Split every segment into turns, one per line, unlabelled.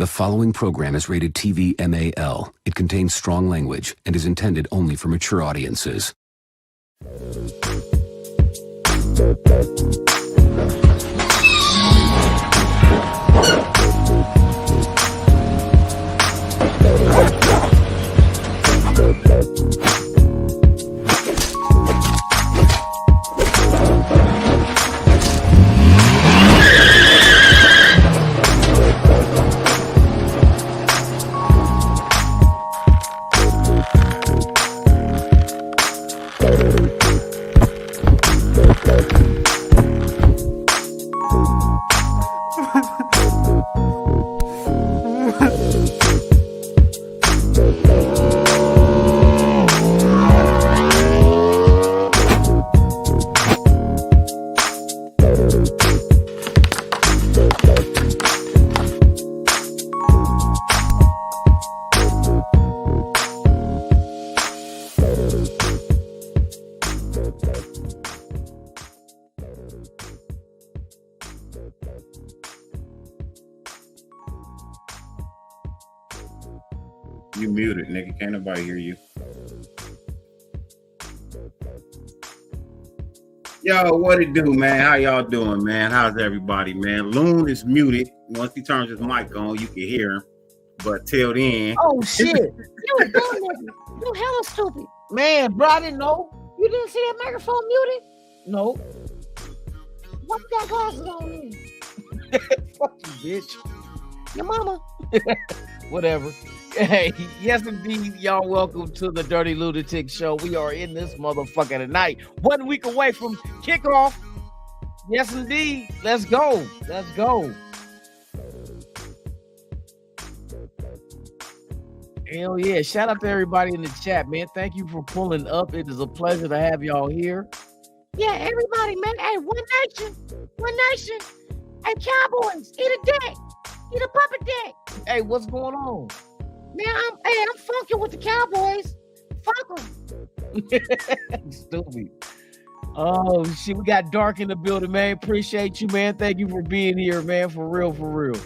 The following program is rated TV MAL. It contains strong language and is intended only for mature audiences.
muted, nigga. Can't nobody hear you. Yo, what it do, man? How y'all doing, man? How's everybody, man? Loon is muted. Once he turns his mic on, you can hear him. But till then...
Oh, shit. You a dumb nigga. You hella stupid. Man, bro, I didn't know. You didn't see that microphone muted? No. Why you got glasses on then? Fuck you, bitch. Your mama. Whatever. Hey, yes, indeed, y'all. Welcome to the Dyrti-Lunatik show. We are in this motherfucker tonight. 1 week away from kickoff. Yes, indeed. Let's go. Let's go. Hell yeah. Shout out to everybody in the chat, man. Thank you for pulling up. It is a pleasure to have y'all here. Yeah, everybody, man. Hey, one nation. One nation. Hey, Cowboys, eat a dick. Eat a puppet dick. Hey, what's going on? Man, I'm funky with the Cowboys. Fuck them. Stupid. Oh, shit. We got Dark in the building, man. Appreciate you, man. Thank you for being here, man. For real, for real.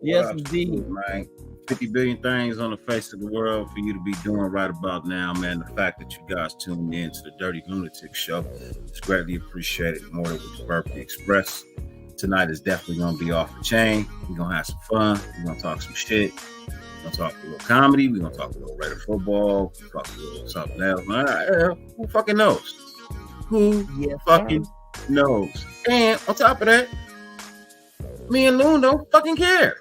Yes, indeed.
Man. 50 billion things on the face of the world for you to be doing right about now, man. The fact that you guys tuned in to the Dyrti-Lunatik show is greatly appreciated. More than we verbally express. Tonight is definitely going to be off the chain. We're going to have some fun. We're going to talk some shit. We're going to talk a little comedy. We're going to talk a little Raider football. We're going to talk a little something else. Who fucking knows? Who fucking knows? And on top of that, me and Loon don't fucking care.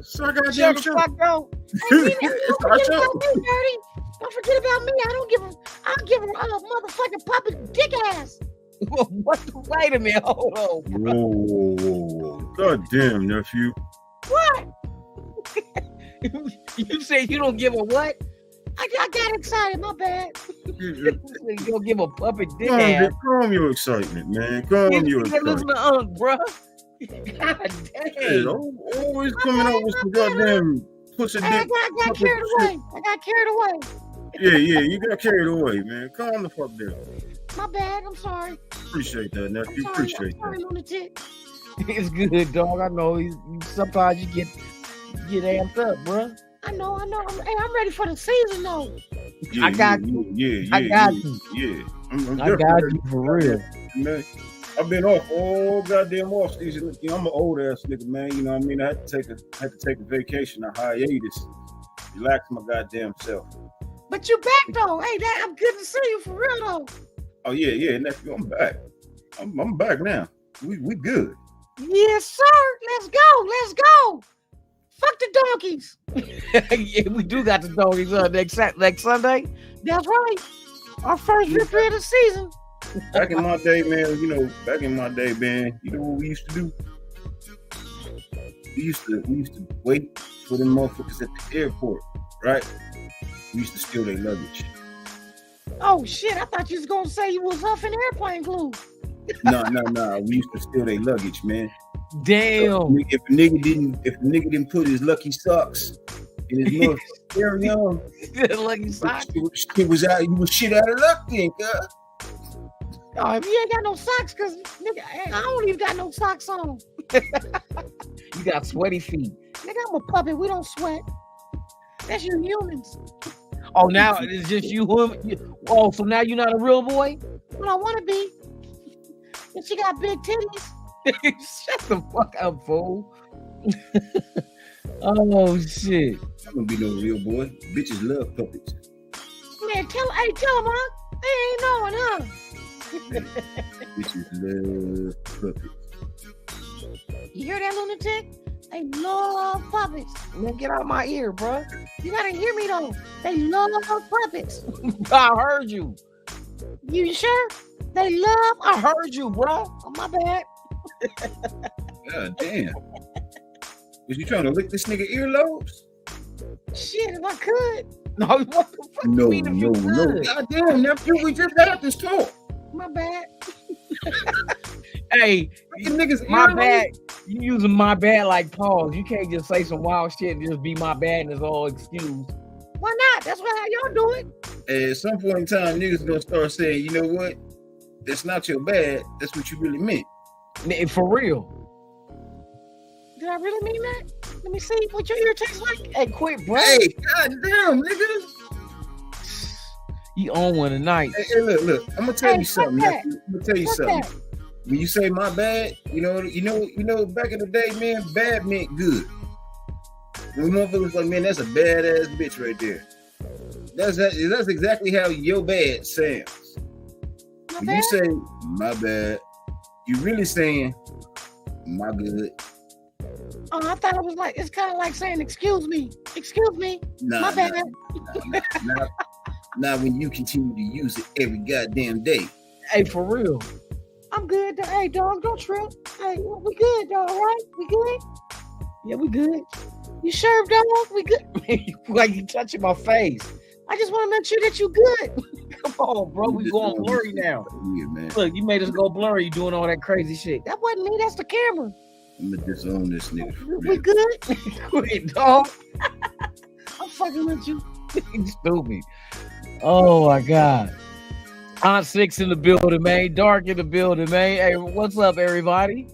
So I got
Shut the fuck up. Don't forget about me, Dirty. Don't forget about me. I'll give her a motherfucking puppet dick ass. What? Wait a minute. Hold on.
Whoa. God damn, nephew.
What? You say you don't give a what? I got excited. My bad. You don't give a puppet dick ass.
Calm your excitement, man. Calm your excitement.
Listen to Unc, bro. God damn.
Hey, always coming up with some goddamn pussy dick.
I got carried away.
Yeah, you got carried away, man. Calm the fuck down.
My bad. I'm sorry.
Appreciate that, nephew. Appreciate that.
Lunatic. It's good, dog. I know. Sometimes you get amped up, bro. I know. I'm ready for the season, though.
Yeah,
I got you.
Yeah.
I got you.
Yeah.
I got you for real.
Man, I've been off all goddamn off season. You know, I'm an old ass nigga, man. You know what I mean? I had to take a vacation, a hiatus, relax my goddamn self.
But you back though. Hey, I'm good to see you for real though.
Oh yeah, nephew, I'm back. I'm back now. We good.
Yes, sir. Let's go. Fuck the donkeys. Yeah, we do got the donkeys next Sunday. That's right. Our first victory of the season.
Back in my day, man, you know what we used to do? We used to wait for them motherfuckers at the airport, right? We used to steal their luggage.
Oh shit, I thought you was gonna say you was huffing airplane glue.
No. We used to steal their luggage, man.
Damn.
So if a nigga didn't put his lucky socks in his motherfucking carry-on,
lucky socks.
He was shit out of luck then, cuz.
Oh, if you ain't got no socks, cause nigga, I don't even got no socks on. You got sweaty feet. Nigga, I'm a puppet. We don't sweat. That's you humans. Oh, now it's just you. Oh, so now you're not a real boy? Well, I want to be. And she got big titties. Shut the fuck up, fool. Oh shit.
I'm gonna be no real boy. Bitches love puppets.
Man, tell them, huh? They ain't knowing, huh?
Bitches love puppets.
You hear that, lunatic? They love puppets. Man, get out of my ear, bro. You gotta hear me though. They love puppets. I heard you. You sure? I heard you, bro. Oh, my bad.
God damn. Was you trying to lick this nigga earlobes?
Shit, if I could. No, what the fuck
no,
you mean if you could?
God damn, nephew, we just got this talk.
My bad. Hey,
niggas
my bad. You using my bad like pause. You can't just say some wild shit and just be my bad and it's all excused. Why not? That's how y'all do it.
At some point in time, niggas gonna start saying, you know what? That's not your bad. That's what you really meant.
For real. Did I really mean that? Let me see what your ear tastes like. Hey, quit, bro.
Hey, goddamn, nigga.
You own one tonight.
Hey, look. I'm gonna tell you something.
That.
I'm gonna tell you something. That. When you say my bad, you know, back in the day, man, bad meant good. When motherfuckers like, man, that's a badass bitch right there. That's exactly how your bad sounds. When you say my bad, you really saying my good.
Oh, I thought it was like, it's kind of like saying, excuse me, my bad.
Not when you continue to use it every goddamn day.
Hey, for real. I'm good. Hey, dog, don't trip. Hey, we good, dog, right? We good? Yeah, we good. You sure, dog? We good? Like you touching my face. I just want to make sure that you good. Come on, bro. We going blurry now.
Yeah, man.
Look, you made us go blurry. You doing all that crazy shit. That wasn't me. That's the camera.
I'm gonna disown this nigga.
We good? Quit, dog. I'm fucking with you. You stupid. Oh my God. Aunt Six in the building, man. Dark in the building, man. Hey, what's up, everybody?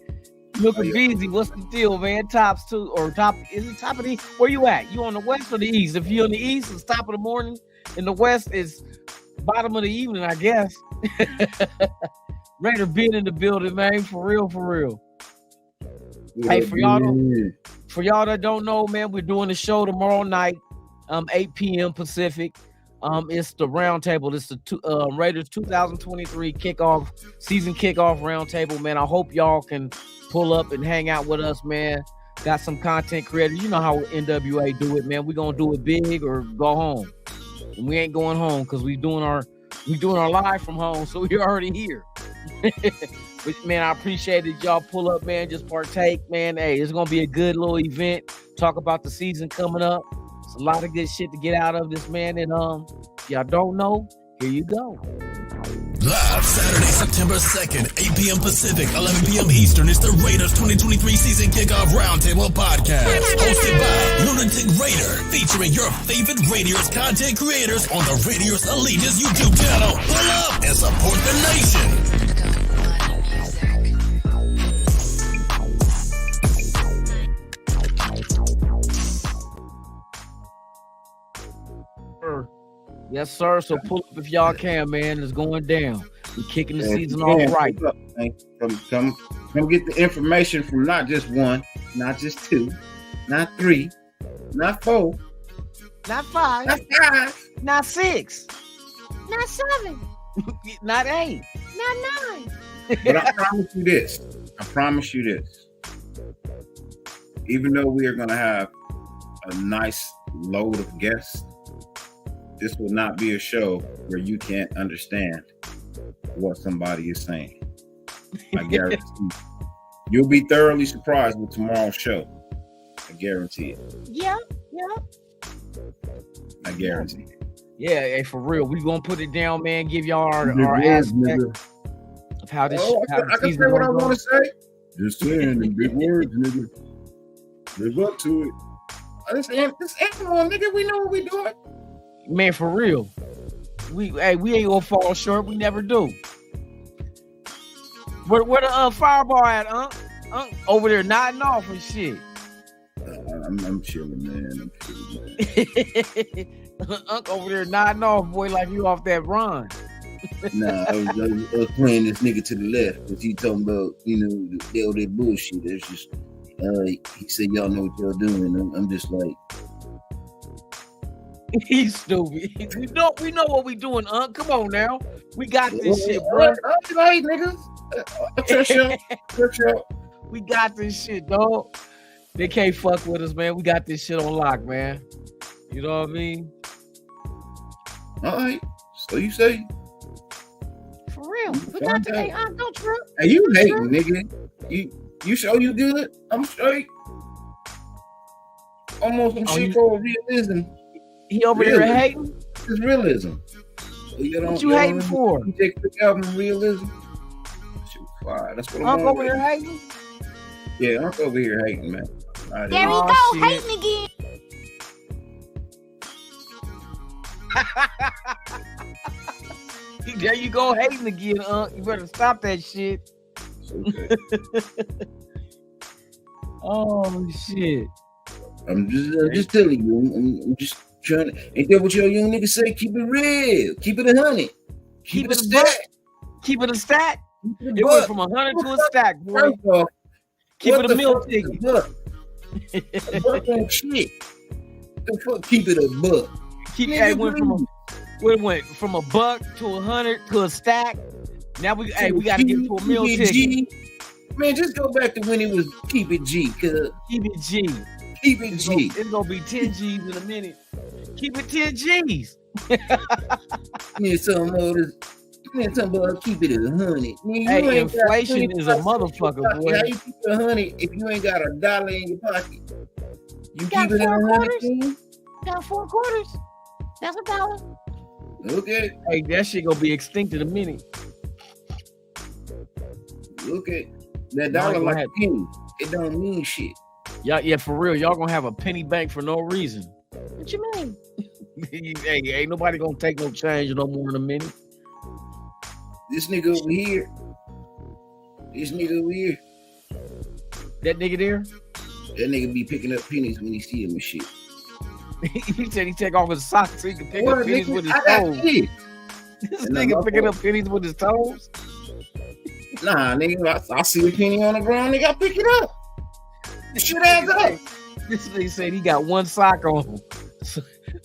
Looking busy. What's the deal, man? Is it top of the east? Where you at? You on the west or the east? If you're on the east, it's top of the morning. In the west, it's bottom of the evening, I guess. Raider being in the building, man. For real. Hey, for y'all that don't know, man, we're doing the show tomorrow night, 8 p.m. Pacific. It's the roundtable. It's the Raiders 2023 season kickoff roundtable, man. I hope y'all can pull up and hang out with us, man. Got some content creators. You know how NWA do it, man. We're gonna do it big or go home. And we ain't going home because we doing our live from home, so we're already here. But man, I appreciate it. Y'all pull up, man. Just partake, man. Hey, it's gonna be a good little event. Talk about the season coming up. It's a lot of good shit to get out of this, man. And y'all don't know, here you go.
Live Saturday, September 2nd, 8 p.m. Pacific, 11 p.m. Eastern. It's the Raiders 2023 Season Kickoff Roundtable Podcast, hosted by Lunatic Raider, featuring your favorite Raiders content creators on the Raiders Allegiance YouTube channel. Pull up and support the nation.
Yes, sir. So pull up if y'all can, man. It's going down. We're kicking the season off right.
Come get the information from not just one, not just two, not three, not four,
not five,
not five,
not six,
not seven,
not eight,
not nine.
But I promise you this. Even though we are going to have a nice load of guests, this will not be a show where you can't understand what somebody is saying. I guarantee you. You'll be thoroughly surprised with tomorrow's show. I guarantee it.
Yeah.
I guarantee it.
Yeah, hey, for real. We gonna put it down, man. Give y'all our aspect of how this.
I can say what I want to say. Just saying the big words, nigga. Live up to it. This animal, nigga. We know what we doing.
Man, for real. We ain't gonna fall short. We never do. Where the fireball at, over there nodding off and shit.
I'm chilling, man.
Over there nodding off, boy, like you off that run.
Nah, I was playing this nigga to the left because he talking about, all that bullshit. It's just, he said, y'all know what y'all doing. I'm just like,
he's stupid. We know what we doing, Come on now. We got this shit, bro.
Right, niggas.
We got this shit, dog. They can't fuck with us, man. We got this shit on lock, man. You know what I mean?
All right. So you say?
For real. We got the day. Don't trip.
Hey, you hating, nigga. You sure you good? I'm straight. Almost some shit called realism.
He over there hating?
It's realism.
What you hating for?
You take the album Realism. Shit was fire. That's what I'm
over here hating?
Yeah, I'm over here hating, man.
There we go, hating again.
There you go, hating again, You better stop that shit.
Okay.
Oh shit.
I'm just telling you. I'm just trying to. Ain't that what your young niggas say? Keep it real. Keep it 100. Keep it a stack.
Keep it a stack.
It
It went from 100 to a stack, boy.
First off,
Keep
what
it a
the
meal
fuck is
ticket.
a buck ain't shit. The fuck, keep it a buck.
It went from a buck to 100 to a stack. Now we got to get to a meal ticket.
G. Man, just go back to when it was keep it G. Cause
Keep it G.
keep it G.
It's gonna be 10 G's in a minute. Keep it 10 G's.
Man, something about keep it at 100. Man,
Hey, inflation is a motherfucker, boy.
How you keep it 100 if you ain't got $1 in your pocket? You
got
keep it at
4
100.
quarters? Got 4 quarters. That's $1.
Okay.
Hey, that shit gonna be extinct in a minute.
Look at that
Y'all
dollar
gonna
like
have-
a penny. It don't mean shit.
Yeah, for real. Y'all gonna have a penny bank for no reason.
What you mean?
Hey, ain't nobody gonna take no change no more in a minute.
This nigga over here.
That nigga there,
That nigga be picking up pennies when he see him and shit.
he said he take off his socks so he can pick
Boy,
up pennies
nigga,
with his
I got
toes.
kids.
This
And
nigga
I'm
picking
up
up pennies with his toes.
Nah, nigga, I see a penny on the ground, nigga, I pick it up. Shit adds up.
This nigga said he got one sock on.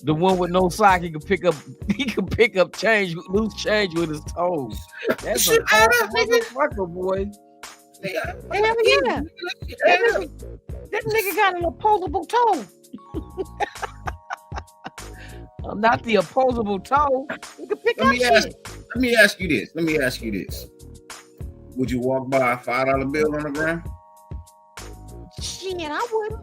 The one with no sock, he can pick up change, loose change with his toes. That's a
Shit add up, nigga.
motherfucker, boy.
Nigga,
Hell yeah.
shit add up.
That nigga got an opposable toe.
Not the opposable toe.
You can pick
Let
up
me
shit.
ask you this. Would you walk by a $5 bill on the ground?
Shit, I wouldn't.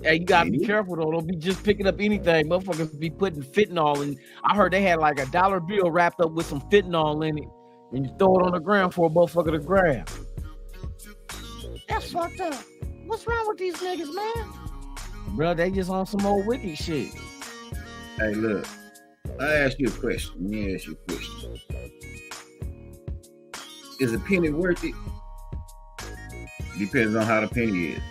Hey, you gotta be careful though. Don't be just picking up anything. Motherfuckers be putting fentanyl in. I heard they had like a $1 bill wrapped up with some fentanyl in it, and you throw it on the ground for a motherfucker to grab.
That's fucked up. What's wrong with these niggas, man?
Bro, they just on some old wicked shit.
Hey, look. I ask you a question. Let me ask you a question. Is a penny worth it? Depends on how the penny is.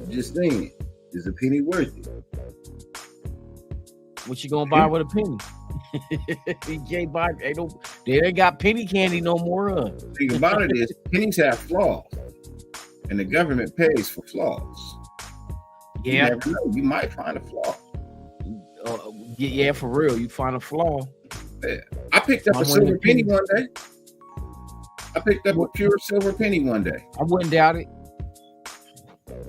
Just saying, is a penny worth it?
What you gonna buy with a penny? You can't buy. They ain't got penny candy no more.
The thing about it is, pennies have flaws, and the government pays for flaws. You
Yeah,
never know. You might find a flaw.
yeah, for real. You find a flaw.
Yeah. I picked up
I
a
wonder
silver
if
penny
you-
one day. I picked up a pure silver penny one day.
I wouldn't doubt it.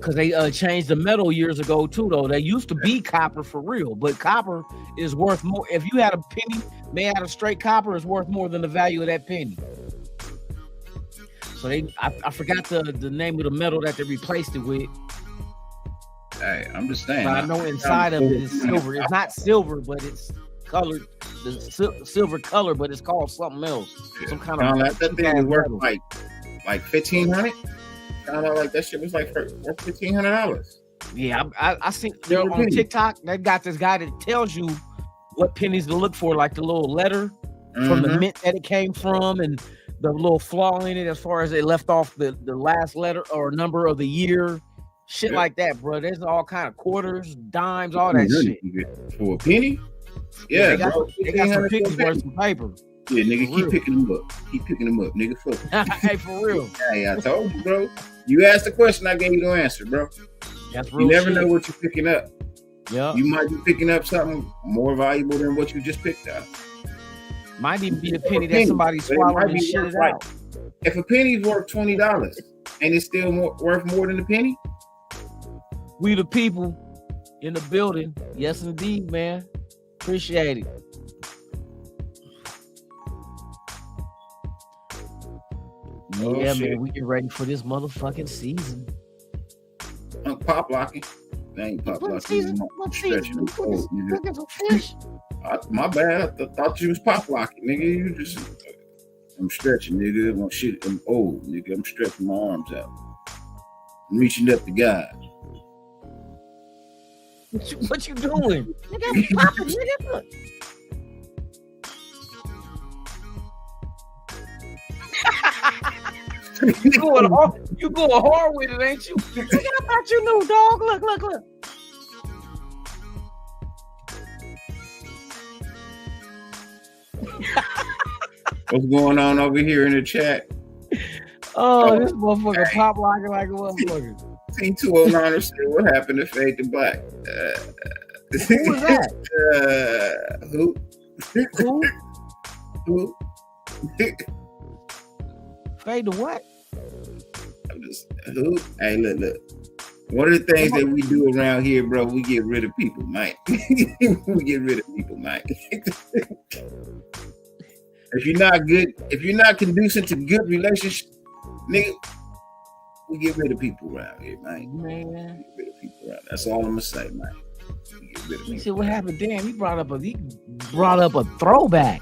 Cause they changed the metal years ago too, though. They used to be copper for real, but copper is worth more. If you had a penny made out of straight copper, it's worth more than the value of that penny. So I forgot the name of the metal that they replaced it with.
Hey, I'm just saying.
But I know inside of it is silver. It's not silver, but it's colored, the silver color, but it's called something else. Some kind of
that thing was worth like $1,500. Found out like that shit was like worth $1,500.
Yeah, I see they're on TikTok. They got this guy that tells you what pennies to look for, like the little letter from the mint that it came from, and the little flaw in it as far as they left off the last letter or number of the year, shit like that, bro. There's all kind of quarters, dimes, all that shit.
For a penny? Yeah,
they got some pennies worth some paper.
Yeah, nigga, keep picking them up. Keep picking them up, nigga. Fuck.
Hey, for real.
Hey, I told you, bro. You asked the question, I gave you the answer, bro.
That's real.
You never
shit.
know what you're picking up.
Yeah.
You might be picking up something more valuable than what you just picked up.
Might even be a penny that somebody swallowed and shitted out.
If a penny's worth $20, and it's still worth more than a penny?
We the people in the building. Yes, indeed, man. Appreciate it. Yeah,
shit.
man, we get ready for this motherfucking season.
I'm pop locking. They ain't pop
What
locking.
season?
I'm
What
stretching
season?
them cold, nigga.
Cooking some fish.
My bad. I thought you was pop locking, nigga. You just. I'm stretching, nigga. I'm old, nigga. I'm stretching my arms out. I'm reaching up to God.
What you doing?
Nigga, I'm popping, nigga. Look.
You going You going hard with it, ain't you?
Nigga, I thought you knew, dog. Look.
What's going on over here in the chat?
Oh, this motherfucker pop locking like a motherfucker.
T209 said, what happened to Fade to Black?
Who was that?
Who? Who?
Fade to what?
Who? Hey, look. One of the things that we do around here, bro, we get rid of people, Mike. We get rid of people, Mike. If you're not conducive to good relationships, nigga, we get rid of people around here, man. We get rid of people around. That's all I'm gonna say, man. We get rid of
You
people.
said what happened? Damn, he brought up a throwback.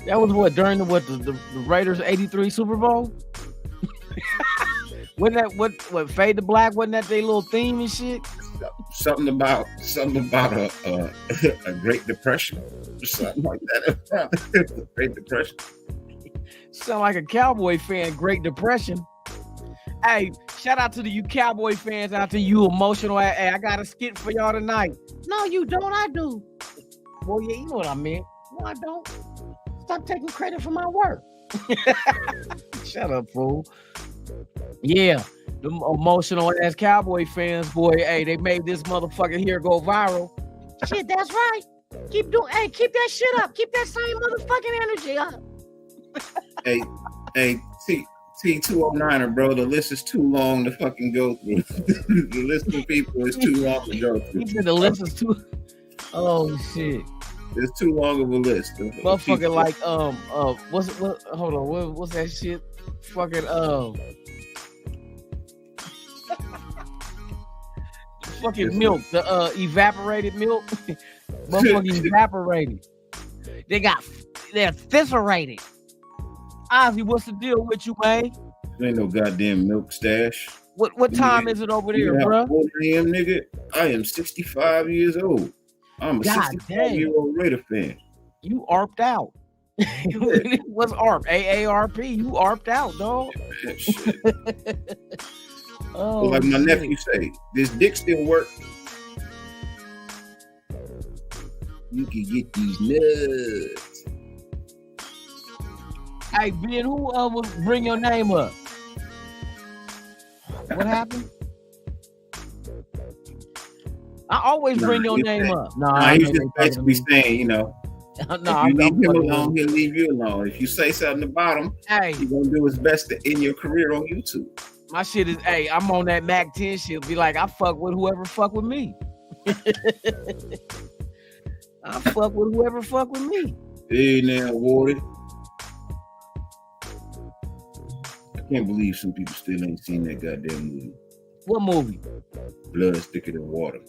That was what during the Raiders '83 Super Bowl. Wasn't that what Fade to Black? Wasn't that their little theme and shit?
Something about a Great Depression or something like that. Great Depression.
Sound like a Cowboy fan. Great Depression. Hey, shout out to you Cowboy fans out there. You emotional. Hey, I got a skit for y'all tonight.
No, you don't. I do.
Well, yeah, you know what I meant.
No, I don't. Stop taking credit for my work.
Shut up, fool. Yeah, the emotional ass Cowboy fans, boy. Hey, they made this motherfucker here go viral.
Shit, that's right. Keep that shit up. Keep that same motherfucking energy up.
Hey, T209er, bro. The list is too long to fucking go through. The list of people is too long to go through.
He said the list is too. Oh shit.
It's too long of a list.
Motherfucker, like hold on, what's that shit? Fucking fucking milk, the evaporated milk. Motherfucking evaporated. They're eviscerated. Ozzy, what's the deal with you, man?
There ain't no goddamn milk stash.
What time is it over there, bro?
4 a.m., nigga. I am 65 years old. I'm a 65-year-old Raider fan.
You arped out. What's ARP? AARP. You arped out, dog.
Man, shit.
Oh,
like my
shit.
nephew say, does dick still work? You can get these nuts.
Hey, Ben, who will bring your name up? What happened? I always bring your name up.
He's just basically saying, you know,
no,
if you leave him alone, he'll leave you alone. If you say something about him,
hey,
he's gonna do his best to end your career on YouTube.
My shit is, hey, I'm on that Mac 10 shit. Be like, I fuck with whoever fuck with me. I fuck with whoever fuck with me.
Hey, now, Wardy. I can't believe some people still ain't seen that goddamn movie.
What movie?
Blood thicker than water.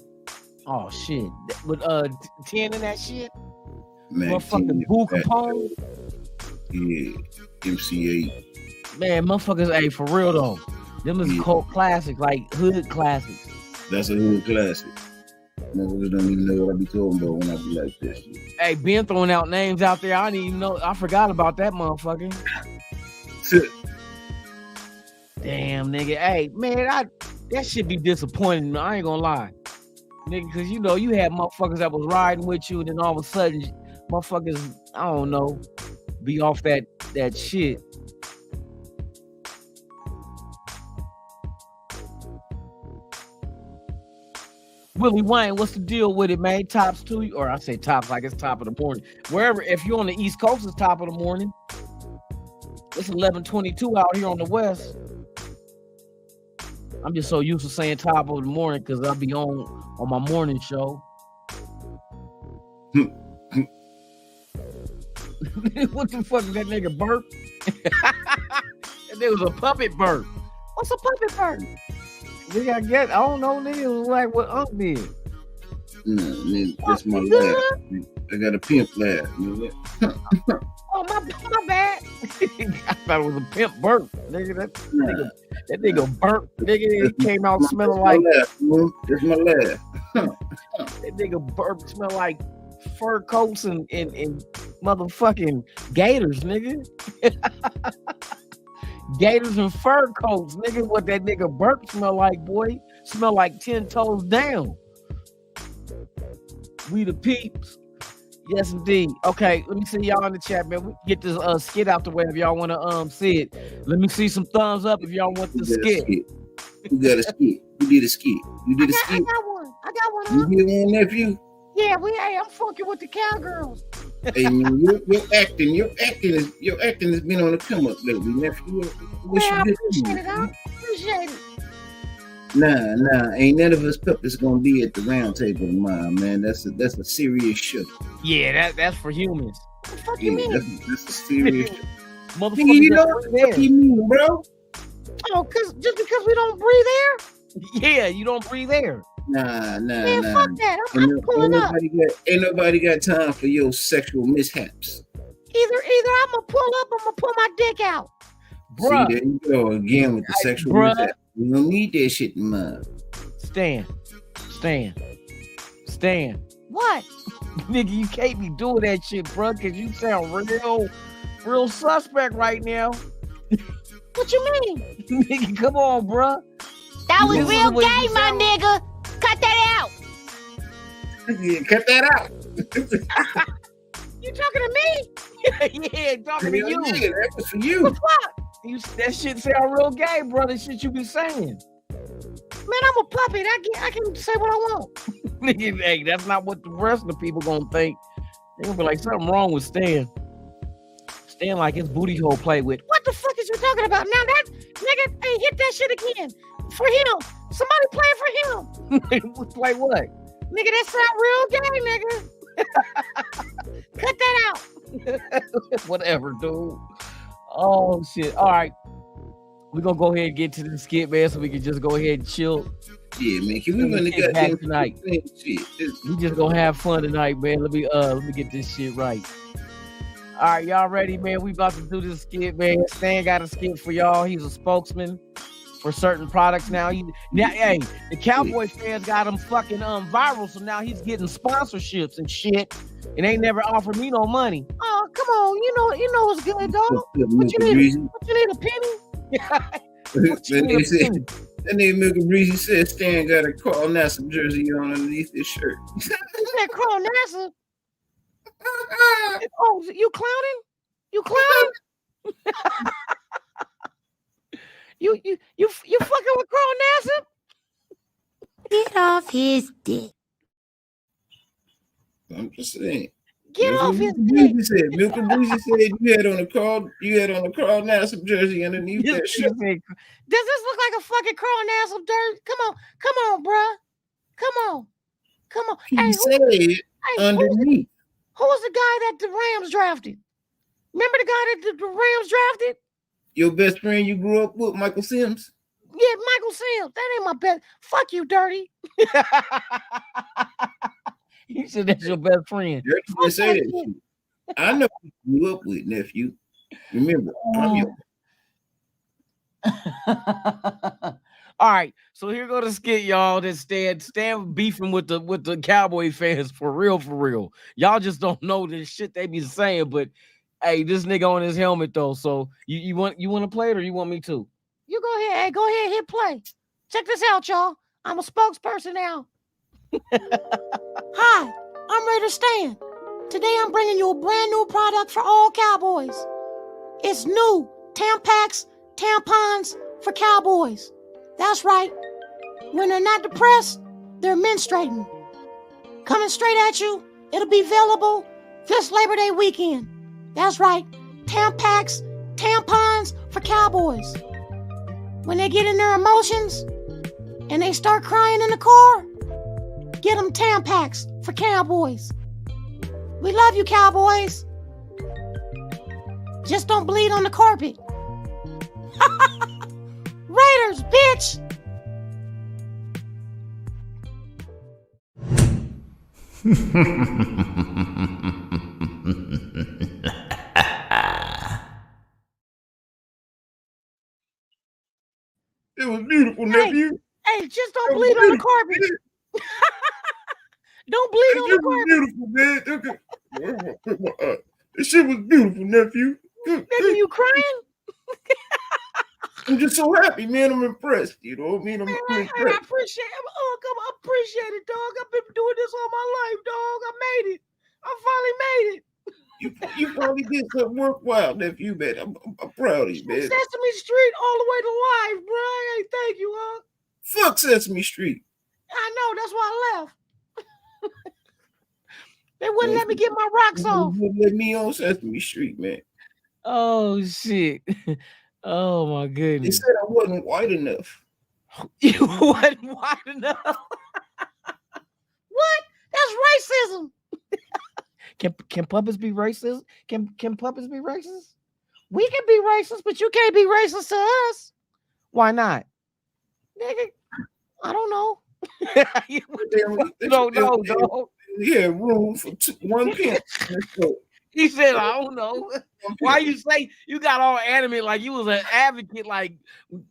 Oh shit. With 10 in that shit?
Man,
motherfucking Boo Capone?
Yeah, MC8.
Man, motherfuckers, hey, for real though. Them is cult classics, like hood classics.
That's a hood classic. Motherfuckers don't even know what I be talking about when I be like this shit.
Hey, Ben throwing out names out there. I didn't even know. I forgot about that motherfucker. Damn, nigga. Hey, man, that should be disappointing. I ain't gonna lie. Nigga, because you know, you had motherfuckers that was riding with you, and then all of a sudden, motherfuckers, I don't know, be off that shit. Willie Wayne, what's the deal with it, man? Tops too, or I say tops like it's top of the morning. Wherever, if you're on the East Coast, it's top of the morning. It's 11:22 out here on the West. I'm just so used to saying top of the morning because I'll be on my morning show. What the fuck is that nigga burp? That nigga was a puppet burp.
What's a puppet burp?
Nigga, I don't know, nigga. It was like what Unc did.
Man, that's my laugh. I got a pimp laugh, nigga.
Oh, my bad.
I thought it was a pimp burp. Nigga, that nigga burp. Nigga, it came out smelling like.
That's my laugh.
That nigga burp smell like fur coats and motherfucking gators, nigga. Gators and fur coats, nigga. What that nigga burp smell like, boy? Smell like 10 toes down. We the peeps. Yes, indeed. Okay, let me see y'all in the chat, man. We get this skit out the way if y'all want to see it. Let me see some thumbs up if y'all want the skit.
You got a skit. You did a skit. You did a skit.
I got one.
You did one, nephew.
Yeah, I'm fucking with the cowgirls.
Hey man, your acting has been on the come up lately, nephew.
I appreciate it. I appreciate it.
Nah, ain't none of us puppets gonna be at the round table tomorrow, man. That's a serious show.
Yeah, that's for humans.
What the fuck you mean?
That's a serious show.
Motherfucker,
you know what you mean, bro?
Oh, just because we don't breathe air?
Yeah, you don't breathe air.
Nah.
Man, fuck that. I'm pulling up.
Ain't nobody got time for your sexual mishaps.
Either I'm gonna pull up or I'm gonna pull my dick out.
Bruh.
See, there you go again with the sexual mishaps. We don't need that shit in mind.
Stan.
What?
Nigga, you can't be doing that shit, bro, because you sound real suspect right now.
What you mean?
Nigga, come on, bro.
That was real gay, my nigga. Cut that out.
Yeah, cut that out.
You talking to me?
Yeah, talking to you.
Yeah, that was for you.
What the fuck?
That shit sound real gay, bro. The shit you be saying.
Man, I'm a puppet. I can say what I want.
Nigga, hey, that's not what the rest of the people gonna think. They gonna be like, something wrong with Stan. Stan like his booty hole play with.
What the fuck is you talking about? Now that nigga, hey, hit that shit again. For him. Somebody play for him.
Play what?
Nigga, that sound real gay, nigga. Cut that out.
Whatever, dude. Oh shit. All right. We're gonna go ahead and get to the skit, man, so we can just go ahead and chill.
Yeah, man. Can we run the
get back
goddamn
tonight?
Shit.
We just gonna have fun tonight, man. Let me get this shit right. All right, y'all ready, man? We about to do this skit, man. Stan got a skit for y'all. He's a spokesman for certain products now. Hey, the Cowboy fans got him fucking viral, so now he's getting sponsorships and shit, and they never offered me no money.
Oh, come on. You know what's good, dog. What you need a penny?
That nigga Milk and Breezy said Stan got a Carl Nassib jersey on underneath his shirt.
You said Carl Nassib? Oh, you clowning? You clowning? you fucking with Carl Nassib?
Get off his dick.
I'm just saying.
Get off his dick.
Milk and Breezy said you had on a Carl Nassib jersey underneath that shirt.
Does this look like a fucking Carl Nassib dirt? Come on, bruh. Come on.
He
Hey,
said underneath.
Who was the guy that the Rams drafted? Remember the guy that the Rams drafted?
Your best friend you grew up with, Michael Sims?
Yeah, Michael Sims. That ain't my best. Fuck you, Dirty.
You said that's your best friend.
Dirty didn't say that shit. I know who you grew up with, nephew. Remember, I'm your...
All right, so here go the skit, y'all. That Stan beefing with the Cowboy fans for real. Y'all just don't know the shit they be saying, but hey, this nigga on his helmet though. So you want to play it or you want me to?
You go ahead. Hey, go ahead, hit play. Check this out, y'all. I'm a spokesperson now. Hi, I'm Raider Stan. Today I'm bringing you a brand new product for all cowboys. It's new Tampax tampons for cowboys. That's right. When they're not depressed, they're menstruating. Coming straight at you, it'll be available this Labor Day weekend. That's right. Tampax tampons for cowboys. When they get in their emotions and they start crying in the car, get them Tampax for cowboys. We love you, cowboys. Just don't bleed on the carpet. Raiders, bitch!
It was beautiful, nephew.
Hey, just don't bleed on the carpet. Don't bleed on the carpet.
Beautiful, man. This shit was beautiful, nephew.
Nigga, you crying?
I'm just so happy, man. I'm impressed. You know what I mean? I'm
I
impressed.
appreciate it. Oh, come on, appreciate it, dog. I've been doing this all my life, dog. I made it. I finally made it.
You finally did something worthwhile, nephew, man. I'm proud of you, man.
Sesame Street all the way to life, bro. Hey, thank you, huh?
Fuck Sesame Street.
I know. That's why I left. They wouldn't let me get my rocks off.
Wouldn't let me on Sesame Street, man.
Oh shit. Oh my
They
goodness.
said I wasn't white enough.
You wasn't white enough. What? That's racism. Can puppets be racist? Can puppets be racist? We can be racist, but you can't be racist to us. Why not? Nigga, I don't know. No, no.
Yeah, room for 1 pence.
He said, I don't know. Why you say you got all animate like you was an advocate? Like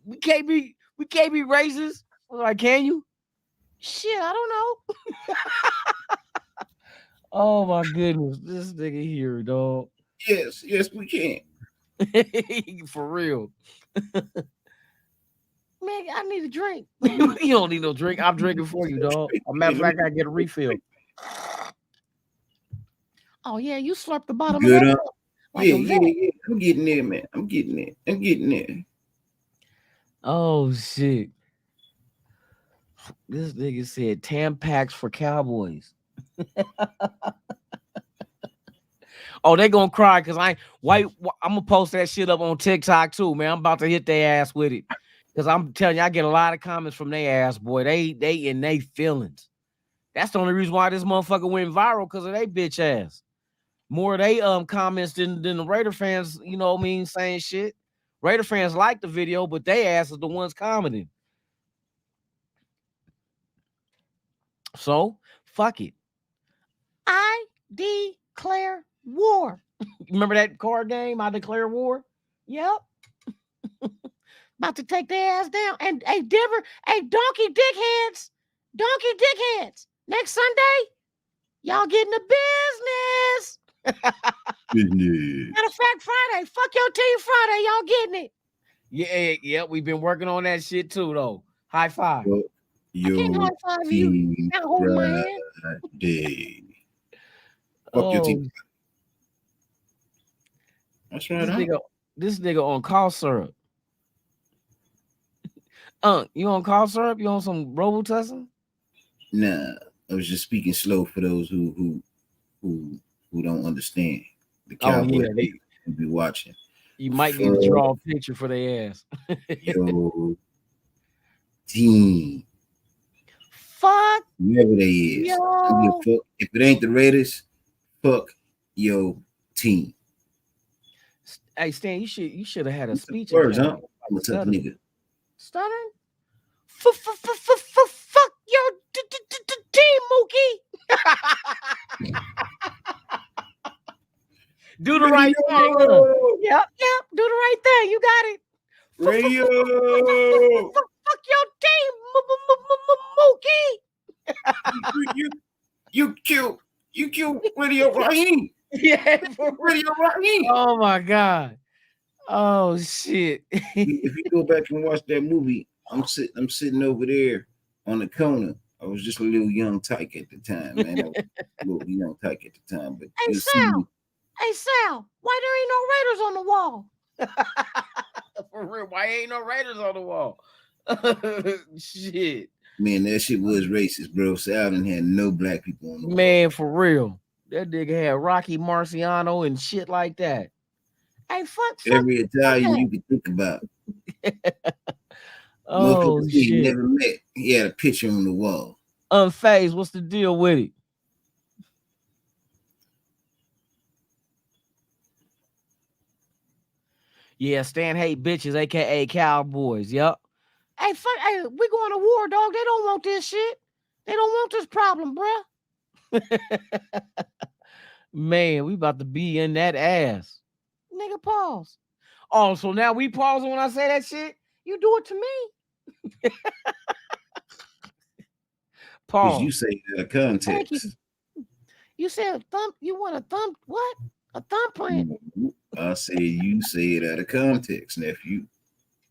we can't be racist. Like, can you? Shit, I don't know. Oh my goodness, this nigga here, dog.
Yes, we can.
For real. Man, I need a drink. You don't need no drink. I'm drinking for you, dog. As a matter of fact, I get a refill. Oh yeah, you slurp the bottom
Good
of that.
Yeah. I'm getting there, man. I'm getting there. Oh
shit. This nigga said Tampax for cowboys. Oh, they gonna cry because I'm gonna post that shit up on TikTok too, man. I'm about to hit their ass with it. Because I'm telling you, I get a lot of comments from their ass, boy. They in their feelings. That's the only reason why this motherfucker went viral, because of they bitch ass. More they comments than the Raider fans, you know what I mean, saying shit. Raider fans like the video, but they ass is the ones commenting. So fuck it. I declare war. Remember that card game? I declare war. Yep. About to take their ass down. And donkey dickheads. Next Sunday, y'all getting the business. Matter of fact, Friday. Fuck your team Friday. Y'all getting it. Yeah. We've been working on that shit too, though. High five. I can't high five you. You can't hold my hand.
Fuck your team. That's right.
This nigga on cough syrup. You on cough syrup? You on some Robitussin?
Nah, I was just speaking slow for those who don't understand. The cowboy they be watching.
You might need to draw a picture for their ass.
Yo, team.
Fuck.
Whoever they is.
Yo.
If it ain't the Raiders, fuck your team.
Hey Stan, you should have had a speech.
Words, huh? I'm a tough nigga.
Stuttering? Fuck your team, Mookie. Do the right thing. Yep. Do the right thing. You got it.
Radio.
Fuck your team, Mookie.
You killed Radio Raheem.
Yeah,
Radio Raheem.
Oh my God. Oh shit.
If you go back and watch that movie, I'm sitting over there on the corner. I was just a little young tyke at the time, man. But
Hey Sal, why there ain't no Raiders on the wall? For real, why ain't no Raiders on the wall? Shit.
Man, that shit was racist, bro. Sal didn't have no black people on the wall.
Man, for real. That nigga had Rocky Marciano and shit like that. Hey, fuck.
Every Italian you could think about.
Oh, shit.
He never met. He had a picture on the wall.
Unfazed, what's the deal with it? Yeah, Stan hate bitches, aka cowboys. Yep. Hey, fuck. Hey, we going to war, dog. They don't want this shit. They don't want this problem, bruh. Man, we about to be in that ass. Nigga, pause. Oh, so now we pause when I say that shit? You do it to me. Pause.
You say it out of context.
You said thumb. You want a thumb? What? A thumbprint?
I say you say it out of context, nephew.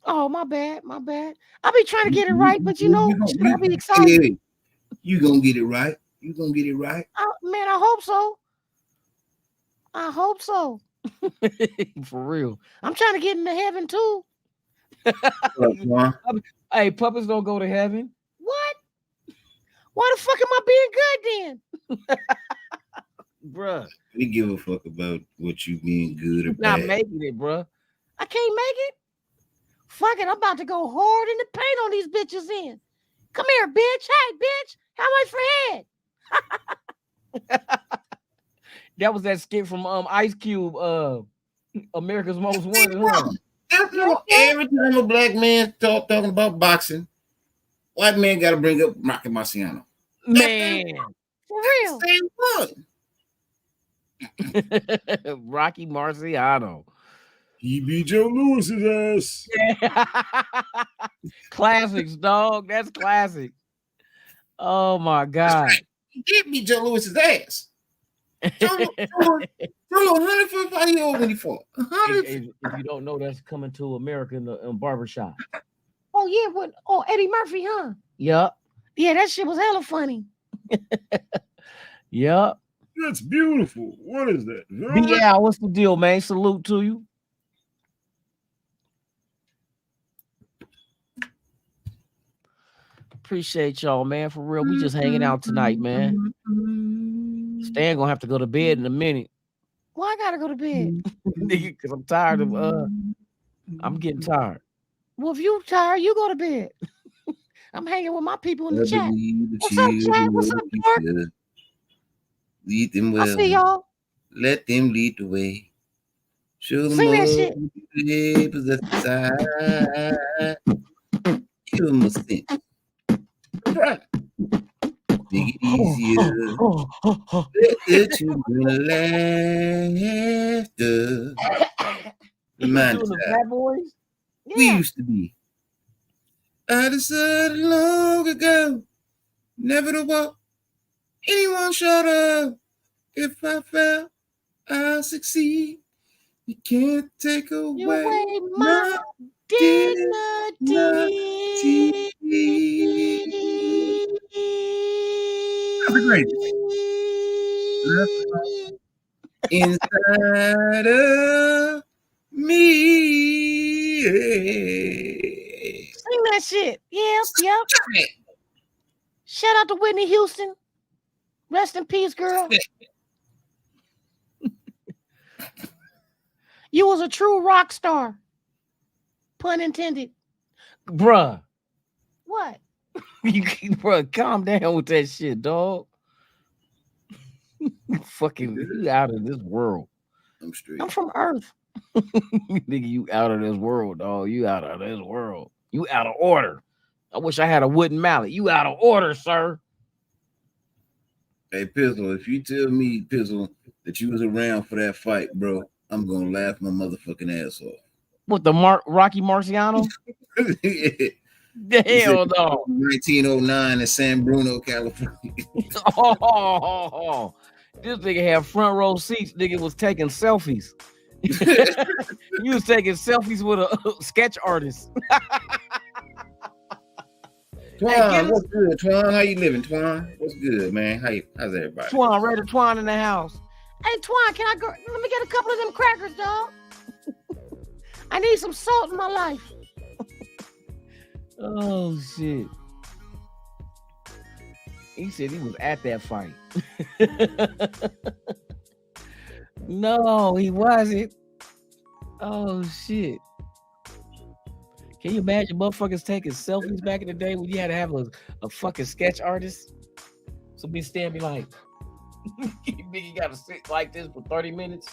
Oh, my bad. I be trying to get it right, but should I be excited?
Hey, you gonna get it right. You gonna get it right.
Man, I hope so.
For real.
I'm trying to get into heaven too.
Hey, puppets don't go to heaven.
What? Why the fuck am I being good then?
Bruh.
We give a fuck about what you being good or
Not
bad.
making it, bruh.
I can't make it. Fuck it, I'm about to go hard in the paint on these bitches in. Come here, bitch. Hey, bitch. How much for head?
That was that skit from Ice Cube, America's Most Wanted, huh?
Every time a black man talking about boxing, white man got to bring up Rocky Marciano.
Man,
for real.
Same one.
Rocky Marciano.
He beat Joe Louis's ass.
Classics, dog. That's classic. Oh my God.
Right. He did beat Joe Louis's ass. Joe 100 fight he over when he fought.
If you don't know, that's Coming to America in the barbershop.
Oh yeah, Eddie Murphy, huh?
Yup.
Yeah, that shit was hella funny.
Yup.
That's beautiful. What is that?
Yeah, what's the deal, man? Salute to you. Appreciate y'all, man. For real, we just hanging out tonight, man. Stan gonna have to go to bed in a minute.
Why I gotta go to bed?
Because I'm tired of I'm getting tired.
Well, if you tired, you go to bed. I'm hanging with my people in the chat. What's up, chat? What's up, Clark?
Lead them well.
I see y'all.
Let them lead the way. Show them
sing that shit.
Give them a sense. Right. Make it easier. Let the children laughter. Remind us we used to be. I decided long ago never to walk anyone shut up. If I fail, I succeed. You can't take away my dignity. That's great. Inside of me.
Sing that shit. Yep. Shout out to Whitney Houston. Rest in peace, girl. You was a true rock star. Pun intended.
Bruh.
What?
Bruh, calm down with that shit, dog. You out of this world.
I'm straight.
I'm from Earth.
Nigga, you out of this world, dog. You out of this world. You out of order. I wish I had a wooden mallet. You out of order, sir.
Hey, Pizzle, if you tell me, Pizzle, that you was around for that fight, bro, I'm gonna laugh my motherfucking ass off.
What, the Rocky Marciano? The hell no.
1909 in San Bruno, California.
This nigga had front row seats. Nigga was taking selfies. He was taking selfies with a sketch artist.
Twan, what's good? Twan, how you living, Twan? What's good, man? How's everybody?
Twan, ready? Twan in the house.
Hey, Twan, can I go? Let me get a couple of them crackers, dog. I need some salt in my life.
Oh, shit. He said he was at that fight. No, he wasn't. Oh, shit. Can you imagine motherfuckers taking selfies back in the day when you had to have a fucking sketch artist? So me stand be like, nigga gotta sit like this for 30 minutes.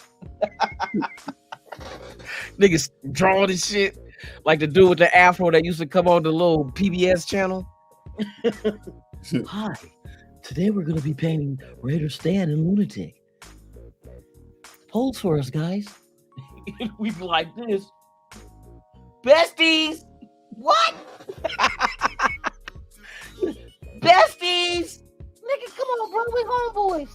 Niggas draw this shit like the dude with the afro that used to come on the little PBS channel. Hi, today we're gonna be painting Raider Stan and Lunatic. Pose for us, guys. We be like this. Besties! What? Besties!
Nigga, come on, bro. We homeboys.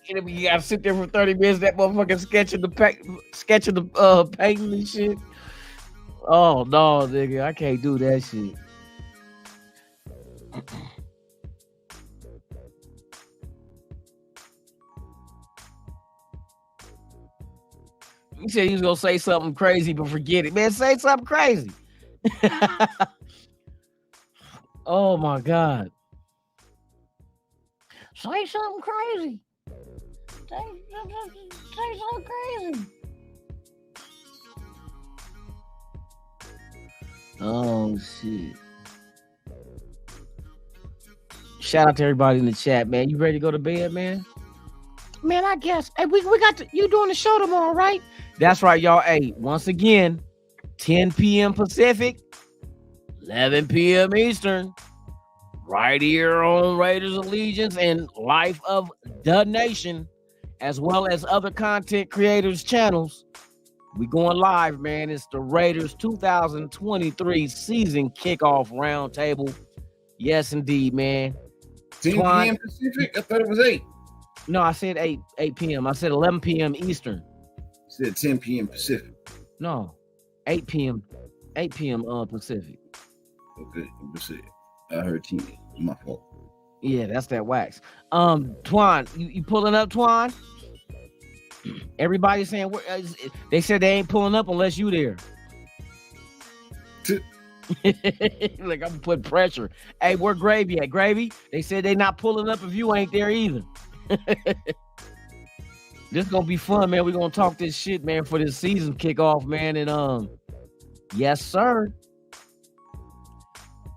You gotta sit there for 30 minutes. That motherfucker sketching the painting and shit. Oh no, nigga, I can't do that shit. You said you was gonna say something crazy, but forget it, man. Say something crazy. Oh my God. Say something crazy. Say something crazy. Oh shit. Shout out to everybody in the chat, man. You ready to go to bed, man?
Man, I guess. Hey, we got you doing the show tomorrow, right?
That's right, y'all. Hey, once again, 10 p.m. Pacific, 11 p.m. Eastern, right here on Raiders Allegiance and Life of the Nation, as well as other content creators' channels. We going live, man. It's the Raiders 2023 season kickoff roundtable. Yes, indeed, man.
10 p.m. Pacific? I thought it was 8.
No, I said 8 p.m. I said 11 p.m. Eastern.
You said 10 p.m. Pacific.
No, 8 p.m. Pacific.
Okay, Pacific. I heard 10. My fault.
Yeah, that's that wax. Twan, you pulling up, Twan? Everybody's saying they said they ain't pulling up unless you there. Like, I'm putting pressure. Hey, where Gravy at? Gravy? They said they not pulling up if you ain't there either. This gonna be fun, man. We're gonna talk this shit, man, for this season kickoff, man. And yes, sir.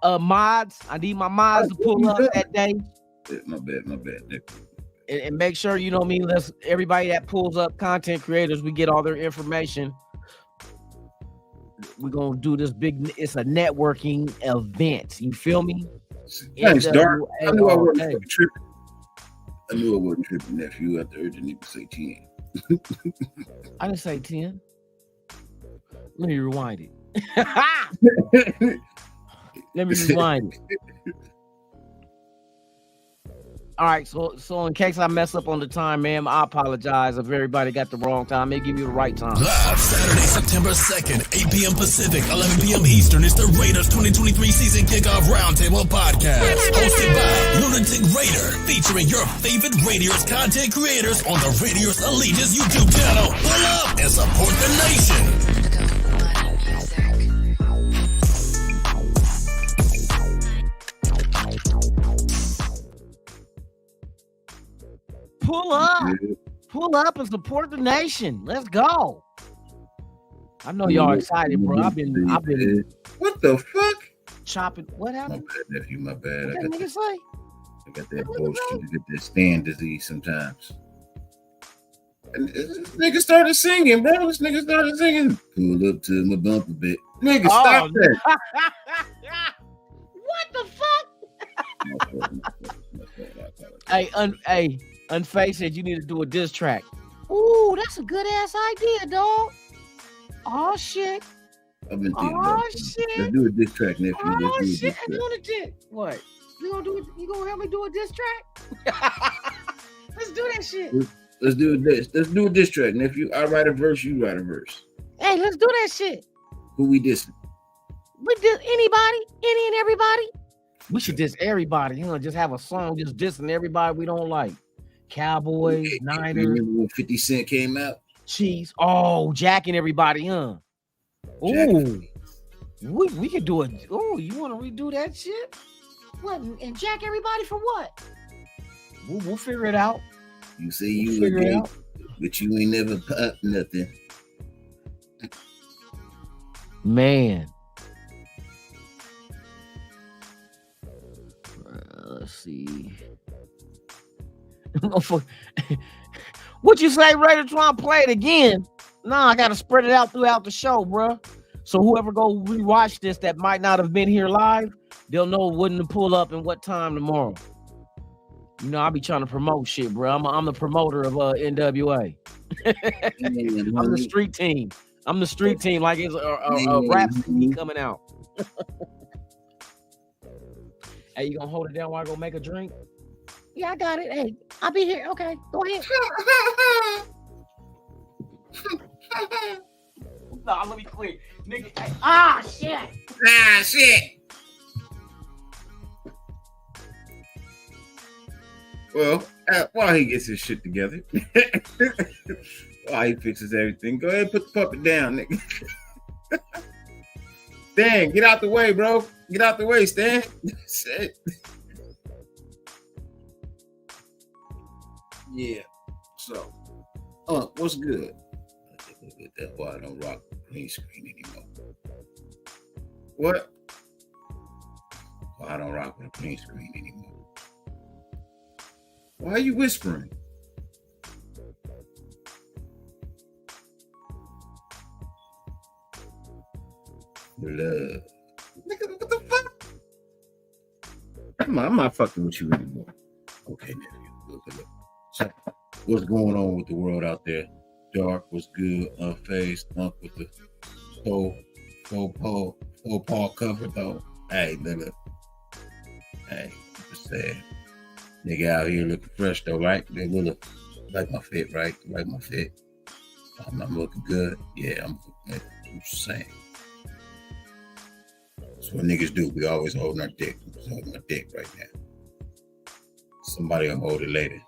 Mods, I need my mods to pull up that day.
My bad.
And make sure, you know what I mean, let's everybody that pulls up, content creators, we get all their information. We're gonna do this big, it's a networking event. You feel me?
Thanks, Dark. I knew I wasn't tripping. I knew I wasn't tripping, nephew. After heard the nigga say 10.
I didn't say 10. Let me rewind it. Let me rewind it. All right, so in case I mess up on the time, ma'am, I apologize if everybody got the wrong time. They give you the right time.
Live Saturday, September 2nd, 8 p.m. Pacific, 11 p.m. Eastern. It's the Raiders 2023 season kickoff roundtable podcast, hosted by Lunatic Raider, featuring your favorite Raiders content creators on the Raiders Allegiance YouTube channel. Pull up and support the nation.
Pull up and support the nation. Let's go. I know y'all excited, bro. I've been
What the fuck?
Chopping. What happened?
My bad, nephew, my bad.
What that nigga say?
I got that bullshit. I get that stand disease sometimes. And this nigga started singing, bro. This nigga started singing. Pull up to my bumper bit. Nigga, stop that.
What the fuck?
Hey, Unface said you need to do a diss track.
Ooh, that's a good ass idea, dog. Oh shit.
I've been thinking about it.
Shit.
Let's do a diss track, nephew.
Oh shit. I'm doing a diss.
What?
You gonna do it? You gonna help me do a diss track? Let's do that shit.
Let's do this. Let's do a diss track, nephew. I write a verse, you write a verse.
Hey, let's do that shit.
Who we dissing?
We diss anybody, any and everybody.
We should diss everybody, you know, just have a song just dissing everybody we don't like. Cowboys, Niners.
Remember when 50 Cent came out?
Chiefs. Oh, jacking everybody, huh? Ooh. We could do it. Oh, you want to redo that shit?
What? And jack everybody for what?
We'll figure it out.
You say you a gay, but you ain't never popped nothing.
Man. Let's see. What you say, Raider? Trying to play it again? Nah, I gotta spread it out throughout the show, bro. So whoever go rewatch this that might not have been here live, they'll know when to pull up and what time tomorrow. You know, I'll be trying to promote shit, bro. I'm the promoter of NWA. I'm the street team. I'm the street team, like it's a rap CD coming out. Hey, you gonna hold it down while I go make a drink?
Yeah, I got it. Hey, I'll be here. Okay, go ahead.
Nah, let me clear. Nigga,
Ah, shit.
Ah, shit. Well, while he gets his shit together, while he fixes everything, go ahead and put the puppet down, nigga. Stan, get out the way, bro. Get out the way, Stan. Shit. Yeah. So, what's good? That's why I don't rock green screen anymore. What? Why I don't rock with a green screen anymore? Why are you whispering? Love. Nigga, what the fuck? I'm not fucking with you anymore. Okay, nephew. Look. So, what's going on with the world out there? Dark, what's good? Unfazed, Unk with the faux paw cover though. Hey, look. Hey, just saying. Nigga out here looking fresh though, right? They look like my fit, right? Like my fit. I'm looking good. Yeah, I'm just saying. That's what niggas do. We always holding our dick. I'm just holding my dick right now. Somebody will hold it later.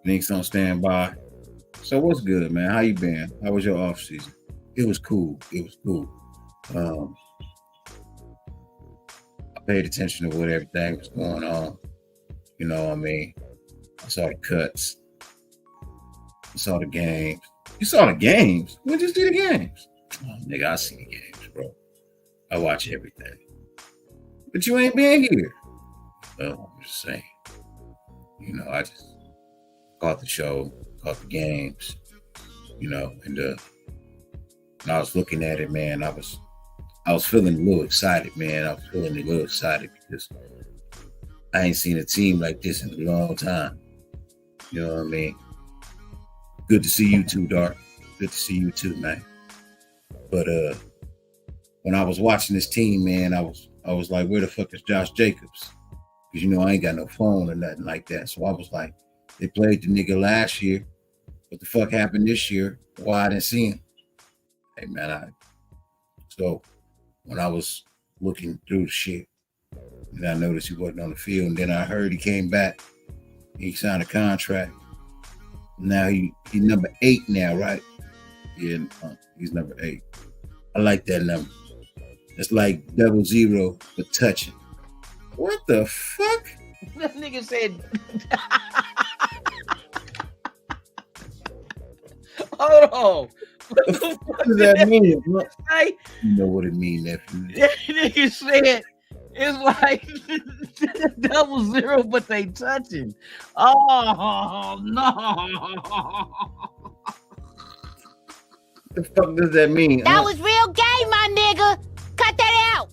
Links on standby. So what's good, man? How you been? How was your off season? It was cool. I paid attention to what everything was going on. You know what I mean? I saw the cuts. I saw the games. You saw the games? When did you see the games? Oh, nigga, I see the games, bro. I watch everything. But you ain't been here. Well, I'm just saying. You know, I just caught the show, caught the games, you know, and when I was looking at it, man, I was feeling a little excited, man. I was feeling a little excited because I ain't seen a team like this in a long time. You know what I mean? Good to see you too, Dark. Good to see you too, man. But when I was watching this team, man, I was like, where the fuck is Josh Jacobs? Because, you know, I ain't got no phone or nothing like that. So I was like, they played the nigga last year. What the fuck happened this year? Why I didn't see him? Hey, man, so when I was looking through the shit, and I noticed he wasn't on the field, and then I heard he came back. He signed a contract. Now he number 8 now, right? Yeah, he's number 8. I like that number. It's like 00 for touching. What the fuck?
That nigga said. Hold on.
What the fuck does that mean? You
You
know what it means, nephew.
That nigga said it's like 00, but they touching. Oh no!
What the fuck does that mean?
That was real gay, my nigga. Cut that out.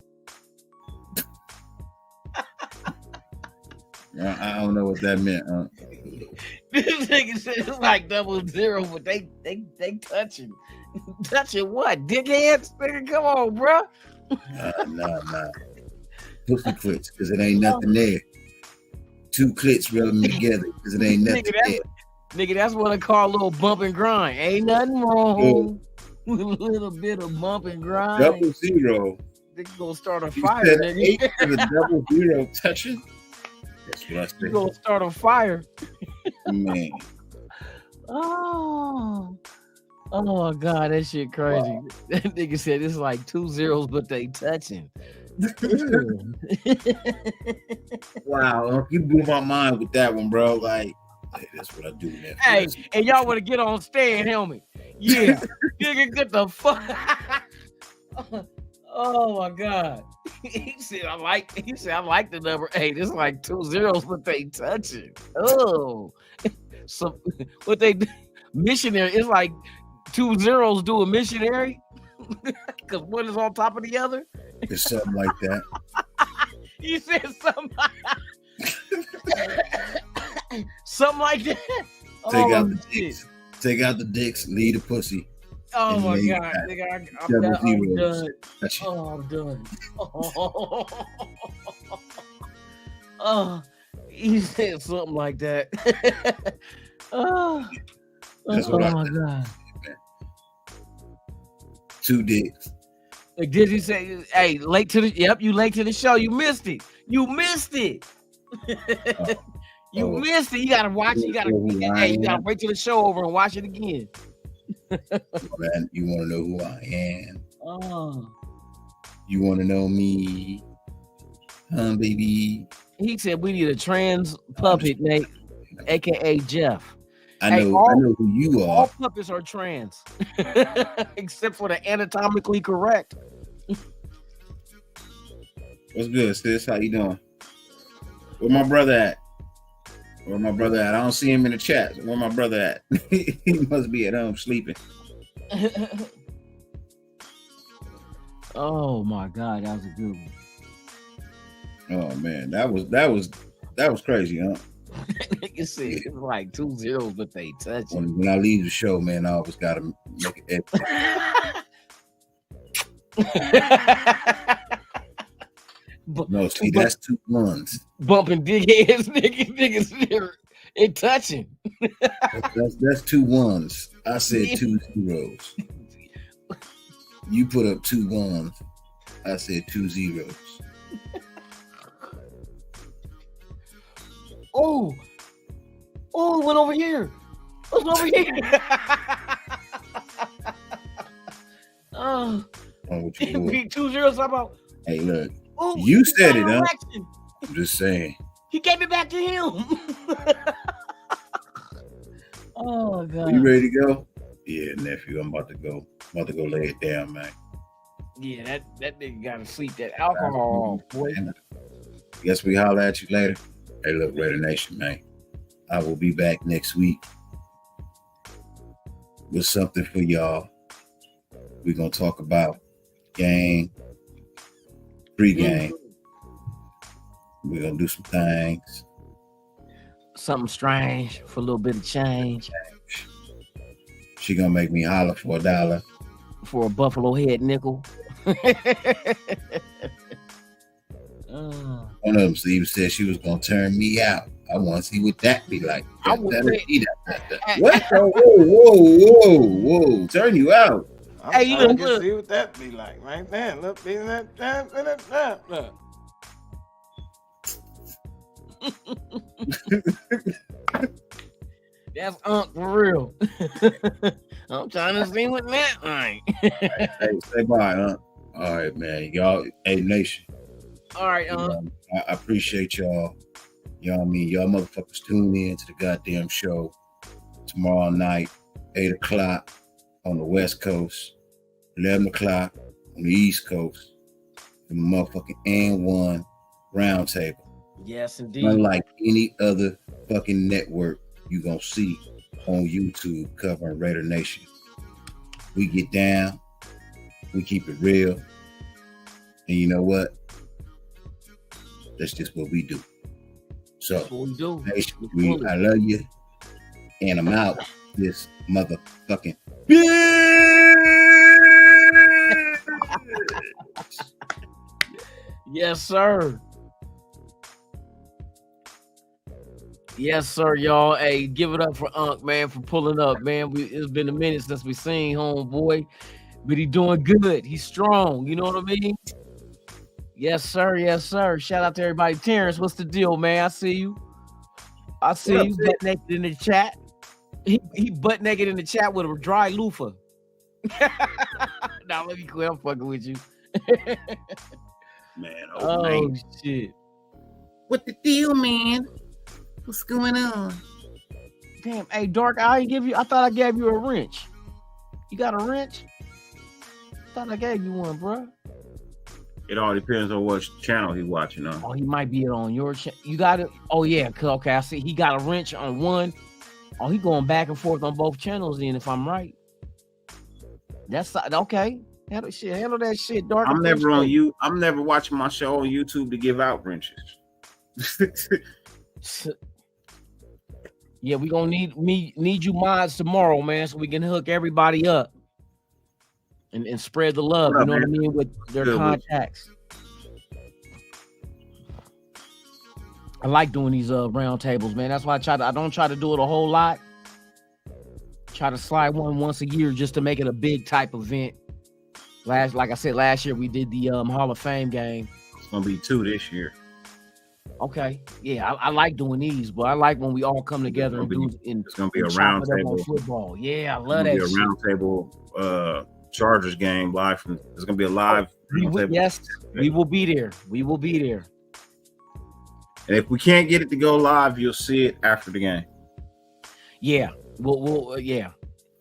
I don't know what that meant.
This nigga said it's like 00, but they touching. Touching what? Dickheads? Nigga, come on, bro.
Nah. Pussy clits, because it ain't nothing there. 2 clits rubbing together, because it ain't nothing there.
Nigga, that's what I call a little bump and grind. Ain't nothing wrong with a little bit of bump and grind.
00.
Nigga gonna start a
You
fire,
said
nigga.
8 to the 00 touching? That's what I said.
You gonna start a fire.
Man.
Oh my God, that shit crazy.
Wow.
That nigga said it's like 2 zeros, but they touching.
Wow, you blew my mind with that one, bro. Like, hey, that's what I do, man.
Hey, and y'all want to get on Stan helmet? Yeah, nigga, get the fuck. Oh my God. He said I like the number 8. It's like 2 zeros, but they touching. Oh, so what they do, missionary? It's like 2 zeros do a missionary because one is on top of the other.
It's something like that.
You said something. Something like that.
Take out the dicks. Take out the dicks. Leave the pussy.
Oh my God, nigga, I'm done. Oh, I'm done. Oh, He said something like that.
That's what
my God.
2 dicks.
Like, did he say, hey, late to the, yep, you late to the show. You missed it. You missed it. You missed it. You gotta watch it. You gotta wait till the show over and watch it again.
Man, you want to know who I am?
Oh.
You want to know me? Baby.
He said we need a trans puppet, Nate, aka Jeff.
I know who you are.
All puppets are trans, except for the anatomically correct.
What's good, sis? How you doing? Where my brother at? I don't see him in the chat. Where my brother at? He must be at home sleeping.
Oh my God, that was a good one.
Oh man, that was crazy, huh?
You see, it's like 2 zeros, but they touch it.
When I leave the show, man, I always gotta make it. No, see, that's 2 ones.
Bumping dig heads, niggas, it touching.
That's 2 ones. I said 2 zeros. You put up 2 ones. I said 2 zeros.
Oh, it went over here. What's over here? Be 2 zeros. How about?
Hey, look. You said it, huh? I'm just saying.
He gave it back to him. Oh God.
You ready to go? Yeah, nephew. I'm about to go. Lay it down, man.
Yeah, that nigga gotta sleep that alcohol, boy.
Guess we holler at you later. Hey, look, Raider Nation, man. I will be back next week with something for y'all. We're gonna talk about game, pre-game. We're gonna do some things.
Something strange for a little bit of change.
She gonna make me holler for $1.
For a buffalo head nickel.
One of them even said she was gonna turn me out. I want to see what that be like. What? Whoa! Turn you out.
Hey, you can see what that be like right there. Look.
That's for real. I'm trying to see what that like.
Hey, say bye, huh? All right, man. Y'all, hey, Nation.
All right,
I appreciate y'all. You know what I mean? Y'all motherfuckers tune in to the goddamn show tomorrow night, 8 o'clock on the West Coast, 11 o'clock on the East Coast, the motherfucking N1 Roundtable.
Yes, indeed.
Unlike any other fucking network you gonna see on YouTube covering Raider Nation. We get down, we keep it real, and you know what? That's just what we do. So,
that's what we do.
Nation, I love you, and I'm out this motherfucking
Yes, sir. Yes, sir, y'all. Hey, give it up for Unc, man, for pulling up, man. It's been a minute since we seen homeboy, but he doing good. He's strong. You know what I mean? Yes, sir. Yes, sir. Shout out to everybody. Terrence, what's the deal, man? I see you. I see you butt naked in the chat. He butt naked in the chat with a dry loofah. Now let me quit. I'm fucking with you.
Man,
oh shit.
What the deal, man? What's going on?
Damn, hey, Dark, I thought I gave you a wrench. You got a wrench? Thought I gave you one, bro.
It all depends on what channel he's watching on.
Oh, he might be on your channel. You got it? Oh, yeah. Okay, I see. He got a wrench on one. Oh, he going back and forth on both channels then, if I'm right. That's okay. Handle that shit, Dark.
I'm never watching my show on YouTube to give out wrenches.
Yeah, we gonna need you mods tomorrow, man, so we can hook everybody up and spread the love. You know what I mean, with their contacts. I like doing these round tables, man. That's why I don't try to do it a whole lot. Try to slide one once a year just to make it a big type event. Like I said, last year we did the Hall of Fame game.
It's gonna be 2 this year.
Okay, yeah, I like doing these, but I like when we all come together and do.
It's gonna be a round table
football. Yeah, I love that.
It's gonna be a round table Chargers game live from. It's gonna be a live.
Yes, we will be there. We will be there.
And if we can't get it to go live, you'll see it after the game.
Yeah, we'll yeah.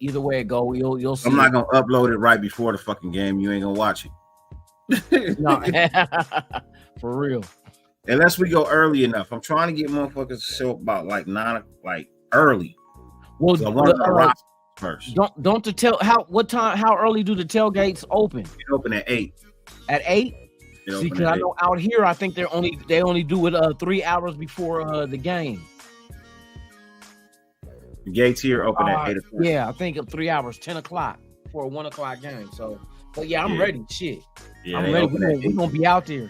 Either way it go, you'll see.
I'm not gonna upload it right before the fucking game. You ain't gonna watch it.
No, for real.
Unless we go early enough. I'm trying to get motherfuckers to show up about like 9, like early.
Well,
so I want to rock first.
Don't how early do the tailgates open?
They open at 8.
At 8? See, because I know out here, I think they only do it 3 hours before the game.
The gates here open at 8 o'clock.
Yeah, I think of 3 hours, 10 o'clock for a 1 o'clock game. So, but yeah, I'm ready. Shit,
yeah,
I'm ready. We're gonna be out there.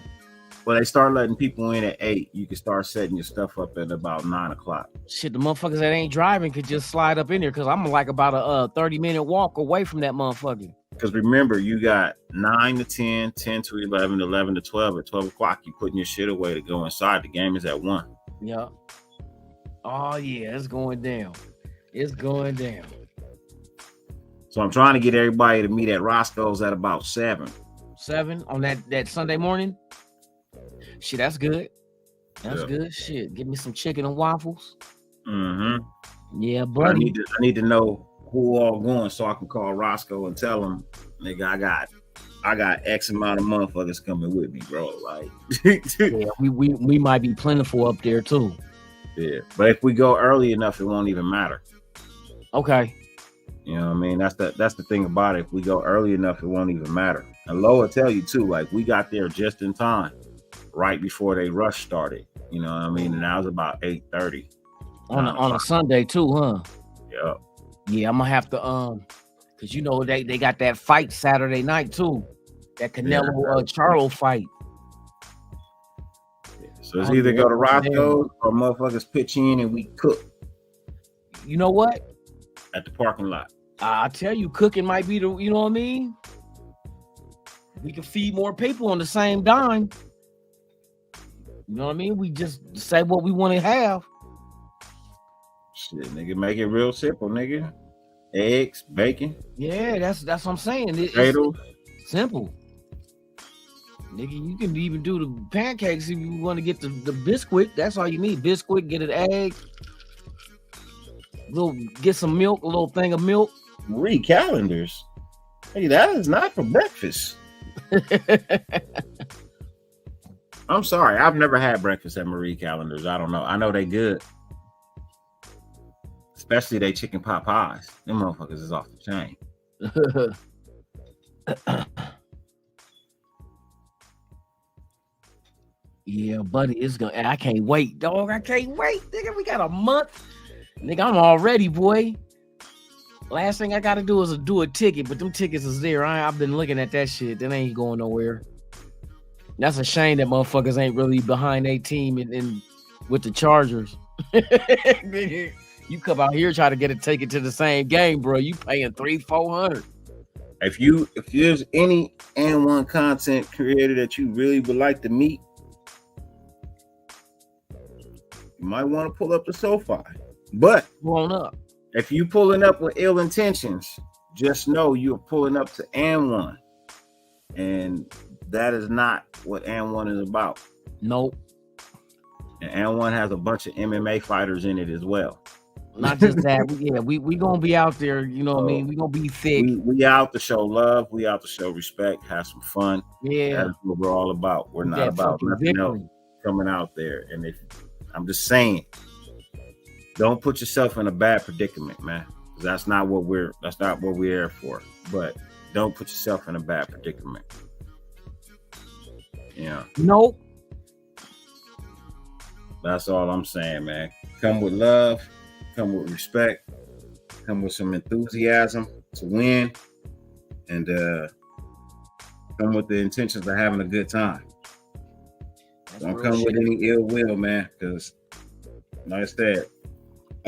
Well, they start letting people in at 8. You can start setting your stuff up at about 9 o'clock.
Shit, the motherfuckers that ain't driving could just slide up in there because I'm like about a 30-minute walk away from that motherfucker.
Because remember, you got 9 to 10, 10 to 11, 11 to 12. At 12 o'clock, you putting your shit away to go inside. The game is at 1.
Yeah. Oh yeah, it's going down. It's going down.
So I'm trying to get everybody to meet at Roscoe's at about 7.
7 on that Sunday morning. Shit, that's good. That's good. Shit, give me some chicken and waffles.
Mm-hmm.
Yeah, buddy.
I need to know who all going so I can call Roscoe and tell him, nigga, I got X amount of motherfuckers coming with me, bro. Like,
yeah, we might be plentiful up there too.
Yeah, but if we go early enough, it won't even matter.
Okay.
You know what I mean? That's the thing about it. If we go early enough, it won't even matter. And Lo will tell you too, like we got there just in time, right before they rush started. You know what I mean? And that was about 8:30.
On a Sunday too, huh?
Yeah.
Yeah, I'm gonna have to cause you know they got that fight Saturday night too. That Canelo Charlo fight.
So it's either go to Roscoe's or motherfuckers pitch in and we cook.
You know what?
At the parking lot.
I tell you, cooking might be the, you know what I mean? We can feed more people on the same dime. You know what I mean? We just say what we want to have.
Shit, nigga, make it real simple, nigga. Eggs, bacon.
Yeah, that's what I'm saying.
Potatoes.
It's simple. Nigga, you can even do the pancakes if you want to get the biscuit. That's all you need. Biscuit, get an egg. Get some milk, a little thing of milk.
Marie calendars. Hey, that is not for breakfast. I'm sorry. I've never had breakfast at Marie calendars. I don't know. I know they good. Especially they chicken pot pies. Them motherfuckers is off the chain.
Yeah, buddy, it's gonna. I can't wait, dog. I can't wait, nigga. We got a month, nigga. I'm all ready, boy. Last thing I gotta do is do a ticket, but them tickets is there. I've been looking at that shit. That ain't going nowhere. That's a shame that motherfuckers ain't really behind their team and with the Chargers. You come out here try to get a ticket to the same game, bro. You paying $300-$400.
If there's any N1 content creator that you really would like to meet, you might want to pull up the SoFi. But
pulling up.
If you pulling up with ill intentions, just know you're pulling up to N1. And that is not what N1 is about.
Nope.
And N1 has a bunch of MMA fighters in it as well.
Not just that. We gonna be out there, you know what I mean? We gonna be thick.
We out to show love. We out to show respect, have some fun.
Yeah.
That's what we're all about. We're not about nothing else coming out there. And if I'm just saying, don't put yourself in a bad predicament, man. That's not what we're here for. But don't put yourself in a bad predicament. Yeah.
Nope.
That's all I'm saying, man. Come with love, come with respect, come with some enthusiasm to win, and come with the intentions of having a good time. Don't come with any ill will, man, because like I said,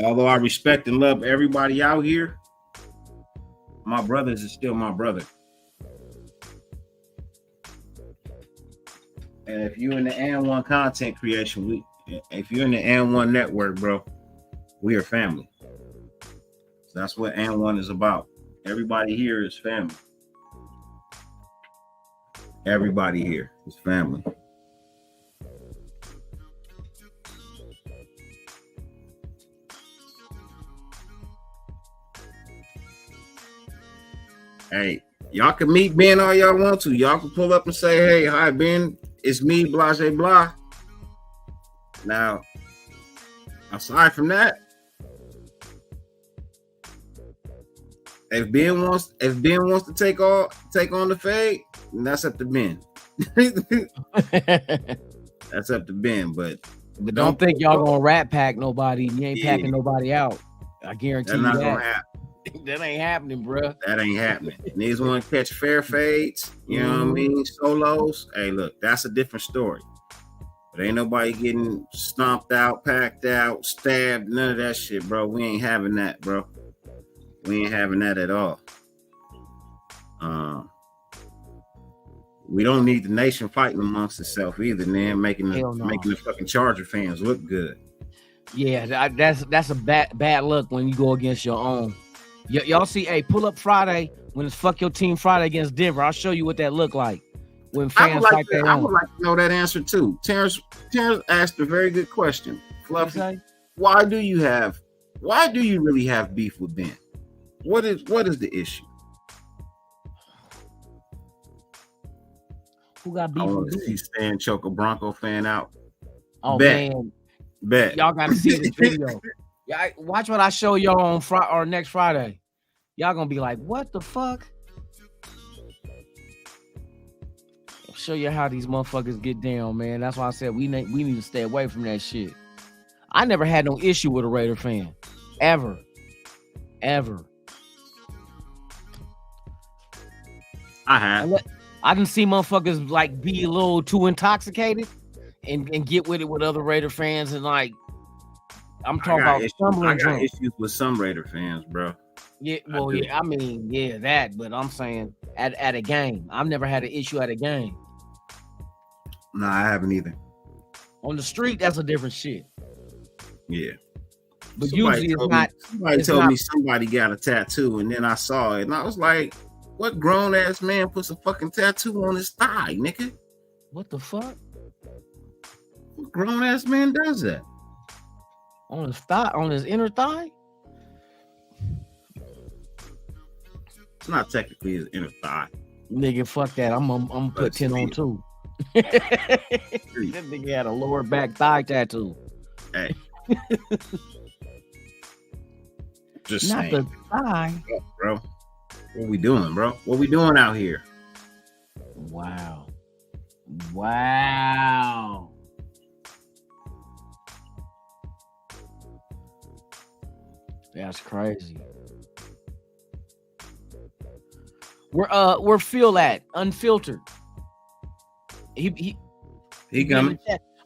although I respect and love everybody out here, my brothers is still my brother. And if you're in the N1 content creation, if you're in the N1 network, bro, we are family. So that's what N1 is about. Everybody here is family. Everybody here is family. Hey, y'all can meet Ben all y'all want to. Y'all can pull up and say, hey, hi, Ben. It's me, blah, blah, blah. Now, aside from that, if Ben wants to take on the fade, that's up to Ben. That's up to Ben. But
don't think y'all gonna rat pack nobody. You ain't packing nobody out. I guarantee you that. Gonna happen. That ain't happening, bro.
That ain't happening. Niggas want to catch fair fades, you know what I mean? Solos. Hey, look, that's a different story. But ain't nobody getting stomped out, packed out, stabbed, none of that shit, bro. We ain't having that, bro. We ain't having that at all. We don't need the nation fighting amongst itself either, man. Making the fucking Charger fans look good.
Yeah, that's a bad look when you go against your own. Y'all see, hey, pull up Friday when it's fuck your team Friday against Denver. I'll show you what that look like when fans fight their own.
I would like to know that answer too. Terrence asked a very good question. Fluffy, why do you really have beef with Ben? What is the issue?
Who got beef
I want
with
to see Stan choke a Bronco fan out.
Oh, man.
Bet.
Y'all got to see this video. Yeah, watch what I show y'all on Friday or next Friday. Y'all gonna be like, what the fuck? I'll show you how these motherfuckers get down, man. That's why I said we need to stay away from that shit. I never had no issue with a Raider fan. Ever.
I have.
I didn't see motherfuckers like be a little too intoxicated and get with it with other Raider fans and like I'm talking about stumbling drunk.
Issues with some Raider fans, bro.
Yeah, well, I mean, that, but I'm saying at a game. I've never had an issue at a game.
No, I haven't either.
On the street, that's a different shit.
Yeah.
But usually it's not.
Somebody told me somebody got a tattoo, and then I saw it, and I was like, what grown ass man puts a fucking tattoo on his thigh, nigga?
What the fuck?
What grown ass man does that?
On his thigh, on his inner thigh?
It's not technically his inner thigh.
Nigga, fuck that. I'm gonna put 10 on 2. That nigga had a lower back thigh tattoo.
Hey. Just
not
saying.
The thigh.
Yeah, bro. What we doing, bro? What we doing out here?
Wow. That's crazy. Where Phil at? Unfiltered. He
coming.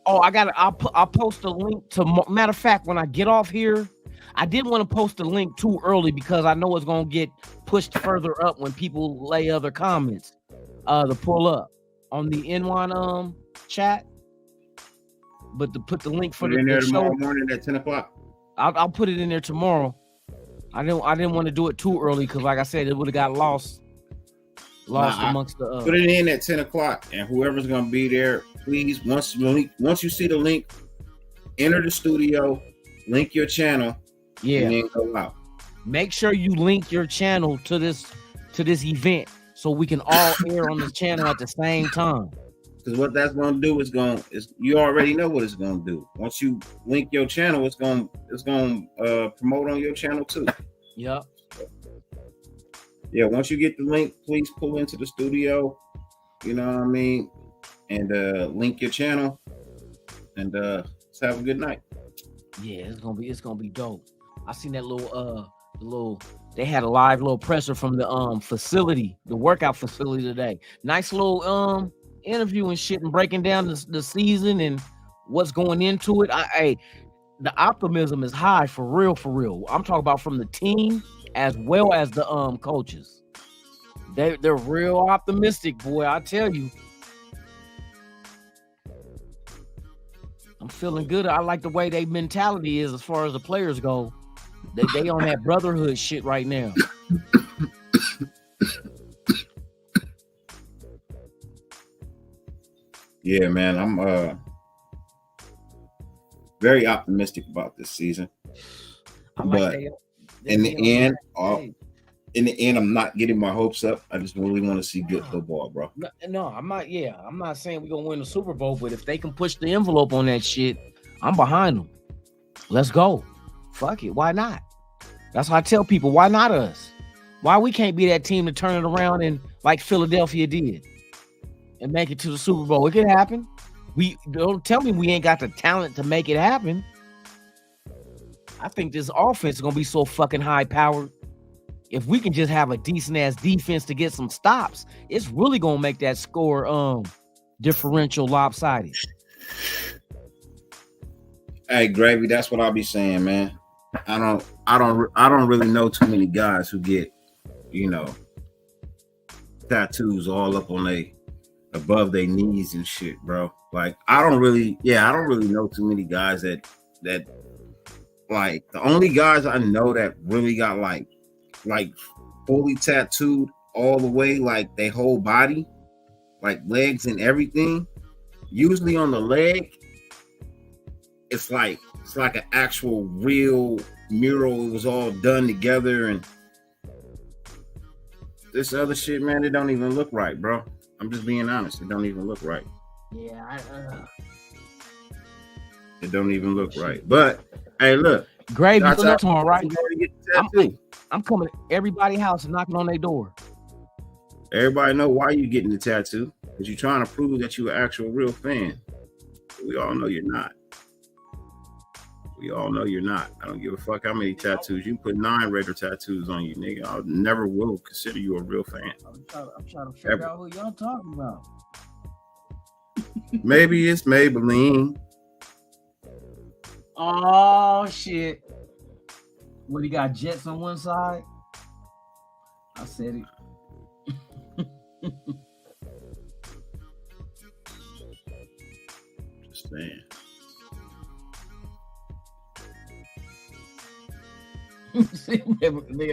Oh, I'll post a link to. Matter of fact, when I get off here, I didn't want to post a link too early because I know it's gonna get pushed further up when people lay other comments. To pull up on the N1 chat, but to put the link for
in there tomorrow morning at 10 o'clock.
I'll put it in there tomorrow. I didn't want to do it too early because, like I said, it would have got lost amongst the.
Put it in at 10 o'clock, and whoever's gonna be there, please once you see the link, enter the studio, link your channel, and then go out. Make
sure you link your channel to this event so we can all air on the channel at the same time.
Because what that's gonna do is you already know what it's gonna do. Once you link your channel, it's gonna promote on your channel too.
Yep.
Yeah, once you get the link, please pull into the studio, you know what I mean, and link your channel, and let's have a good night.
Yeah, it's gonna be dope. I seen that they had a live little presser from the facility, the workout facility today. Nice little interview and shit and breaking down the season and what's going into it. The optimism is high for real, for real. I'm talking about from the team as well as the coaches. They're real optimistic, boy. I tell you. I'm feeling good. I like the way their mentality is as far as the players go. They on that brotherhood shit right now.
Yeah, man. I'm very optimistic about this season. But in the end, I'm not getting my hopes up. I just really want to see good football, bro.
No, I'm not. Yeah, I'm not saying we're gonna win the Super Bowl, but if they can push the envelope on that shit, I'm behind them. Let's go. Fuck it. Why not? That's how I tell people. Why not us? Why we can't be that team to turn it around and like Philadelphia did and make it to the Super Bowl? It could happen. We don't tell me we ain't got the talent to make it happen. I think this offense is gonna be so fucking high powered. If we can just have a decent ass defense to get some stops, it's really gonna make that score differential lopsided.
Hey, Gravy, that's what I'll be saying, man. I don't really know too many guys who get, tattoos all up on above their knees and shit, bro. Like I don't really know too many guys that like the only guys I know that really got like fully tattooed all the way, like their whole body, like legs and everything. Usually on the leg, it's like an actual real mural. It was all done together, and this other shit, man, it don't even look right, bro. I'm just being honest. It don't even look right.
Yeah,
it don't even look right. But hey, look,
Gravy for next one, right? I'm coming to everybody's house and knocking on their door.
Everybody know why you getting the tattoo, because you're trying to prove that you're an actual real fan. We all know you're not. We all know you're not. I don't give a fuck how many tattoos. You put 9 Raider tattoos on you, nigga. I never will consider you a real fan.
I'm trying to figure out who y'all talking about.
Maybe it's Maybelline.
Oh shit! What, he got jets on one side? I said it.
Just saying.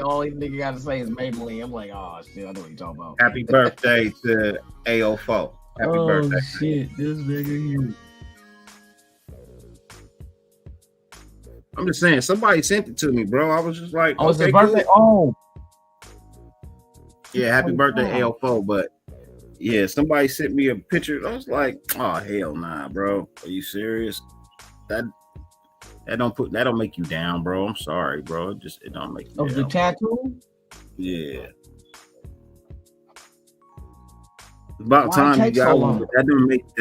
All these nigga gotta say is Maybelline. I'm like, oh shit, I know what you're talking about.
Happy birthday to AO4. Happy birthday.
Shit, this nigga here.
I'm just saying, somebody sent it to me, bro. I was just like,
oh, it's his birthday? Cool.
Oh. Yeah, happy birthday, AO4. But yeah, somebody sent me a picture. I was like, oh hell nah, bro. Are you serious? That don't make you down, bro. I'm sorry, bro. It don't make you down.
Of the tattoo?
Yeah. About time you got one, but that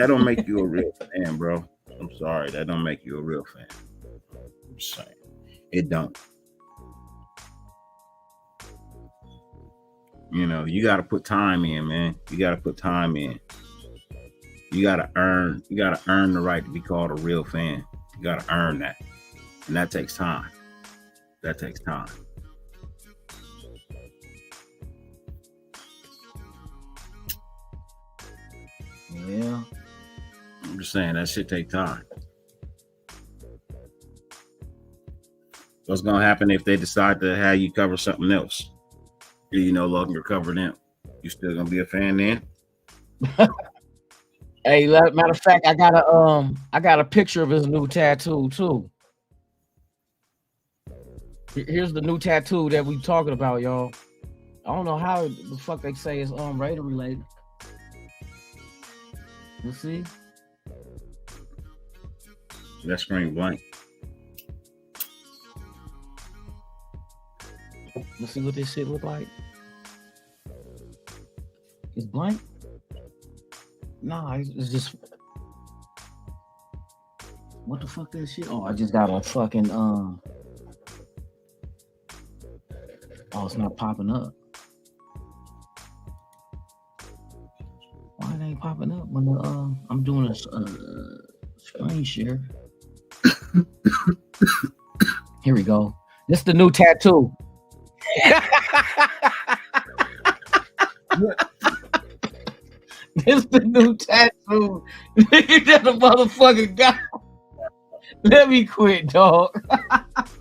don't make you a real fan, bro. I'm sorry, that don't make you a real fan. I'm just saying, it don't. You got to put time in, man. You got to put time in. You got to earn the right to be called a real fan. You got to earn that, and that takes time. That takes time.
Yeah.
I'm just saying that shit take time. What's gonna happen if they decide to have you cover something else? You no longer cover them. You still gonna be a fan then?
Hey, matter of fact, I got a picture of his new tattoo too. Here's the new tattoo that we talking about, y'all. I don't know how the fuck they say it's Raider related. You see?
That screen blank.
Let's see what this shit look like. It's blank? Nah, it's just. What the fuck that shit? Oh, I just got a fucking Oh, it's not popping up. Why it ain't popping up when I'm doing a screen share. Here we go. This is the new tattoo. This is the new tattoo. That's a motherfucking guy. Let me quit, dog.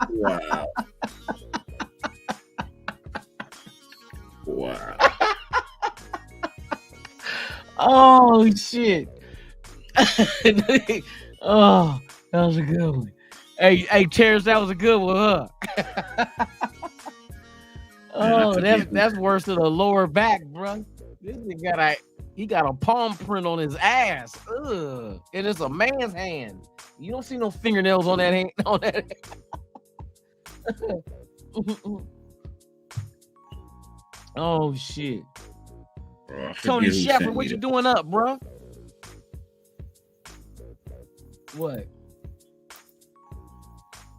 Wow. Wow.
Oh shit. Oh, that was a good one. Hey, Terrence, that was a good one, huh? Oh, that's worse than a lower back, bro. This nigga got a palm print on his ass. Ugh. And it's a man's hand. You don't see no fingernails on that hand. On that. Oh shit. Tony Shepard, what you doing up, bro? What?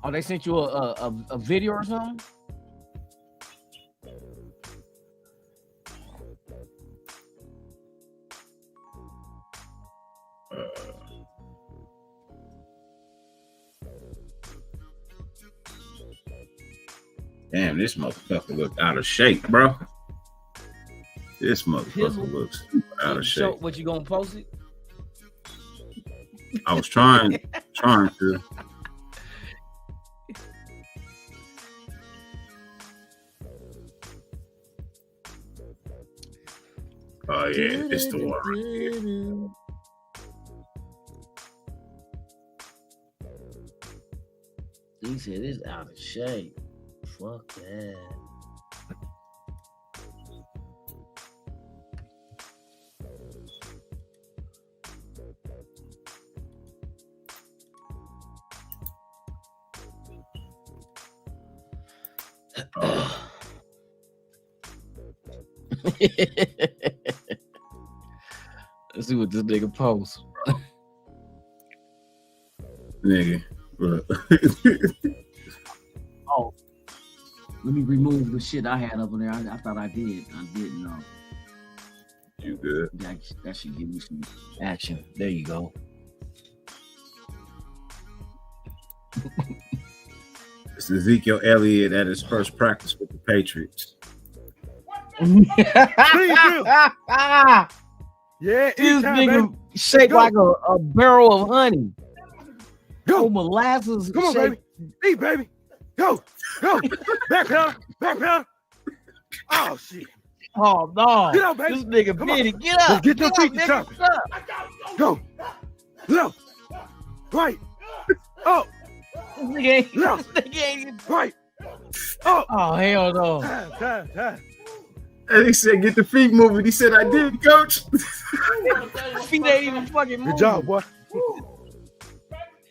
Oh, they sent you a video or something?
Damn, this motherfucker look out of shape, bro. This motherfucker looks out of shape.
So, what, you gonna post it?
I was trying to. Oh yeah, it's the one right here.
He said it's out of shape. Fuck that. Let's see what this nigga posts.
Nigga.
Oh, let me remove the shit I had over there. I thought I did. I didn't know.
You good?
That should give me some action. There you go.
It's Ezekiel Elliott at his first practice with the Patriots.
Yeah,
this nigga shaped like a barrel of honey. Go molasses.
Come on, baby. Eat, baby. Go. Back down. Oh shit.
Oh no.
Get up, baby.
This nigga Benny, get up.
Get your feet to chop. Go. Left. Right. Oh.
This nigga ain't.
Right. Oh
hell no.
Time.
And he said, "Get the feet moving." He said, "I did, coach."
Feet ain't even fucking moving.
Good job, boy.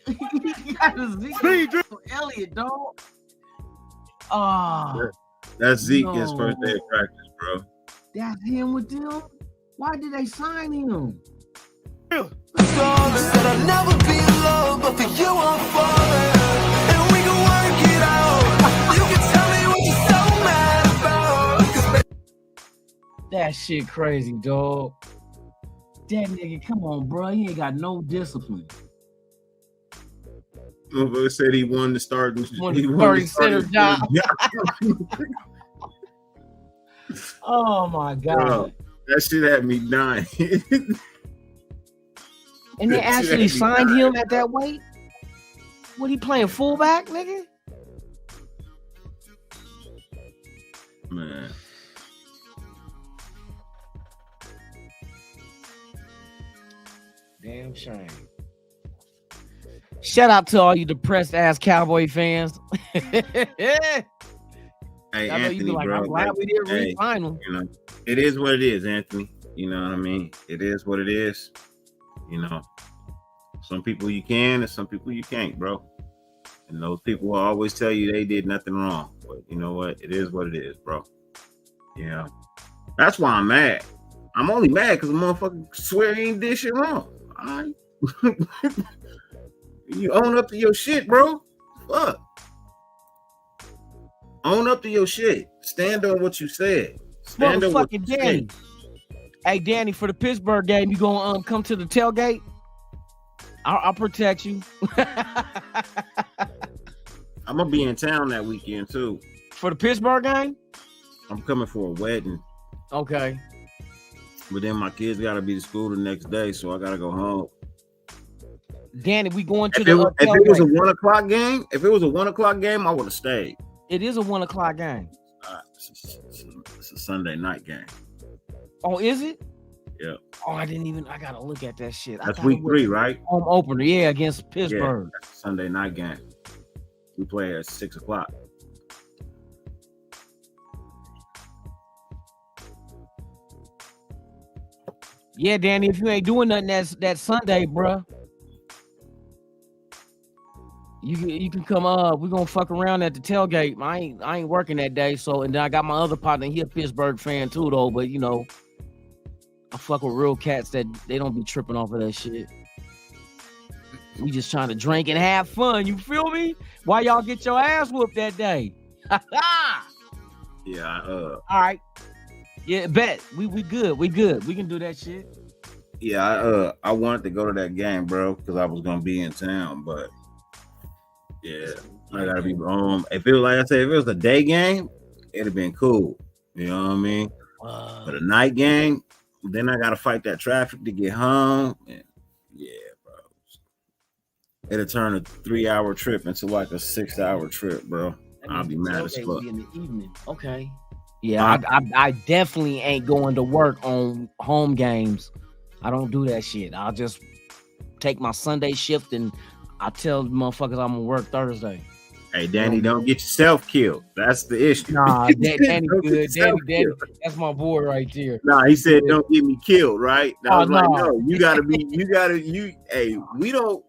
He got a Zeke Elliott, dog.
That's Zeke, his first day of practice, bro.
That's him with them? Why did they sign him?
Said I'll never be alone, but for you I'm falling. And we can work it out. You can tell me what you're so mad about.
That shit crazy, dog. That nigga, come on, bro. He ain't got no discipline.
Motherfucker said he won the starting.
He won the center job. Oh my god,
bro, that shit had me dying.
And they actually signed him at that weight. What, he playing fullback, nigga?
Man.
Damn shame. Shout out to all you depressed ass Cowboy fans.
Hey,
I know
Anthony,
you be like,
bro,
I'm glad we didn't re-sign him.
You know, it is what it is, Anthony. You know what I mean? It is what it is. You know, some people you can and some people you can't, bro. And those people will always tell you they did nothing wrong. But you know what? It is what it is, bro. Yeah. That's why I'm mad. I'm only mad because the motherfucker swear he ain't did shit wrong. All right. You own up to your shit, bro. Fuck. Own up to your shit. Stand on what you said. Stand on what you said.
Hey, Danny, for the Pittsburgh game, you gonna come to the tailgate? I'll protect you.
I'm gonna be in town that weekend too.
For the Pittsburgh game?
I'm coming for a wedding.
Okay.
But then my kids gotta be to school the next day, so I gotta go home.
Danny, we going to
If
the
it was a
tailgate.
1 o'clock game, I would have stayed.
It is a 1 o'clock game.
It's a Sunday night game.
Oh, is it?
Yeah.
Oh, I gotta look at that shit.
That's week 3, right?
Home opener, yeah, against
Yeah,
Pittsburgh.
that's a Sunday night game. We play at 6 o'clock.
Yeah, Danny, if you ain't doing nothing that Sunday, bruh, you can come up. We're gonna fuck around at the tailgate. I ain't working that day, so and then I got my other partner, he a Pittsburgh fan too, though. But you know, I fuck with real cats that they don't be tripping off of that shit. We just trying to drink and have fun. You feel me? Why y'all get your ass whooped that day?
Yeah.
All right. Yeah, bet. We good. We good. We can do that shit.
Yeah, I wanted to go to that game, bro, because I was gonna be in town, but yeah, I gotta be home. If it was like I said, if it was a day game, it'd have been cool. You know what I mean? But a night game, then I gotta fight that traffic to get home. And yeah, bro. It'll turn a 3-hour trip into like a 6-hour trip, bro. I'll be mad as fuck.
In the evening. Okay. Yeah, I definitely ain't going to work on home games. I don't do that shit. I'll just take my Sunday shift and I tell motherfuckers I'm gonna work Thursday.
Hey, Danny, don't get yourself killed. That's the issue.
Nah, Danny good. Danny, that's my boy right there.
Nah, he said, "Don't get me killed." Right? I was like,
no.
"No, Hey, we don't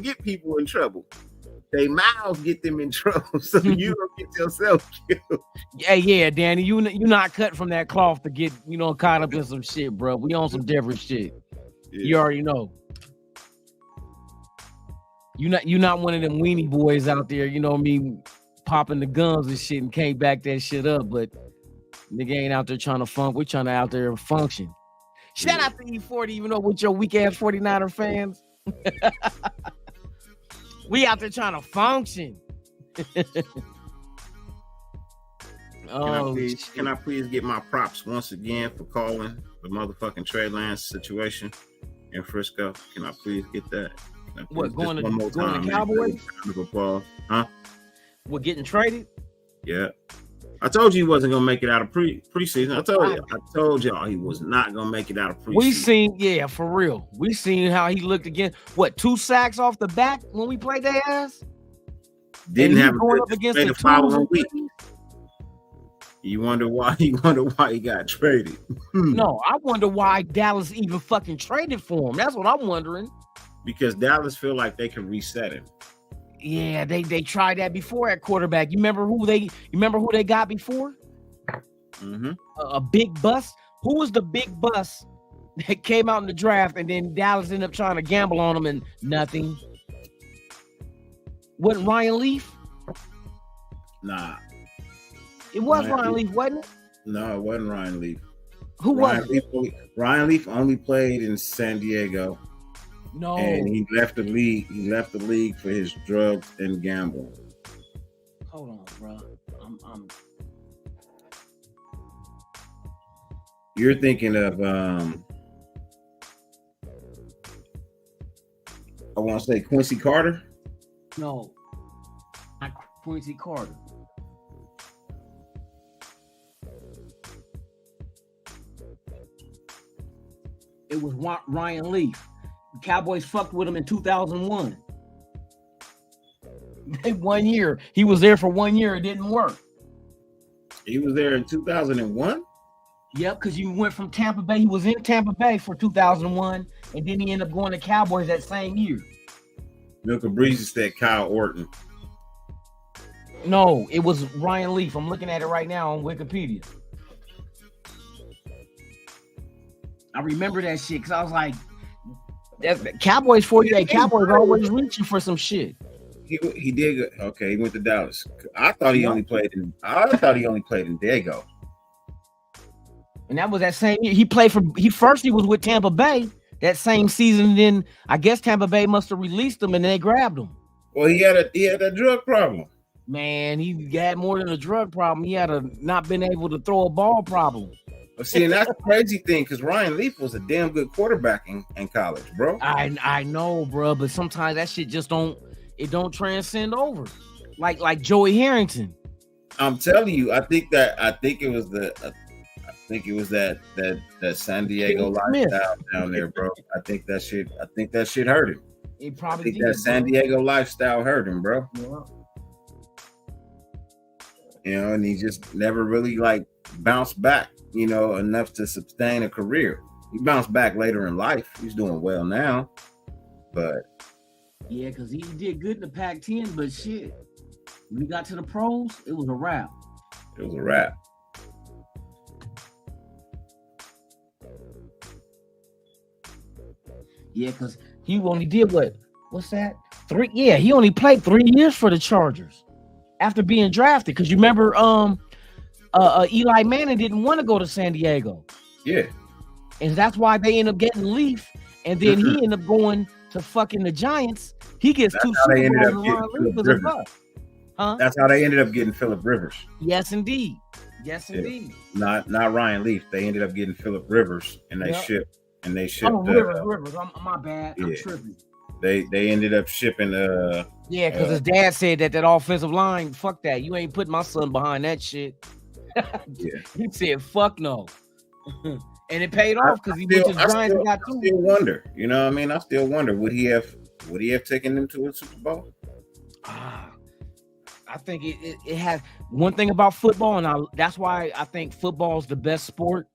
get people in trouble. They mouths get them in trouble, so you don't get yourself killed."
Yeah, Danny, you're not cut from that cloth to get caught up in some shit, bro. We on some different shit.
Yeah.
You already know. You're not one of them weenie boys out there, popping the guns and shit and can't back that shit up. But nigga ain't out there trying to funk. We're trying to out there function. Shout out to E40, even though with your weak ass 49er fans. We out there trying to function.
Can I please get my props once again for calling the motherfucking Trey Lance situation in Frisco? Can I please get that?
What, going to
time,
Cowboys?
Round of applause. Huh?
We're getting traded?
Yeah. I told you he wasn't gonna make it out of preseason. I told y'all he was not gonna make it out of preseason.
We seen, yeah, for real. We seen how he looked again. What, 2 sacks off the back when we played their ass?
Didn't have
going up against the
following week. You wonder why he got traded.
No, I wonder why Dallas even fucking traded for him. That's what I'm wondering.
Because Dallas feel like they can reset him.
Yeah, they tried that before at quarterback. You remember who they got before?
Mm-hmm.
A big bust. Who was the big bust that came out in the draft and then Dallas ended up trying to gamble on him and nothing? Wasn't Ryan Leaf?
Nah.
It was Ryan Leaf, wasn't it?
No, it wasn't Ryan Leaf.
Who was
it? Ryan Leaf only played in San Diego.
No.
And he left the league. He left the league for his drugs and gambling.
Hold on, bro. I'm
You're thinking of I want to say Quincy Carter.
No, not Quincy Carter. It was Ryan Leaf. The Cowboys fucked with him in 2001. 1 year. He was there for 1 year. It didn't work.
He was there in 2001?
Yep, because you went from Tampa Bay. He was in Tampa Bay for 2001, and then he ended up going to Cowboys that same year.
Milka Breezy said Kyle Orton.
No, it was Ryan Leaf. I'm looking at it right now on Wikipedia. I remember that shit because I was like, Cowboys 48. Cowboys always reaching for some shit.
He did. Okay, he went to Dallas. I thought he only played in Dago.
And that was that same year. He played for. He was with Tampa Bay that same season. Then I guess Tampa Bay must have released him, and they grabbed him.
Well, he had a drug problem.
Man, he had more than a drug problem. He had a not been able to throw a ball problem.
But see, and that's the crazy thing, because Ryan Leaf was a damn good quarterback in college, bro.
I know, bro, but sometimes that shit just don't transcend over. Like Joey Harrington.
I'm telling you, I think it was that San Diego lifestyle down there, bro. I think that shit hurt him.
It probably
I think
did,
that San Diego lifestyle hurt him, bro.
Yeah.
You know, and he just never really like bounced back, you know, enough to sustain a career. He bounced back later in life. He's doing well now, but
yeah, because he did good in the Pac-10, but shit, when he got to the pros, it was a wrap.
It was a wrap.
Yeah, because he only did what's that? 3? Yeah, he only played 3 years for the Chargers after being drafted. Because you remember, Eli Manning didn't want to go to San Diego.
Yeah,
and that's why they end up getting Leaf, and then he ended up going to fucking the Giants. He gets
that's
2
how they
Super
ended
Bowls
up
and
getting
Ron Leaf
Phillip
is a
Rivers.
buck. Huh?
That's how they ended up getting Phillip Rivers.
Yes, indeed. Yes, indeed.
Not Ryan Leaf. They ended up getting Phillip Rivers, and they shipped.
Rivers. My bad.
Yeah.
I'm tripping.
They ended up shipping.
Yeah, because his dad said that offensive line, fuck that. You ain't putting my son behind that shit.
Yeah.
He said, fuck no. And it paid off because he went to the Giants and got 2.
I still wonder. You know what I mean? I still wonder, would he have taken them to a Super Bowl?
I think it has one thing about football, and that's why I think football is the best sport.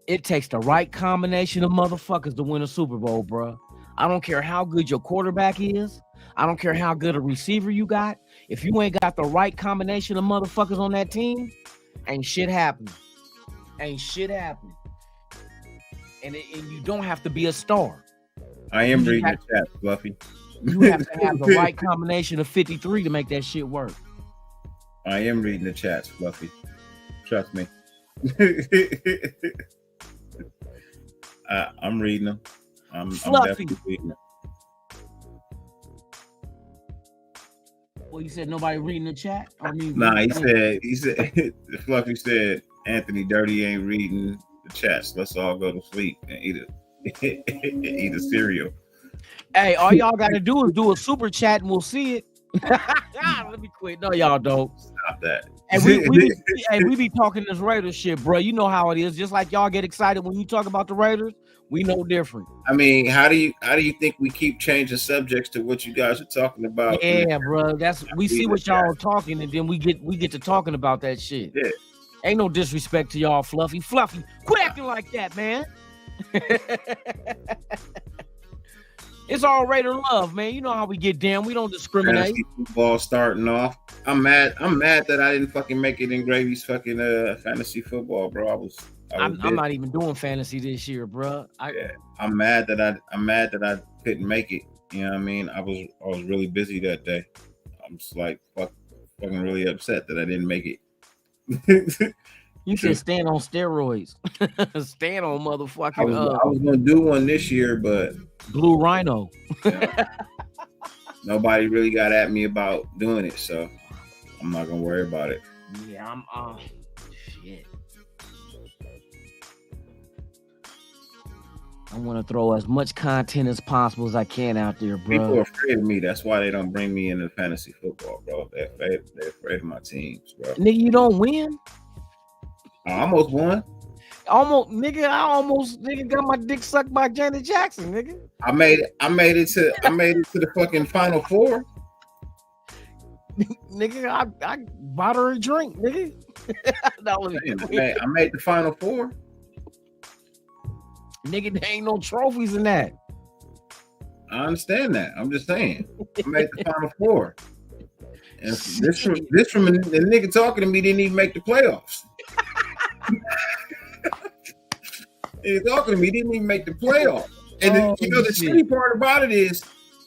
It takes the right combination of motherfuckers to win a Super Bowl, bro. I don't care how good your quarterback is. I don't care how good a receiver you got. If you ain't got the right combination of motherfuckers on that team, ain't shit happening. Ain't shit happening. And you don't have to be a star.
I am reading the chat, Fluffy.
You have to have the right combination of 53 to make that shit work.
I am reading the chats, Fluffy. Trust me. I'm reading them. I'm definitely reading them.
Well, you said nobody reading the chat?
He said, Fluffy said, Anthony Dirty ain't reading the chats. Let's all go to sleep and eat a cereal.
Hey, all y'all got to do is do a super chat and we'll see it. Let me quit. No, y'all don't.
Stop that.
And we be talking this Raiders shit, bro. You know how it is. Just like y'all get excited when you talk about the Raiders, we know different.
I mean, how do you think we keep changing subjects to what you guys are talking about?
Yeah, bro. We see what y'all are talking, and then we get to talking about that shit.
Yeah.
Ain't no disrespect to y'all, Fluffy. Fluffy, quit acting like that, man. It's all Raider love, man. You know how we get down. We don't discriminate.
Fantasy football starting off. I'm mad that I didn't fucking make it in Gravy's fucking fantasy football, bro. I'm
not even doing fantasy this year, bro.
I'm mad that I couldn't make it. You know what I mean? I was really busy that day. I'm just like fucking really upset that I didn't make it.
You should stand on steroids. Stand on motherfucking.
I was gonna do one this year, but
Blue Rhino.
Nobody really got at me about doing it, so I'm not gonna worry about it.
Yeah, shit. I want to throw as much content as possible as I can out there, bro.
People are afraid of me. That's why they don't bring me into fantasy football, bro. They're afraid of my teams, bro.
Nigga, you don't win.
I almost won.
I almost got my dick sucked by Janet Jackson, nigga.
I made it to the fucking Final Four.
Nigga, I bought her a drink, nigga.
I made the Final Four.
Nigga, there ain't no trophies in that.
I understand that. I'm just saying. I made the Final Four. And this from the nigga talking to me didn't even make the playoffs. He's talking to me, didn't even make the playoffs. And the shitty part about it is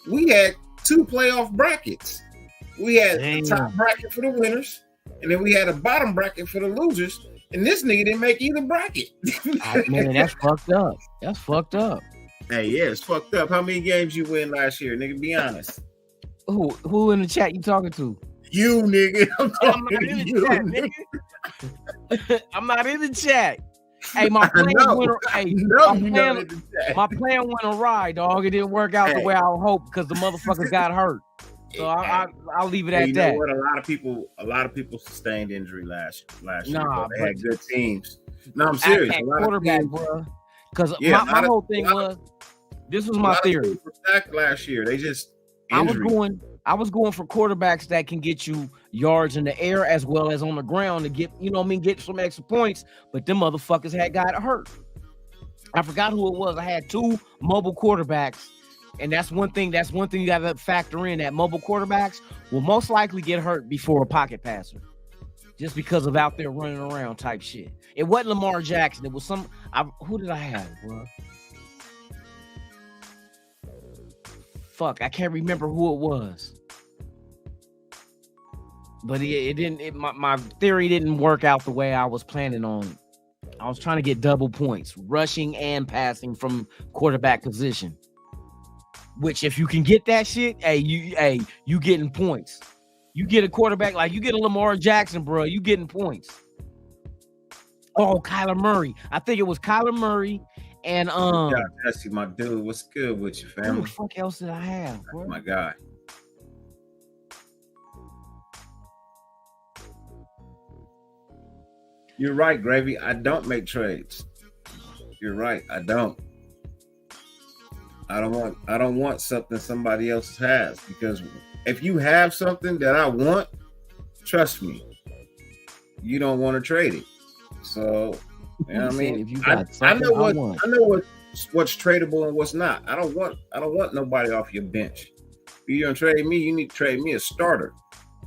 we had 2 playoff brackets. We had a top bracket for the winners, and then we had a bottom bracket for the losers. And this nigga didn't make either bracket.
Man, that's fucked up. That's fucked up.
Hey, yeah, it's fucked up. How many games you win last year, nigga? Be honest.
Who in the chat you talking to?
You, nigga. I'm
not
talking
in
to
the
you,
chat,
nigga.
I'm not in the chat. Hey, my plan my plan went awry, dog. It didn't work out the way I hoped because the motherfuckers got hurt. So I'll leave it at that.
Know what? A lot of people sustained injury last year.
Nah,
they had good teams. No, I'm serious.
At quarterback, bro. Because my whole thing was, this was my theory.
Last year, they just
injury. I was going for quarterbacks that can get you yards in the air as well as on the ground to get, get some extra points. But them motherfuckers had got hurt. I forgot who it was. I had 2 mobile quarterbacks, and that's one thing you got to factor in, that mobile quarterbacks will most likely get hurt before a pocket passer, just because of out there running around type shit. It wasn't Lamar Jackson. It was who did I have, bro? Fuck, I can't remember who it was. But it didn't. My theory didn't work out the way I was planning on. I was trying to get double points, rushing and passing from quarterback position. Which, if you can get that shit, you getting points. You get a quarterback you get a Lamar Jackson, bro. You getting points. Oh, Kyler Murray. I think it was Kyler Murray. And
Jesse, my dude, what's good with you, family?
Who the fuck else did I have, bro?
That's my guy. You're right, Gravy. I don't make trades. You're right. I don't want something somebody else has, because if you have something that I want, trust me, you don't want to trade it. So, you know what I mean?
If you got
I know what's tradable and what's not. I don't want nobody off your bench. If you're gonna trade me, you need to trade me a starter,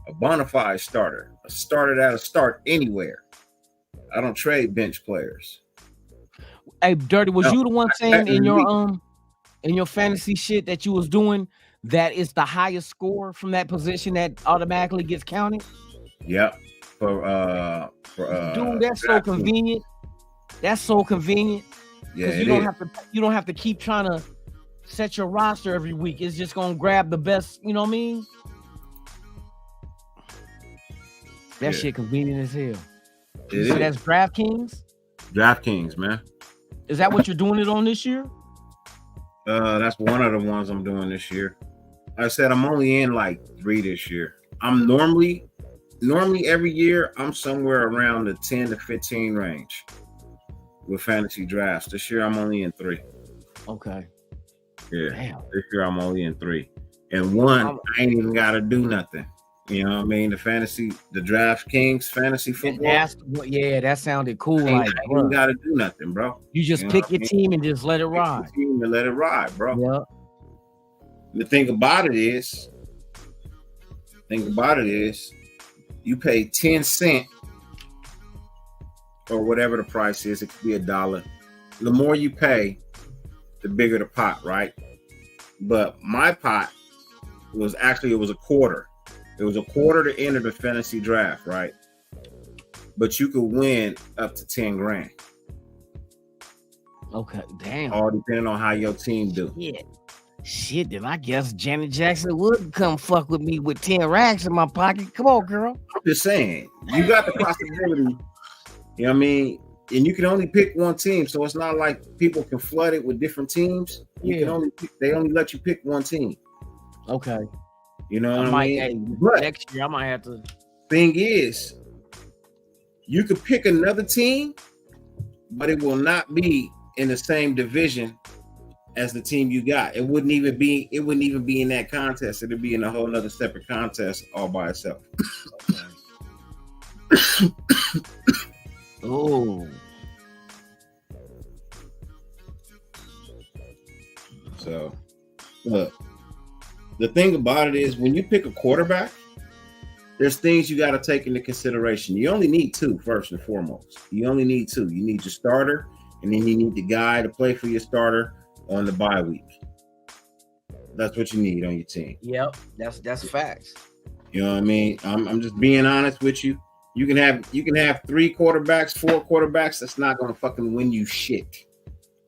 a bona fide starter, a starter that'll start anywhere. I don't trade bench players.
Hey, Dirty, was you the one saying in your fantasy shit that you was doing that is the highest score from that position that automatically gets counted?
Yep.
Dude, that's so convenient. That's so convenient.
Yeah,
you don't have to keep trying to set your roster every week. It's just gonna grab the best, you know what I mean? That shit convenient as hell. So that's DraftKings?
DraftKings, man.
Is that what you're doing it on this year?
That's one of the ones I'm doing this year. Like I said, I'm only in 3 this year. I'm normally every year I'm somewhere around the 10 to 15 range with fantasy drafts. This year I'm only in 3.
Okay.
Yeah.
Damn.
This year I'm only in 3. And one, I ain't even gotta do nothing. You know what I mean? The DraftKings fantasy football.
That sounded cool.
I ain't gotta do nothing, bro.
You just pick your team and just let it ride.
Let it ride, bro.
Yeah.
The thing about it is, you pay 10 cents or whatever the price is. It could be $1. The more you pay, the bigger the pot, right? But my pot was a quarter. It was a quarter to enter the fantasy draft, right? But you could win up to 10 grand.
Okay, damn.
All depending on how your team do.
Yeah. Shit, then I guess Janet Jackson would come fuck with me with 10 racks in my pocket. Come on, girl. I'm
just saying, you got the possibility, you know what I mean? And you can only pick one team, so it's not like people can flood it with different teams. They only let you pick one team.
Okay.
You know what I mean?
But next year I might have to.
Thing is, you could pick another team, but it will not be in the same division as the team you got. It wouldn't even be in that contest. It'd be in a whole nother separate contest all by itself.
Oh.
So look, the thing about it is when you pick a quarterback, there's things you got to take into consideration. You only need 2, first and foremost. You only need 2. You need your starter, and then you need the guy to play for your starter on the bye week. That's what you need on your team.
Yep, that's facts.
You know what I mean? I'm just being honest with you. You can have 3 quarterbacks, 4 quarterbacks. That's not going to fucking win you shit.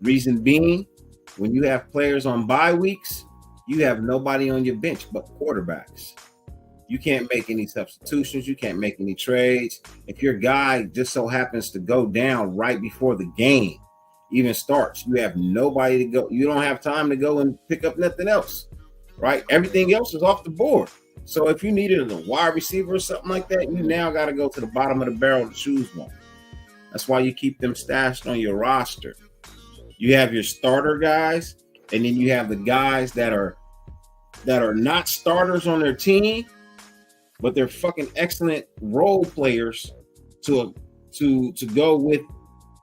Reason being, when you have players on bye weeks, you have nobody on your bench but quarterbacks. You can't make any substitutions. You can't make any trades. If your guy just so happens to go down right before the game even starts, you have nobody to go. You don't have time to go and pick up nothing else, right? Everything else is off the board. So if you needed a wide receiver or something like that, you now got to go to the bottom of the barrel to choose one. That's why you keep them stashed on your roster. You have your starter guys, and then you have the guys that are not starters on their team, but they're fucking excellent role players to go with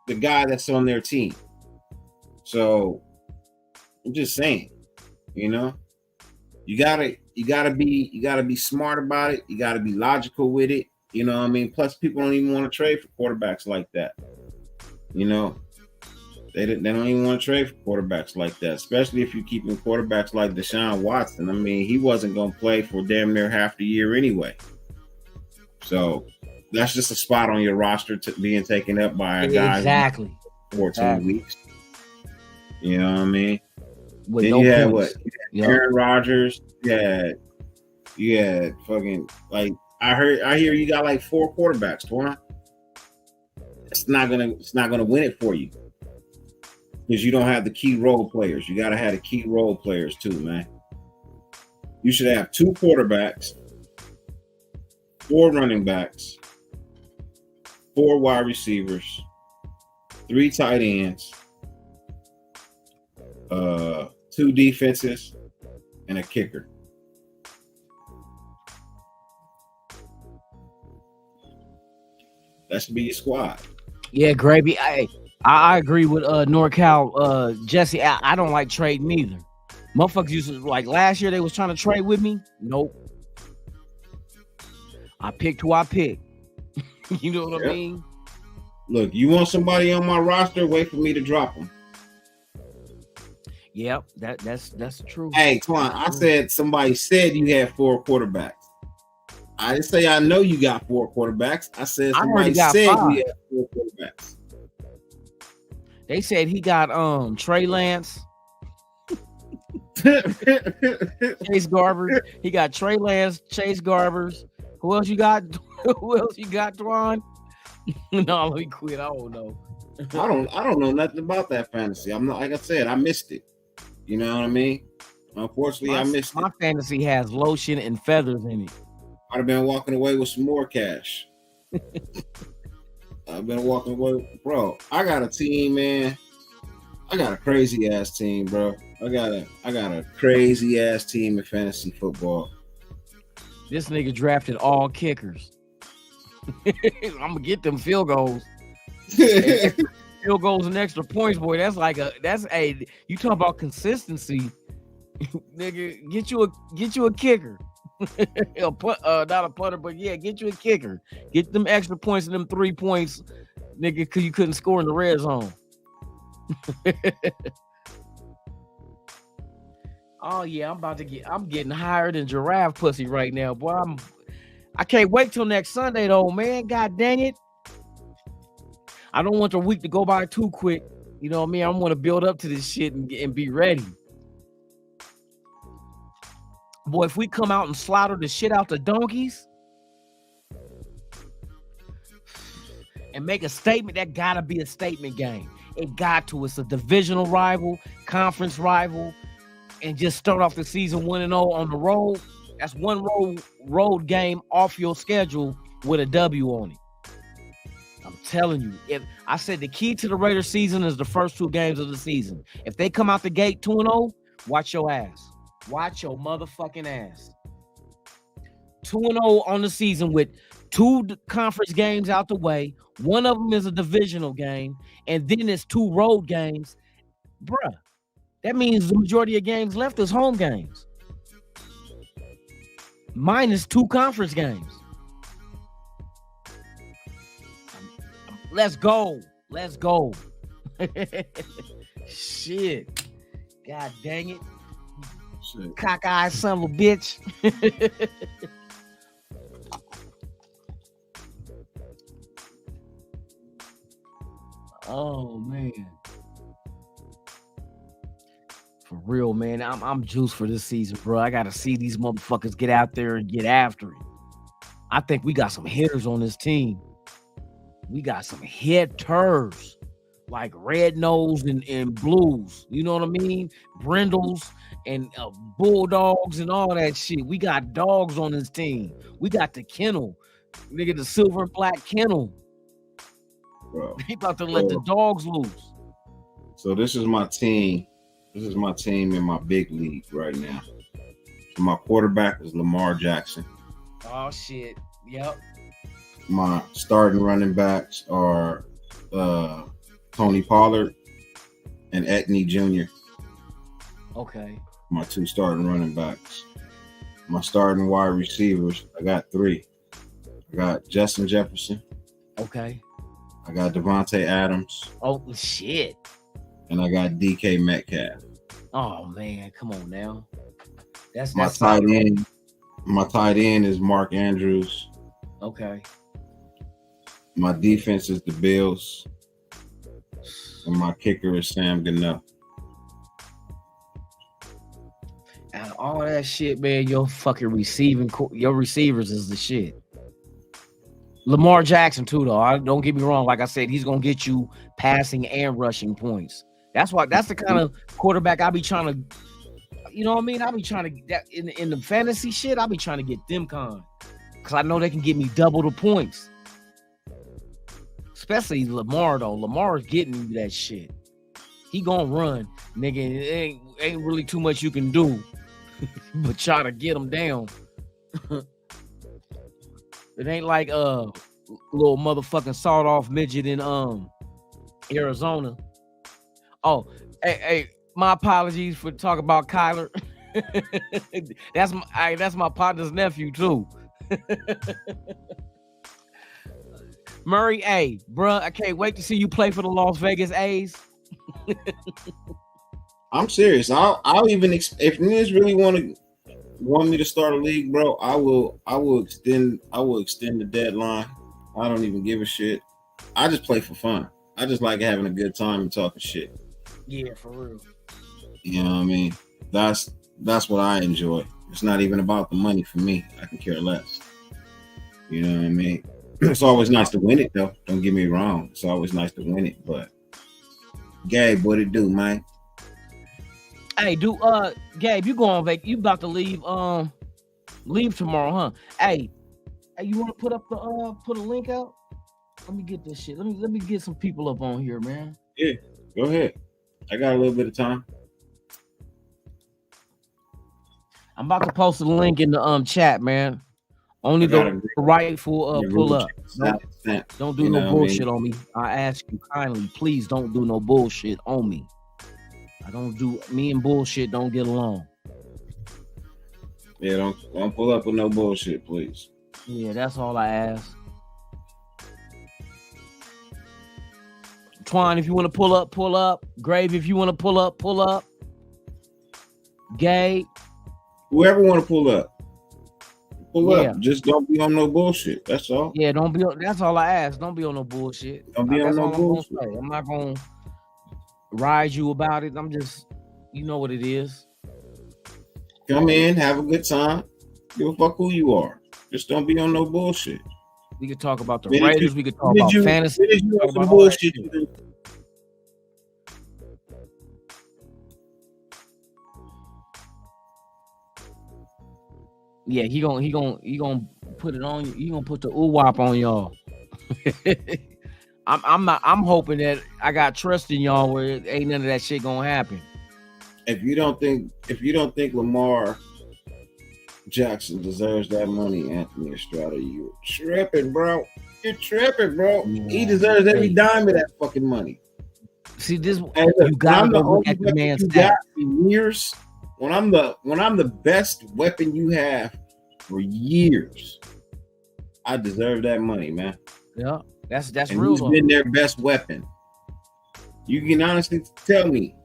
the guy that's on their team. So I'm just saying, you know, you gotta be smart about it. You gotta be logical with it. You know what I mean? Plus, people don't even want to trade for quarterbacks like that. You know, they don't even want to trade for quarterbacks like that, especially if you're keeping quarterbacks like Deshaun Watson. I mean, he wasn't going to play for damn near half the year anyway. So that's just a spot on your roster being taken up by a guy.
Exactly.
14 weeks. You know what I mean?
With
then
no
you had
points.
Aaron Rodgers. You had fucking, like, I hear you got like 4 quarterbacks, Twan. It's not gonna win it for you. Because you don't have the key role players. You got to have the key role players too, man. You should have 2 quarterbacks, 4 running backs, 4 wide receivers, 3 tight ends, 2 defenses, and a kicker. That should be your squad.
Yeah, Gravy. I agree with NorCal. Jesse, I don't like trading either. Motherfuckers used to, like last year, they was trying to trade with me. Nope. I picked who I picked. You know what I mean?
Look, you want somebody on my roster, wait for me to drop them.
Yep, that's true.
Hey, Twan, I said somebody said you had 4 quarterbacks. I didn't say I know you got 4 quarterbacks. I said somebody said
5.
you had 4 quarterbacks.
They said he got Trey Lance, Chase Garbers. He got Trey Lance, Chase Garbers. Who else you got? Who else you got, Twan? No, let me quit. I don't know.
I don't know nothing about that fantasy. I'm not, like I said, I missed it. You know what I mean? Unfortunately, I missed it.
My fantasy has lotion and feathers in it.
I'd have been walking away with some more cash. I've been walking away, bro. I got a team, man. I got a crazy ass team, bro. I got a crazy ass team in fantasy football.
This nigga drafted all kickers. I'm gonna get them field goals. Field goals and extra points, boy. That's a you talk about consistency, nigga. Get you a kicker. Not a punter, but yeah, get you a kicker. Get them extra points and them 3 points, nigga, because you couldn't score in the red zone. Oh yeah, I'm getting higher than giraffe pussy right now, boy. I can't wait till next Sunday though, man. God dang it. I don't want the week to go by too quick. You know what I mean? I want to build up to this shit and be ready. Boy, if we come out and slaughter the shit out the donkeys and make a statement, that gotta be a statement game. It got to. It's a divisional rival, conference rival, and just start off the season 1-0 on the road. That's one road game off your schedule with a W on it. I'm telling you, if I said the key to the Raiders season is the first 2 games of the season. If they come out the gate 2-0, watch your ass. Watch your motherfucking ass. 2-0 on the season with 2 conference games out the way. One of them is a divisional game, and then it's 2 road games. Bruh, that means the majority of games left is home games. Minus 2 conference games. Let's go. Let's go. Shit. God dang it. Shit. Cockeyed son of a bitch. Oh man. For real, man. I'm juiced for this season, bro. I gotta see these motherfuckers get out there and get after it. I think we got some hitters on this team. We got some hitters like Red Nose and Blues. You know what I mean? Brindles and Bulldogs and all that shit. We got dogs on this team. We got the kennel. Nigga, the silver and black kennel.
Bro.
He about to let the dogs loose.
So this is my team. This is my team in my big league right now. So my quarterback is Lamar Jackson.
Oh shit. Yep.
My starting running backs are Tony Pollard and Etney Jr.
Okay.
My 2 starting running backs. My starting wide receivers, I got 3. I got Justin Jefferson.
Okay.
I got Devontae Adams.
Oh shit.
And I got DK Metcalf.
Oh man, come on now. That's
my tight end. My tight end is Mark Andrews.
Okay.
My defense is the Bills. And my kicker is Sam Gannell.
Out of all that shit, man, your fucking your receivers is the shit. Lamar Jackson too, though. Don't get me wrong. Like I said, he's gonna get you passing and rushing points. That's the kind of quarterback I be trying to. You know what I mean? I be trying to in the fantasy shit. I be trying to get them kind because I know they can get me double the points. Especially Lamar though. Lamar is getting you that shit. He gonna run, nigga. It ain't really too much you can do, but try to get him down. It ain't like little motherfucking sawed off midget in Arizona. Oh, hey, my apologies for talking about Kyler. That's my partner's nephew too. Murray, hey, bruh, I can't wait to see you play for the Las Vegas A's.
I'm serious. I'll even if niggas really want me to start a league, bro, I will extend the deadline. I don't even give a shit. I just play for fun. I just like having a good time and talking shit.
Yeah, for real.
You know what I mean? That's what I enjoy. It's not even about the money for me. I can care less. You know what I mean? It's always nice to win it, though. Don't get me wrong. It's always nice to win it, but Gabe, what it do, man?
Hey, Gabe, you about to leave tomorrow, huh? Hey, you want to put a link out? Let me get this shit. Let me get some people up on here, man.
Yeah, go ahead. I got a little bit of time.
I'm about to post a link in the chat, man. Only the rightful pull up. Don't do no bullshit on me. I ask you kindly, please don't do no bullshit on me. Me and bullshit don't get along.
Yeah, don't pull up with no bullshit, please.
Yeah, that's all I ask. Twine, if you want to pull up, pull up. Grave, if you want to pull up, pull up. Gabe.
Whoever want to pull up. Pull up. Just don't be on no bullshit. That's all.
Yeah, that's all I ask. Don't be on no bullshit.
Don't be on no bullshit.
I'm not gonna ride you about it. I'm just, you know what it is.
Come in, have a good time. Give a fuck who you are. Just don't be on no bullshit.
We could talk about the Raiders. We could talk about fantasy.
Some bullshit.
Yeah, he gonna put it on you. He gonna put the wop on y'all. I'm hoping that I got trust in y'all where ain't none of that shit gonna happen.
If you don't think Lamar Jackson deserves that money, Anthony Estrada, you're tripping, bro. You're tripping, bro. Yeah, he deserves every dime of that fucking money.
See this, you gotta look at the man's stats.
Years. When I'm the best weapon you have for years, I deserve that money, man.
Yeah, that's and
real. He's been their best weapon. You can honestly tell me,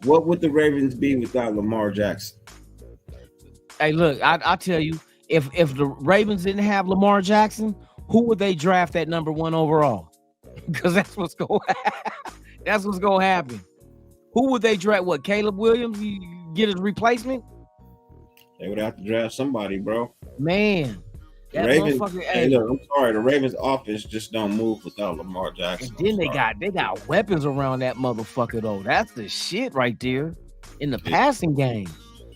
what would the Ravens be without Lamar Jackson?
Hey, look, I tell you, if the Ravens didn't have Lamar Jackson, who would they draft at number 1 overall? Because that's what's going that's what's gonna happen. Who would they draft? What, Caleb Williams? You get his replacement?
They would have to draft somebody, bro.
Man, that
Ravens.
motherfucker.
Hey, look, I'm sorry. The Ravens' offense just don't move without Lamar Jackson.
And then they got weapons around that motherfucker though. That's the shit right there in the passing game.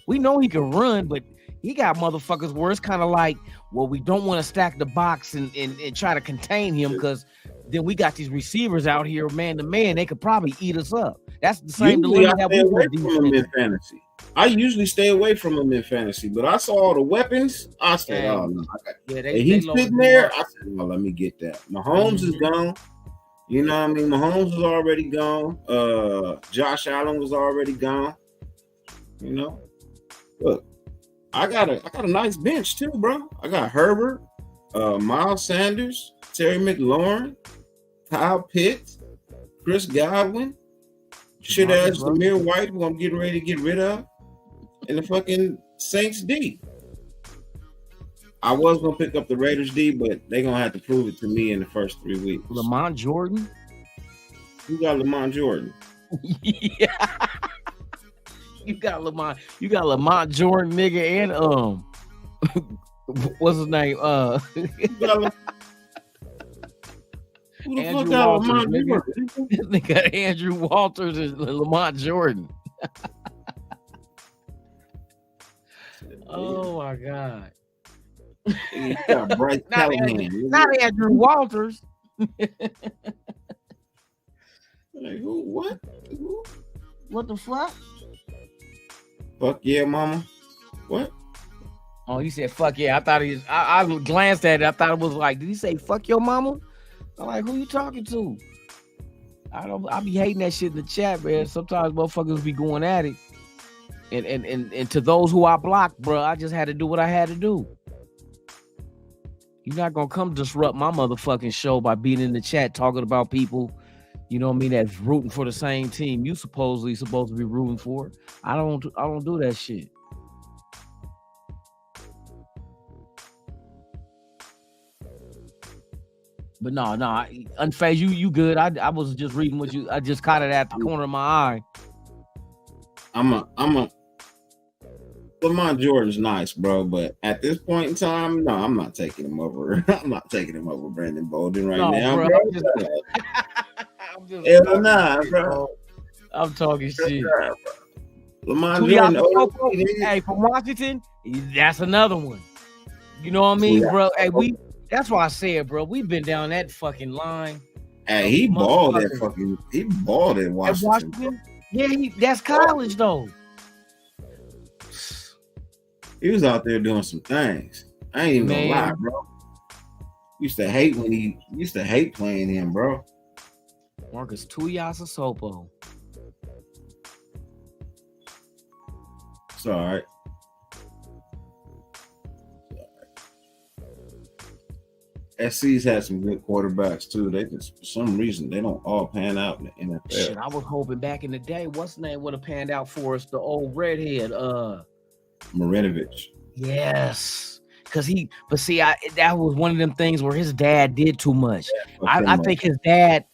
We know he can run, but he got motherfuckers where it's kind of like, well, we don't want to stack the box and try to contain him because then we got these receivers out here man to man. They could probably eat us up. That's the same dilemma that we
in fantasy. I usually stay away from him in fantasy, but I saw all the weapons. I said, "Oh no!" He's sitting there. I said, "Well, let me get that." Mahomes is gone. You know what I mean? Mahomes was already gone. Josh Allen was already gone. You know, look, I got a nice bench too, bro. I got Herbert, Miles Sanders, Terry McLaurin, Kyle Pitts, Chris Godwin, shit ass Zamir White, who I'm getting ready to get rid of, and the fucking Saints D. I was gonna pick up the Raiders D, but they're gonna have to prove it to me in the first 3 weeks.
Lamont Jordan?
You got Lamont Jordan.
Yeah. You got Lamont Jordan, nigga, and what's his name?
Who the
Andrew
fuck got
Walters,
Lamont
nigga.
Jordan?
They got Andrew Walters and Lamont Jordan. Oh my God.
You got Bryce Callahan.
Not Andrew Walters.
Like, who? What? Who?
What the fuck?
Fuck yeah, mama. What?
Oh, he said fuck yeah. I thought he was, I glanced at it. I thought it was like, did he say fuck your mama? I'm like, who you talking to? I be hating that shit in the chat, man. Sometimes motherfuckers be going at it. And to those who I blocked, bro, I just had to do what I had to do. You're not gonna come disrupt my motherfucking show by being in the chat talking about people, you know what I mean, that's rooting for the same team you supposedly supposed to be rooting for. I don't do that shit. But no, Unfazed, you good. I was just reading what I just caught it at the corner of my eye.
I'm a Lamont Jordan's nice, bro, but at this point in time, no, I'm not taking him over. I'm not taking him over Brandon Bolden now, bro. Hell nah, bro.
I'm talking shit.
Lamont Jordan,
hey, from Washington, that's another one. You know what I mean, bro? Hey, that's why I said, bro, we've been down that fucking line.
Hey, he balled at Washington.
Yeah, that's college though.
He was out there doing some things. I ain't even gonna lie, bro. Used to hate playing him, bro.
Marcus Tuiasosopo.
It's all right. SC's had some good quarterbacks too. They just, for some reason, they don't all pan out in the NFL.
Shit, I was hoping back in the day, what's the name would have panned out for us? The old redhead,
Marinovich.
Yes, because that was one of them things where his dad did too much. I think his dad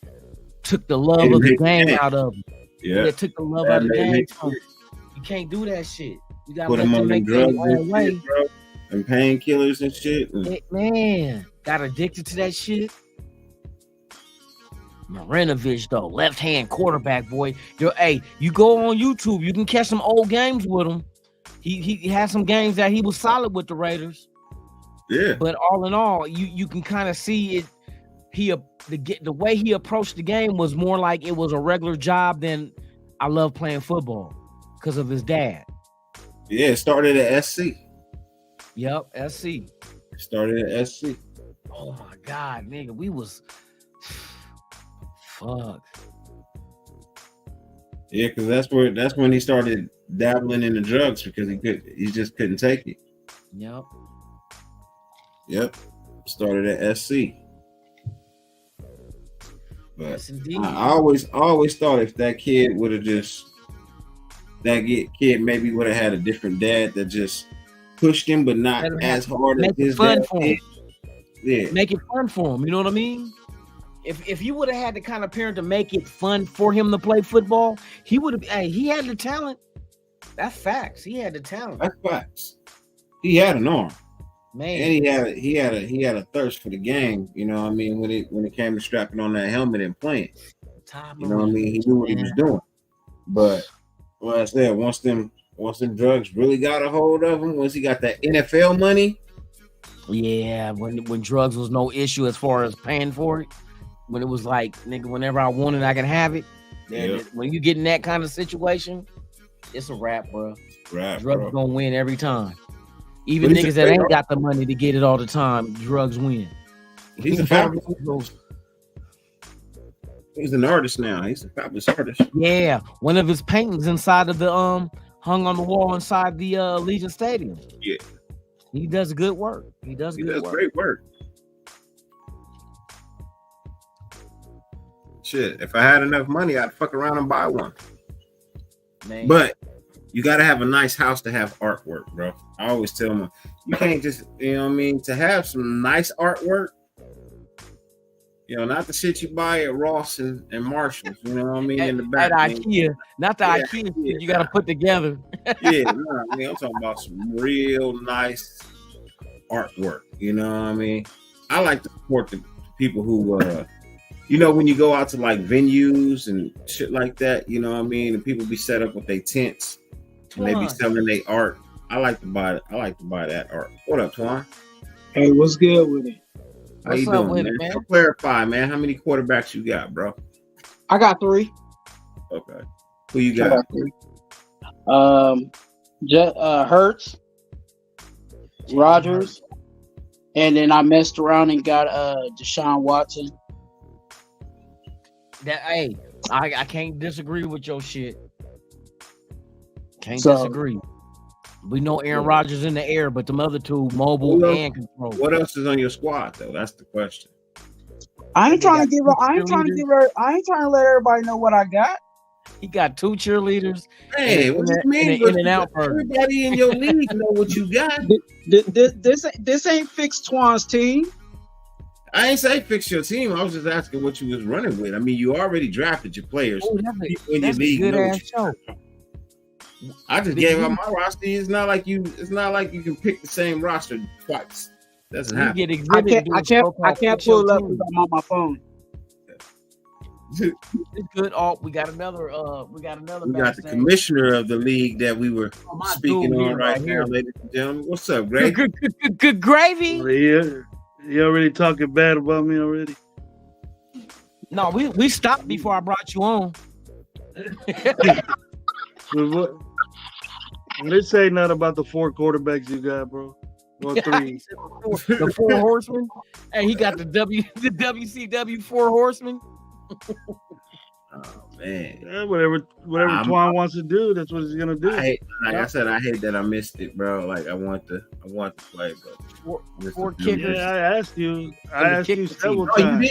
took the love of the game out of him.
Yeah,
took the love out of the game. You can't do that shit. You gotta
put him on the drugs and painkillers and shit.
Man, got addicted to that shit. Marinovich, though, left-hand quarterback, boy. Hey, you go on YouTube, you can catch some old games with him. He had some games that he was solid with the Raiders.
Yeah.
But all in all, you can kind of see it. The way he approached the game was more like it was a regular job than I love playing football because of his dad.
Yeah, it started at SC.
Yep, SC.
Started at SC.
Oh my God, nigga, we was fuck.
Yeah, because that's when he started dabbling in the drugs because he just couldn't take it. Yep. Started at SC. But yes, I always thought if that kid would have kid maybe would have had a different dad that just pushed him, but not as hard as his dad did. Yeah.
Make it fun for him, you know what I mean? If you would have had the kind of parent to make it fun for him to play football, he would have. Hey, he had the talent. That's facts. He had the talent.
That's facts. He had an arm,
man,
and he had a thirst for the game. You know what I mean? When it came to strapping on that helmet and playing, you know what I mean? He knew what he was doing. But like I said, once them drugs really got a hold of him, once he got that NFL money.
Yeah, when drugs was no issue as far as paying for it, when it was like, nigga, whenever I want it, I can have it. Then when you get in that kind of situation, it's a wrap, bro. Drugs gonna win every time. Even niggas that ain't got the money to get it all the time, drugs win.
He's a fabulous. He's an artist now. He's a fabulous artist.
Yeah, one of his paintings inside of the hung on the wall inside the Legion Stadium.
Yeah.
He does good work. He does
great work. Shit, if I had enough money, I'd fuck around and buy one. Man. But you got to have a nice house to have artwork, bro. I always tell them, you can't just, you know what I mean, to have some nice artwork, you know, not the shit you buy at Ross and Marshalls, you know what I mean, in the back.
At IKEA, not the IKEA shit you got to put together.
Yeah, no, I mean, I'm talking about some real nice artwork, you know what I mean? I like to support the people who, you know, when you go out to like venues and shit like that, you know what I mean, and people be set up with their tents and they be selling their art. I like to buy that art. What up, Twan?
Hey, what's good with it?
How you doing, man? So clarify, man. How many quarterbacks you got, bro?
I got 3.
Okay. Who you got?
Hurts, Rodgers, and then I messed around and got Deshaun Watson.
I can't disagree with your shit. Can't disagree. We know Aaron Rodgers in the air, but them other two, mobile and control.
What else is on your squad, though? That's the question.
I ain't trying to let everybody know what I got.
He got 2 cheerleaders.
Hey, what do you mean?
In and out person.
Everybody in your league know what you got.
This ain't fixed Twan's team.
I ain't say fix your team. I was just asking what you was running with. I mean, you already drafted your players.
Oh, that's a good ass show.
I just gave out my roster. It's not like you can pick the same roster twice. Doesn't happen.
I can't pull it up because I'm on my phone.
It's good. Oh, we got another. We got
the commissioner of the league that we were speaking on right now, ladies and gentlemen. What's up, Gravy?
Good gravy.
Well, yeah, you already talking bad about me already.
No, we stopped before I brought you on.
They say nothing about the 4 quarterbacks you got, bro. Or 3.
The 4 horsemen. Hey, he got the WCW 4 horsemen.
Oh man!
Yeah, whatever Twan wants to do, that's what he's gonna do.
I said, I hate that I missed it, bro. Like I want to play, but
4 kickers.
Yeah, I asked you several times.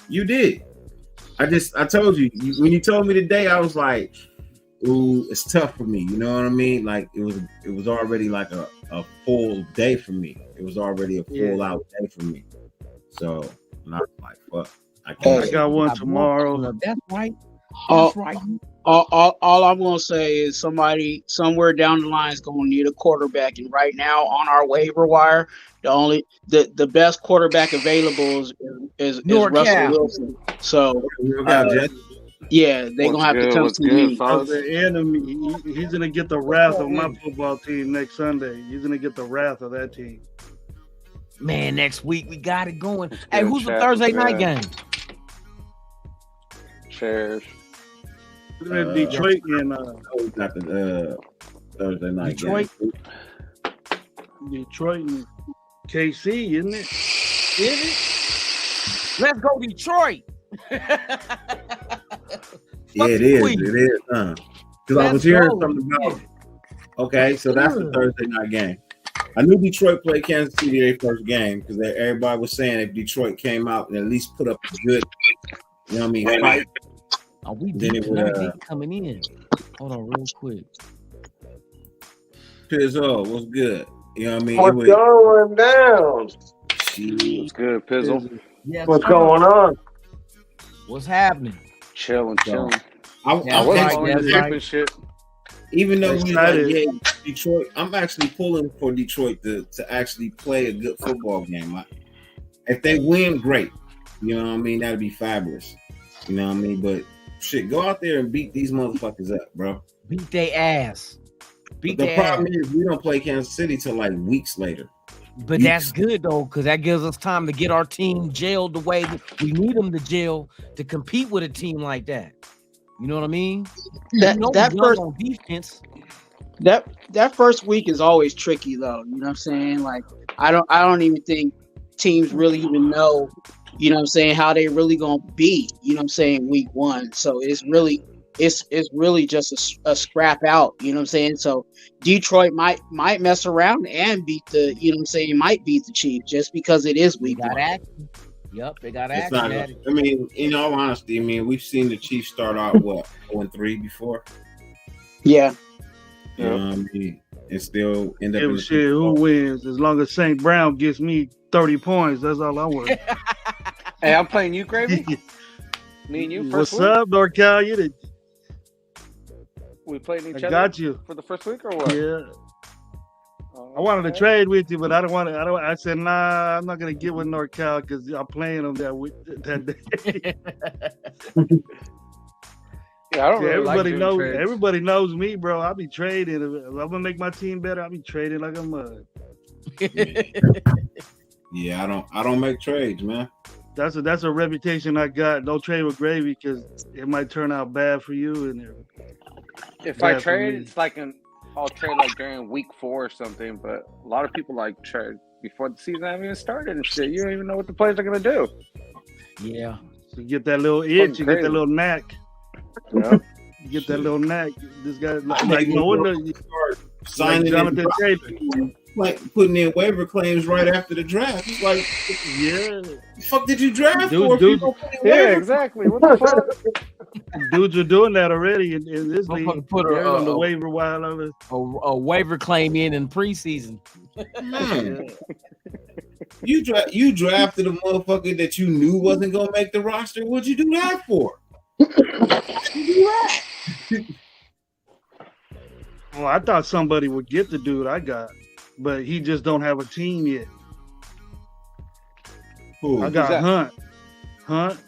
You did. I told you when you told me today. I was like, ooh, it's tough for me. You know what I mean? Like it was already like a full day for me. It was already a full out day for me. So I'm not like fuck.
I got one tomorrow.
That's right.
That's right. All I'm gonna say is somebody somewhere down the line is gonna need a quarterback, and right now on our waiver wire, the best quarterback available is Russell Wilson. So yeah, they're gonna have to come to me.
The enemy, he's gonna get the wrath of my football team next Sunday. He's gonna get the wrath of that team.
Man, next week we got it going. Hey, who's the Thursday night game?
Shares.
Detroit and
not the Thursday night
Detroit.
game.
Detroit and KC, isn't it?
Is it? Let's go Detroit.
Yeah, it is. It is, because I was hearing something about. Okay, so that's the Thursday night game. I knew Detroit played Kansas City their first game because everybody was saying if Detroit came out and at least put up a good, you know what I mean, fight.
Oh, we
then it would
coming in. Hold on, real quick.
Pizzle, what's good? You know what I mean?
What's going down?
What's good, Pizzle?
Yes,
what's going on?
What's happening?
Chilling.
I'm
right.
Shit.
even though we like,
Excited.
yeah, Detroit, I'm actually pulling for Detroit to actually play a good football game. If they win, great. You know what I mean? That'd be fabulous. You know what I mean? But shit, go out there and beat these motherfuckers up, bro.
Beat their ass.
But the problem is we don't play Kansas City till like weeks later.
But that's good though, because that gives us time to get our team jailed the way that we need them to jail to compete with a team like that. You know what I mean?
That first
on defense.
That first week is always tricky though. You know what I'm saying? Like I don't even think teams really even know, you know what I'm saying, how they really gonna be, you know what I'm saying, week one. So it's really just a scrap out, you know what I'm saying? So Detroit might mess around and beat the, you know what I'm saying, might beat the Chiefs just because it is week one.
Action. Yep, they got
It's
action.
I mean, in all honesty, I mean, we've seen the Chiefs start out 0-3 before.
Yeah.
You know what I mean? And still end up
Yeah,
in the
shit, who wins? As long as St. Brown gets me 30 points, that's all I want.
Hey, I'm playing you, Gravy. Me and you first
What's up, NorCal? You
we playing each
I
other
got you.
for the first week or what?
Yeah. I wanted to trade with you, but I don't want to. I said, nah, I'm not gonna get with NorCal because I'm playing them that day.
Yeah, I don't really
everybody
like
knows.
trades.
Everybody knows me, bro. I'll be trading. If I'm gonna make my team better, I'll be trading like a mud.
Yeah, I don't make trades, man.
That's a reputation I got. Don't trade with Gravy because it might turn out bad for you. And
if I trade, it's like I'll trade like during week 4 or something. But a lot of people like trade before the season even started and shit. You don't even know what the players are gonna do.
Yeah.
So you get that little itch, you get that little knack.
Yeah.
You get that little knack. This guy like no wonder you
start signing
Jonathan Taylor.
Like putting in waiver claims right after the draft. It's like,
yeah,
the fuck did you draft
Dude,
for?
dude.
Yeah, exactly. What the fuck?
Dudes are doing that already in this league.
Put
They're on the waiver wire of it.
A waiver claim in preseason.
Man. You drafted a motherfucker that you knew wasn't gonna make the roster. What'd you do that for?
Well, I thought somebody would get the dude I got, but he just don't have a team yet.
Who?
I got Hunt.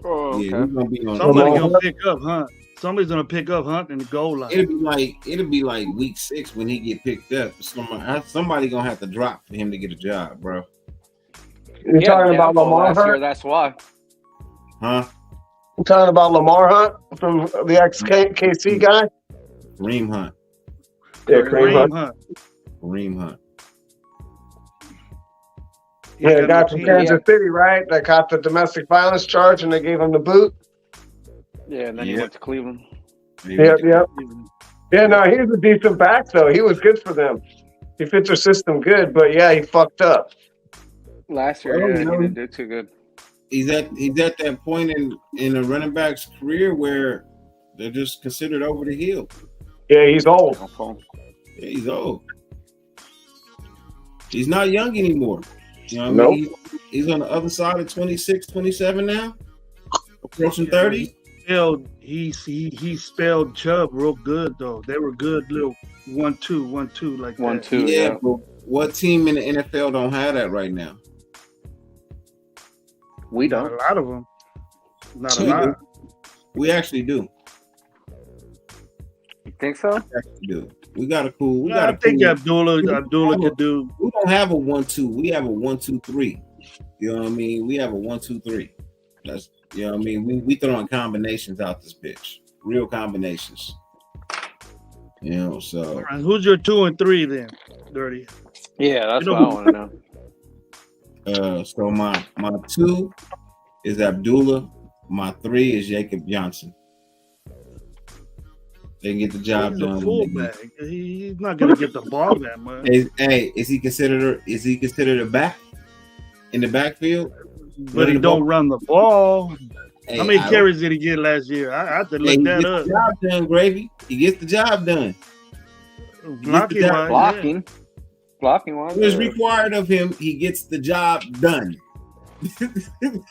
Oh, okay.
Yeah, gonna be on
Somebody's gonna pick up Hunt. Somebody's gonna pick up Hunt in the goal line.
It'll be like week 6 when he get picked up. Somebody gonna have to drop for him to get a job, bro.
You're talking about Lamar
last
Hunt?
year, that's why.
Huh?
I'm talking about Lamar Hunt from the ex-KC guy?
Kareem Hunt.
Yeah, Kareem Hunt.
Kareem Hunt.
Yeah, the guy from Kansas City, right? That got the domestic violence charge and they gave him the boot.
Yeah, and then he went to Cleveland.
Yeah. Yeah, no, he's a decent back, though. He was good for them. He fits their system good, but yeah, he fucked up.
Last year, he didn't do too good.
He's at that point in a running back's career where they're just considered over the hill.
Yeah, he's old.
Yeah, he's old. He's not young anymore. You know what I mean? He's on the other side of 26, 27 now. Approaching 30.
He spelled Chubb real good though. They were good little 1-2 like
1-2. Yeah, but what team in the NFL don't have that right now?
We don't.
A lot of them. Not a lot.
We actually do.
You think so?
We do. We got a cool.
I think Abdullah could do.
We don't have a 1-2. We have a 1-2-3. You know what I mean? We have a 1-2-3. That's, you know what I mean? We throwing combinations out this bitch. Real combinations. You know, so.
All right, who's your 2 and 3 then, Dirty?
Yeah, that's what I want to know.
So my 2 is Abdullah. My 3 is Jacob Johnson. They can get the job
He's
done.
a fullback. He's not gonna get the ball that much.
Hey, is he considered a back in the backfield?
But he don't run the ball. How many carries did he get last year? I have to look that up.
He gets the job done, Gravy. He gets the job done.
Blocking. What
is required of him, he gets the job done.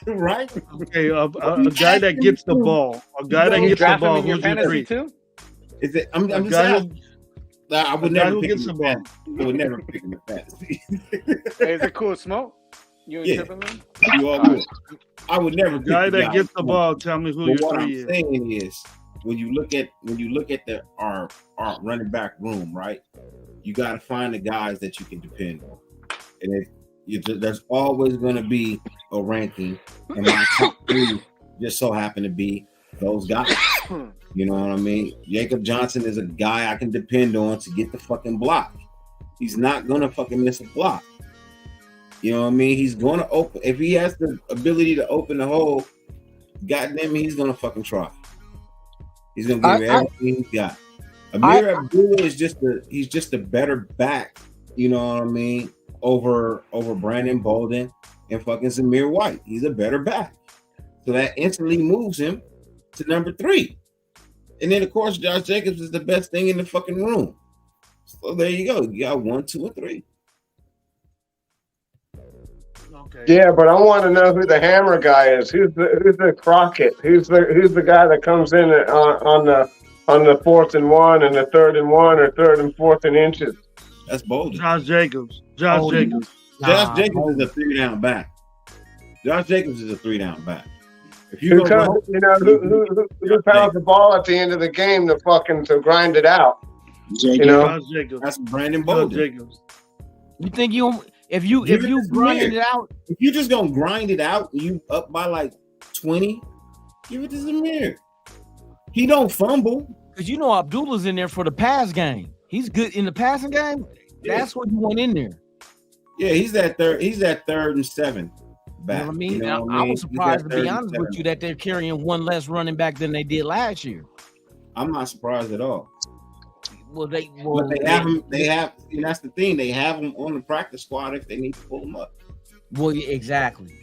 Right?
Okay, a guy that gets the ball. A guy that
You
gets the
draft him
ball.
in your
Who's your
fantasy
three?
too?
Is it?
A
I'm just
guy
asking. I would
a guy
never
who
pick
gets
him
the
in
ball.
fantasy. I would never pick him in fantasy.
Hey, is it cool smoke? You and
Yeah.
Timberland?
You all good. I would never
A
pick
guy
the
that
guy.
gets the ball. Tell me who
But
your
what I'm
three is.
saying is, when you look at our running back room, right? You got to find the guys that you can depend on, and there's always going to be a ranking, and my top three just so happen to be those guys. You know what I mean? Jacob Johnson is a guy I can depend on to get the fucking block. He's not gonna fucking miss a block. You know what I mean? He's gonna open if he has the ability to open the hole. Goddamn, he's gonna fucking try. He's gonna give everything he's got. Amir Abdullah is just a better back. You know what I mean? Over Brandon Bolden and fucking Zamir White. He's a better back, so that instantly moves him to number 3. And then of course Josh Jacobs is the best thing in the fucking room. So there you go. You got 1, 2, and 3.
Okay.
Yeah, but I want to know who the hammer guy is. Who's the Crockett? Who's the guy that comes in on the 4th and 1 and the 3rd and 1 or 3rd and 4th and inches?
That's Bolden.
Josh Jacobs. Josh Jacobs.
Josh Jacobs is a 3-down back. Josh Jacobs is a 3-down back. If you
Who pounds the ball at the end of the game to grind it out? You know,
Josh Jacobs.
That's Brandon Bolden.
Jacobs.
You think if you grinding it out,
if you just gonna grind it out, and you up by like 20, give it to Zamir. He don't fumble
because you know Abdullah's in there for the pass game. He's good in the passing game.
Yeah.
That's what you want in there.
Yeah, he's that 3rd and 7 back.
You know what I mean?
You know what
I was
He's
surprised,
that
to be
3rd and
honest with
7.
you, that they're carrying one less running back than they did last year.
I'm not surprised at all.
Well, they
have him. They have, and that's the thing. They have him on the practice squad if they need to pull him up.
Well, yeah, exactly.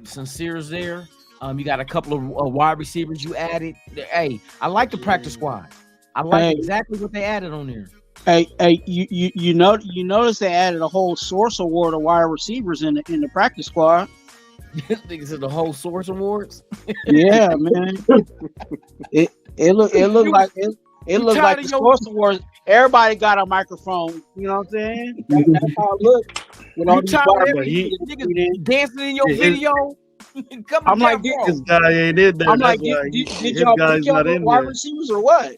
Sincere's there. You got a couple of wide receivers you added. Hey, I like the practice squad. I like exactly what they added on there.
Hey, you notice they added a whole source award of wide receivers in the practice squad.
Niggas said the whole source awards.
Yeah, man. It looked like the source awards. Everybody got a microphone. You know what I'm saying? That's how it looked. With all these
niggas dancing in your video.
I'm like,
this guy ain't in there.
I'm like, did y'all pick your wide receivers or what?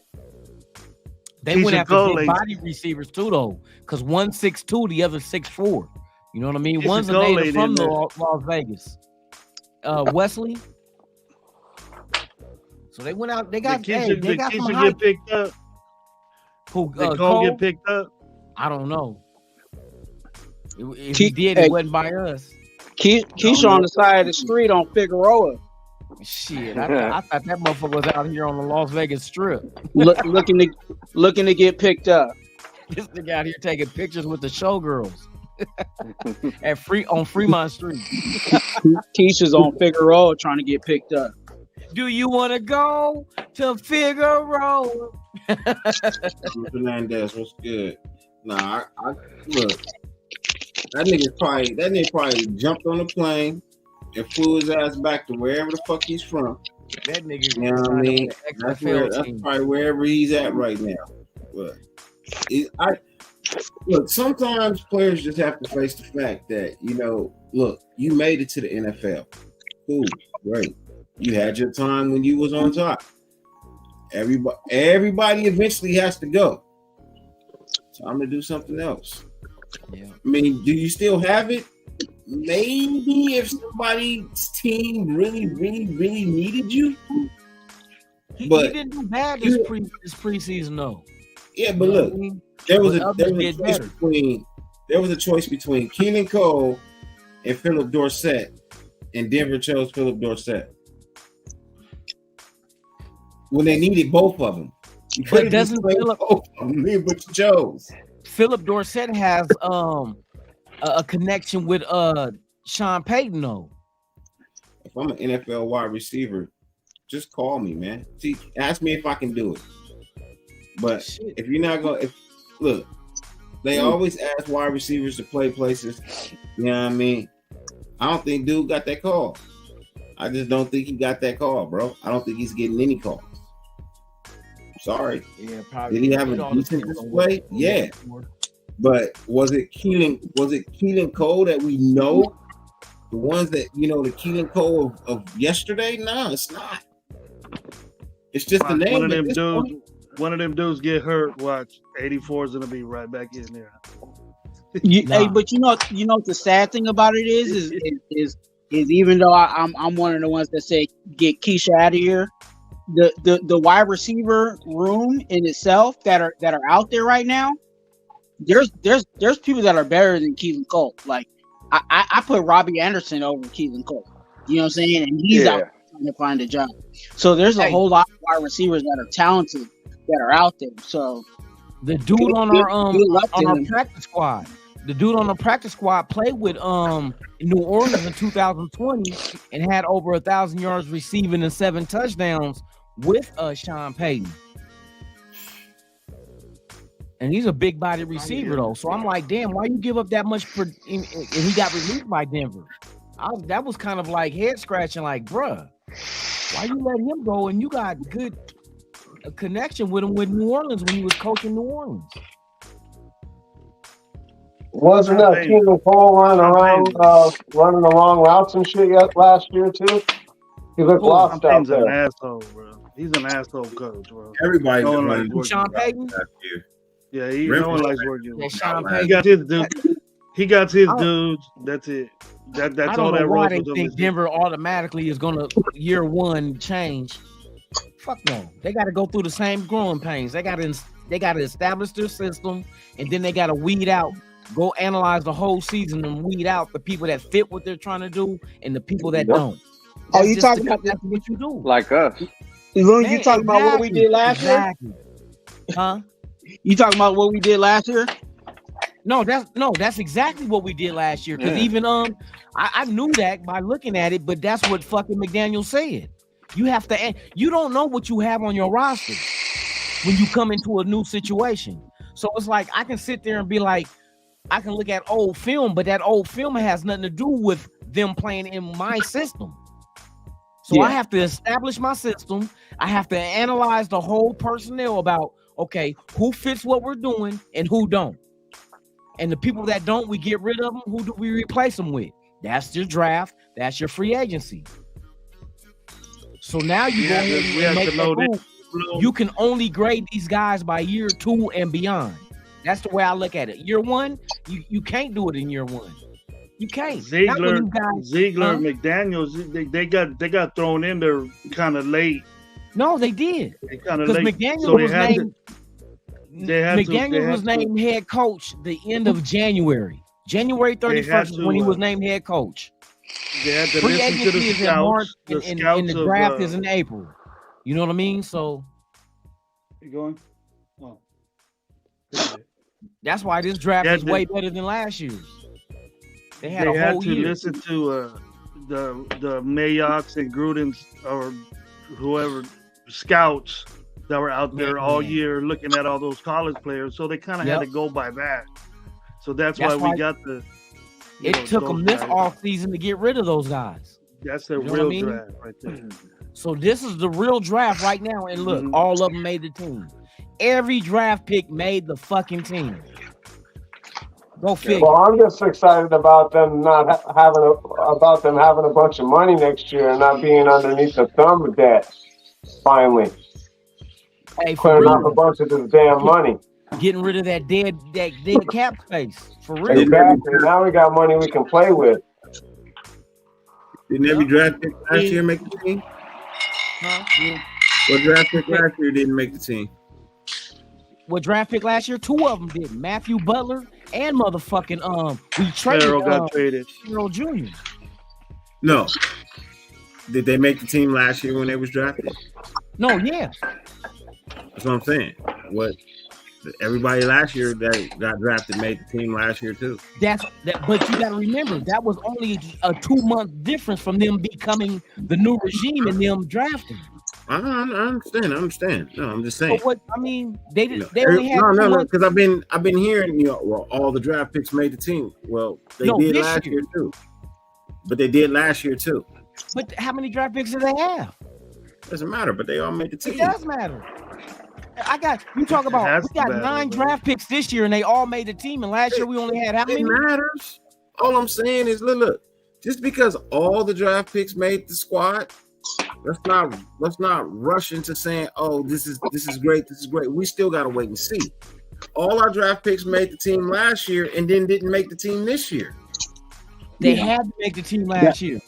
They went after big body receivers too, though, because one 6'2", the other 6'4". You know what I mean? One's a native from Las Vegas. Wesley. So they went out. They got. They got some hype.
Get picked up.
Who?
Cole get picked up.
I don't know. If he did, it wasn't by us.
Keisha on the side of the street on Figueroa.
Shit, I thought that motherfucker was out here on the Las Vegas Strip,
looking to get picked up.
This nigga out here taking pictures with the showgirls on Fremont Street.
Keisha's on Figueroa trying to get picked up.
Do you want to go to Figueroa?
Fernandez, what's good? Nah, I look. That nigga probably jumped on the plane and flew his ass back to wherever the fuck he's from.
That nigga,
you know what I mean? That's probably wherever he's at right now. But look, sometimes players just have to face the fact that, look, you made it to the NFL. Cool, great. You had your time when you was on top. Everybody eventually has to go. Time to do something else.
Yeah.
I mean, do you still have it? Maybe if somebody's team really, really, really needed you.
He didn't do bad this preseason though.
Yeah, but look, there was a choice between Keenan Cole and Philip Dorsett, and Denver chose Philip Dorsett when they needed both of them.
But doesn't Philip?
But you chose.
Philip Dorsett has a connection with Sean Payton though.
If I'm an NFL wide receiver, just call me, man. See, ask me if I can do it. But if you're not going, they always ask wide receivers to play places. You know what I mean? I don't think dude got that call. I just don't think he got that call, bro. I don't think he's getting any calls. Sorry.
Yeah, probably.
Did he have a decent display? Yeah. But was it Keelan Cole that we know? The ones that, the Keelan Cole of yesterday? No, it's not. It's just the name.
One of them dudes get hurt. Watch, 84 is gonna be right back in there.
Hey, but you know the sad thing about it is even though I'm one of the ones that say get Keisha out of here, the wide receiver room in itself that are out there right now, there's people that are better than Keelan Cole. Like I put Robbie Anderson over Keelan Cole. You know what I'm saying? And he's out trying to find a job. So there's a whole lot of wide receivers that are talented that are out there. So
the dude on our practice squad. The dude on the practice squad played with New Orleans in 2020 and had over 1,000 yards receiving and 7 touchdowns with Sean Payton. And he's a big body receiver though. So I'm like, damn, why you give up that much and he got released by Denver? That was kind of like head scratching, like, bruh, why you let him go and you got good connection with him with New Orleans when he was coaching New Orleans?
Wasn't that Keelan Cole running along routes and shit last year too? He looked lost out there.
He's an asshole, bro. He's an asshole coach, bro.
Everybody
Sean Payton.
Yeah, no one likes working with
Sean
him.
Payton.
He got his dude. He got his dudes. That's it. That's
I
all
don't
that
know why
role
they think Denver automatically is gonna year one change. Fuck no. They got to go through the same growing pains. They got to establish their system, and then they got to weed out. Go analyze the whole season and weed out the people that fit what they're trying to do and the people that don't.
Oh, you talking about
that's what you do?
Like us.
You talking about what we did last year?
Huh?
You talking about what we did last year?
No, that's exactly what we did last year. Because even I knew that by looking at it, but that's what fucking McDaniel said. You don't know what you have on your roster when you come into a new situation. So it's like I can sit there and be like, I can look at old film, but that old film has nothing to do with them playing in my system. So I have to establish my system. I have to analyze the whole personnel about, okay, who fits what we're doing and who don't. And the people that don't, we get rid of them. Who do we replace them with? That's your draft. That's your free agency. So now you go ahead and make that move. You can only grade these guys by year 2 and beyond. That's the way I look at it. Year 1, you can't do it in year 1. You can't.
Ziegler, McDaniels, they got thrown in there kind of late.
No, they did.
Because
McDaniel was named head coach the end of January. January 31st is when he was named head coach.
They had to
Free
listen to
agency
the
is in March,
scouts.
and the draft is in April. You know what I mean? So
you going? Oh.
That's why this draft is way better than last year's. They had a whole year.
Listen to the Mayock's and Gruden's or whoever scouts that were out there all year looking at all those college players. So they kind of had to go by that. So that's why we got the.
It took them this off season to get rid of those guys.
That's the real draft right there.
So this is the real draft right now. And look, all of them made the team. Every draft pick made the fucking team. Go figure.
Well, I'm just excited about them having a bunch of money next year and not being underneath the thumb of debt. Finally, clearing off a bunch of this damn money.
Getting rid of that dead cap space for real.
Exactly. Now we got money we can play with.
Didn't every draft pick last year make the team? What draft pick last year didn't make the team?
What draft pick last year? 2 of them did. Matthew Butler and motherfucking we traded
got traded.
Harold Jr.
No. Did they make the team last year when they was drafted?
No, yeah.
That's what I'm saying. Everybody last year that got drafted made the team last year too.
But you got to remember that was only a 2-month difference from them becoming the new regime and them drafting.
I understand. No, I'm just saying.
But they only had
no, because I've been hearing all the draft picks made the team. Well, they did last year too. But they did last year too.
But how many draft picks do they have?
Doesn't matter, but they all made the team.
It does matter. You talk about we got 9 draft picks this year and they all made the team. And last year we only had how many?
It matters. All I'm saying is look, just because all the draft picks made the squad, let's not rush into saying, oh, this is great, this is great. We still gotta wait and see. All our draft picks made the team last year and then didn't make the team this year.
They had to make the team last year.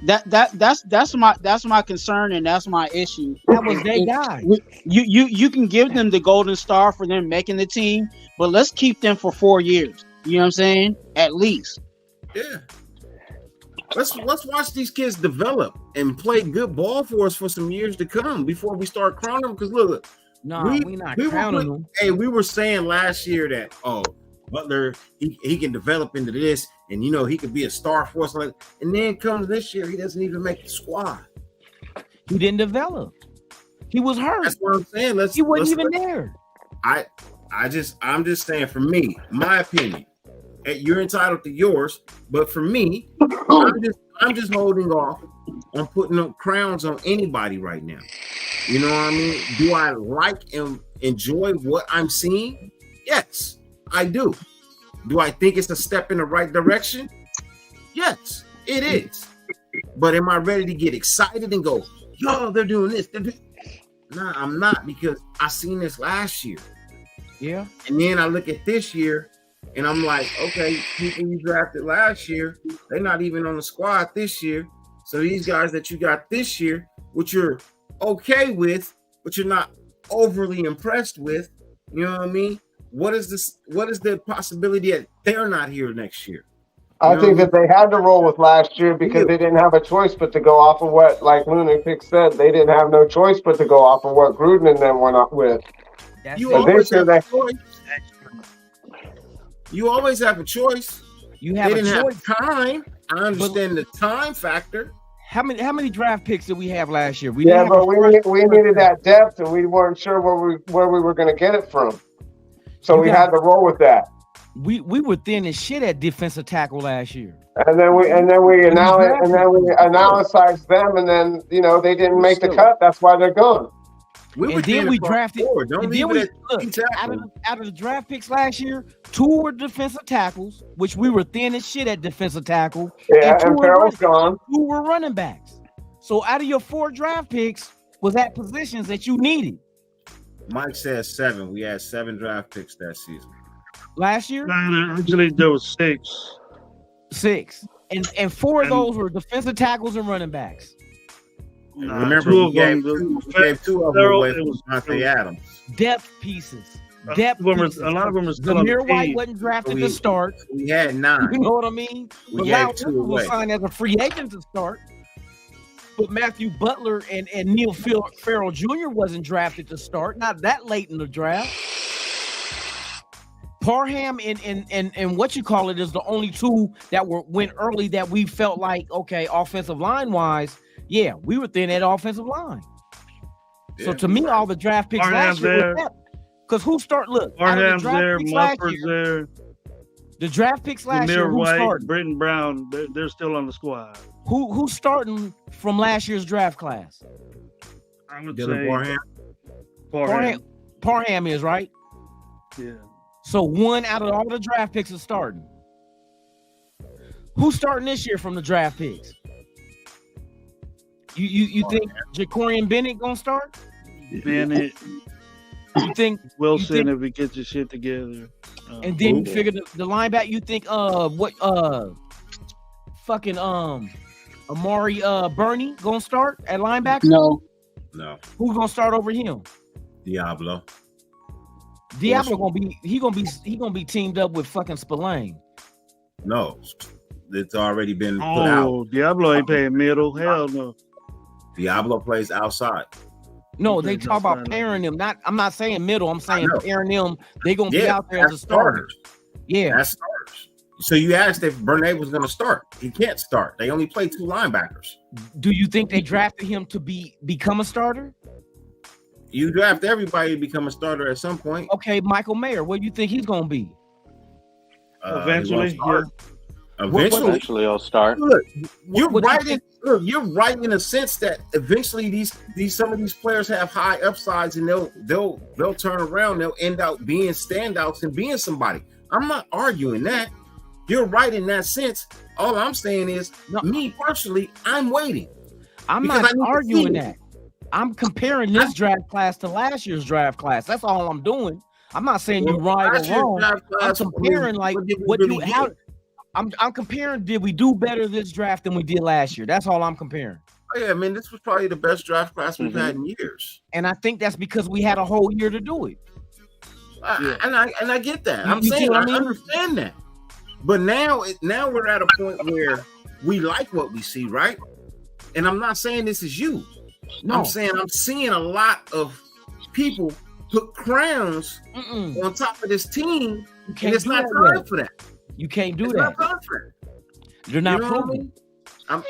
That's my concern and that's my issue.
That was their guy.
You can give them the golden star for them making the team, but let's keep them for 4 years. You know what I'm saying? At least.
Yeah. Let's watch these kids develop and play good ball for us for some years to come before we start crowning them. Because look,
we're not crowning them.
Hey, we were saying last year that Butler he can develop into this, and he could be a star for us. And then comes this year, he doesn't even make the squad.
He didn't develop. He was hurt.
That's what I'm saying.
He wasn't even there.
I'm just saying, for me, my opinion. You're entitled to yours, but for me, I'm just holding off on putting up crowns on anybody right now. You know what I mean? Do I like and enjoy what I'm seeing? Yes, I do. Do I think it's a step in the right direction? Yes, it is. But am I ready to get excited and go, yo, they're doing this? Nah, I'm not, because I seen this last year.
Yeah.
And then I look at this year and I'm like, okay, people you drafted last year, they're not even on the squad this year. So these guys that you got this year, which you're okay with, but you're not overly impressed with, you know what I mean? What is the possibility that they're not here next year?
I think that they had to roll with last year because they didn't have a choice but to go off of what, like Lunatic said, they didn't have no choice but to go off of what Gruden and them went up with.
You always have a choice. You always have a choice.
You have
they didn't
choice.
Have time. I understand the time factor.
How many draft picks did we have last year?
We needed that depth, and we weren't sure where we were going to get it from. So we had to roll with that.
We were thin as shit at defensive tackle last year.
And then we analyzed them, and then they didn't make the cut. That's why they're gone.
We drafted. Out of the draft picks last year, 2 were defensive tackles, which we were thin as shit at defensive tackle.
Yeah, and Farrell's gone.
2 were running backs. So out of your 4 draft picks was at positions that you needed.
Mike says 7. We had 7 draft picks that season.
Last year?
Actually, there was 6.
6. And 4 of those were defensive tackles and running backs.
Remember, we gave 2 of them away from Devontae Adams.
Depth pieces.
A lot of them are still on the
Zamir White
team.
wasn't drafted to start.
We had 9.
You know what I mean?
We
But
gave 2 away.
was signed as a free agent to start. But Matthew Butler and Neil Farrell Jr. wasn't drafted to start. Not that late in the draft. Parham and what you call it is the only 2 that went early that we felt like, okay, offensive line wise, yeah, we were thin at offensive line.
Yeah,
so to me, all the draft picks last year was because who start look
Parham's there, Muffer's there.
The draft picks last year, who
White,
started?
Britton Brown, they're still on the squad.
Who's starting from last year's draft class?
I would
Dylan
say
Parham is right.
Yeah.
So 1 out of all the draft picks is starting. Who's starting this year from the draft picks? You think Jacorian Bennett gonna start?
Bennett.
You think
Wilson if he gets his shit together?
And then you figure the linebacker. You think Amari Burney gonna start at linebacker?
No.
Who's gonna start over him?
Diablo
gonna be teamed up with fucking Spillane.
No, it's already been put out.
Oh, Diablo ain't paying middle. Hell no.
Diablo plays outside.
No, they talk about pairing them. I'm not saying middle. I'm saying pairing them. They're gonna be out there as a starter. Yeah,
that's starters. So you asked if Bernay was gonna start. He can't start. They only play 2 linebackers.
Do you think they drafted him to become a starter?
You draft everybody to become a starter at some point.
Okay, Michael Mayer. What do you think he's gonna be?
Eventually, yeah.
Eventually
I'll start.
Look, you're right in a sense that eventually some of these players have high upsides and they'll turn around. They'll end up being standouts and being somebody. I'm not arguing that. You're right in that sense. All I'm saying is, me personally, I'm waiting.
I'm not arguing that. I'm comparing this draft class to last year's draft class. That's all I'm doing. I'm not saying you're right or wrong. I'm comparing I'm comparing, did we do better this draft than we did last year? That's all I'm comparing.
Oh, yeah, man, this was probably the best draft class we've had in years.
And I think that's because we had a whole year to do it.
And I get that. I'm saying I understand that. But now we're at a point where we like what we see, right? And I'm not saying this is you. No. I'm saying I'm seeing a lot of people put crowns on top of this team, and it's not time for that.
You can't do
it's
that.
Not time for it.
You're not proving.
I'm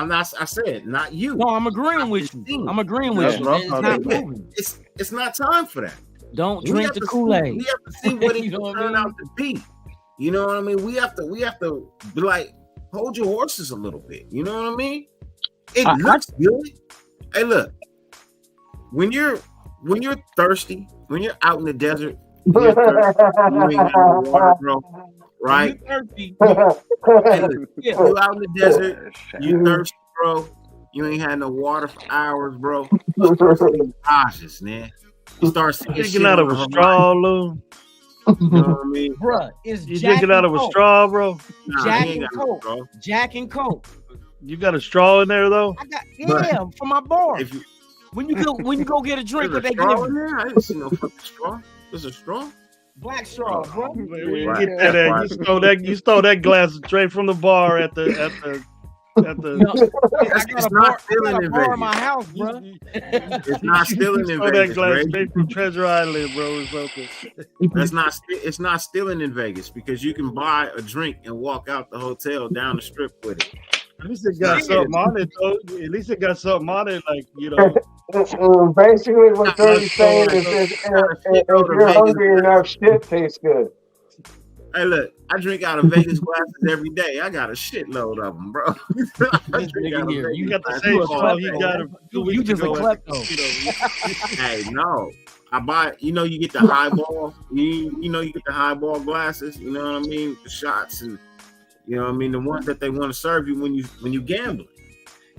not. I said not you.
No, I'm agreeing with you. I'm agreeing with you. It's not proven.
It's not time for that.
Don't drink the Kool-Aid.
We have to see what it can turn out to be. You know what I mean? We have to be like, hold your horses a little bit. You know what I mean? It looks good. Hey, look, when you're thirsty, when you're out in the desert, you ain't got no water, bro. Right? Hey, look, you out in the desert, you thirsty, bro. You ain't had no water for hours, bro. Cautious, man. You start
drinking out of a straw, Lou.
You know what I mean?
Bruh, it's
you drinking out of a straw, bro?
Jack and Coke. Jack and Coke.
You got a straw in there though?
I got for my bar. When you go get a drink, what they give you?
I didn't see no fucking straw. There's a straw.
Black straw, bro.
Get that. You stole that glass straight from the bar at the.
It's not stealing in Vegas.
My house, bro.
It's not stealing in Vegas.
That glass straight from Treasure Island, bro. It's okay.
It's not stealing in Vegas because you can buy a drink and walk out the hotel down the strip with it.
At least it got something on it, though. At least it got something on it, like, you know.
Basically, what Dirty's saying is if you're hungry enough, shit tastes good.
Hey, look, I drink out of Vegas glasses every day. I got a shitload of them, bro.
You got the same straw he got.
You just a klepto.
Hey, no. I buy, you get the highball. You get the highball glasses. You know what I mean? The shots and, you know what I mean? The ones that they want to serve you when you gamble.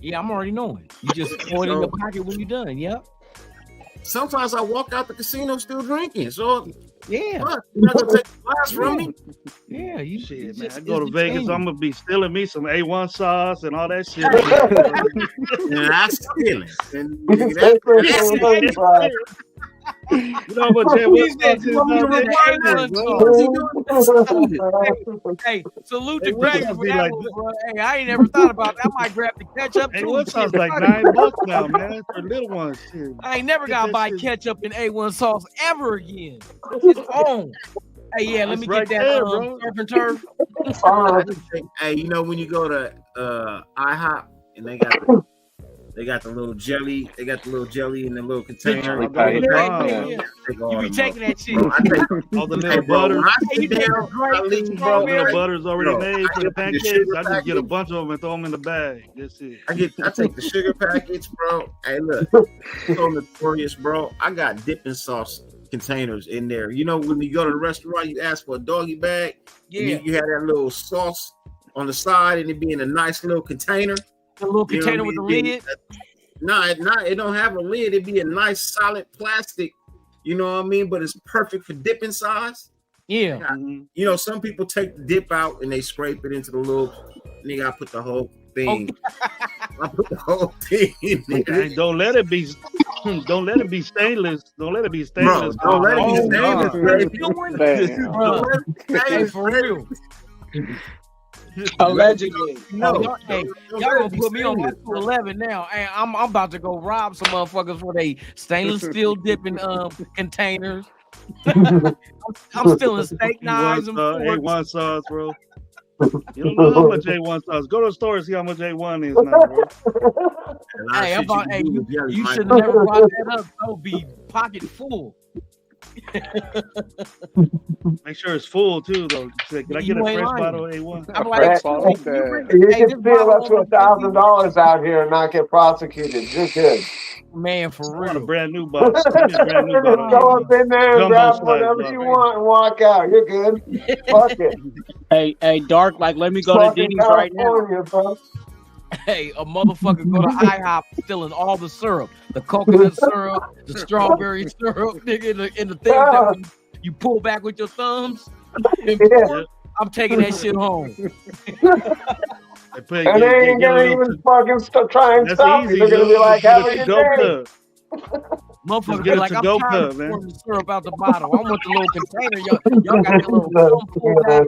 Yeah, I'm already knowing. You just pour it in your pocket when you're done. Yep.
Sometimes I walk out the casino still drinking. So
yeah,
you're not gonna take the glass from me.
Yeah, you
shit, man. I go to Vegas, I'm gonna be stealing me some A1 sauce and all that shit.
Yeah, that's stealing.
You know what
Hey, salute to Greg for that one, bro. Hey, I ain't never thought about that. I might grab the ketchup too.
What sounds like $9 now, man? For little ones. Shit.
I ain't never gotta buy ketchup and A1 sauce ever again. It's on. Hey, yeah, let me get that surf and turf.
Hey, when you go to IHOP and they got the little jelly. They got the little jelly in the little container.
You be taking that shit.
I take all the little butter. The little butter's already made for the pancakes. I just get a bunch of them and throw them in the bag. That's it.
I take the sugar packets, bro. Hey, look, so notorious, bro. I got dipping sauce containers in there. When you go to the restaurant, you ask for a doggy bag.
Yeah.
You have that little sauce on the side, and it be in a nice little container.
A little container with a lid?
No, it don't have a lid. It'd be a nice solid plastic, you know what I mean? But it's perfect for dipping size.
Yeah.
Some people take the dip out and they scrape it into the little, and you gotta put the whole thing. I put the whole thing in there.
Hey, don't let it be stainless. Don't let it be stainless.
Bro, don't let it be stainless.
Hey, for real.
Allegedly.
Y'all gonna put me on my 211 now. Hey, I'm about to go rob some motherfuckers for they stainless steel dipping containers. I'm stealing steak knives and
A1 sauce, bro. You don't know how much A1 sauce. Go to the store and see how much A1 is now, bro.
You should have never brought that up. So be pocket full.
Make sure it's full too, though. Can I get a fresh bottle of A1?
I'm like,
You can steal up to $1,000 out here and not get prosecuted. You're good.
Man, for
I want a
real.
brand new bottle. Give me a brand new bottle.
Go up in there and
Jumbo
grab
size
whatever
bottle.
you want and walk out. You're good. Fuck it.
Hey, Dark, like, let me go to
Fucking
Denny's right now.
California, bro.
Hey, a motherfucker go to IHOP stealing all the syrup, the coconut syrup, the strawberry syrup, nigga, in the things that you pull back with your thumbs. I'm taking that shit home.
And they ain't gonna even fucking try and stop you. They're gonna be like, have a good day.
Motherfucker be like, I'm trying to pour the syrup out the bottle. I want the little container. Y'all got that little pull back.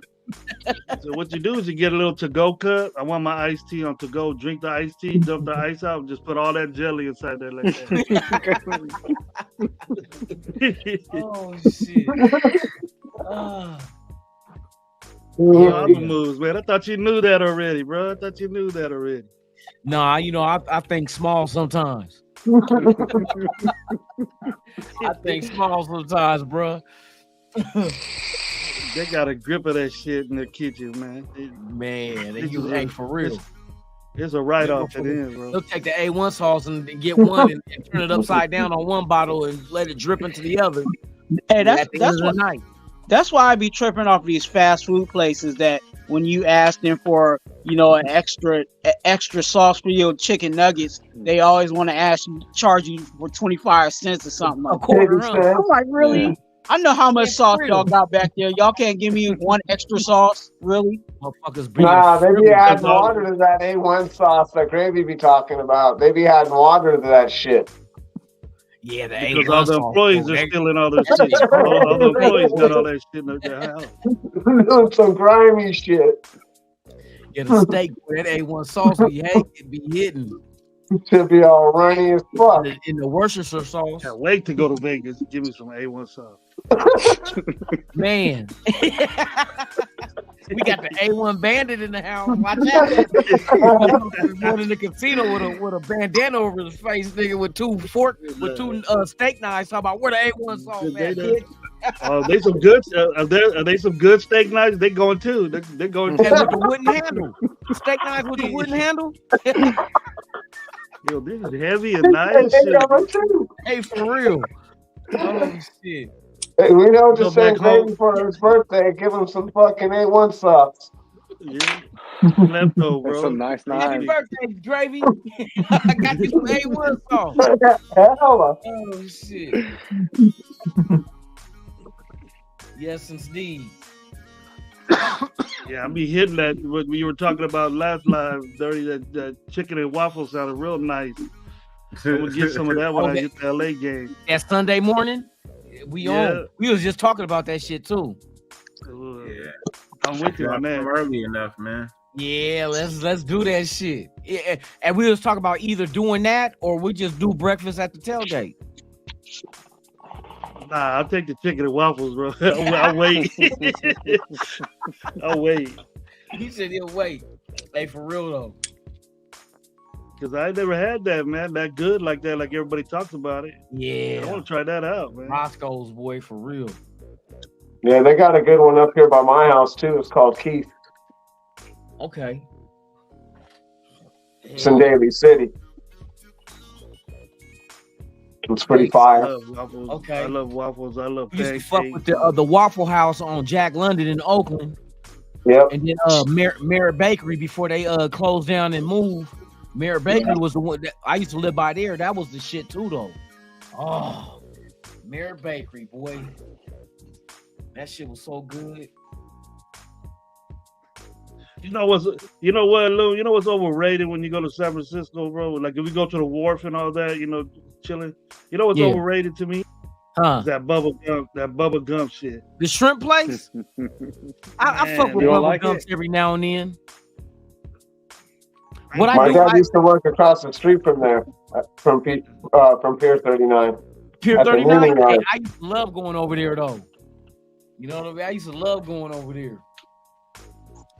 So what you do is you get a little to-go cup. I want my iced tea on to-go. Drink the iced tea, dump the ice out, and just put all that jelly inside there like that.
Oh, shit.
Other moves, man. I thought you knew that already, bro. I thought you knew that already.
Nah, I think small sometimes. I think small sometimes, bro.
They got a grip of that shit in the kitchen, man.
Hey, for real.
It's a write-off at the end, bro.
They'll take the A1 sauce and get one and turn it upside down on one bottle and let it drip into the other.
Hey, that's why I be tripping off these fast food places that when you ask them for, an extra sauce for your chicken nuggets, they always want to charge you for 25 cents or something like that. I'm like, really? Yeah. I know how much sauce y'all got back there. Y'all can't give me one extra sauce, really?
Nah, they be adding water to that A1 sauce that Gravy be talking about. They be adding water to that shit.
Yeah,
because all the employees are stealing all this shit. All the employees got all that shit in their house.
Doing some grimy shit.
Yeah, the steak with that A1 sauce be hitting.
Should be all runny as fuck.
In the Worcestershire sauce.
Can't wait to go to Vegas. Give me some A1 sauce.
Man. We got the A1 bandit in the house. Watch out. Going in the casino with a bandana over his face, nigga, with two steak knives. Talking about where the A1 sauce at, bitch.
They some good. Are they some good steak knives? They going too. They're going too.
And with the wooden handle. Steak knives with the wooden handle.
Yo, this is heavy and nice.
Hey, for real. Oh shit.
Hey, we know just saying Gravy for his birthday. Give him some fucking A1 sauce.
Yeah. Leftover, bro.
Some nice knives.
Happy birthday, Gravy. I got you some A1 sauce.
Hella.
Oh shit. Yes, indeed.
Yeah, I be hitting that. What we were talking about last live, Dirty. That chicken and waffle sounded real nice. I'm gonna get some of that when I get the LA game.
That Sunday morning, we was just talking about that shit too.
Yeah,
I'm with you on that.
Early enough, man.
Yeah, let's do that shit. Yeah, and we was talking about either doing that or we just do breakfast at the tailgate.
Nah, I'll take the chicken and waffles, bro. I'll wait. I'll wait.
He said he'll wait. Hey, for real though.
Because I never had that, man. That good like that, like everybody talks about it.
Yeah.
I want to try that out, man.
Roscoe's, boy, for real.
Yeah, they got a good one up here by my house, too. It's called Keith.
Okay.
It's in Daly City. It's pretty fire.
I love waffles.
Okay.
I love waffles. I love
We used
pancakes.
to fuck with the Waffle House on Jack London in Oakland.
Yep.
And then Merritt Bakery before they closed down and moved. Merritt Bakery was the one that I used to live by there. That was the shit too, though. Oh, Merritt Bakery, boy. That shit was so good.
You know what, Lou? You know what's overrated when you go to San Francisco, bro? Like if we go to the wharf and all that, chilling. You know what's overrated to me? Is that bubble gum shit.
The shrimp place? I fuck with bubble gums every now and then.
My dad used to work across the street from there, from Pier 39.
Pier 39? Hey, I used to love going over there, though. You know what I mean? I used to love going over there.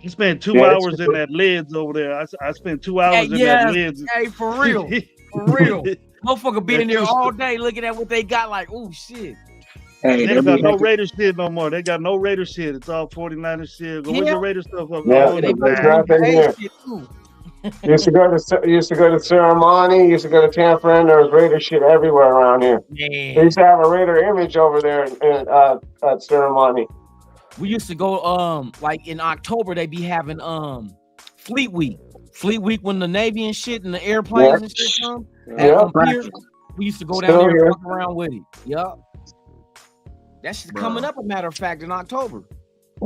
You spent 2 hours in that lids over there. I spent 2 hours in that lids.
Hey, for real. For real. Motherfucker be in there all day looking at what they got like, oh, shit.
Hey,
they got no Raiders shit no more. They got no Raiders shit. It's all 49ers shit. Where's the Raiders stuff up?
Yeah,
Oh,
there's nothing here. Used to go to Ceremony, used to go to Tampa, and there was Raider shit everywhere around here.
Man.
They used to have a Raider image over there at Ceremony.
We used to go like in October they be having Fleet Week. Fleet Week when the Navy and shit and the airplanes and shit come. We used to go down there and fuck around with it. Yup. That shit's coming up, a matter of fact, in October.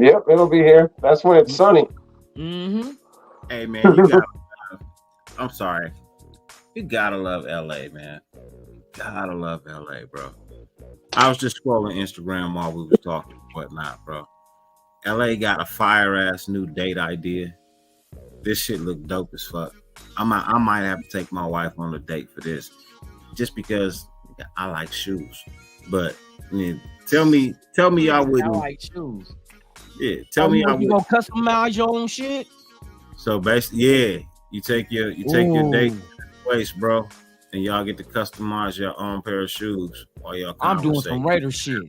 Yep, it'll be here. That's when it's sunny.
Mm-hmm.
Hey man, you gotta I'm sorry. You gotta love LA, man. Gotta love LA, bro. I was just scrolling Instagram while we was talking and whatnot, bro. LA got a fire ass new date idea. This shit look dope as fuck. I might have to take my wife on a date for this, just because I like shoes. But I mean, tell me y'all wouldn't.
I like shoes.
Yeah, tell me
you gonna customize your own shit.
So basically, yeah, you take your date to the place, bro, and y'all get to customize your own pair of shoes while y'all.
I'm doing some Raider shit.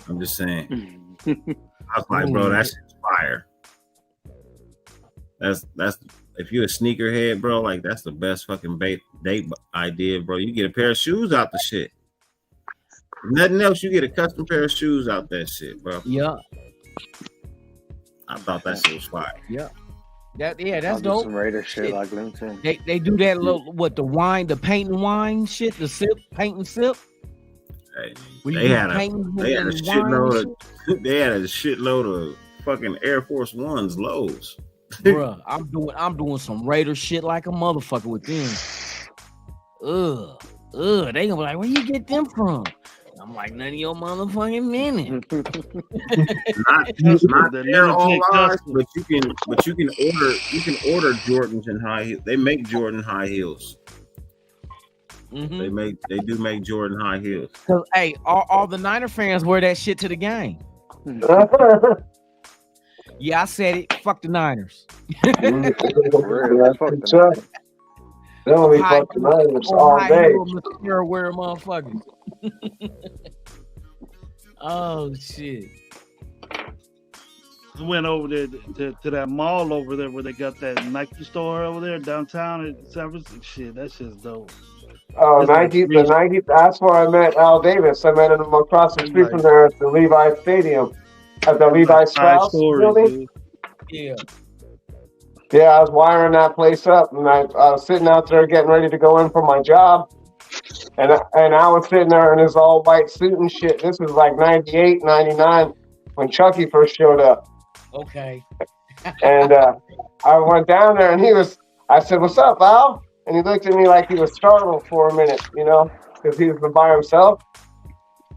I'm just saying. I was like, bro, that's fire. That's if you're a sneakerhead, bro, like that's the best fucking date idea, bro. You get a pair of shoes out the shit. If nothing else, you get a custom pair of shoes out that shit, bro.
Yeah.
I thought that shit was fire.
Yeah. That's
I'll
dope.
do some Raider shit like LinkedIn.
They do that little the paint and wine shit, the sip, paint and sip.
Hey, they had a shitload of fucking Air Force Ones lows.
Bruh, I'm doing some Raider shit like a motherfucker with them. They gonna be like, where you get them from? I'm like, none of your motherfucking minute.
not there online, but you can order Jordans in high heels. They make Jordan high heels.
Mm-hmm.
They do make Jordan high heels.
Cause hey, all the Niner fans wear that shit to the game. Yeah, I said it. Fuck the Niners.
They only fuck the Niners all day.
Wear motherfuckers. Oh shit!
I went over there to that mall over there where they got that Nike store over there downtown in San Francisco. Shit, that shit's dope.
Oh, Nike, the Nike. That's where I met Al Davis. I met him across the street from there at the Levi Stadium, at the Levi Strauss building.
Yeah.
Yeah, I was wiring that place up, and I was sitting out there getting ready to go in for my job, and I was sitting there in his all white suit and shit. This was like 98, 99 when Chucky first showed up.
Okay.
And I went down there, and I said, "What's up, Al?" And he looked at me like he was startled for a minute, because he was by himself.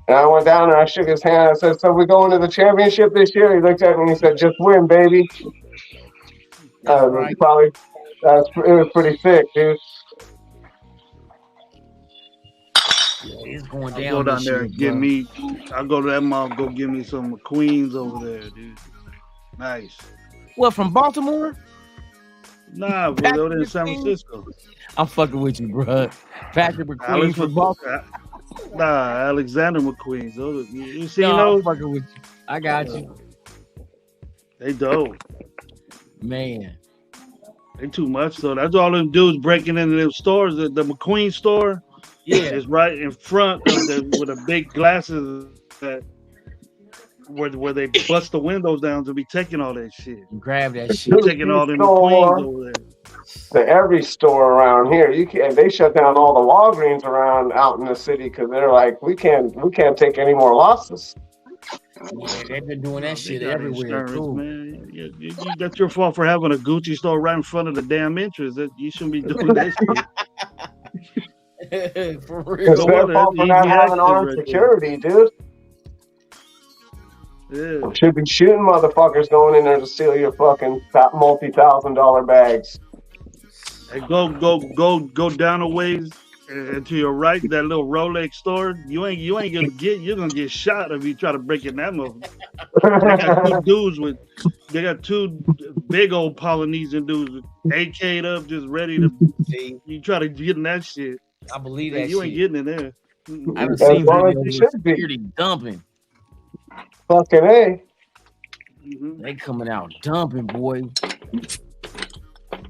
And I went down there, I shook his hand. I said, "So we going to the championship this year?" He looked at me and he said, "Just win, baby."
Right.
It was pretty sick, dude.
It's going down.
I'll go down there and I'll go to that mall, go give me some McQueens over there, dude. Nice.
What, from Baltimore?
Nah, bro, they were in San Francisco.
I'm fucking with you, bro. Patrick McQueen from Baltimore.
Nah, Alexander McQueen's. You see
I'm
those?
fucking with you. I got you.
They dope.
Man.
They too much, though. That's all them dudes breaking into them stores. The McQueen store is right in front of with the big glasses where they bust the windows down to be taking all that shit.
Grab that shit.
Taking all them McQueens over there.
To every store around here, they shut down all the Walgreens around out in the city because they're like, we can't take any more losses.
Yeah, they've been doing that shit everywhere too.
Man. That's your fault for having a Gucci store right in front of the damn entrance. You shouldn't be doing that
shit. For real.
It's their fault for not having armed security, dude.
Yeah.
Should be shooting motherfuckers going in there to steal your fucking multi-$1,000 bags.
Hey, go down a ways and to your right, that little Rolex store. You're gonna get shot if you try to break in that motherfucker. They got two big old Polynesian dudes with AK'd up, just ready to. You try to get in that shit.
I believe that.
You ain't getting in there.
I haven't
As
seen
well as
videos
it
of
should be.
security dumping.
Fucking A.
They coming out dumping, boy.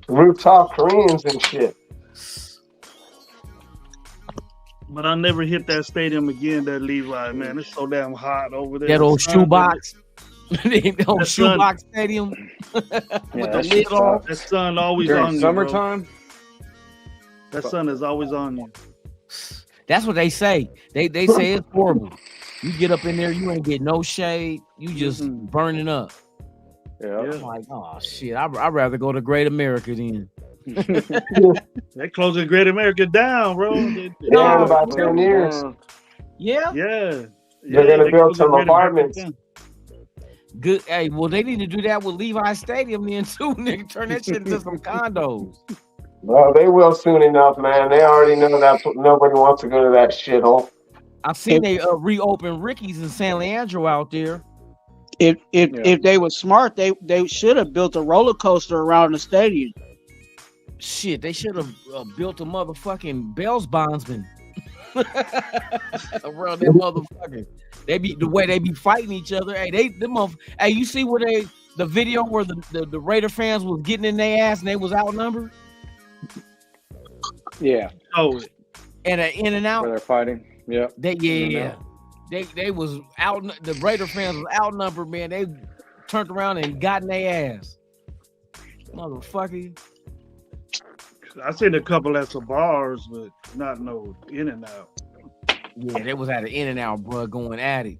Rooftop Koreans and shit.
But I'll never hit that stadium again, that Levi, man. It's so damn hot over there.
That old
The sun-
shoebox. The old
That sun-
shoebox stadium with the lid off.
That sun always
During
on you,
summertime?
bro. That sun is always on you.
That's what they say. They say it's horrible. You get up in there, you ain't get no shade. You just burning up.
Yeah.
I'm like, oh shit. I'd rather go to Great America then.
They're closing Great America down, bro.
Yeah, in about 10 years.
Yeah.
Yeah.
They're gonna
they
build
closing
some
Great America
apartments.
down.
Good. Hey, well, they need to do that with Levi Stadium then too, nigga. Turn that shit into some condos.
Well, they will soon enough, man. They already know that nobody wants to go to that shithole.
I've seen they reopen Ricky's in San Leandro out there.
If they were smart, they should have built a roller coaster around the stadium.
Shit, they should have built a motherfucking Bell's bondsman around that motherfucker. They be the way they be fighting each other. Hey, hey, you see where the video where the Raider fans was getting in their ass and they was outnumbered?
Yeah.
Oh,
and in and out.
Where they're fighting. Yeah.
They was out. The Raider fans was outnumbered, man. They turned around and got in their ass, motherfucker.
I seen a couple at some bars, but not no in and out.
Yeah, they was at an in and out, bro, going at it.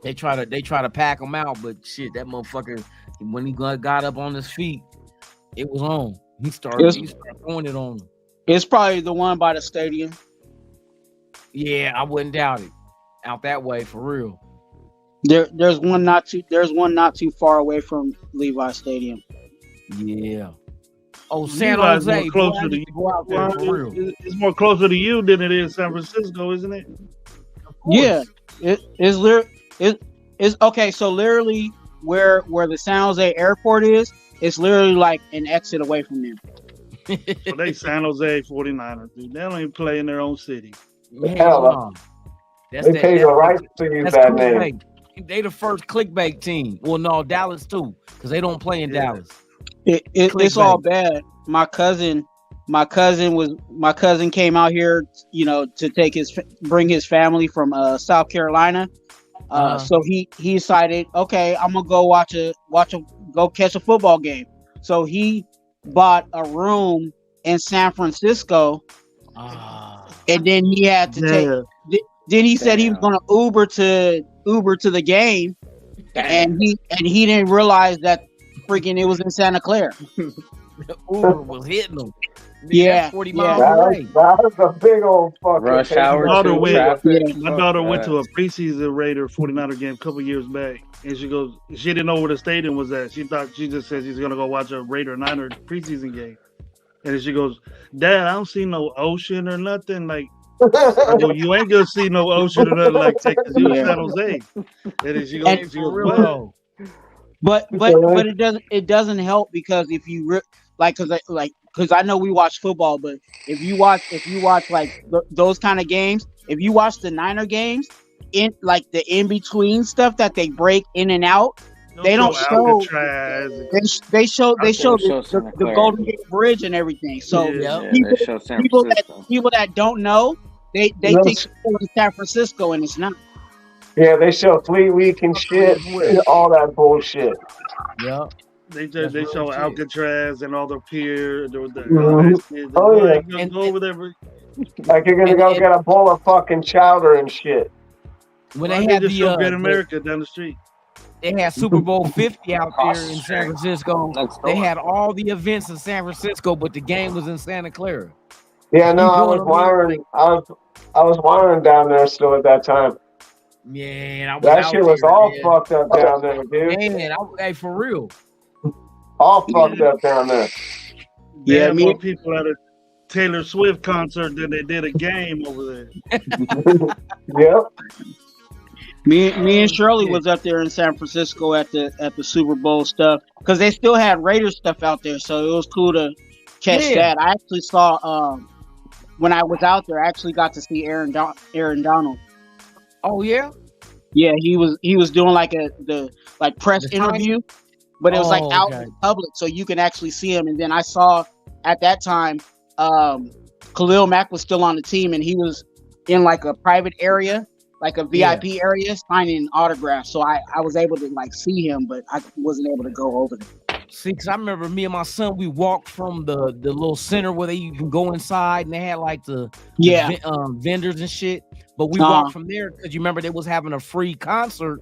They try to pack him out, but shit, that motherfucker, when he got up on his feet, it was on. He started throwing it on him.
It's probably the one by the stadium.
Yeah, I wouldn't doubt it. Out that way, for real.
There's one not too far away from Levi Stadium.
Yeah. Oh, San
Levi's
Jose.
more closer to you.
Go out there for real.
It's more closer to you than it is San Francisco, isn't it?
Yeah, it's okay. So literally, where the San Jose airport is, it's literally like an exit away from there.
So they San Jose 49ers, dude. They don't even play in their own city.
Hell no.
They pay the rights to use that name.
They the first clickbait team. Well, no, Dallas too, because they don't play in Dallas.
It's all bad. My cousin came out here, to bring his family from South Carolina. So he decided, okay, I'm gonna go go catch a football game. So he bought a room in San Francisco, and then he had to take. Then he said he was gonna Uber to the game, and he didn't realize that freaking it was in Santa Clara.
Uber was hitting them.
Yeah,
40 miles away.
That was a big old fucking
rush hour.
My daughter went to a preseason Raider 49er game a couple years back, and she didn't know where the stadium was at. She just said she's gonna go watch a Raider Niner preseason game, and then she goes, "Dad, I don't see no ocean or nothing." Like, I go, you ain't gonna see no ocean or nothing like Texas. You San Jose. And then she goes, "Well."
But it doesn't help because if you because I know we watch football, but if you watch like those kind of games, if you watch the Niner games, in like the in between stuff that they break in and out, they don't show. They show the Golden Gate Bridge and everything. So people that don't know, they think it's in San Francisco and it's not.
Yeah, they show Fleet Week and shit, all that bullshit.
Yeah.
They show Alcatraz and all the pier.
Go over there. Like you're gonna go get a bowl of fucking chowder and shit.
When they had the
Great America down the street,
they had Super Bowl 50 out there in San Francisco. They had all the events in San Francisco, but the game was in Santa Clara.
Yeah, no, I was wiring down there still at that time.
Man,
that shit was all fucked up down there, dude.
Man, hey, for real.
All fucked up down there.
They had more people at a Taylor Swift concert than they did a game over there.
Yep.
Me and Shirley was up there in San Francisco at the Super Bowl stuff because they still had Raiders stuff out there, so it was cool to catch that. I actually saw when I was out there, I actually got to see Aaron Donald.
Oh yeah.
Yeah, he was doing like the press interview, but it was like out in public, so you can actually see him. And then I saw at that time, Khalil Mack was still on the team, and he was in like a private area, like a VIP area, signing autographs. So I was able to like see him, but I wasn't able to go over there.
See, because I remember me and my son, we walked from the little center where you can go inside, and they had like the vendors and shit. But we walked from there because you remember they was having a free concert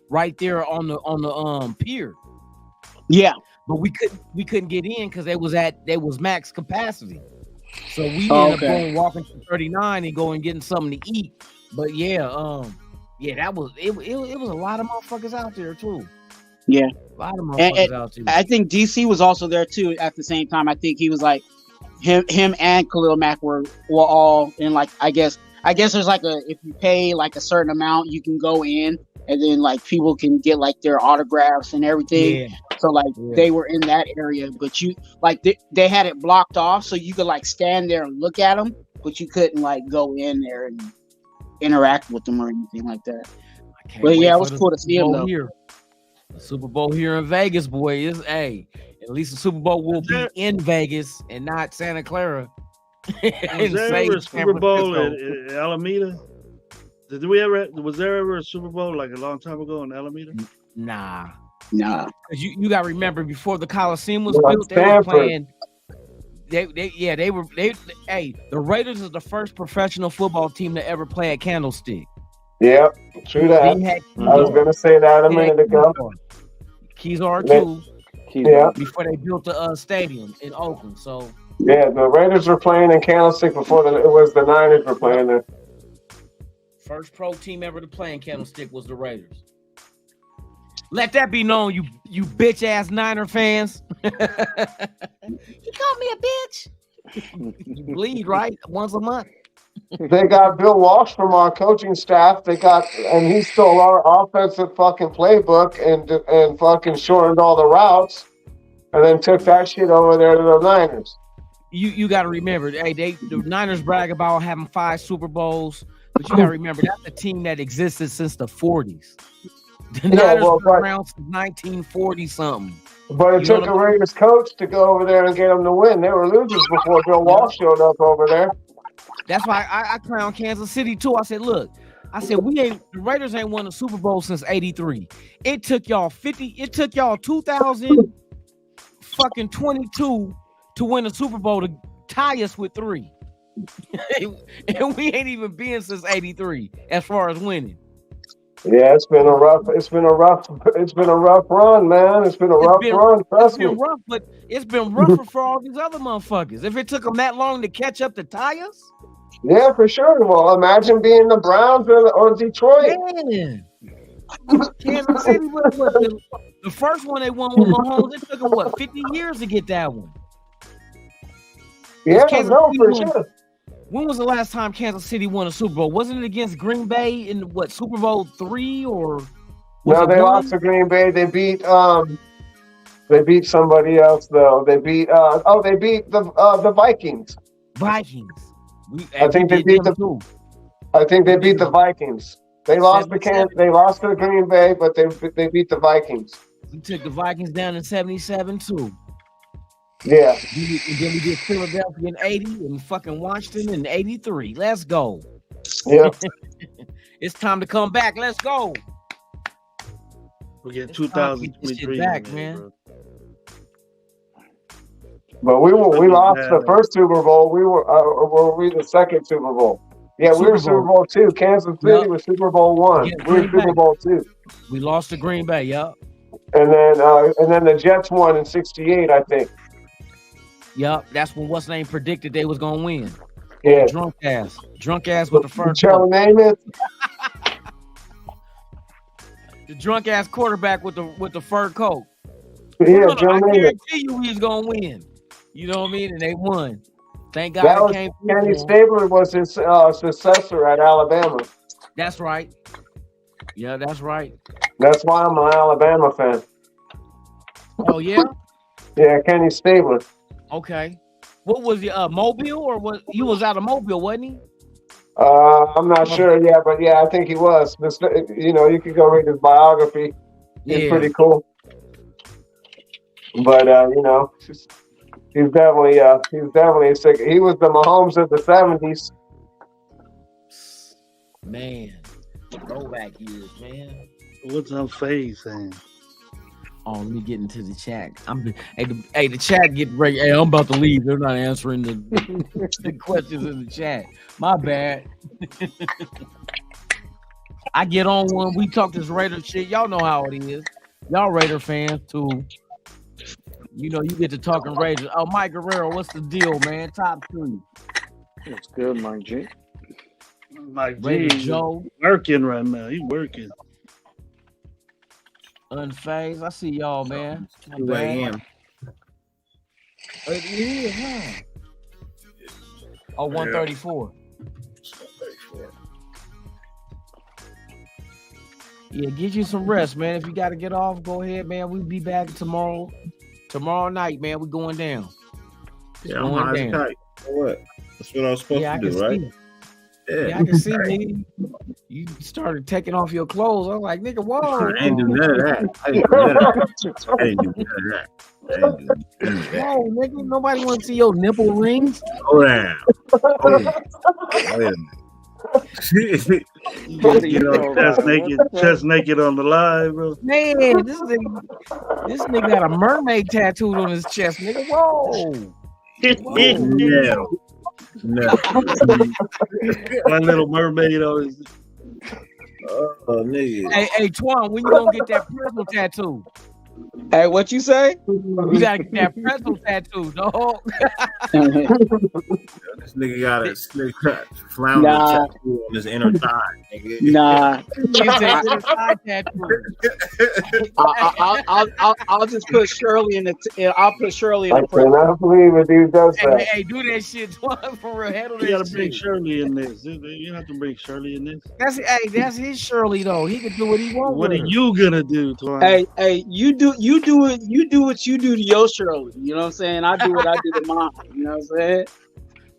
right there on the pier.
Yeah,
but we couldn't get in because they was max capacity. So we ended up going walking to 39 and going and getting something to eat. But that was it was a lot of motherfuckers out there too.
Yeah,
a lot of motherfuckers out there.
I think DC was also there too at the same time. I think he was like him and Khalil Mack were all in like I guess there's like if you pay like a certain amount, you can go in and then like people can get like their autographs and everything. Yeah. So like they were in that area, but you like they had it blocked off so you could like stand there and look at them, but you couldn't like go in there and interact with them or anything like that. But yeah, it was cool to see him though.
Here. The Super Bowl here in Vegas, boy, at least the Super Bowl will be in Vegas and not Santa Clara.
Was there ever a Super Bowl in Alameda? Was there ever a Super Bowl like a long time ago in Alameda?
Nah.
Because
you got to remember before the Coliseum was built, they were playing. The Raiders is the first professional football team to ever play at Candlestick.
Yep, true that. I was going to say that a minute ago.
Keys are too.
Yeah.
Before they built the stadium in Oakland, so.
Yeah, the Raiders were playing in Candlestick before it was the Niners were playing there.
First pro team ever to play in Candlestick was the Raiders. Let that be known, you bitch ass Niner fans.
He called me a bitch.
You bleed right once a month.
They got Bill Walsh from our coaching staff. And he stole our offensive fucking playbook and fucking shortened all the routes, and then took that shit over there to the Niners.
You got to remember, the Niners brag about having 5 Super Bowls, but you got to remember that's a team that existed since the 40s. The Niners been around since 1940 something.
But it took a Raiders coach to go over there and get them to win. They were losers before Bill Walsh showed up over there.
That's why I crown Kansas City too. I said, look, the Raiders ain't won a Super Bowl since '83. It took y'all 2022 to win a Super Bowl to tie us with 3. And we ain't even been since '83 as far as winning.
Yeah, it's been a rough run, man. It's been a rough run. Trust me.
Rough, but it's been rougher for all these other motherfuckers. If it took them that long to catch up to tie us.
Yeah, for sure. Well, imagine being the Browns or Detroit.
Man. Kansas City was the first one they won with Mahomes. It took them 50 years to get that one.
Yeah, for sure.
When was the last time Kansas City won a Super Bowl? Wasn't it against Green Bay in Super Bowl 3 or?
No, they lost to Green Bay. They beat somebody else though. They beat the Vikings.
Vikings.
I think they beat the Vikings. They lost to Green Bay, but they beat the Vikings.
We took the Vikings down in 77 too.
Yeah.
And then we did Philadelphia in 80 and fucking Washington in 83. Let's go.
Yeah.
It's time to come back. Let's go.
We get 2023
back, man.
But we lost the first Super Bowl. Were we the second Super Bowl? Yeah, we were Super Bowl 2. Kansas City was Super Bowl 1. We were Super Bowl 2.
We lost to Green Bay, yeah.
And then the Jets won in '68, I think.
Yep, that's when what's name predicted they was gonna win.
Yeah,
drunk ass with the first.
Shall name it?
The drunk ass quarterback with the fur coat.
Yeah,
I guarantee you he's gonna win. You know what I mean? And they won. Thank God it came.
Kenny Stabler was his successor at Alabama.
That's right. Yeah, that's right.
That's why I'm an Alabama fan.
Oh yeah.
Yeah, Kenny Stabler.
Okay. What was he? Mobile or what? He was out of Mobile, wasn't he?
I'm not sure. Yeah, but yeah, I think he was. You could go read his biography. He's pretty cool. But he's definitely sick. He was the Mahomes of the '70s.
Man, throwback years, man.
What's her face saying?
Oh, let me get into the chat. The chat get ready. Hey, I'm about to leave. They're not answering the questions in the chat. My bad. I get on when we talk this Raider shit. Y'all know how it is. Y'all Raider fans too. You get to talking Raiders. Oh, Mike Guerrero, what's the deal, man? Top 3.
It's good, Mike G.
Mike
Raider
G.
Joe
Working right now. He's working.
Unfazed. I see y'all, man.
2 a.m.
It is, huh? Oh, 134. Yeah, get you some rest, man. If you got to get off, go ahead, man. We'll be back tomorrow. Tomorrow night, man. We're going down.
Yeah, I'm high as tight. What? That's what I was supposed to do, right?
Yeah, I can see, nigga. You started taking off your clothes. I was like, nigga, whoa.
I ain't do none of that.
Whoa, nigga, nobody want to see your nipple rings.
Hold on. Wait a minute.
Chest naked on the live, bro.
Man, this nigga got a mermaid tattooed on his chest, nigga. Whoa.
No.
My little mermaid on his.
Oh, nigga.
Hey, Twan, when you gonna get that pretzel tattoo?
Hey, what you say?
You gotta get that pretzel tattoo, dog.
This nigga got a slick flounder tattoo on his inner thigh. Nigga.
Nah. I'll just put Shirley in the. I'll put Shirley in the.
I cannot believe a dude does that.
Hey, do that shit, Twan, for real. Handle
You gotta
that
bring
shit.
Shirley in this. You have to bring Shirley in this.
That's his Shirley though. He can do what he wants.
What are you gonna do, Twan?
Hey, you do what you do to your Shirley. You know what I'm saying? I do what I do to mine. You know what I'm saying?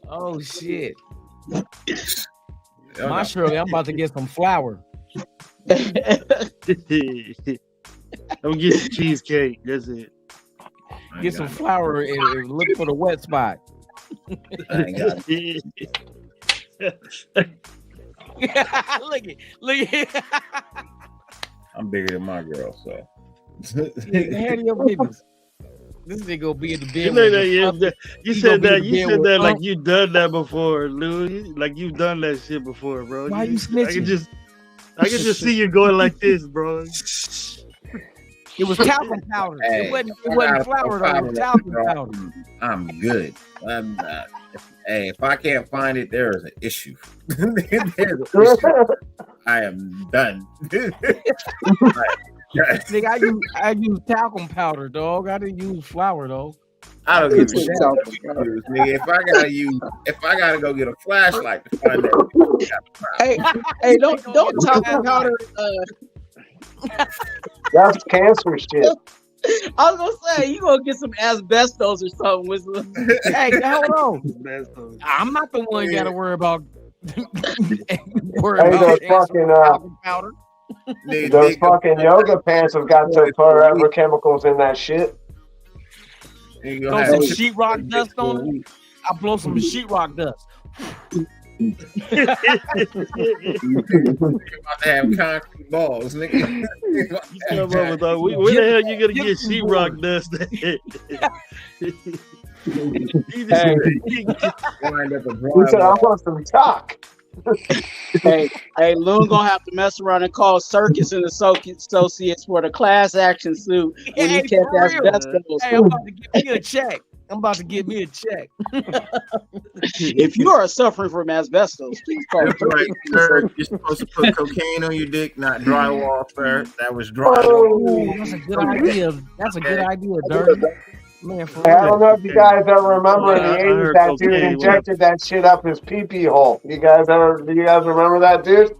Oh shit. My Shirley, I'm about to get some flour.
I'm gonna get some cheesecake. That's it.
Get some flour and look for the wet spot.
I ain't got it.
Look it.
I'm bigger than my girl, so.
Handle your business. This nigga gonna be in the bed.
You said that like you done that before, Lou. Like you've done that shit before, bro.
Why you snitching?
I can just see you going like this, bro.
It was talcum powder.
Hey,
it wasn't flour though. It was talcum powder.
I'm good. Hey, if I can't find it, there is an issue. I am done.
Nigga, I use talcum powder, dog. I didn't use flour though.
I don't give a shit. Nigga, if I gotta go get a flashlight to find that.
Hey, don't talcum powder.
That's cancer shit.
I was gonna say you gonna get some asbestos or something.
Hey, hold on. I'm not the one got to worry about.
Those fucking
powder.
Those fucking yoga pants have got some forever chemicals in that shit.
Throw some sheetrock dust on them. I blow some sheetrock dust.
You're about to have concrete balls, nigga.
Where the hell you gonna get sheetrock dust?
He said, I want some talk.
hey, Loon gonna have to mess around and call Circus and Associates for the class action suit when he catch asbestos.
Hey, I'm about to get me a check.
If you are suffering from asbestos, please call.
That's right, sir. You're supposed to put cocaine on your dick, not drywall, sir. That was drywall.
That's a good idea. Dirty. Man,
I don't know if you guys ever remember in the 80s that dude injected that shit up his pee-pee hole. Do you guys remember that dude?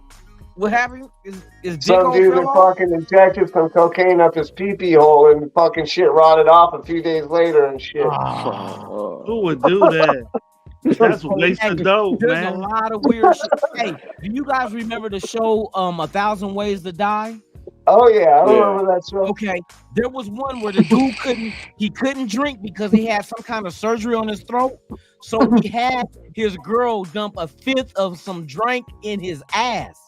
What happened? Is dick
Some
all
dude
fell
that
off?
fucking injected some cocaine up his pee-pee hole and fucking shit rotted off a few days later and shit.
Who would do that? That's what makes the dope,
There's
man.
a lot of weird shit. Hey, do you guys remember the show 1,000 Ways to Die?
Oh yeah, I remember that show.
Okay, there was one where the dude couldn't drink because he had some kind of surgery on his throat. So he had his girl dump a fifth of some drink in his ass.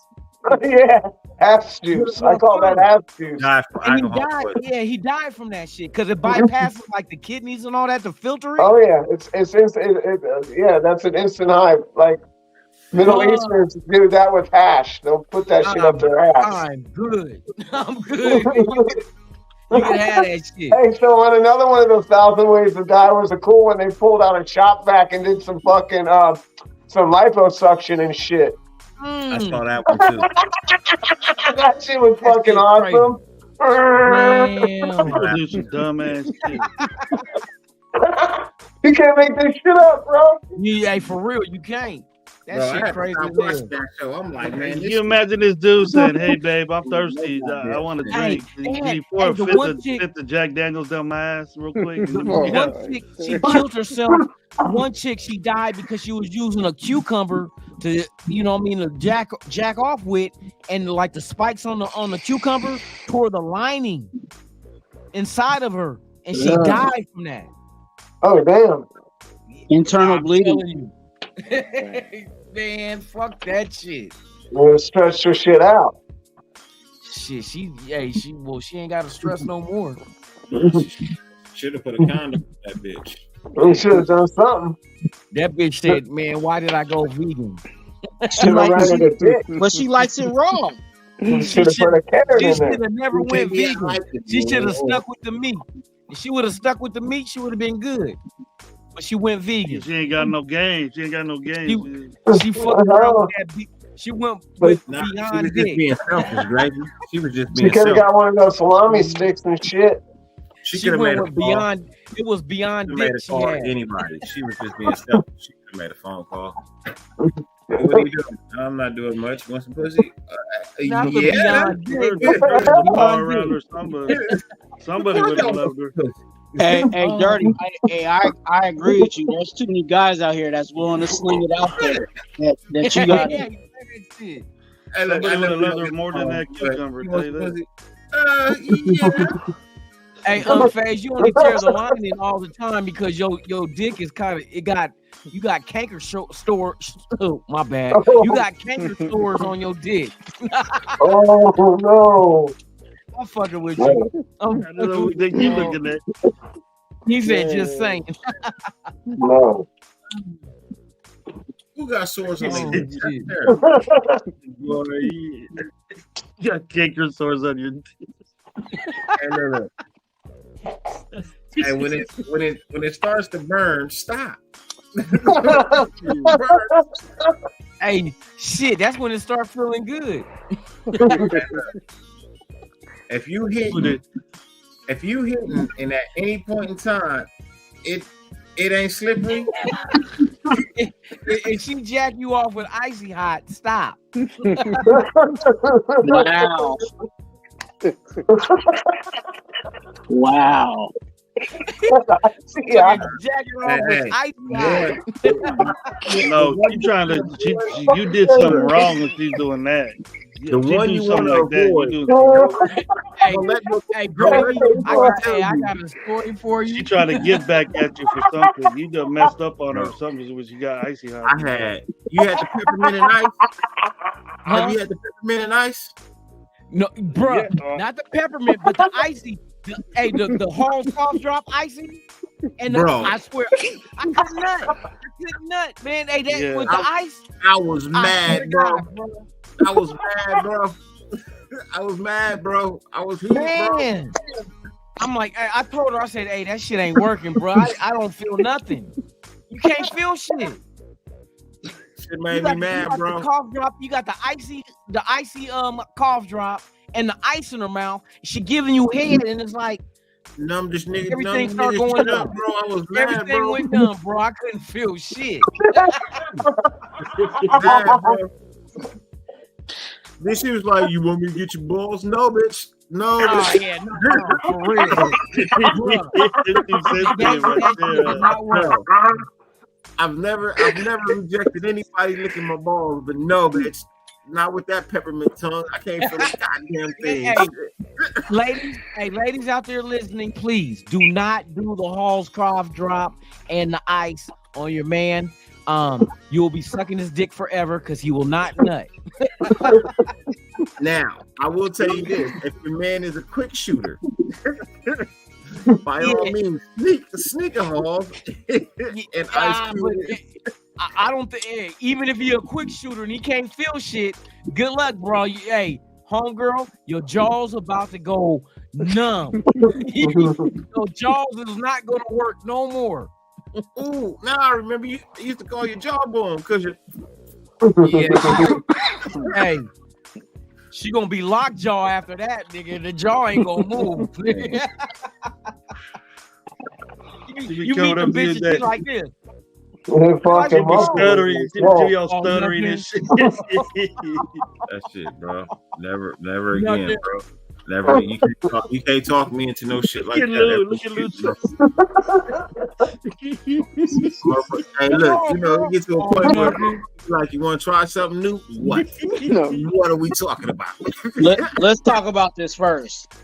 Yeah, ass juice. I call that ass juice.
And he died. Yeah, he died from that shit because it bypasses like the kidneys and all that to filter it.
Oh yeah, it's yeah, that's an instant high. Like Middle Easterns do that with hash. They'll put that shit up their ass.
I'm good. I'm good. You can have that shit.
Hey, so on another one of those 1,000 Ways to Die was a cool one. They pulled out a chop back and did some fucking some liposuction and shit.
I saw that one too.
That shit was fucking awesome.
People do some dumbass shit.
You can't make this shit up, bro.
Yeah, for real, you can't. That shit crazy.
I watched that show. I'm like, man,
Can you imagine this dude saying, "Hey, babe, I'm thirsty. I want to drink. Can you pour a fifth of Jack Daniels down my ass real quick?"
One chick, she killed herself. One chick, she died because she was using a cucumber to, to jack off with, and like the spikes on the cucumber tore the lining inside of her, and she died from that.
Oh damn!
Internal bleeding.
Man, fuck that shit.
Well, stretch her shit out.
Shit, she ain't got to stress no more.
Should have put a condom on that bitch.
We should have done something.
That bitch said, "Man, why did I go vegan?"
But she likes it raw.
She should have put a carrot
She
in
should
there.
have never went vegan. She should have stuck with the meat. If she would have stuck with the meat, she would have been good. But she went vegan.
She ain't got no game. She fucked around with
that. She went with
She was
beyond
just
dick.
being selfish, Gravy. She was just
She
being
could have
selfish.
got one of those salami sticks and shit.
She
She
could have made
went
a
with
phone.
beyond. It was beyond
She made
dick.
a
She
call to
had.
anybody. She was just being selfish. She could have made a phone call. What are you doing? I'm not doing much. You want some pussy?
Not the
Yeah.
beyond dick.
the bar around her. Somebody would have loved her.
Hey, Dirty. I agree with you. There's too many guys out here that's willing to sling it out there. That you got.
Yeah, you said that shit.
Hey, look,
Somebody
I
would
know
have
we
loved
don't
her
get
more
the
than
phone,
that
but
cucumber.
you
Tell
want
you
some
that.
pussy? Yeah.
Hey, Phase, you only tear the lining all the time because your dick is you got canker stores. Oh, my bad. You got canker stores on your dick.
Oh no!
I'm fucking with you.
I don't know what you looking at.
He said, just saying.
No.
Who got sores on
Oh,
their dick?
shit.
Boy, you got canker sores on your dick.
Hey, look. Hey, when it starts to burn, stop.
Hey, shit, that's when it starts feeling good.
If you hit and at any point in time it ain't slippery,
if she jack you off with icy hot, stop.
Wow. Wow.
Yeah.
Jack you off with icy hot.
No, you did something wrong if she's doing that.
The
If she
one
do
you
something
wanna
like that,
avoid.
you do.
Hey, bro, I got a story for you.
She trying to get back at you for something. You done messed up on her or something when she got icy hot.
You had the peppermint and ice. Have you had the peppermint and ice?
No, bro, not the peppermint, but the icy. The Hall's cough drop icy. And
Bro.
I swear, I couldn't nut, man. Hey, that with the ice.
I was mad, bro. I was mad, bro. I was mad, bro. I was heated,
Man.
bro.
I'm like, I told her, I said, hey, that shit ain't working, bro. I don't feel nothing. You can't feel shit.
Shit made me mad, bro.
The cough drop, you got the icy cough drop and the ice in her mouth. She giving you head, and it's like
numb this nigga.
Everything
numb
started
nigga
going
shit
up,
bro. I was mad,
everything
bro.
went numb, bro. I couldn't feel shit.
Mad, bro. Then she was like, "You want me to get your balls?" No, bitch. No.
Oh yeah, no, for real.
I've never rejected anybody licking my balls, but no, bitch. Not with that peppermint tongue. I can't feel a goddamn thing.
Ladies out there listening, please do not do the Hallscroft drop and the ice on your man. You will be sucking his dick forever because he will not nut.
Now, I will tell you this: if your man is a quick shooter, by all means, sneak a Halls and ice cube.
I don't think, even if you're a quick shooter and he can't feel shit, good luck, bro. Hey, homegirl, your jaw's about to go numb. Your jaws is not going to work no more.
Ooh, now I remember you used to call your jawbone because you.
Hey, she gonna be lockjaw after that, nigga. The jaw ain't gonna move. you meet the bitches be like this.
Stuttering, stuttering and shit.
That shit, bro. Never again, bro. Never. You can't talk me into no shit like that.
Look at Lou.
Hey, look, you get to a point where like you want to try something new. What? What are we talking about?
Let's talk about this first.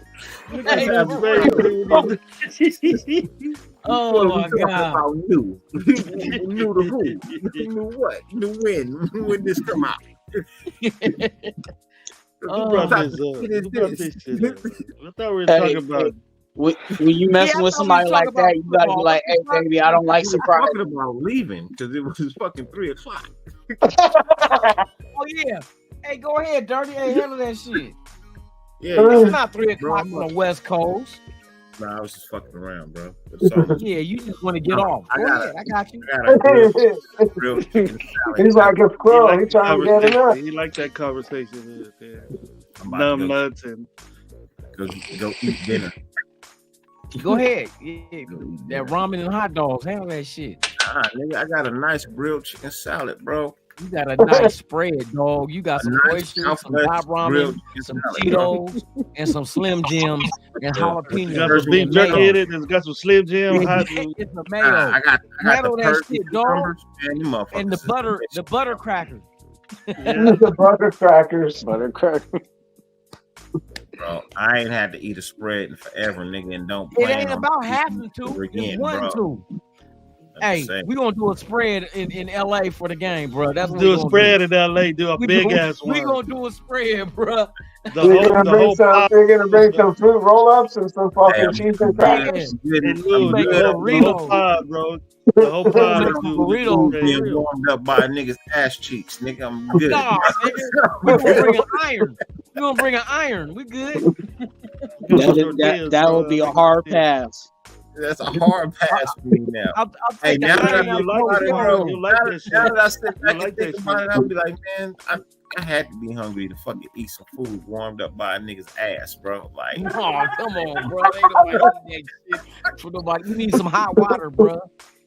Oh my God!
About new to who? New what? New when? When this come out?
I thought we were talking about.
When you messing with somebody like that, you gotta be like, "Hey, baby, I don't like surprise."
Talking about leaving because it was fucking 3:00.
Oh yeah. Hey, go ahead, Dirty. Hey, handle that shit.
Yeah,
it's not 3:00 on the West Coast.
Nah, I was just fucking around, bro.
Yeah, you just want to get off. Go ahead, I got you.
Real
He's like a squirrel. He's trying to get it up.
He liked that conversation. Numb nuts and
go eat dinner.
Go ahead. Yeah, that ramen and hot dogs. Handle that shit.
Nigga, I got a nice grilled chicken salad, bro.
You got a nice spread, dog. You got some oysters, some hot ramen, some Cheetos, and some Slim Jims and jalapenos.
You got some beef jerky in it. It's got some Slim Jim.
It's the mayo.
I got
that shit, dog.
And
the butter crackers.
The butter crackers.
Bro, I ain't had to eat a spread in forever, nigga, and don't.
It ain't about having to. It's one to. Hey, we gonna do a spread in LA for the game, bro. That's what
do a spread in LA. Do a big ass one.
We gonna do a spread, bro.
We're gonna bring some fruit roll-ups and some fucking cheese and crackers.
The whole pod, bro. The whole pod is
being warmed up by a nigga's ass cheeks, nigga. I'm good.
Nah, nigga. We gonna bring an iron. We gonna bring an iron. We good.
That would be a hard pass.
That's a hard pass for me now. Hey, now that I sit back and think about it, I'll be like, man, I had to be hungry to fucking eat some food warmed up by a nigga's ass, bro. Like,
oh, come on, bro. Ain't nobody eat that shit for nobody. You need some hot water, bro.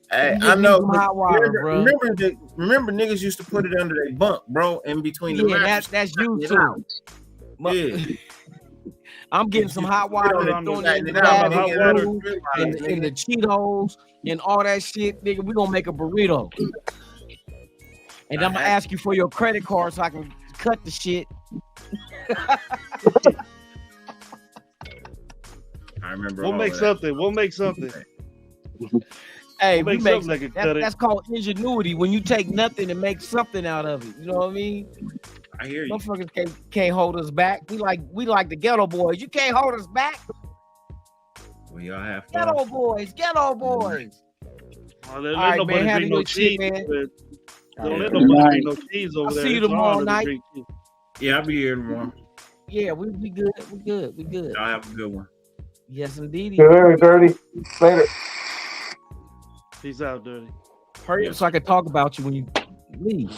Hey, I know. Remember, niggas used to put it under their bunk, bro, in between the mattress.
That's you too. Yeah. I'm getting some hot water and throwing it in the bag and the Cheetos and all that shit, nigga. We gonna make a burrito, and I'm gonna ask you for your credit card so I can cut the shit.
I remember.
We'll make something.
Hey, that's called ingenuity. When you take nothing and make something out of it, you know what I mean?
I hear you.
Motherfuckers can't hold us back. We like the ghetto boys. You can't hold us back.
Well, y'all have fun.
Ghetto boys.
Well, let nobody bring no cheese. Don't let nobody bring no cheese over there.
I'll see you tomorrow night.
Yeah, I'll be here tomorrow.
Yeah, we good. We good.
Y'all have a good one.
Yes, indeed.
Good night, Dirty. Later.
Peace out, Dirty.
Hurry up so I can talk about you when you leave.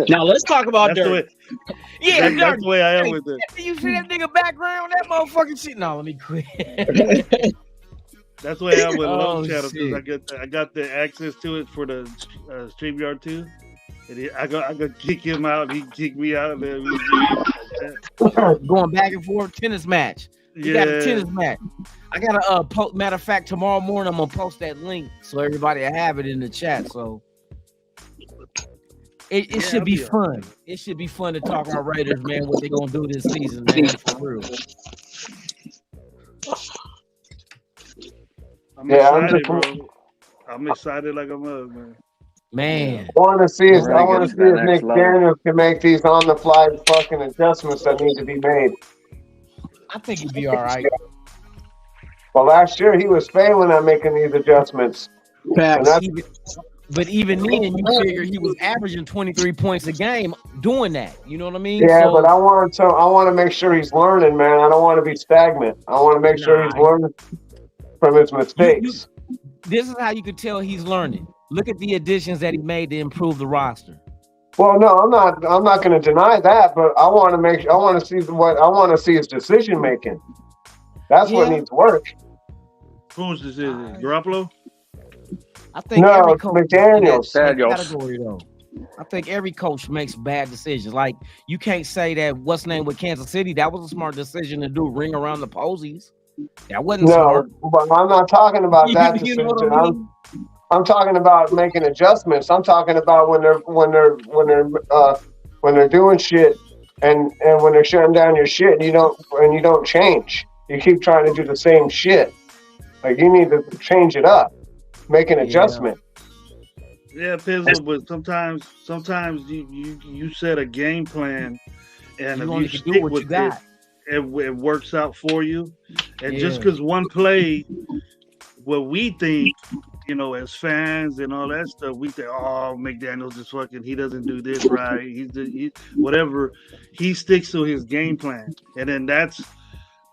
Now let's talk about Dirty.
That's the way I am with it.
You see that nigga background? That motherfucking shit. No, let me quit.
That's the way I am with Love Channel because I got the access to it for the StreamYard too. I go kick him out. He kick me out. Man.
Going back and forth tennis match. We got a tennis match. I got a matter of fact, tomorrow morning I'm gonna post that link so everybody will have it in the chat. So it should be fun. It should be fun to talk about Raiders, man. What they gonna do this season, man? For real.
I'm excited, bro. I'm excited like a mug, man.
Man,
I want to see if Nick Daniels can make these on the fly fucking adjustments that need to be made.
I think he'd be all right.
Well, last year he was failing at making these adjustments.
But even then, you figure he was averaging 23 points a game doing that. You know what I mean?
Yeah, but I want to make sure he's learning, man. I don't want to be stagnant. I want to make sure he's learning from his mistakes.
This is how you could tell he's learning. Look at the additions that he made to improve the roster.
Well, no, I'm not going to deny that, but I want to see his decision making. That's what needs work.
Whose decision? Garoppolo?
I think every coach
McDaniels.
Category, though. I think every coach makes bad decisions. Like, you can't say that what's name with Kansas City, that was a smart decision to do, ring around the posies. That wasn't smart.
But I'm not talking about that decision. I'm talking about making adjustments. I'm talking about when they're doing shit and when they're shutting down your shit and you don't change. You keep trying to do the same shit. Like, you need to change it up, make an adjustment.
Yeah, Pizzle, but sometimes you set a game plan, and if you stick with it, it works out for you. And just because one play, what we think, as fans and all that stuff, we think, oh, McDaniels is fucking, he doesn't do this right. He whatever. He sticks to his game plan, and then that's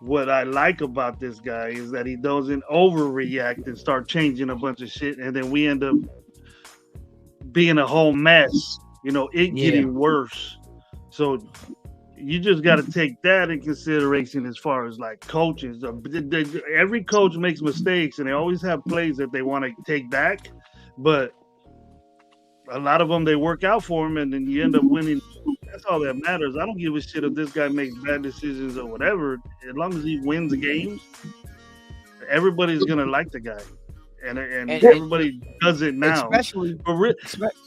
what I like about this guy is that he doesn't overreact and start changing a bunch of shit, and then we end up being a whole mess. Getting worse. So you just got to take that in consideration as far as like coaches. Every coach makes mistakes, and they always have plays that they want to take back, but a lot of them they work out for them, and then you end up winning. That's all that matters. I don't give a shit if this guy makes bad decisions or whatever. As long as he wins the games, everybody's gonna like the guy, and everybody does it now.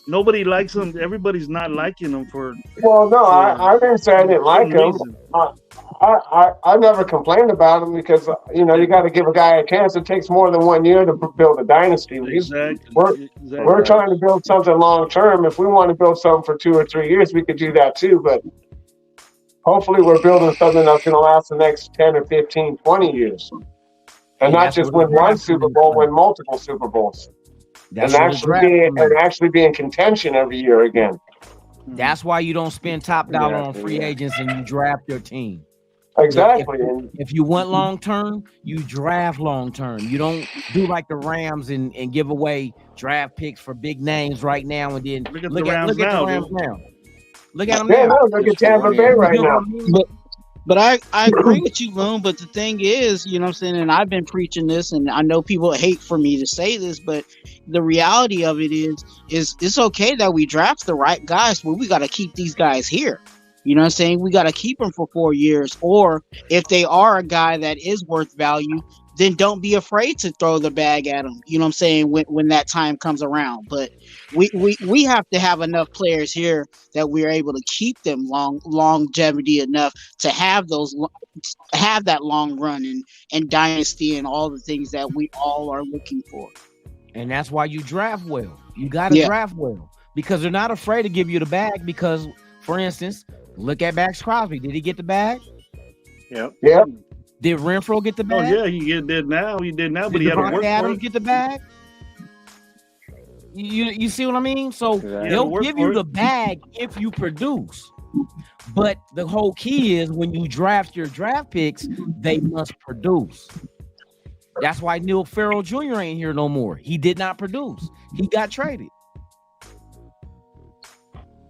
Nobody likes him. Everybody's not liking him for.
Well, no, I didn't say I didn't like him. I never complained about him because you got to give a guy a chance. It takes more than 1 year to build a dynasty. We're trying to build something long term. If we want to build something for 2 or 3 years, we could do that too. But hopefully, we're building something that's going to last the next 10 or 15, 20 years, and not just win one Super Bowl, win multiple Super Bowls, and actually be in contention every year again.
That's why you don't spend top dollar on free agents and you draft your team.
Exactly.
If you want long term, you draft long term. You don't do like the Rams and give away draft picks for big names right now and then look at the Rams now. Look at them now.
Look at Tampa Bay right now.
But I agree with you, Boone. But the thing is, you know what I'm saying, and I've been preaching this, and I know people hate for me to say this, but the reality of it is it's okay that we draft the right guys, but we got to keep these guys here. You know what I'm saying? We got to keep them for 4 years. Or if they are a guy that is worth value, then don't be afraid to throw the bag at them. You know what I'm saying? When that time comes around. But we have to have enough players here that we're able to keep them longevity enough to have that long run and dynasty and all the things that we all are looking for.
And that's why you draft well. You got to draft well because they're not afraid to give you the bag because, for instance, look at Max Crosby. Did he get the bag?
Yep.
Did Renfro get the bag?
Oh yeah, he did now. But he had to work
Adams get the bag? You see what I mean? So they'll give you the bag if you produce. But the whole key is when you draft your draft picks, they must produce. That's why Neil Farrell Jr. ain't here no more. He did not produce. He got traded.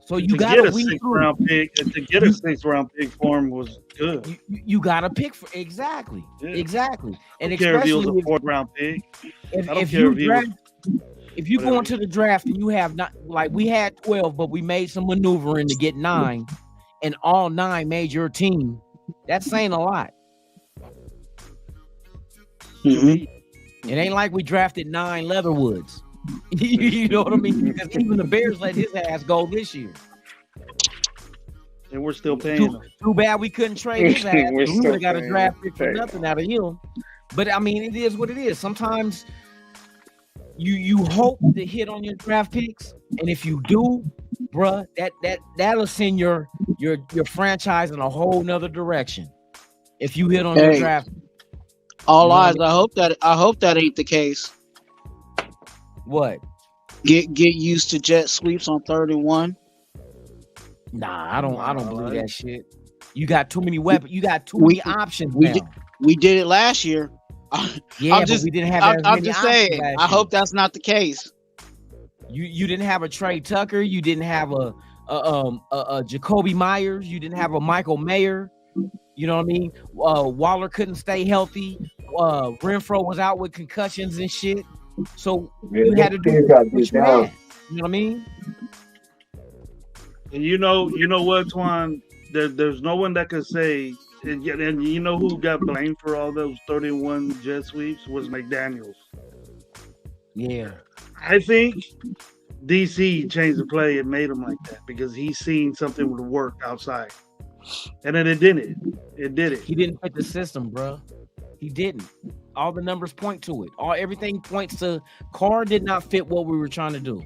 So you got to
get a 6th-round pick. To get a 6th-round pick for him was good.
You got to pick for exactly. And
I don't care if he was a 4th-round pick.
If you go into the draft and you have not, like we had 12, but we made some maneuvering to get 9, and all 9 made your team, that's saying a lot.
Mm-hmm.
It ain't like we drafted 9 Leatherwoods. You know what I mean? Because even the Bears let his ass go this year.
And we're still paying him.
Too bad we couldn't trade his ass. We would have got a draft pick for nothing out of him. But I mean, it is what it is. Sometimes you hope to hit on your draft picks, and if you do, bruh, that'll send your franchise in a whole nother direction. If you hit on your draft.
All eyes. I hope that ain't the case.
What?
Get used to jet sweeps on 3rd and 1.
Nah, I don't believe that shit. You got too many weapons. You got too many options now.
We did it last year.
Yeah, but we didn't have as many
I'm just saying. I hope that's not the case.
You didn't have a Trey Tucker. You didn't have a Jacoby Myers. You didn't have a Michael Mayer. You know what I mean? Waller couldn't stay healthy. Renfro was out with concussions and shit. So you had to do what you had. You know what I mean?
And you know what, Twan? There's no one that could say. And you know who got blamed for all those 31 jet sweeps was McDaniels.
Yeah.
I think DC changed the play and made him like that because he's seen something would work outside. And then it didn't. It did it.
He didn't fit the system, bro. He didn't. All the numbers point to it. Everything points to Carr did not fit what we were trying to do.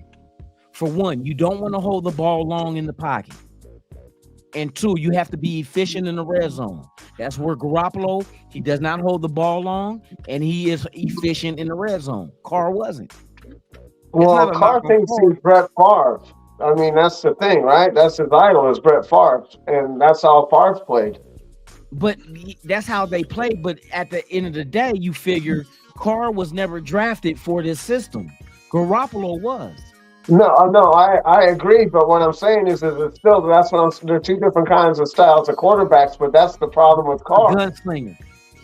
For one, you don't want to hold the ball long in the pocket. And 2, you have to be efficient in the red zone. That's where Garoppolo, he does not hold the ball long, and he is efficient in the red zone. Carr wasn't.
Well, Carr thinks he's Brett Favre. I mean, that's the thing, right? That's his idol is Brett Favre, and that's how Favre played.
But that's how they played. But at the end of the day, you figure Carr was never drafted for this system. Garoppolo was.
No, I agree. But what I'm saying is it's still there are 2 different kinds of styles of quarterbacks. But that's the problem with Carr.
Gunslinger.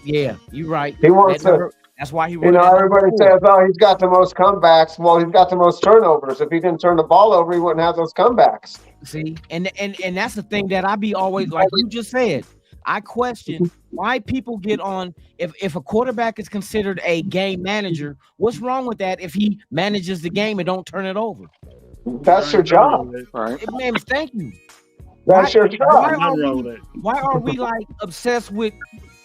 Yeah, you're right.
He wants to.
That's why he.
Everybody says, "Oh, he's got the most comebacks." Well, he's got the most turnovers. If he didn't turn the ball over, he wouldn't have those comebacks.
See, and that's the thing that I be always like you just said. I question why people get on if a quarterback is considered a game manager. What's wrong with that if he manages the game and don't turn it over?
That's your job,
right?
Man, thank you.
That's your job.
Why are we like obsessed with?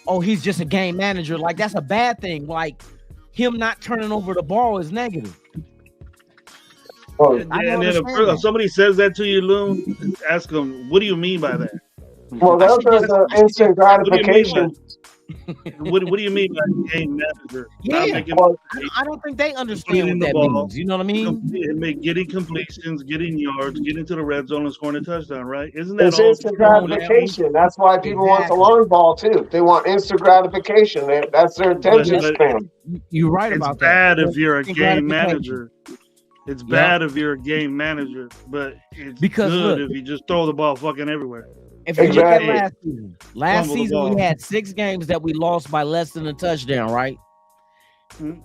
Oh, he's just a game manager. Like that's a bad thing. Like him not turning over the ball is negative.
And then if somebody says that to you, Loon, ask them, "What do you mean by that?"
Well, those are the instant gratification.
What do you mean by game manager?
Yeah, I don't think they understand what that means. You know what I mean?
Getting completions, getting yards, getting to the red zone and scoring a touchdown, right? Isn't that
it's instant gratification? That's why people want the long ball too. They want instant gratification. That's their attention span.
You're right about
It's bad
that.
if you're a game manager. It's bad if you're a game manager, but it's good if you just throw the ball fucking everywhere.
If you look at last season we had 6 games that we lost by less than a touchdown, right? Mm-hmm.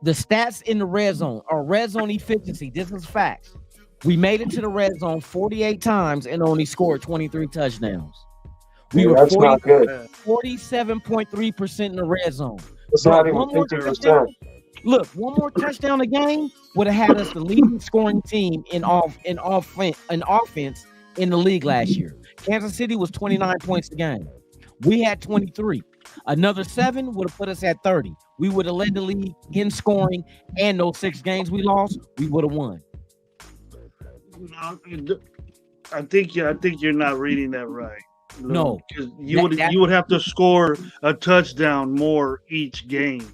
The stats in the red zone, or red zone efficiency, this is facts. We made it to the red zone 48 times and only scored 23 touchdowns. We were 47.3% in the red zone.
It's not even 50%.
Look, one more touchdown a game would have had us the leading scoring team in offense in the league last year. Kansas City was 29 points a game. We had 23. Another 7 would have put us at 30. We would have led the league in scoring, and those 6 games we lost, we would have won.
I think you're not reading that right.
No,
because you would have to score a touchdown more each game.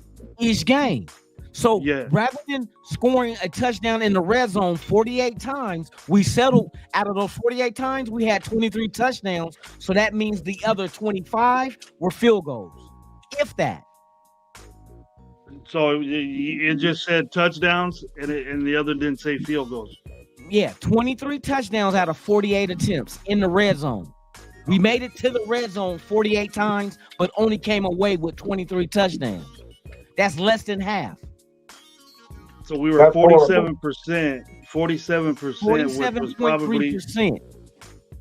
So rather than scoring a touchdown in the red zone 48 times, we settled out of those 48 times, we had 23 touchdowns. So that means the other 25 were field goals, if that.
So it just said touchdowns and the other didn't say field goals.
Yeah, 23 touchdowns out of 48 attempts in the red zone. We made it to the red zone 48 times, but only came away with 23 touchdowns. That's less than half.
So we were 47%. 47%, which was probably
47.3%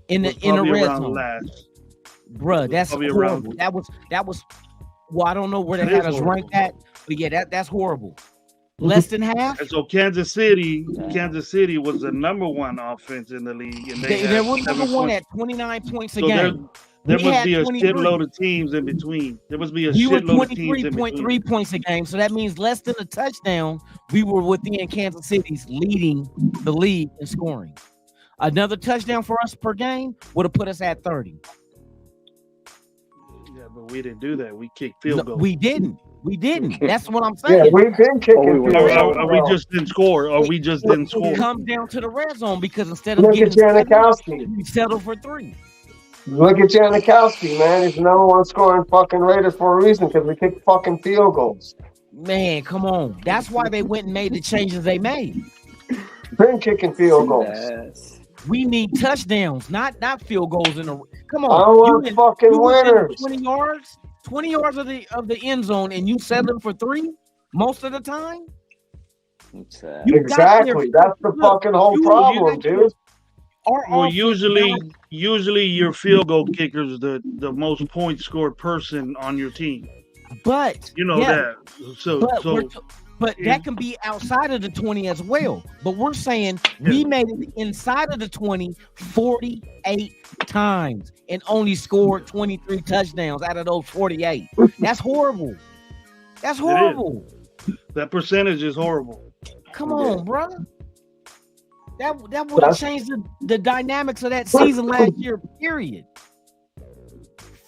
in the red zone.
Last.
Bruh, that's horrible. That was. Well, I don't know where they had us ranked at, but yeah, that's horrible. Less than half.
And so Kansas City was the number one offense in the league, and they
were number one at 29 points a game.
There must be a shitload of teams in between. There must be a shitload of teams in between.
23.3 points a game, so that means less than a touchdown. We were within Kansas City's leading the league in scoring. Another touchdown for us per game would have put us at 30.
Yeah, but we didn't do that. We kicked field goals.
We didn't. That's what I'm saying.
Yeah, we've been kicking.
We just didn't score, or we just didn't score.
It comes down to the red zone because instead of
getting Janikowski,
we settled for 3.
Look at Janikowski, man. He's the number one scoring fucking Raider for a reason because we kicked fucking field goals.
Man, come on. That's why they went and made the changes they made.
Been kicking field goals.
We need touchdowns, not field goals in the. Come on,
I want fucking winners.
20 yards of the end zone, and you settling for 3 most of the time.
Exactly, that's the fucking whole problem, dude.
Well, usually your field goal kicker is the most points scored person on your team.
But
you know that.
But that can be outside of the 20 as well. But we're saying we made it inside of the 20 48 times and only scored 23 touchdowns out of those 48. That's horrible. That's horrible.
That percentage is horrible.
Come on, bro. That would have changed the dynamics of that season last year, period.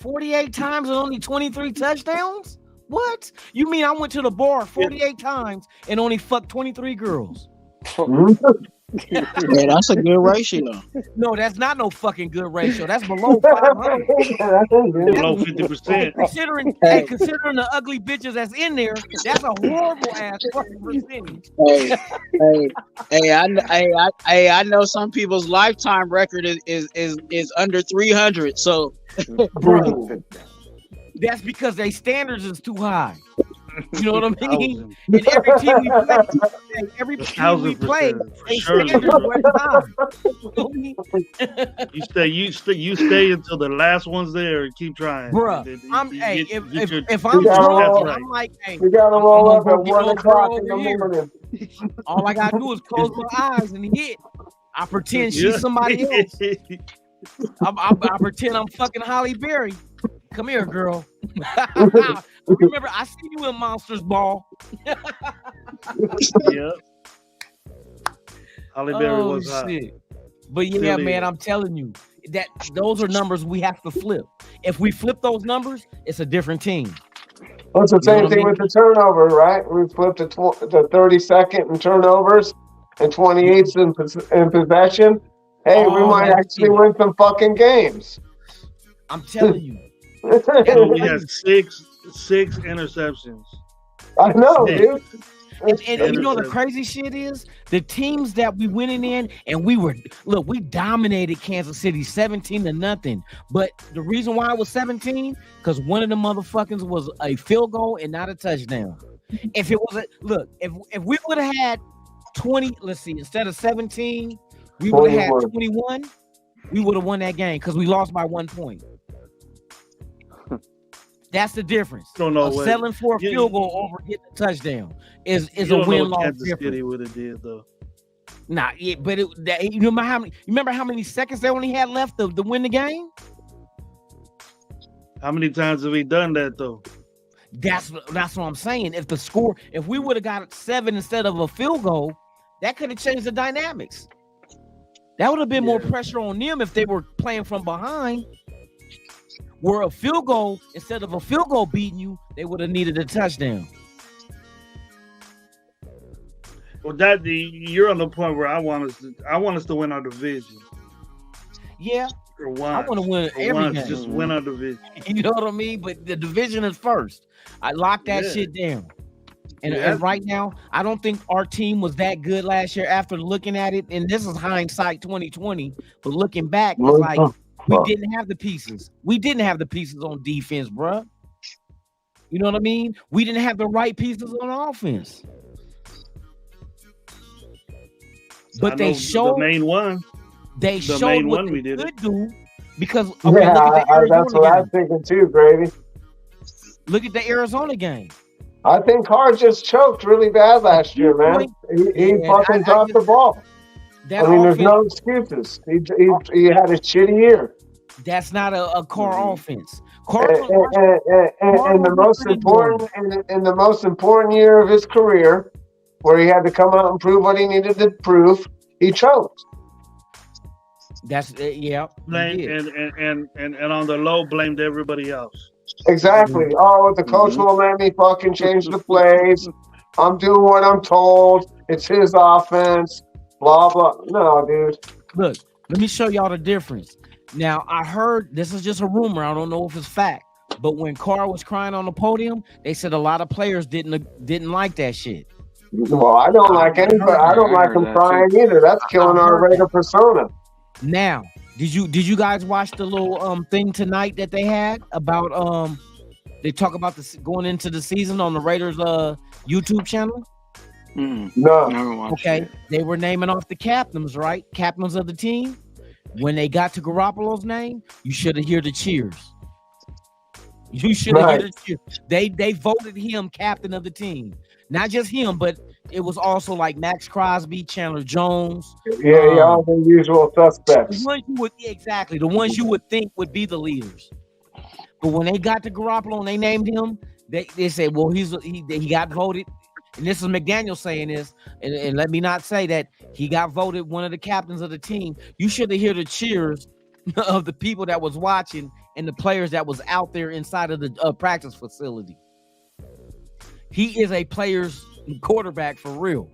48 times and only 23 touchdowns? What? You mean I went to the bar 48 times and only fucked 23 girls?
Yeah, that's a good ratio.
No, that's not no fucking good ratio. That's below 500.
Below 50%.
Considering the ugly bitches that's in there, that's a horrible ass fucking percentage.
I know some people's lifetime record is under 300. So,
bro, that's because their standards is too high. You know what I mean? And every team we play, they standards were high.
You stay until the last one's there and keep trying.
Bruh, if I'm drunk, I'm like, hey,
we gotta roll up at 1 o'clock in the morning.
All I gotta do is close my eyes and hit. I pretend she's somebody else. I pretend I'm fucking Holly Berry. Come here, girl. Remember, I see you in Monsters Ball.
Yep. Holly Berry was hot.
But yeah, man, I'm telling you that those are numbers we have to flip. If we flip those numbers, it's a different team.
Well, it's the same thing with the turnover, right? We flipped to 32nd in turnovers and 28th in possession. Hey, we might actually win some fucking games.
I'm telling you.
We had six interceptions.
I know, dude.
And you know the crazy shit is the teams that we went in and we dominated Kansas City 17-0. But the reason why it was 17 because one of the motherfuckers was a field goal and not a touchdown. If it was if we would have had 20, let's see, instead of 17, we would have had 21. We would have won that game because we lost by 1 point. That's the difference. Selling for a field goal over getting a touchdown is a win-loss difference.
City would have did though.
Nah, yeah, but you remember how many seconds they only had left to win the game?
How many times have we done that though?
That's what I'm saying. If we would have got 7 instead of a field goal, that could have changed the dynamics. That would have been more pressure on them if they were playing from behind. Where a field goal, instead of a field goal beating you, they would have needed a touchdown.
Well, you're on the point where I want us to win our division.
Yeah, I want to win every game.
Just win our division.
You know what I mean? But the division is first. I locked that shit down. And right now, I don't think our team was that good last year. After looking at it, and this is hindsight 2020, but looking back, it's like. We didn't have the pieces. We didn't have the pieces on defense, bro. You know what I mean? We didn't have the right pieces on offense. But they showed
the main one.
They
The
showed
main
what
one
they
we did
could
it.
do because
Yeah,
look at the Arizona
that's what I'm
game.
thinking too, Grady.
Look at the Arizona game.
I think Carr just choked really bad last year, man. He
And
fucking dropped the ball.
that
I mean, there's
offense,
no excuses. He had a shitty year.
that's not a Carr offense. Carr
And the most important and the most important year of his career, where he had to come out and prove what he needed to prove, he choked.
That's yeah.
Blame and on the low blamed everybody else.
Exactly. Oh, the coach won't let me fucking change the plays. I'm doing what I'm told. It's his offense. Blah blah. No, dude.
Look, let me show y'all the difference. Now, I heard this is just a rumor. I don't know if it's fact, but when Carr was crying on the podium, they said a lot of players didn't like that shit.
Well, I don't like anybody. I don't like him crying either. That's killing our Raider persona.
Now, did you guys watch the little thing tonight that they had about they talk about this going into the season on the Raiders YouTube channel?
No.
Okay, they were naming off the captains, right? Captains of the team. When they got to Garoppolo's name, you should have heard the cheers. You should have heard the cheers. They voted him captain of the team. Not just him, but it was also like Max Crosby, Chandler Jones.
Yeah, all the usual suspects.
The ones you would think would be the leaders. But when they got to Garoppolo and they named him, they said, well, he got voted. And this is McDaniel saying this, and let me not say that he got voted one of the captains of the team. You should have heard the cheers of the people that was watching and the players that was out there inside of the practice facility. He is a player's quarterback for real.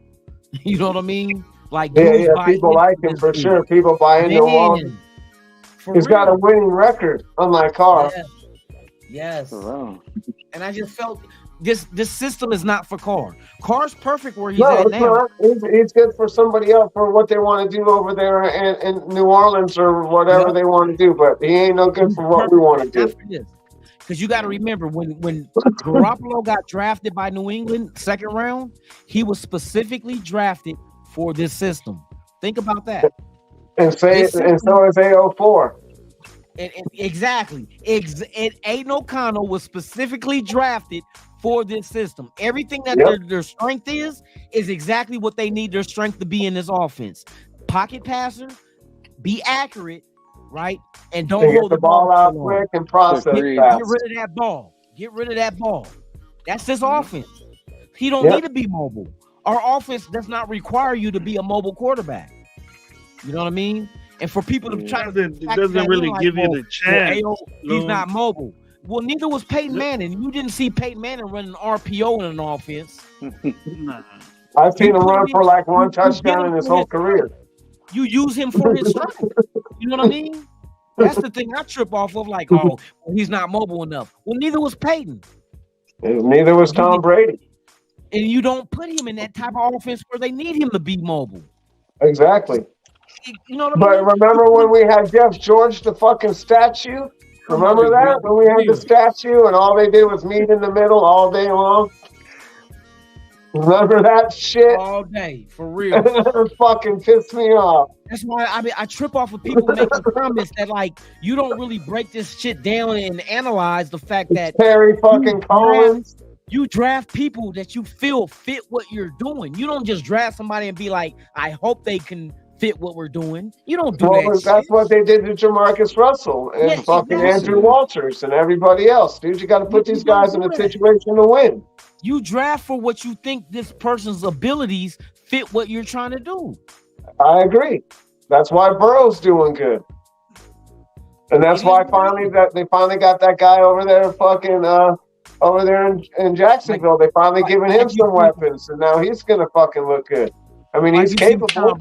You know what I mean? Like,
people like him for sure. People buy into him. He's got a winning record, unlike Carr.
Yes. And I just felt this system is not for Carr. Carr's perfect where he's at now.
He's good for somebody else for what they want to do over there in New Orleans or whatever they want to do, but he ain't no good for what we want to do.
Because you got to remember, when Garoppolo got drafted by New England, second round, he was specifically drafted for this system. Think about that.
And so is A04.
Exactly. And Aiden O'Connell was specifically drafted for this system. Everything that their strength is exactly what they need their strength to be in this offense. Pocket passer, be accurate, right? And don't hold
the ball out quick and process fast.
Get rid of that ball. Get rid of that ball. That's his offense. He don't need to be mobile. Our offense does not require you to be a mobile quarterback. You know what I mean? And for people to try to
it doesn't really give you the chance.
He's not mobile. Well, neither was Peyton Manning. You didn't see Peyton Manning running RPO in an offense.
I've seen him run for like one touchdown in his whole career.
You use him for his strength. You know what I mean? That's the thing I trip off of. Like, oh, he's not mobile enough. Well, neither was Peyton.
Neither was Tom Brady.
And you don't put him in that type of offense where they need him to be mobile.
Exactly.
You know what I mean?
But remember when we had Jeff George, the fucking statue? Remember that? When we had the statue and all they did was meet in the middle all day long? Remember that shit?
All day, for real.
It fucking pissed me off.
That's why I trip off of people making comments that like you don't really break this shit down and analyze the fact that
Terry fucking Collins.
You draft people that you feel fit what you're doing. You don't just draft somebody and be like, I hope they can fit what we're doing. You don't do that.
That's what they did to Jamarcus Russell and Andrew Walters and everybody else. Dude, you got to put these guys in a situation to win.
You draft for what you think this person's abilities fit what you're trying to do.
I agree. That's why Burrow's doing good. And that's why they finally got that guy over there over there in Jacksonville. They finally given him some weapons, and now he's gonna fucking look good. I mean, he's capable.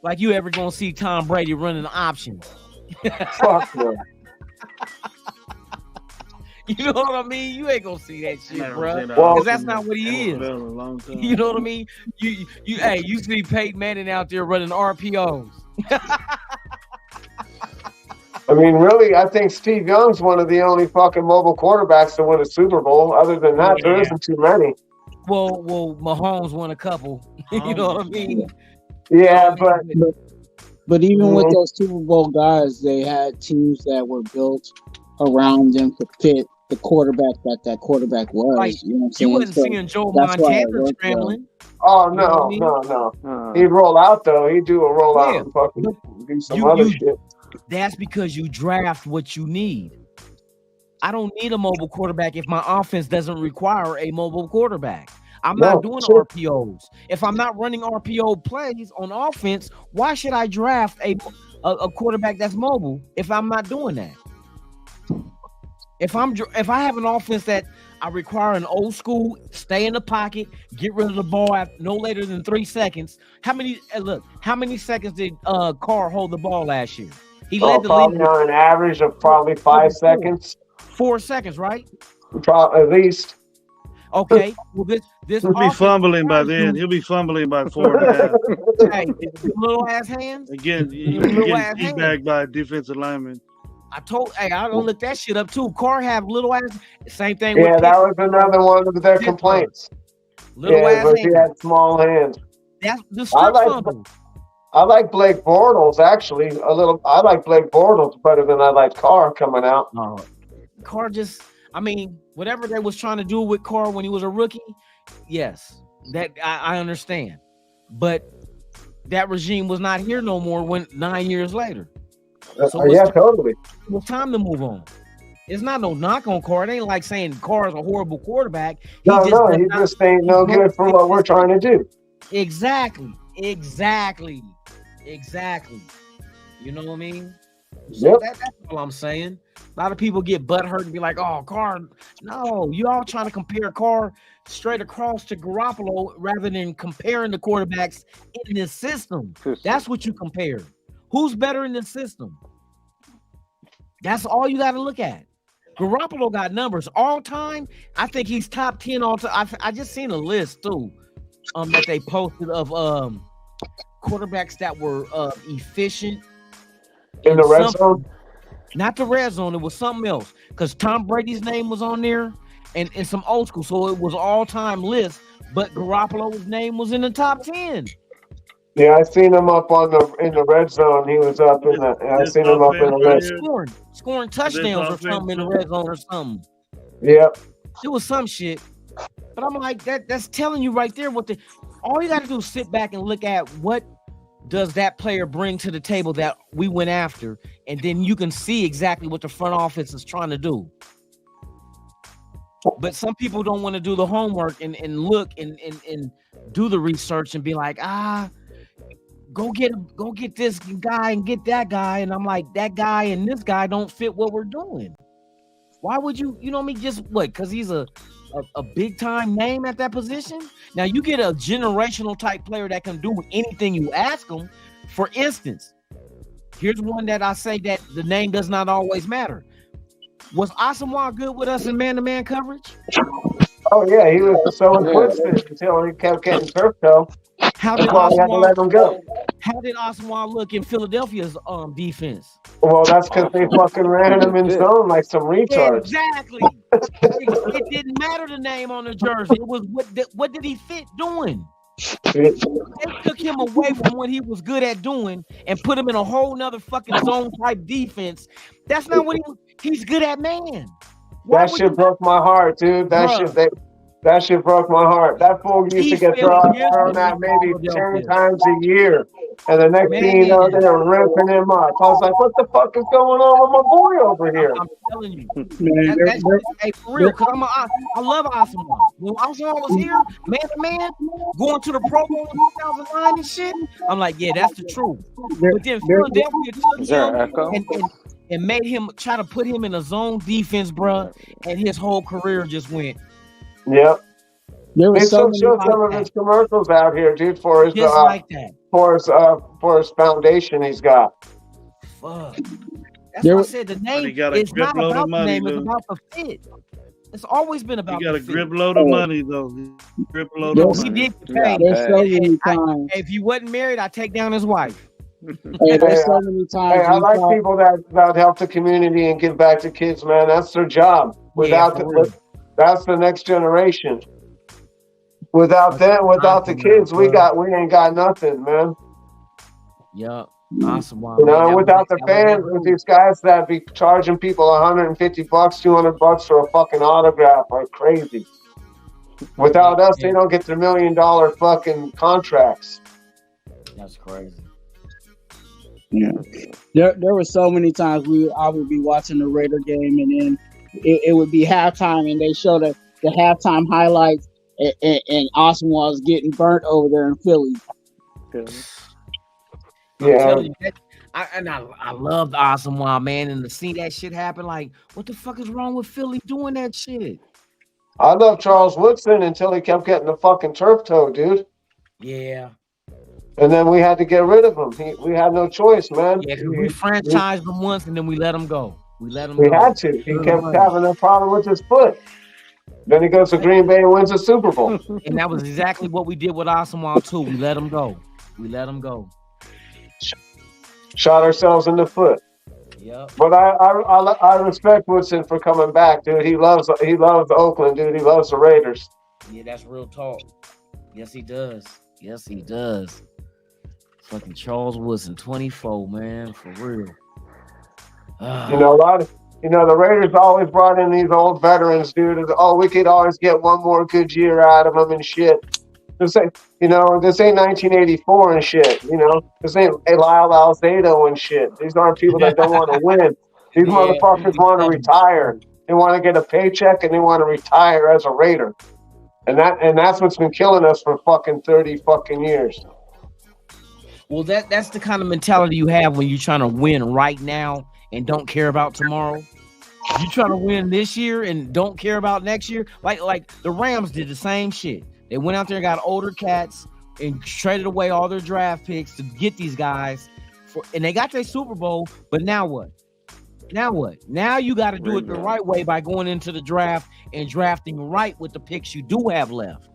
Like you ever gonna see Tom Brady running options?
Fuck no.
You know what I mean? You ain't gonna see that shit, bro.
Because
that's not what he is. You know what I mean? You see Peyton Manning out there running RPOs.
I mean, really, I think Steve Young's one of the only fucking mobile quarterbacks to win a Super Bowl. Other than that, there isn't too many.
Well, Mahomes won a couple. You know what I mean?
Yeah,
but even with those Super Bowl guys, they had teams that were built around them to fit the quarterback that quarterback was.
Like,
you know what I'm
you
saying?
wasn't
So
seeing Joe
that's why it
Montana
worked well.
scrambling.
Oh
You know what I mean?
no. He'd roll out though. He'd do a rollout
Yeah,
and fucking
but
do some other shit.
that's because you draft what you need. I don't need a mobile quarterback if my offense doesn't require a mobile quarterback. I'm not doing RPOs. If I'm not running RPO plays on offense, why should I draft a quarterback that's mobile if I'm not doing that? If I have an offense that I require an old school, stay in the pocket, get rid of the ball at no later than 3 seconds. How many seconds did Carr hold the ball last year? He led the
probably
league
on an average of probably 5 seconds.
4 seconds, right?
At least.
Okay. Well, this
He'll be fumbling by then. He'll be fumbling by 4.5.
Hey, little ass hands.
Again, you get feedback by a defensive lineman.
I don't look that shit up too. Carr have little ass. Same thing.
Yeah,
with
that was another one of their complaints.
Little ass
but he
hands.
had small hands.
That's the strip fumble.
I like Blake Bortles actually a little. I like Blake Bortles better than I like Carr coming out.
Carr whatever they was trying to do with Carr when he was a rookie, yes, that I understand. But that regime was not here no more 9 years later. So
totally.
It was time to move on. It's not no knock on Carr. It ain't like saying Carr is a horrible quarterback.
He just ain't no good for what we're trying to do.
Exactly. You know what I mean? So that's all I'm saying. A lot of people get butthurt and be like, "Oh, Carr." No, you all trying to compare Carr straight across to Garoppolo rather than comparing the quarterbacks in this system. That's what you compare. Who's better in this system? That's all you got to look at. Garoppolo got numbers all time. I think he's top 10 all time. I just seen a list too, that they posted of quarterbacks that were efficient
in the red zone.
Not the red zone. It was something else because Tom Brady's name was on there and some old school. So it was all time list, but Garoppolo's name was in the top 10.
Yeah, I seen him up in the red zone. He was up in the. I seen him up in the red.
Scoring touchdowns or something in the red zone or something.
Yep.
It was some shit. But I'm like, that's telling you right there all you got to do is sit back and look at what does that player bring to the table that we went after, and then you can see exactly what the front office is trying to do. But some people don't want to do the homework and look and do the research and be like, go get this guy and get that guy. And I'm like, that guy and this guy don't fit what we're doing. Why would you know me? Just what? Because he's a big time name at that position. Now you get a generational type player that can do anything you ask him. For instance, here's one that I say that the name does not always matter. Was Asamoah good with us in man-to-man coverage?
Oh yeah, he was so implicit until he kept getting turf toe.
How did Asamoah look in Philadelphia's defense?
Well, that's because they fucking ran him in zone like some retards.
Exactly. It didn't matter the name on the jersey. It was what did he fit doing? They took him away from what he was good at doing and put him in a whole nother fucking zone type defense. That's not what he's good at, man.
That shit broke my heart, dude. That shit broke my heart. That fool used to get thrown out maybe 10 times a year. And the next thing you know, they were ripping him up. I was like, what the fuck is going on with my boy over here?
I'm telling you. Hey, for real, because I love Asamoah. When Asamoah was here, man-to-man, going to the Pro Bowl in 2009 and shit, I'm like, yeah, that's the truth. But then Philadelphia took him and made him try to put him in a zone defense, bruh, and his whole career just went.
Yep.
They
showed some of his commercials out here, dude, for his for his foundation he's got.
Fuck. That's why I said the name is not about the name, it's about the fit. It's always been about.
He got a grip load of money though. Grip load of money.
He did. If you wasn't married, I'd take down his wife.
So many times.
Hey, I like people that help the community and give back to kids, man. That's their job. That's the next generation. Without them, without the kids, we ain't got nothing, man.
Yep. Awesome.
You know, without the fans, with these guys that be charging people $150, $200 for a fucking autograph like crazy. Without us, they don't get their $1 million fucking contracts.
That's crazy.
Yeah, there were so many times I would be watching the Raider game, and then it would be halftime, and they show the halftime highlights, and Austin was getting burnt over there in Philly.
Yeah, I love the Awesome Wild, man, and to see that shit happen, like, what the fuck is wrong with Philly doing that shit?
I love Charles Woodson until he kept getting the fucking turf toe, dude.
Yeah.
And then we had to get rid of him. We had no choice, man.
Yeah, we franchised him once, and then we let him go. We had
to. He kept having a problem with his foot. Then he goes to Green Bay and wins the Super Bowl.
And that was exactly what we did with Awesome Wild, too. We let him go.
Shot ourselves in the foot.
Yep.
But I respect Woodson for coming back, dude. He loves Oakland, dude. He loves the Raiders.
Yeah, that's real talk. Yes, he does. Fucking Charles Woodson, 24, man, for real.
The Raiders always brought in these old veterans, dude. Oh, we could always get one more good year out of them and shit. This ain't 1984 and shit. This ain't Lyle Alzado and shit. These aren't people that don't want to win. These motherfuckers want to retire. They want to get a paycheck and they want to retire as a Raider. And that's what's been killing us for fucking 30 fucking years.
Well, that's the kind of mentality you have when you're trying to win right now and don't care about tomorrow. You trying to win this year and don't care about next year. Like the Rams did the same shit. They went out there and got older cats and traded away all their draft picks to get these guys, and they got their Super Bowl. But now what? Now you got to do it the right way by going into the draft and drafting right with the picks you do have left.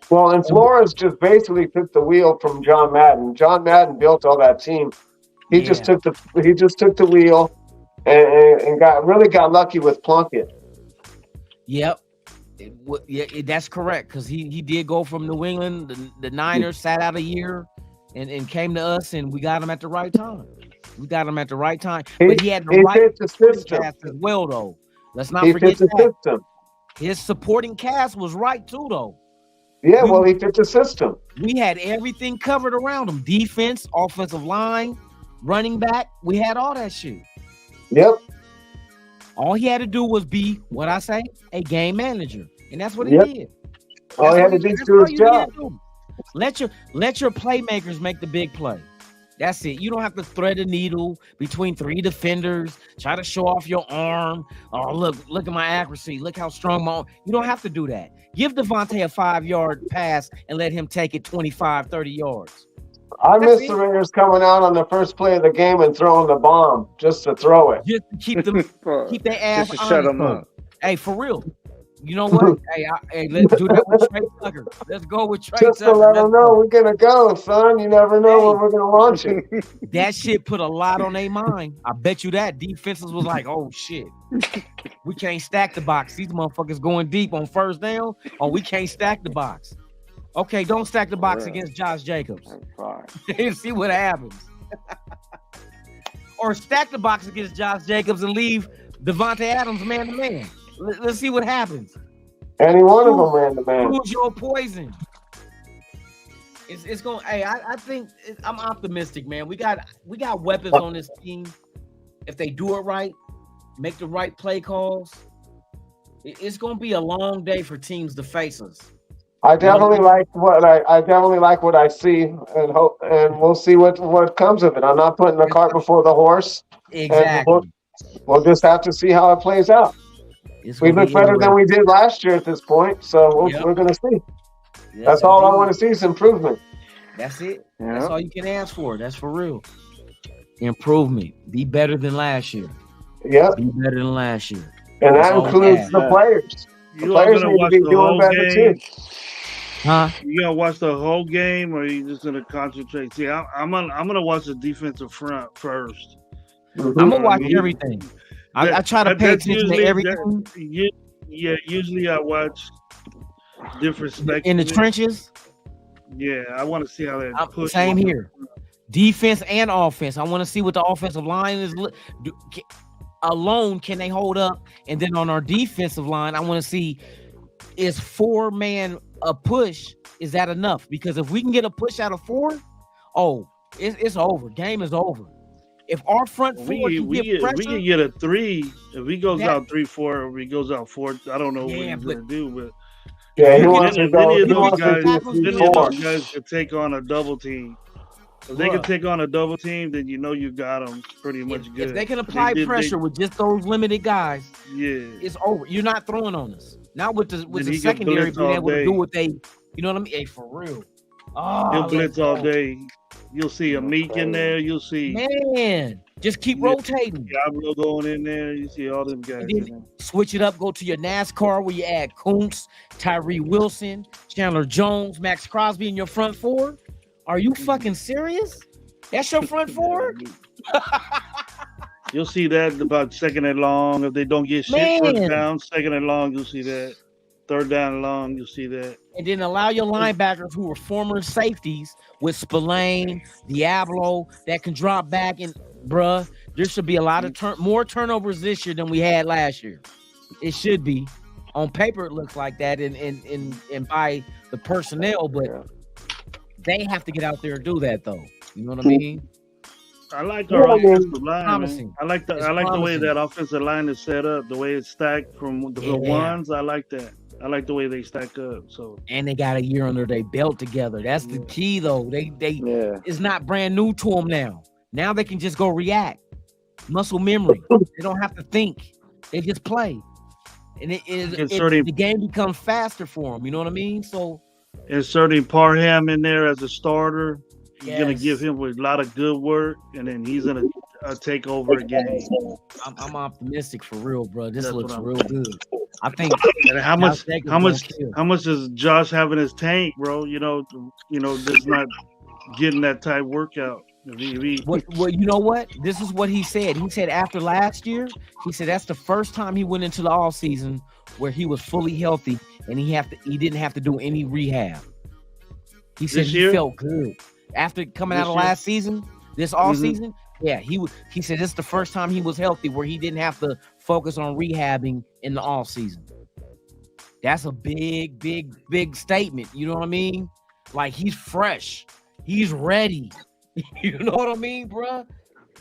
Well, and Flores just basically took the wheel from John Madden. John Madden built all that team. He just took the wheel and got lucky with Plunkett.
Yep. That's correct, because he did go from New England. The Niners sat out a year and came to us, and we got him at the right time. But he had the right cast as well, though. Let's not forget that. System. His supporting cast was right, too, though.
Yeah, he fit the system.
We had everything covered around him. Defense, offensive line, running back. We had all that shit.
Yep.
All he had to do was be, what I say, a game manager. And that's what he did.
All he had to do was do his job.
Let your playmakers make the big play. That's it. You don't have to thread a needle between three defenders, try to show off your arm. Oh, look at my accuracy. Look how strong my arm. You don't have to do that. Give Devontae a 5-yard pass and let him take it 25, 30 yards.
I miss the Raiders coming out on the first play of the game and throwing the bomb just to throw it.
Just to keep their ass
just to shut them up.
Hey, for real. You know what? hey, let's do that with Trey Tucker. Let's go with Trey Tucker.
Just to let them know we're going to go, son. You never know when we're going to launch it.
That shit put a lot on their mind. I bet you that. Defenses was like, oh, shit. We can't stack the box. These motherfuckers going deep on first down. Oh, we can't stack the box. Okay, don't stack the box against Josh Jacobs. And see what happens. Or stack the box against Josh Jacobs and leave Devontae Adams man-to-man. Let's see what happens.
Any one of them man-to-man.
Who's your poison? It's going. Hey, I think I'm optimistic, man. We got weapons on this team. If they do it right, make the right play calls, it's going to be a long day for teams to face us.
I definitely like what I see, and hope, and we'll see what comes of it. I'm not putting the cart before the horse.
Exactly.
We'll just have to see how it plays out. We look better than we did last year at this point, so we're going to see. Yes, that's all I want to see is improvement.
That's it. Yep. That's all you can ask for. That's for real. Improvement. Be better than last year.
Yeah.
Be better than last year.
And that includes the players. The players need to be doing better too.
Huh?
You gonna watch the whole game, or are you just gonna concentrate? See, I'm gonna watch the defensive front first.
Mm-hmm. I'm gonna watch everything. I try to pay attention to everything.
Usually I watch different spectacles
in the trenches.
Yeah, I want to see how that.
Same here. defense and offense. I want to see what the offensive line is alone. Can they hold up? And then on our defensive line, I want to see is 4-man a push. Is that enough? Because if we can get a push out of 4, it's over. Game is over. If our front 4 can get pressure,
we can get a 3. If he goes out 3-4, or he goes out 4, I don't know what he's gonna do, but
he wants to go.
Many of those guys could take on a double team. If they can take on a double team, then you know you got them pretty much good.
If they can apply pressure with just those limited guys, it's over. You're not throwing on us. Not with the secondary being able to do what they, you know what I mean? Hey, for real.
He'll blitz all day. You'll see a Meek in there. You'll see
just keep rotating.
Diablo going in there. You see all them guys.
Switch it up. Go to your NASCAR where you add Kuntz, Tyree Wilson, Chandler Jones, Max Crosby in your front 4. Are you fucking serious? That's your front 4?
You'll see that about 2nd and long. If they don't get shit first down, 2nd and long, you'll see that. 3rd down and long, you'll see that.
And then allow your linebackers who were former safeties with Spillane, Diablo that can drop back. And bruh, there should be a lot of more turnovers this year than we had last year. It should be. On paper, it looks like that, and by the personnel, but they have to get out there and do that, though. You know what I mean?
I like our offensive line. Man. I like the way that offensive line is set up, the way it's stacked from the ones. I like that. I like the way they stack up. So
and they got a year under their belt together. That's the key, though. They it's not brand new to them now. Now they can just go react. Muscle memory. They don't have to think. They just play, and the game becomes faster for them. You know what I mean? So
inserting Parham in there as a starter. You're gonna give him a lot of good work, and then he's gonna take over again.
I'm optimistic for real, bro. This looks real good. I think.
And how much does Josh have in his tank, bro? You know, just not getting that type workout.
Well, you know what? This is what he said. He said after last year, he said that's the first time he went into the off season where he was fully healthy and he didn't have to do any rehab. He said he felt good. After coming out of last season, this off season, he said this is the first time he was healthy where he didn't have to focus on rehabbing in the off season. That's a big, big, big statement. You know what I mean? Like he's fresh, he's ready. You know what I mean, bro?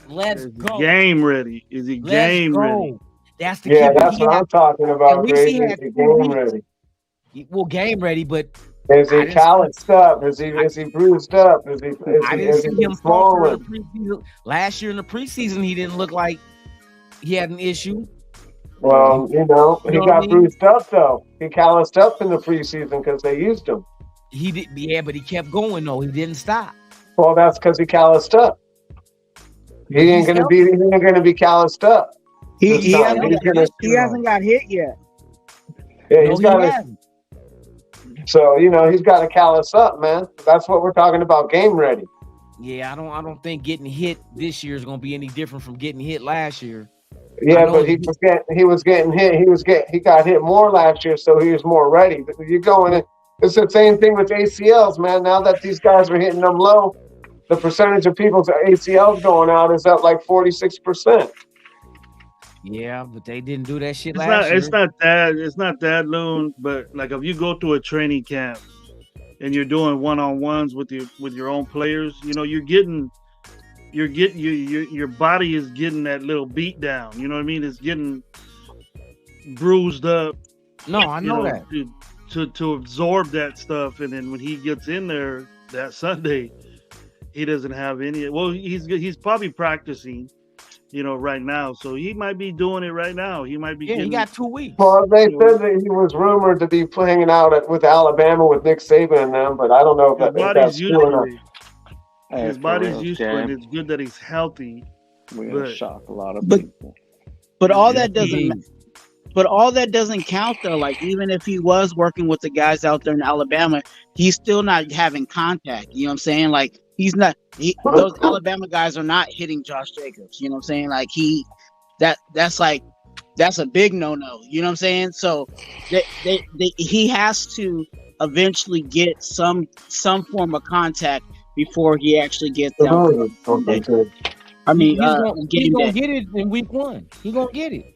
Let's go.
Game ready? Is he game ready?
That's the
that's what I'm talking about. Crazy. Is he game ready?
Well, game ready, but.
Is he calloused up? Is he bruised up?
I didn't see him falter in the preseason. Last year in the preseason, he didn't look like he had an issue.
Well, he got bruised up though. He calloused up in the preseason because they used him.
He did, but he kept going though. He didn't stop.
Well, that's because he calloused up. He ain't gonna be calloused up.
He hasn't got hit yet.
Yeah, he's got. So, he's got to callous up, man. That's what we're talking about, game ready.
Yeah, I don't think getting hit this year is going to be any different from getting hit last year.
Yeah, but he was getting hit. He got hit more last year, so he was more ready. You're going in. It's the same thing with ACLs, man. Now that these guys are hitting them low, the percentage of people's ACLs going out is up like 46%.
Yeah, but they didn't do that shit last year.
It's not that, Loon. But like if you go to a training camp and you're doing one-on-ones with your own players, your body is getting that little beat down. You know what I mean? It's getting bruised up.
No, I know that.
To absorb that stuff, and then when he gets in there that Sunday, he doesn't have any. Well, he's probably practicing. Right now. So he might be doing it right now. He might be.
He got 2 weeks.
Well, they said that he was rumored to be hanging out with Alabama with Nick Saban and them, but I don't know if that's true.
His body's used to it, and it's good that he's healthy.
We're gonna shock a lot of people.
But all that doesn't. But all that doesn't count though. Like even if he was working with the guys out there in Alabama, he's still not having contact. You know what I'm saying? Like. Those Alabama guys are not hitting Josh Jacobs. You know what I'm saying? Like that's a big no-no. You know what I'm saying? So he has to eventually get some form of contact before he actually gets down. I mean,
he's gonna get it in week 1. He's gonna get it.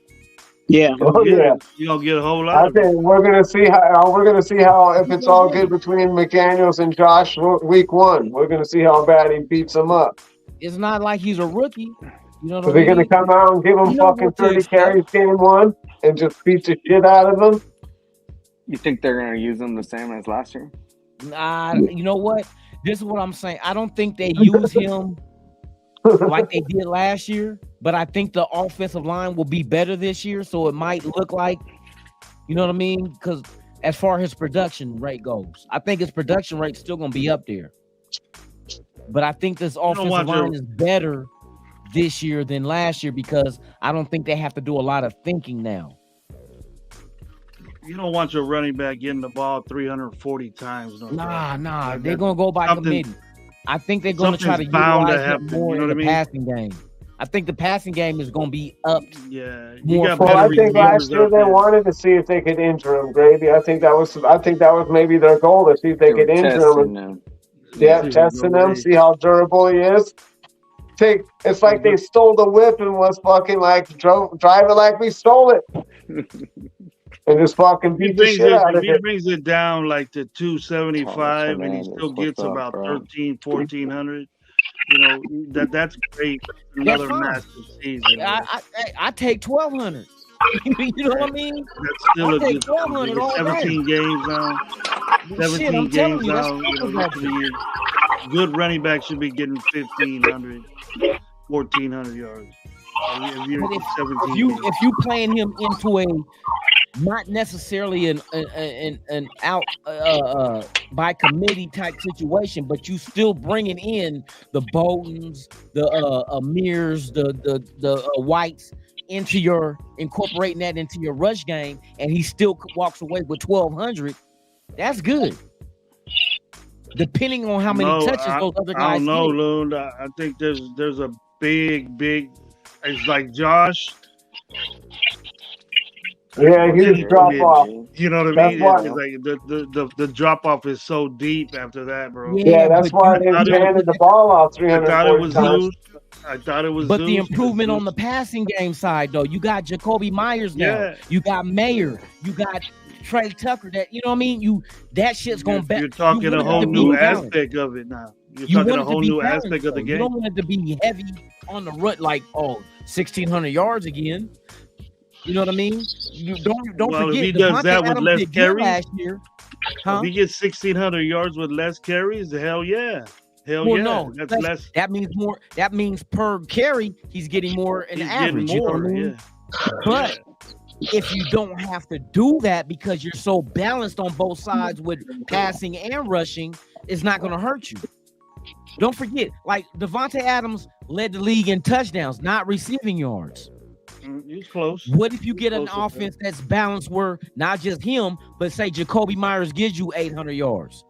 Yeah.
Oh yeah.
You gonna get a whole lot.
I think we're gonna see how if it's all good between McDaniels and Josh week 1. We're gonna see how bad he beats him up.
It's not like he's a rookie. You know what
So they're gonna come out and give him fucking 30 carries game 1 and just beat the shit out of him.
You think they're gonna use him the same as last year?
You know what? This is what I'm saying. I don't think they use him like they did last year, but I think the offensive line will be better this year, so it might look like, you know what I mean? Because as far as his production rate goes, I think his production rate's still going to be up there. But I think this offensive line is better this year than last year because I don't think they have to do a lot of thinking now.
You don't want your running back getting the ball 340 times.
Nah. They're going to go by committee. I think they're going to try to utilize him more in the passing game. I think the passing game is going to be up.
Yeah.
I think last year they wanted to see if they could injure him, Gravy. I think that was maybe their goal to see if they could injure him. Yeah, testing him, see how durable he is. It's like they stole the whip and was fucking like driving like we stole it. And just fucking beat the shit out of it.
He brings it down like to 275 and he still gets about 1,400. You know, that's great. Another massive season.
I take 1,200. You know what I mean?
That's still a good 17 games now. 17 games now. Good running back should be getting 1,500, 1,400 yards.
If you playing him into a not necessarily an out by committee type situation, but you still bringing in the Bowdens, the Amirs, the Whites incorporating that into your rush game, and he still walks away with 1,200. That's good. Depending on how many touches those other guys.
I don't know, Loon. I think there's a big. It's like Josh.
Yeah, huge drop off.
You know what I mean? It's like the drop off is so deep after that, bro.
Yeah, that's why they handed the ball off 340 times.
I thought it was.
But the improvement on the passing game side, though, you got Jacoby Myers now.
Yeah.
You got Mayer. You got Trey Tucker. That you know what I mean. That shit's going back.
You're talking a whole new aspect of it now. You're talking a whole new aspect of the game.
You don't want it to be heavy on the run, like 1,600 yards again. You know what I mean? You don't forget.
If he does that with less carries
last year,
if he gets 1,600 yards with less carries, hell yeah.
No,
that's less.
That means more. That means per carry, he's getting more in average.
Getting more,
you know what I mean? But if you don't have to do that because you're so balanced on both sides with passing and rushing, it's not going to hurt you. Don't forget, like Devontae Adams led the league in touchdowns, not receiving yards.
He's close.
What if you get an offense that's balanced where not just him, but say Jacoby Myers gives you 800 yards?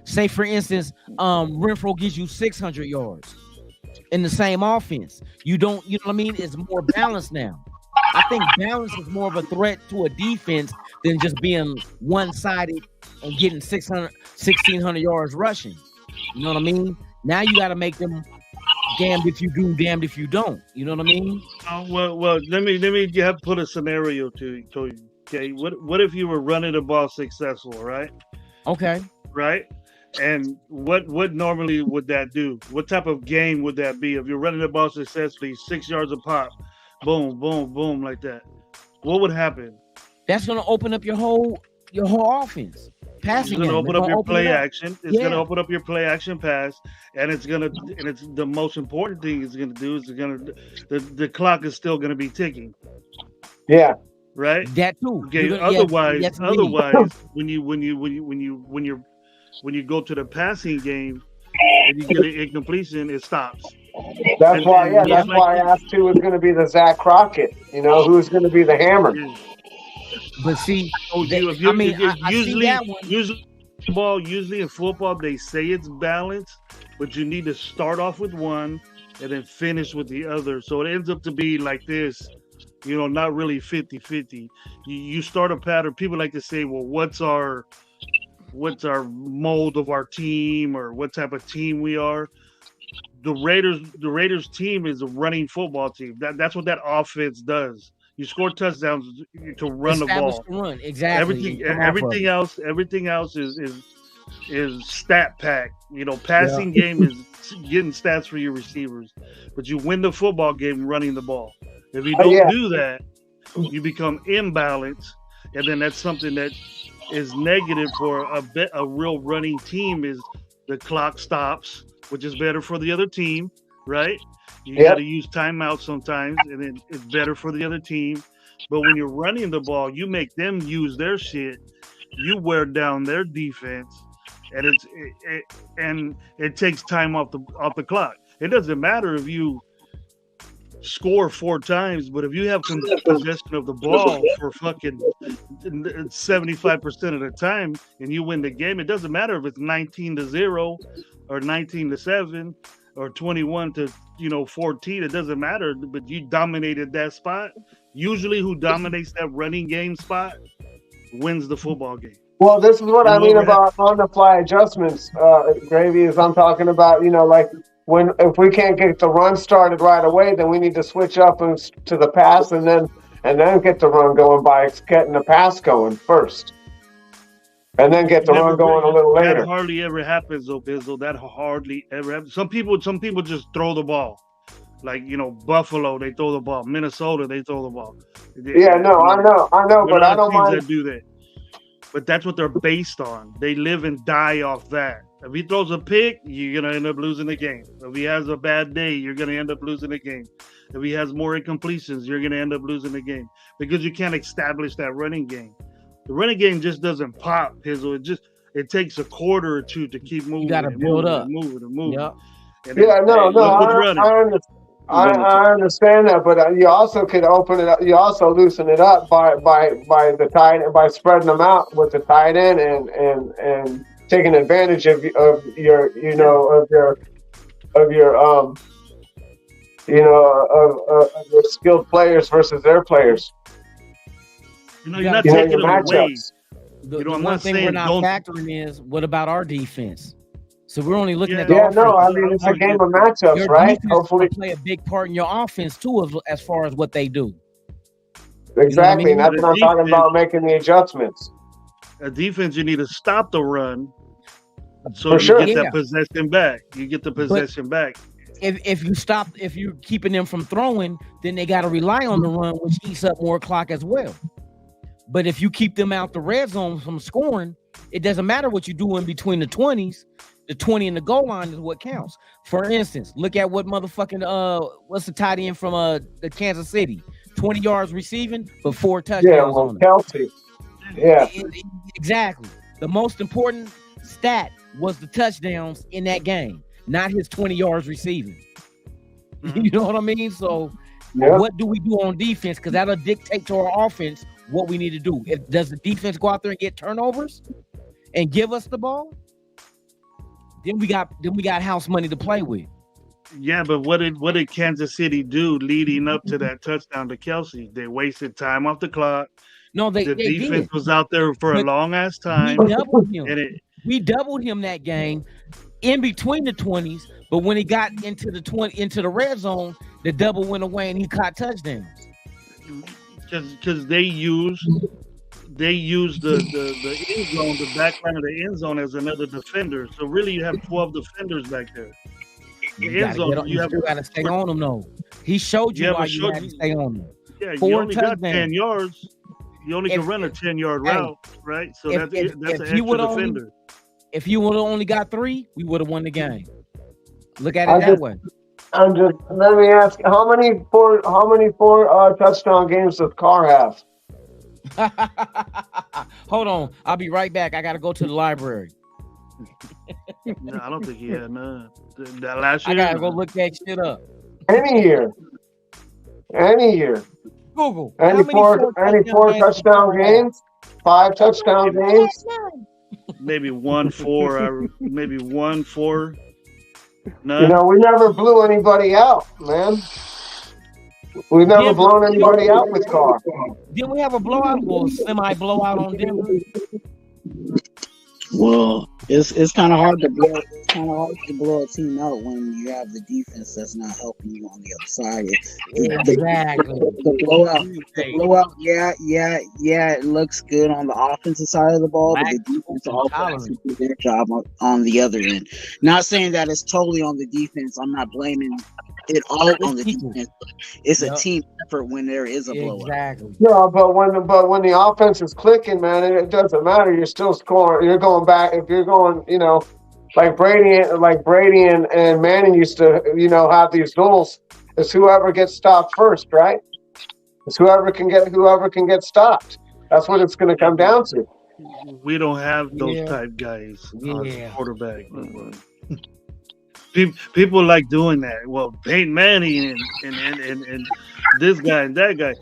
Say, for instance, Renfro gives you 600 yards in the same offense. You know what I mean? It's more balanced now. I think balance is more of a threat to a defense than just being one-sided and getting 1,600 yards rushing. You know what I mean? Now you got to make them damned if you do, damned if you don't. You know what I mean?
Well, let me put a scenario to you. Okay, what if you were running the ball successful, right?
Okay.
Right? And what normally would that do? What type of game would that be if you're running the ball successfully, 6 yards a pop, boom, boom, boom, like that? What would happen?
That's gonna open up your whole offense. Passing.
It's gonna open up your play action. It's gonna open up your play action pass, and it's the most important thing it's gonna do is the clock is still gonna be ticking.
Yeah.
Right.
That too.
Okay. Otherwise, when you go to the passing game and you get an incompletion, it stops.
That's why I asked who was going to be the Zach Crockett. You know, who's going to be the hammer.
But see,
usually in football they say it's balanced, but you need to start off with one and then finish with the other. So it ends up to be like this, you know, not really 50-50. You start a pattern. People like to say, well, what's our what's our mold of our team or what type of team we are. The Raiders team is a running football team. That's what that offense does. You score touchdowns to run the ball.
Run. Exactly.
Everything else is stat pack. Passing game is getting stats for your receivers, but you win the football game running the ball. If you don't do that, you become imbalanced, and then that's something that is negative for a real running team. Is the clock stops, which is better for the other team, right? You got to use timeout sometimes, and then it's better for the other team. But when you're running the ball, you make them use their shit. You wear down their defense, and it takes time off the clock. It doesn't matter if you score 4 times, but if you have possession of the ball for fucking 75% of the time and you win the game, it doesn't matter if it's 19-0 or 19-7 or 21-14. It doesn't matter, but you dominated that spot. Usually who dominates that running game spot wins the football game.
Well, this is what I mean about on-the-fly adjustments, Gravy, is I'm talking about, like if we can't get the run started right away, then we need to switch up to the pass and then get the run going by getting the pass going first. And then get the run going a little later.
That hardly ever happens, though, Bizzle. That hardly ever happens. Some people just throw the ball. Like, Buffalo, they throw the ball. Minnesota, they throw the ball.
I know, but I don't mind.
That do that. But that's what they're based on. They live and die off that. If he throws a pick, you're going to end up losing the game. If he has a bad day, you're going to end up losing the game. If he has more incompletions, you're going to end up losing the game because you can't establish that running game. The running game just doesn't pop, Pizzle. It takes a quarter or two to keep moving.
You got to build up.
Moving.
Yep.
I understand that, but you also could open it up. You also loosen it up by the tight end, by spreading them out with the tight end and taking advantage of your skilled players versus their players.
You're not taking them away.
The one thing we're not factoring is, what about our defense? So we're only looking at
it's a game of matchups,
your
right?
Hopefully, play a big part in your offense too, as far as what they do.
Exactly, and that's what I'm talking about, making the adjustments.
A defense, you need to stop the run, so you get that possession back. You get the possession back.
If you're keeping them from throwing, then they got to rely on the run, which eats up more clock as well. But if you keep them out the red zone from scoring, it doesn't matter what you do in between the 20s. The 20 and the goal line is what counts. For instance, look at what motherfucking what's the tight end from the Kansas City? 20 yards receiving, but 4 touchdowns on him.
Kelsey. Yeah.
Exactly. The most important stat was the touchdowns in that game, not his 20 yards receiving. You know what I mean? So what do we do on defense? Because that'll dictate to our offense what we need to do. Does the defense go out there and get turnovers and give us the ball? Then we got house money to play with.
Yeah, but what did Kansas City do leading up to that touchdown to Kelsey? They wasted time off the clock.
No, the
defense was out there for a long ass time.
We doubled him that game in between the 20s, but when he got into the red zone, the double went away and he caught touchdowns.
Because they use the end zone, the background of the end zone, as another defender. So really, you have 12 defenders back there. The end zone, you
got to stay on them, though. He showed you why you had to stay on them.
Yeah, you only got 10 yards. You only can run a 10-yard route, right? So that's an extra defender.
If you would have only got 3, we would have won the game. Look at it that way.
Let me ask, how many four touchdown games does Carr have?
Hold on, I'll be right back. I gotta go to the library.
No, I don't think he had none. That last year,
I gotta go look that shit up.
Any year.
Google.
Any four touchdown games? 5 touchdown games?
Maybe 1-4, maybe 1-4. None.
We never blew anybody out, man. We've never blown anybody out with Carr.
Did we have a blowout or semi blowout on Denver?
Well, it's kind of hard to blow. It's kind of hard to blow a team out when you have the defense that's not helping you on the other side.
Exactly.
The blowout. Yeah. It looks good on the offensive side of the ball, but the defense also has to do their job on the other end. Not saying that it's totally on the defense. I'm not blaming it all on the defense. It's a team effort when there is a blowout.
Exactly.
No, but when the offense is clicking, man, it doesn't matter. You're still scoring. You're going back. If you're going, like Brady and Manning used to, have these duels. It's whoever gets stopped first, right? It's whoever can get stopped. That's what it's going to come down to.
We don't have those type guys on quarterback. People like doing that. Well, Peyton Manning and this guy and that guy.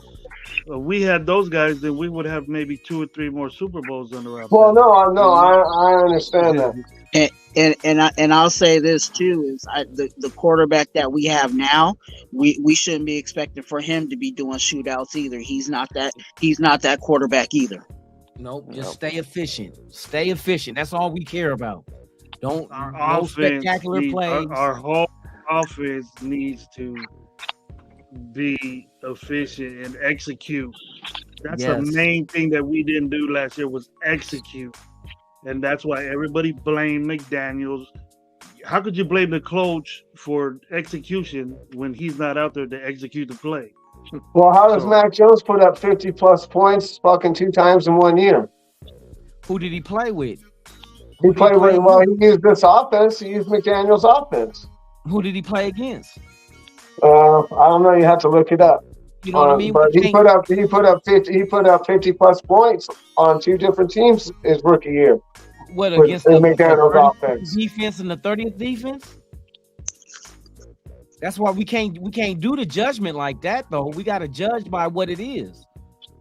We had those guys, then we would have maybe 2 or 3 more Super Bowls under our belt.
Well, no, I understand that.
And I'll say this too: is the quarterback that we have now, we shouldn't be expecting for him to be doing shootouts either. He's not that quarterback either.
Nope, just stay efficient. Stay efficient. That's all we care about. No spectacular plays.
Our whole offense needs to be efficient and execute. That's the main thing that we didn't do last year was execute. And that's why everybody blamed McDaniels. How could you blame the coach for execution when he's not out there to execute the play?
Well, how does Mac Jones put up 50-plus points fucking 2 times in 1 year?
Who did he play with?
He used this offense. He used McDaniel's offense.
Who did he play against?
I don't know. You have to look it up.
You know what I mean?
But he put up 50-plus points on 2 different teams his rookie year.
What, against the
McDaniel's offense
defense and the 30th defense? That's why we can't do the judgment like that though. We got to judge by what it is.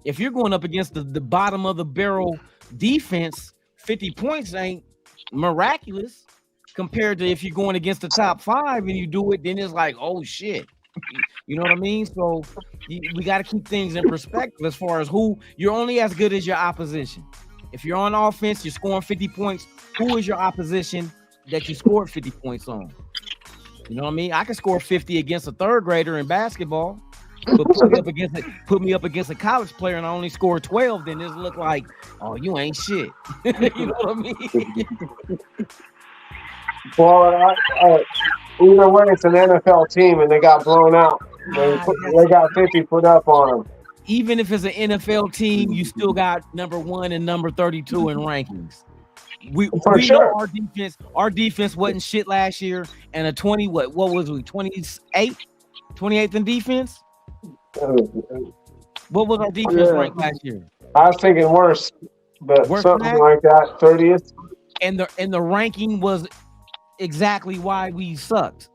If you're going up against the bottom of the barrel defense, 50 points ain't miraculous compared to if you're going against the top 5 and you do it, then it's like, oh shit. You know what I mean? So we got to keep things in perspective as far as who you're only as good as your opposition. If you're on offense, you're scoring 50 points. Who is your opposition that you scored 50 points on? You know what I mean? I can score 50 against a 3rd grader in basketball, but put me up against a college player and I only score 12, then this look like, oh, you ain't shit. You know what I mean?
Well, either way, it's an NFL team, and they got blown out. They got 50 put up on them.
Even if it's an NFL team, you still got number 1 and number 32 in rankings. We know our defense wasn't shit last year, and a 20 what was we 28th in defense? What was our defense ranked last year?
I was thinking worse, but something like that, 30th.
And the ranking was exactly why we sucked.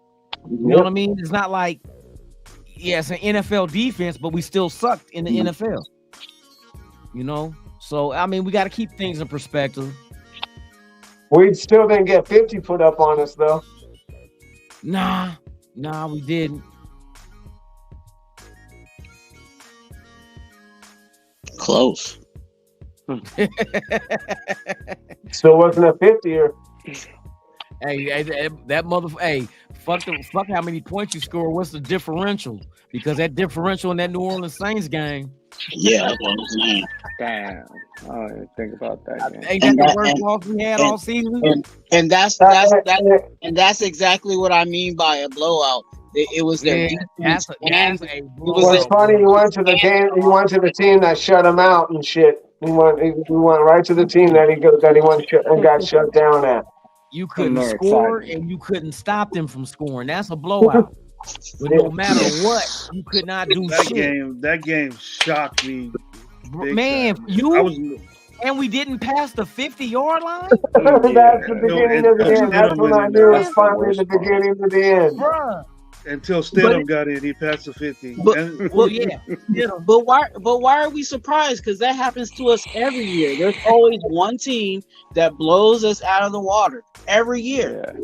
You know what I mean? It's not like, it's an NFL defense, but we still sucked in the NFL. You know? So, I mean, we got to keep things in perspective.
We still didn't get 50 put up on us, though.
Nah, we didn't.
Close.
Still wasn't a 50-er.
Hey, that motherfucker. Hey, fuck how many points you score. What's the differential? Because that differential in that New Orleans Saints game.
Yeah,
damn. I didn't think about that.
Ain't that the worst loss we had all season?
And that's exactly what I mean by a blowout. It was their defense.
What's funny? He went to the game. He went to the team that shut him out and shit. He went right to the team that he went and got shut down at.
You couldn't score and you couldn't stop them from scoring. That's a blowout. But no matter what, you could not do shit.
That game shocked me.
Man, and we didn't pass the 50-yard line?
That's the beginning of the end. That's when I knew it was finally the beginning of the end.
Bruh.
Until Stidham got in, he passed the 50.
But why are we surprised? Because that happens to us every year. There's always one team that blows us out of the water every year.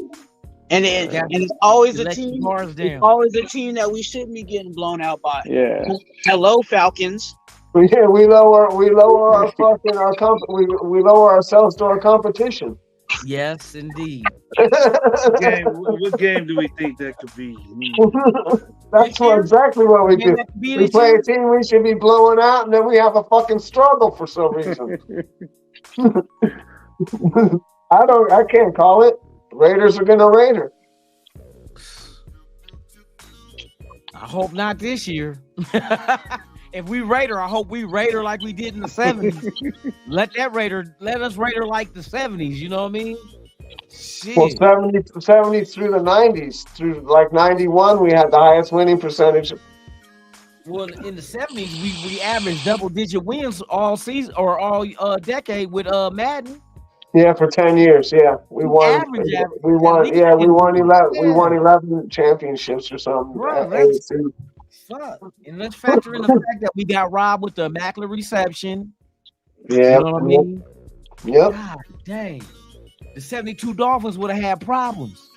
And it's always a team. It's always a team that we shouldn't be getting blown out by.
Yeah.
Hello, Falcons.
Yeah, we lower our fucking we lower ourselves to our competition.
Yes, indeed.
What game do we think that could be?
That's exactly what we do. We play a team we should be blowing out, and then we have a fucking struggle for some reason. I can't call it. Raiders are gonna Raider.
I hope not this year. If we Raider, I hope we Raider like we did in the 70s. Let us Raider like the 70s, you know what I mean? Shit.
Well, 70 through the 90s, through like 91, we had the highest winning percentage.
Well, in the 70s, we averaged double-digit wins all season or all decade with Madden.
Yeah, for 10 years. Yeah, we won. We won 11 championships or something.
Bro, and let's factor in the fact that we got robbed with the immaculate reception.
Yeah,
you know what I mean?
Yep.
God dang, the 72 Dolphins would have had problems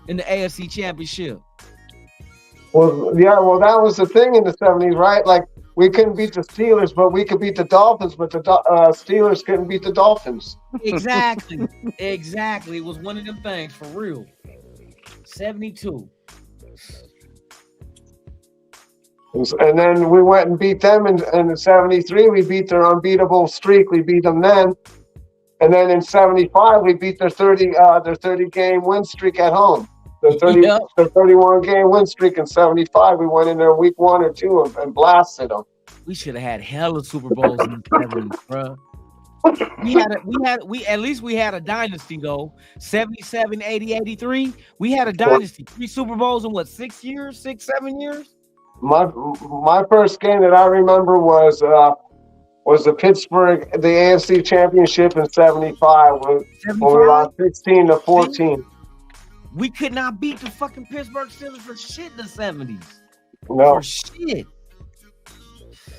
in the AFC Championship.
Well, that was the thing in the 70s, right? Like, we couldn't beat the Steelers, but we could beat the Dolphins, but the Steelers couldn't beat the Dolphins.
Exactly. It was one of them things, for real. 72.
And then we went and beat them in 73. We beat their unbeatable streak. We beat them then. And then in 75, we beat their 30 game win streak at home. Their 31 game win streak in 75. We went in there week 1 or 2 and blasted them.
We should have had hella Super Bowls in the 70s, bro. We had a dynasty though. 77, 80, 83. We had a dynasty. 3 Super Bowls in 6 years, 6, 7 years?
My first game that I remember was the Pittsburgh, the AFC Championship in 75 when we lost 16-14.
We could not beat the fucking Pittsburgh Steelers for shit in the 70s.
No.
For shit.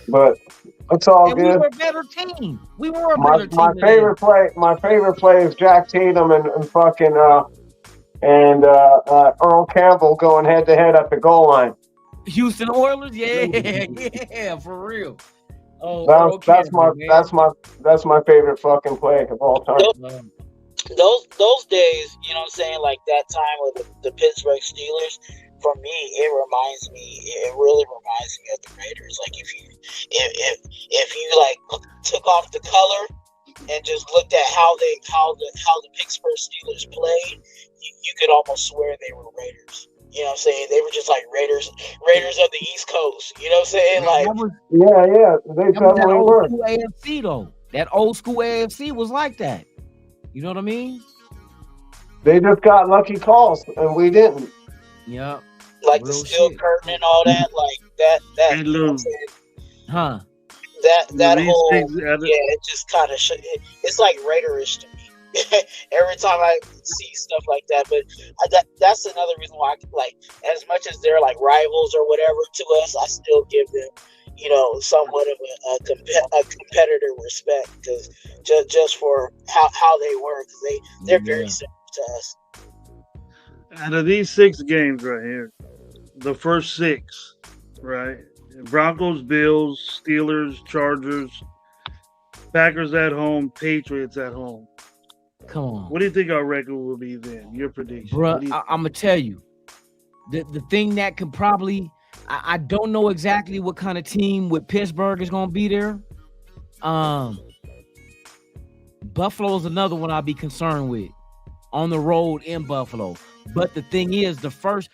But it's all good.
We were a better team.
My favorite play is Jack Tatum and fucking Earl Campbell going head to head at the goal line.
Houston Oilers, yeah, for real. Oh,
that's my favorite fucking play of all time.
Those days, you know what I'm saying, like that time with the Pittsburgh Steelers, for me, it really reminds me of the Raiders. Like if you like took off the color and just looked at how the Pittsburgh Steelers played, you could almost swear they were Raiders. You know what I'm saying? They were just like Raiders of the East Coast. You know what I'm saying? Like,
they definitely were.
School AFC though. That old school AFC was like that. You know what I mean?
They just got lucky calls and we didn't.
Yeah.
Like the steel curtain and all that, like that. You know what I'm saying?
Huh?
That whole it just kind of it's like Raiderish to me. Every time I see stuff like that, but that's another reason why, as much as they're like rivals or whatever to us, I still give them, somewhat of a competitor respect, because just for how they work, they're very similar to us.
Out of these 6 games right here, the first 6, right? Broncos, Bills, Steelers, Chargers, Packers at home, Patriots at home.
Come on.
What do you think our record will be then? Your prediction?
Bro, I'm going to tell you. The thing that can probably... I don't know exactly what kind of team with Pittsburgh is going to be there. Buffalo's another one I'll be concerned with. On the road in Buffalo. But the thing is, the first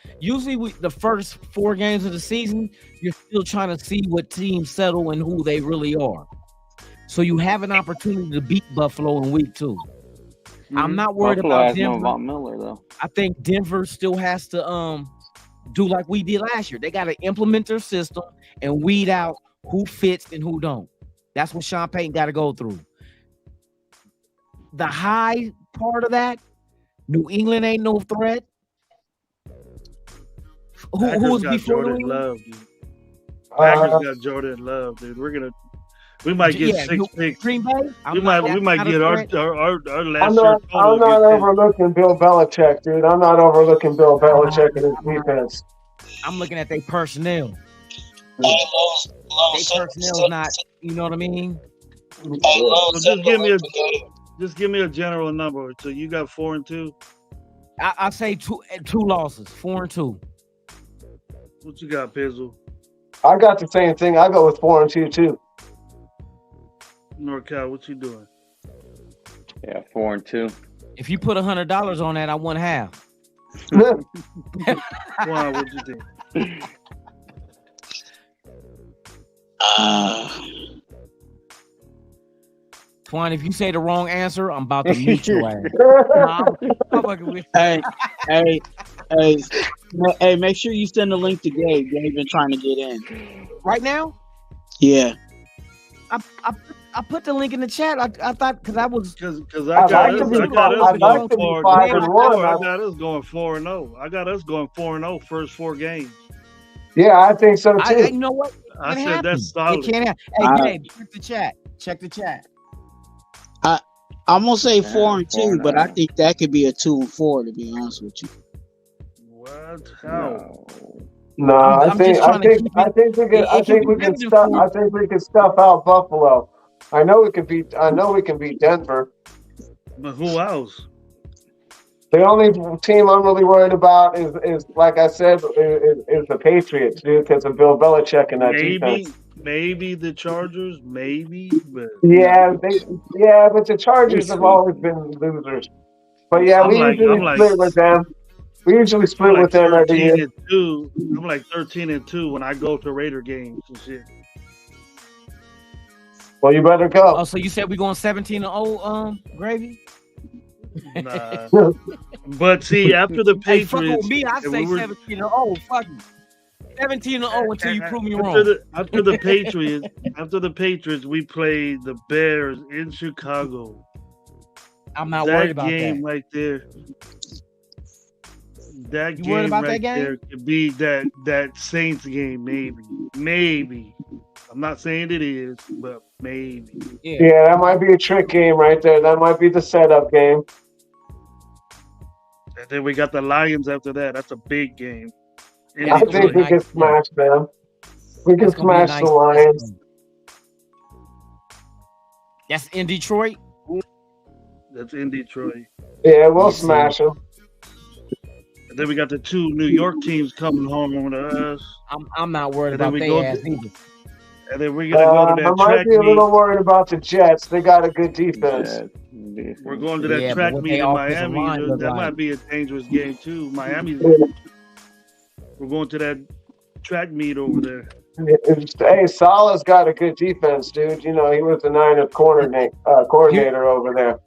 4 games of the season, you're still trying to see what teams settle and who they really are. So you have an opportunity to beat Buffalo in week 2. I'm not worried about Denver.
Von Miller, though.
I think Denver still has to do like we did last year. They got to implement their system and weed out who fits and who don't. That's what Sean Payton got to go through. The high part of that, New England ain't no threat. Who was before
Jordan Love, dude. Packers got Jordan Love, dude. We might get
Yeah,
6 picks.
Green Bay.
We might get our last
I'm
year
not
total.
overlooking Bill Belichick, dude. I'm not overlooking Bill Belichick and his defense.
I'm looking at their personnel.
Hey,
Their personnel's not. You know what I mean?
So just give me a general number. So you got 4-2.
I say two losses, 4-2.
What you got, Pizzle?
I got the same thing. I go with 4-2 too.
NorCal, what you doing?
Yeah, 4-2.
If you put $100 on that, I won half.
Why? What'd you think?
Twan, if you say the wrong answer, I'm about to mute your ass. I'm fucking with you.
Hey, make sure you send the link to Gabe. Gabe been trying to get in.
Right now?
Yeah.
I put the link in the chat. I thought because I was
because I got us going 4-1. I got us going 4-0. I got us going 4-0 first 4 games.
Yeah, I think so too.
You know what?
I said that's solid.
It can't happen. Hey, Gabe, check the chat. Check the chat.
I'm gonna say 4-2, but I think that could be a 2-4. To be honest with you.
What? How?
No, I think we can stuff out Buffalo. I know we can beat Denver.
But who else?
The only team I'm really worried about is like I said, is the Patriots, dude, because of Bill Belichick and that defense.
Maybe the Chargers, but
but the Chargers have always been losers. But yeah, we usually split with them. We usually split with them every year.
I'm like 13-2 when I go to Raider games and shit.
Well, you better go.
Oh, so you said we're going 17-0, Gravy?
Nah. But see, after the Patriots,
fuck with me, I say 17-0. Fuck you. 17-0 until you prove me wrong.
After the Patriots, we played the Bears in Chicago.
I'm not worried about that.
That game right there. That
you
game
worried about
right
that game?
there could be that Saints game, maybe. I'm not saying it is, but maybe.
Yeah, that might be a trick game right there. That might be the setup game.
And then we got the Lions after that. That's a big game.
I think we can smash them. We can smash the Lions.
That's in Detroit?
That's in Detroit.
Yeah, we'll smash them.
And then we got the 2 New York teams coming home to us.
I'm not worried about their ass either.
And then we're going to go to that
I might be a little worried about the Jets. They got a good defense.
We're going to that track meet in Miami. That might be a dangerous game too. Miami's. We're going to that track meet over there.
Hey, Salah's got a good defense, dude. You know, he was the Niners coordinator over there.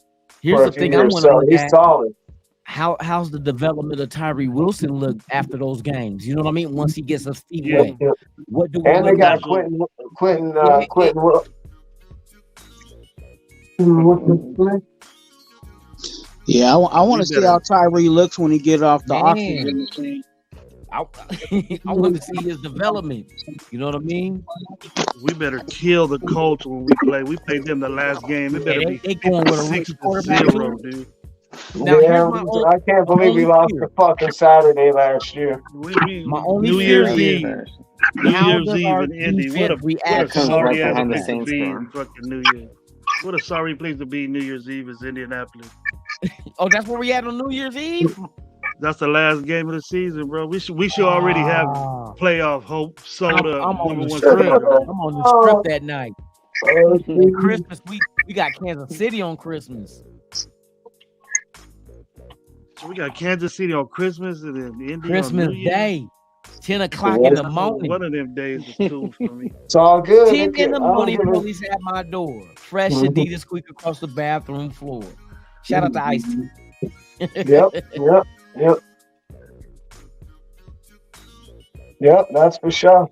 Here's the thing I want to look
he's
at.
solid.
How's the development of Tyree Wilson look after those games? You know what I mean? Once he gets his feet wet, what do we?
And they got Quentin.
Yeah, I want to see how Tyree looks when he get off the oxygen machine.
I want to see his development. You know what I mean?
We better kill the Colts when we play. We played them the last game. It better
they going with a
6-0, dude.
Now, I can't believe we lost the fucking Saturday last year.
New Year's Eve. New Year's Eve in Indy. What a sorry ass place to be in fucking New Year's. What a sorry place to be New Year's Eve is Indianapolis.
Oh, that's where we at on New Year's Eve?
That's the last game of the season, bro. We should already have playoff hope soda.
I'm on the strip. I'm on the strip that night. And Christmas, we got Kansas City on Christmas.
So we got Kansas City on Christmas and then Indy
Christmas
on New Year's.
Day, 10 o'clock in the morning.
One of them days is cool for me.
It's all good.
10 in the morning, police at my door. Fresh Adidas squeak across the bathroom floor. Shout out to Ice-T.
Yep, that's for sure.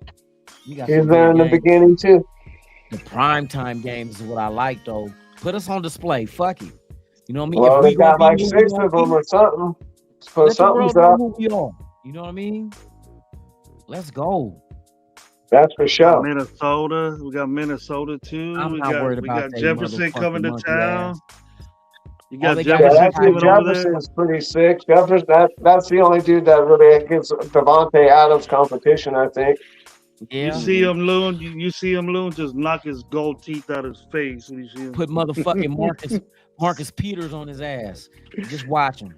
He's there in the beginning too.
The primetime games is what I like though. Put us on display. Fuck it. You know what I mean?
Well,
if
we got like 6 of them or something. Put something up.
You know what I mean? Let's go.
That's for sure.
Minnesota. We got Minnesota too.
I'm
we
not
got
worried
we
about
got
that
Jefferson coming to
monkey
town.
ass.
You
All
got
they got
Jefferson
is
coming over there.
Jefferson's pretty sick. That's the only dude that really gives Devontae Adams competition, I think.
Yeah.
You see him, Loon. You see him, Loon. Just knock his gold teeth out his face when you see him.
Put motherfucking Marcus Peters on his ass. Just watch him.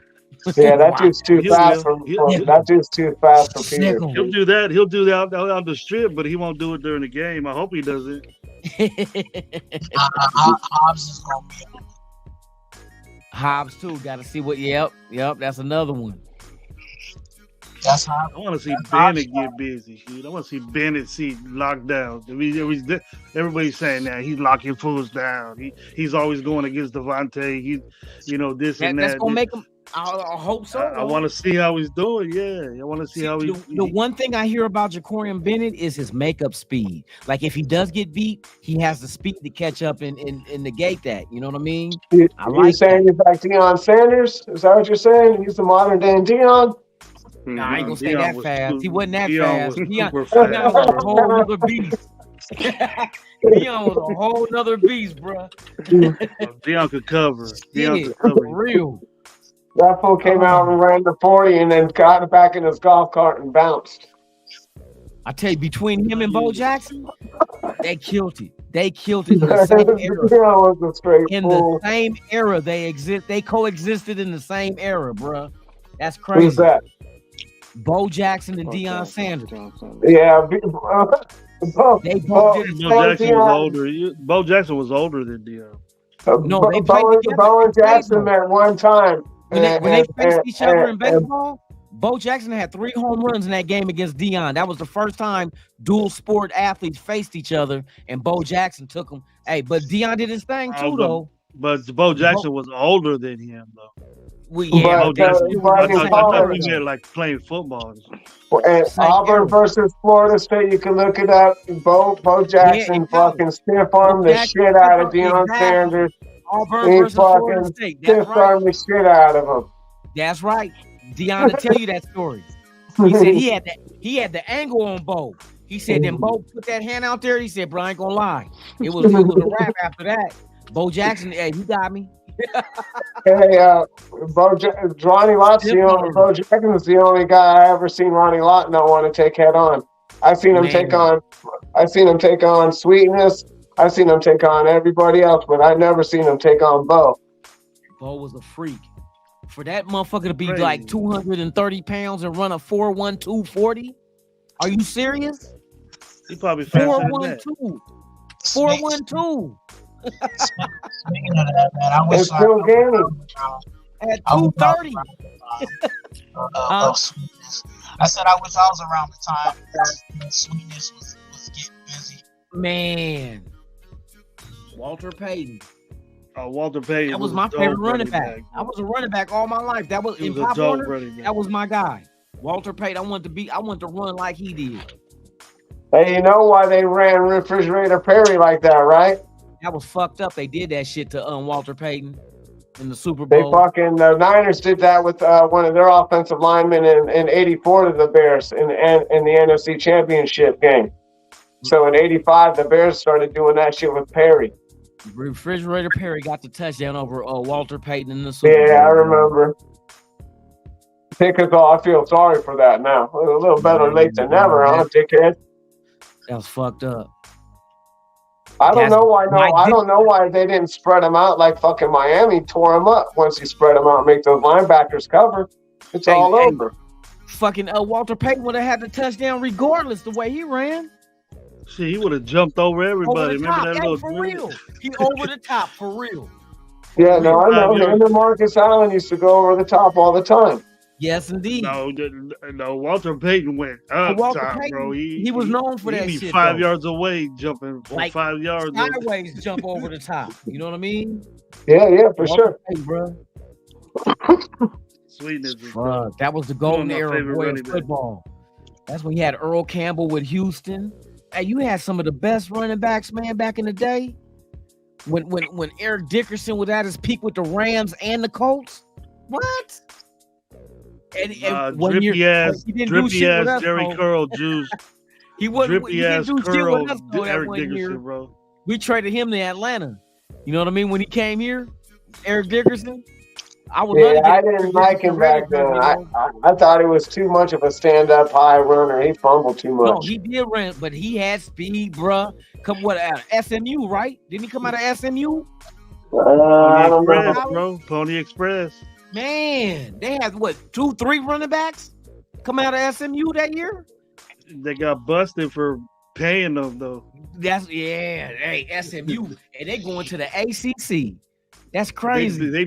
Yeah, that dude's too fast for that dude's too fast for Peter.
He'll do that. He'll do that on the strip, but he won't do it during the game. I hope he doesn't.
Hobbs is gonna be on.
Hobbs too. Got to see what. Yep. That's another one.
That's how
I want to see Bennett get busy. Dude. I want to see Bennett see locked down. Everybody's saying that he's locking fools down. He's always going against Devontae. This and that.
That's gonna make him. I hope so.
I want to see how he's doing. Yeah, I want to see how he's.
The one thing I hear about Jacorian Bennett is his makeup speed. Like if he does get beat, he has the speed to catch up and negate that. You know what I mean?
You're saying he's like Deion Sanders? Is that what you're saying? He's the modern day Deion?
Nah, I ain't gonna say that fast. He wasn't that fast. Deion was a whole other beast. Deion was a whole other beast, bro.
Deion could cover. Deion could cover.
For real.
That fool came out and ran the 40 and then got back in his golf cart and bounced.
I tell you, between him and Bo Jackson, they killed it. They killed it in the same era. The same era, they coexisted in the same era, bro. That's crazy.
Who's that?
Bo Jackson and Deion Sanders.
Yeah.
They both did
Bo Jackson was older. Bo Jackson was older than Deion.
No, they played together.
Bo and Jackson met one time.
When they faced each other in baseball, Bo Jackson had 3 home runs in that game against Deion. That was the first time dual sport athletes faced each other, and Bo Jackson took them. Hey, but Deion did his thing too, though.
But Bo Jackson was older than him, though.
Well, yeah,
Bo Jackson, I thought you meant like playing football.
And Auburn versus Florida State, you can look it up. Bo Jackson fucking stiff armed the shit out of Deion Sanders.
Auburn versus Florida State. That's right.
The shit out of him.
That's right. Deion will tell you that story. He said he had the angle on Bo. He said then Bo put that hand out there. He said, "Bro, I ain't gonna lie. It was a wrap after that." Bo Jackson, hey, he got me.
Hey, Ronnie Lott's Bo Jackson was the only guy I ever seen Ronnie Lott not want to take head on. I've seen him take on Sweetness. I've seen him take on everybody else, but I've never seen him take on Bo.
Bo was a freak. For that motherfucker to be like 230 pounds and run a 4.12 40? Are you serious?
He probably faster
4.12. 4.12.
Speaking of that, man, I wish
still gaining.
At 230.
I said I wish I was around the time that Sweetness was getting busy.
Man. Walter Payton.
Walter Payton.
That was my favorite running back. I was a running back all my life. That was in Pop Warner. That was my guy. Walter Payton. I wanted to run like he did.
Hey, you know why they ran Refrigerator Perry like that, right?
That was fucked up. They did that shit to Walter Payton in the Super Bowl.
The Niners did that with one of their offensive linemen in '84 to the Bears in the NFC Championship game. So in '85, the Bears started doing that shit with Perry.
Refrigerator Perry got the touchdown over Walter Payton in the Super Bowl.
Yeah, I remember. I feel sorry for that now. A little better late than never, huh, dickhead?
That was fucked up.
I don't know why they didn't spread him out like fucking Miami tore him up once he spread him out and make those linebackers cover. It's all over.
Fucking Walter Payton would have had the touchdown regardless the way he ran.
Shit, he would have jumped over everybody. Remember that
for real. He over the top for real.
Yeah, no, I know. Him and Marcus Allen used to go over the top all the time.
Yes, indeed.
No, Walter Payton went up top, bro.
He was known for that shit.
5 yards away, jumping from
like
5 yards.
Sideways jump over the top. You know what I mean?
Yeah, for sure.
Payton, bro.
Sweetness.
That was the golden era of football. That's when you had Earl Campbell with Houston. Hey, you had some of the best running backs, man, back in the day. When Eric Dickerson was at his peak with the Rams and the Colts. What?
Drippy ass Jerry Curl juice.
He wasn't. He
drippy
didn't
ass
do shit
curl,
with us though, that
Eric
one year.
Dickerson, bro.
We traded him to Atlanta. You know what I mean? When he came here, Eric Dickerson. I would love to get
I didn't like him back then.
Jersey,
I thought he was too much of a stand-up high runner. He fumbled too much.
No, he did run, but he had speed, bruh. Come what out of SMU, right? Didn't he come out of SMU?
I don't
Express,
know.
bro. Pony Express.
Man, they had what 2-3 running backs come out of SMU that year.
They got busted for paying them though.
That's hey SMU, and they going to the ACC. That's crazy.
They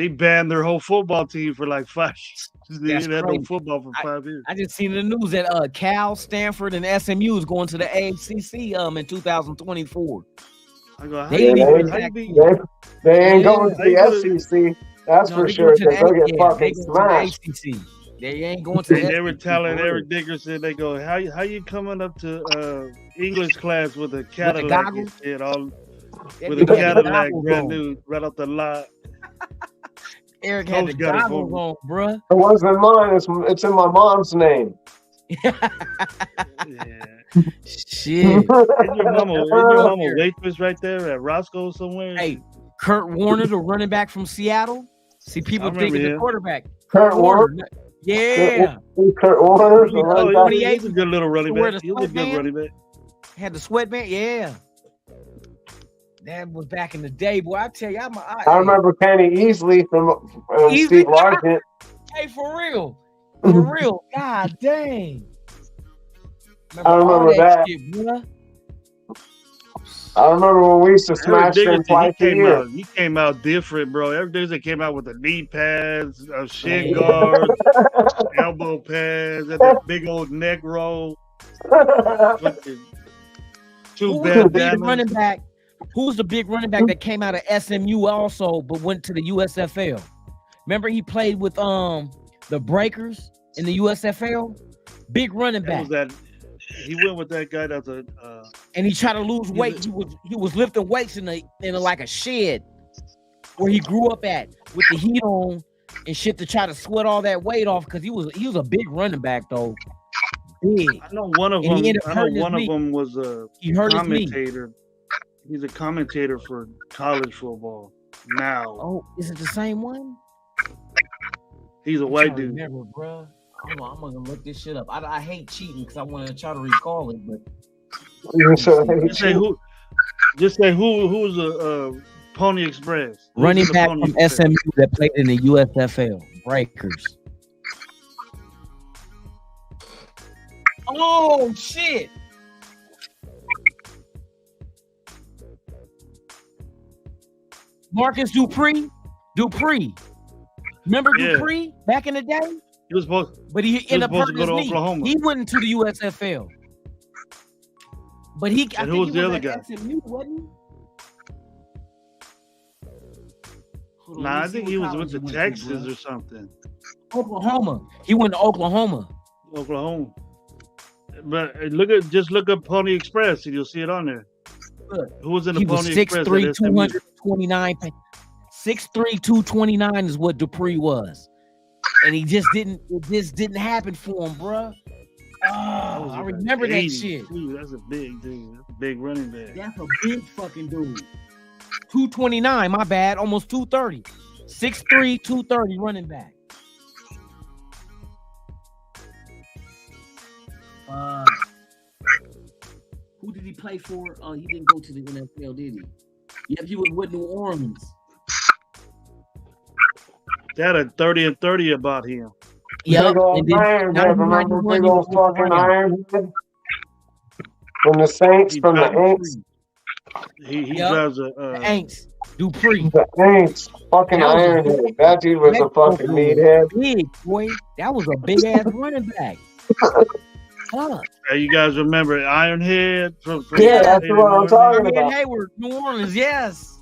banned their whole football team for like 5 years. They
That's
didn't have
crazy.
no football for 5 years.
I just seen in the news that Cal, Stanford, and SMU is going to the ACC in 2024.
I go,
They ain't going to the SEC. That's for sure. They'll get fucking smashed.
They ain't going to.
They were telling Eric Dickerson, they go, how you coming up to English class with a Cadillac and shit, all with a Cadillac brand new right off the lot.
Eric had the goggles on, bruh.
It wasn't mine. It's in my mom's name.
Shit.
Isn't your mama waitress right there at Roscoe somewhere?
Hey, Kurt Warner, the running back from Seattle. See, people think of the quarterback.
Kurt Warner.
Yeah.
Kurt Warner.
He's a good little running back. He's a good running back.
Had the sweatband. Yeah. That was back in the day, boy. I tell you,
I remember Kenny Easley from Steve Largent.
Hey, for real. For real. God dang.
I remember that.
Shit,
I remember when we used to smash them twice a year.
He came out different, bro. Every day came out with the knee pads, shin guards, elbow pads, and that big old neck roll. Two bad
running back. Who's the big running back that came out of SMU also, but went to the USFL? Remember he played with the Breakers in the USFL? Big running back.
He went with that guy that's
and he tried to lose weight. He was lifting weights in like a shed where he grew up at with the heat on and shit to try to sweat all that weight off because he was a big running back though. Big.
I know one of them was a commentator. He's a commentator for college football now.
Oh, is it the same one?
He's a white dude.
Remember, bro. I'm gonna look this shit up. I hate cheating because I want to try to recall it, but
just say who's a Pony Express
running back from SMU that played in the USFL Breakers. Oh shit! Marcus Dupree. Remember Dupree back in the day?
He was supposed,
but he ended up
to go to Oklahoma.
He went to the USFL. But
who was the other guy?
SMU, wasn't he?
Nah, I think he was with the Texas or something.
Oklahoma. He went to Oklahoma.
But just look up Pony Express and you'll see it on there.
Look,
who was in the
he
Pony
was
Express?
6'3", 229. 6'3", 229 is what Dupree was. And it just didn't happen for him, bruh. Oh, I remember that shit.
Dude, that's a big dude. That's a big running back.
That's a big fucking dude. 229, my bad. Almost 230. 6'3", 230 running back. Who did he play for? He didn't go to the NFL, did he? Yep, he was with New Orleans.
That had 30 and 30 about him.
Yeah,
remember big old fucking Ironhead from the Saints, from the Aints.
He drives a
the Aints. Dupree.
The Aints, fucking Ironhead. That dude was a fucking meathead.
Big boy, that was a big ass running back. Huh.
Hey, you guys remember Ironhead? From
that's what I'm talking about.
Hayward, New Orleans, yes.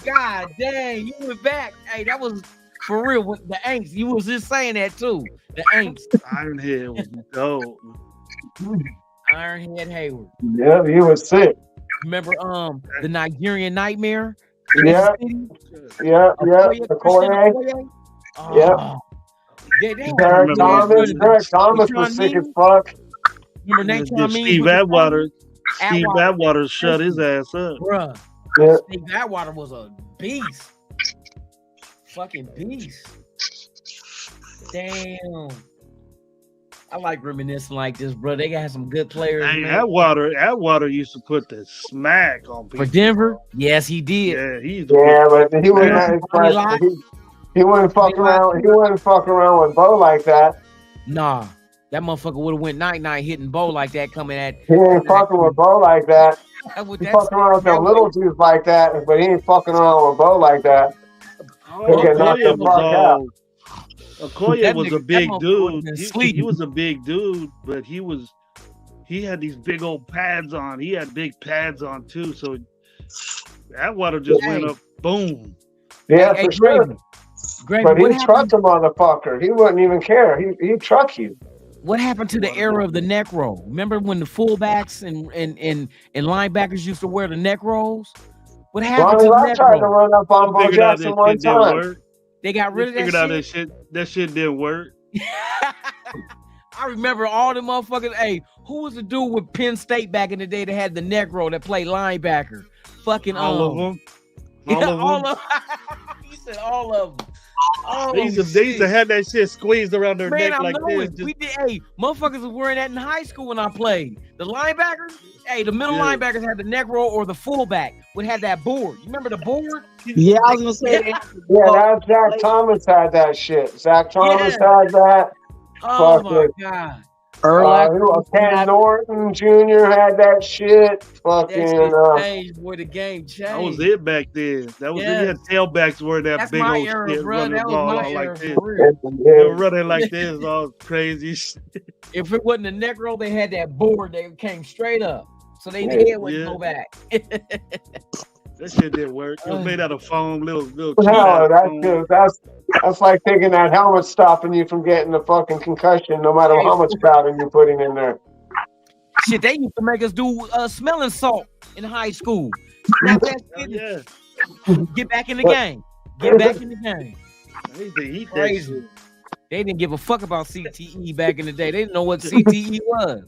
God dang, you went back. Hey, that was for real with the Aints. You was just saying that too. The Aints.
Ironhead was dope.
Ironhead Hayward.
Yeah, he was sick.
Remember the Nigerian Nightmare?
Yeah. The Koye. Yeah.
Derek
Thomas was sick as fuck.
Remember Nate
Steve Atwater. Steve Atwater shut his ass up.
Bruh.
Yeah.
Steve Atwater was a beast. Fucking beast. Damn. I like reminiscing like this, bro. They got some good players.
Hey,
man.
Atwater used to put the smack on people.
For Denver? Yes, he did.
Yeah,
but he wouldn't. He wouldn't fuck around. He wouldn't fuck around with Bo like that.
Nah, that motherfucker would have went night hitting Bo like that. Coming at.
He ain't fucking with Bo like that. He fucking around with them little dudes like that, but he ain't fucking around with Bo like that.
Okoye was a big dude. He was a big dude, but he had these big old pads on. He had big pads on too. So Atwater just went up, boom.
Yeah, for sure. But he trucked a motherfucker. He wouldn't even care. He'd truck you.
What happened to the era of the neck roll? Remember when the fullbacks and linebackers used to wear the neck rolls? What happened to the neck roll?
I tried to run up on Bo Jackson one time.
They got rid of that shit.
Figured out that shit didn't work.
I remember all the motherfuckers. Hey, who was the dude with Penn State back in the day that had the neck roll that played linebacker? Fucking
all of them.
All of them. You said all of them.
They used to have that shit squeezed around their neck like this.
We did. Hey, motherfuckers was wearing that in high school when I played. The linebackers, the middle linebackers had the neck roll, or the fullback would have that board. You remember the board?
Yeah, I was gonna say that.
Yeah, that Zach Thomas had that shit. Zach Thomas had that.
Oh my god.
Ken Norton Jr. had that shit.
Boy, the game changed.
That was it back then. That was it. You had tailbacks wearing that big old shit, running the ball all like this. They were running like this, all crazy shit.
If it wasn't a neck roll, they had that board. They came straight up, so they head wouldn't go back.
That shit didn't work. It was made out of foam, little.
No, that's like taking that helmet, stopping you from getting the fucking concussion, no matter how much powder you're putting in there.
Shit, they used to make us do smelling salt in high school. Get back in the game. Get back in the game.
They used to eat
Crazy.
that shit.
They didn't give a fuck about CTE back in the day. They didn't know what CTE was.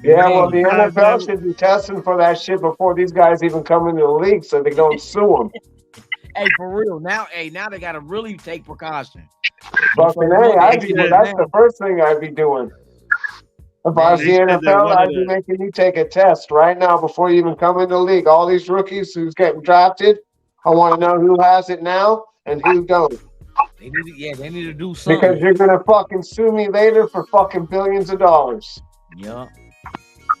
Yeah, well, the NFL should be testing for that shit before these guys even come into the league, so they don't sue them.
Hey, for real. Now they gotta really take precaution.
Fucking that's the first thing I'd be doing. If I was the NFL, I'd be making you take a test right now before you even come into the league. All these rookies who's getting drafted, I want to know who has it now and who don't.
They need to do something.
Because you're gonna fucking sue me later for fucking billions of dollars.
Yeah.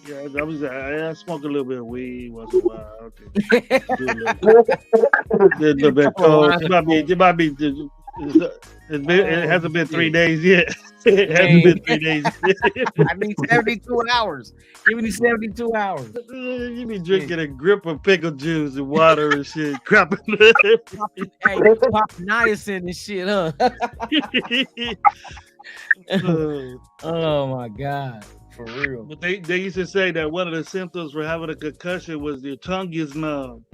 Yeah, I smoked a little bit of weed once in a while. Okay. A little bit cold. It might be. It hasn't been 3 days yet. It hasn't been 3 days.
I need 72 hours. Give me 72 hours.
You be drinking a grip of pickle juice and water and shit. Crap.
Hey, pop niacin and shit, huh? Oh my god. For real.
But they used to say that one of the symptoms for having a concussion was your tongue is numb.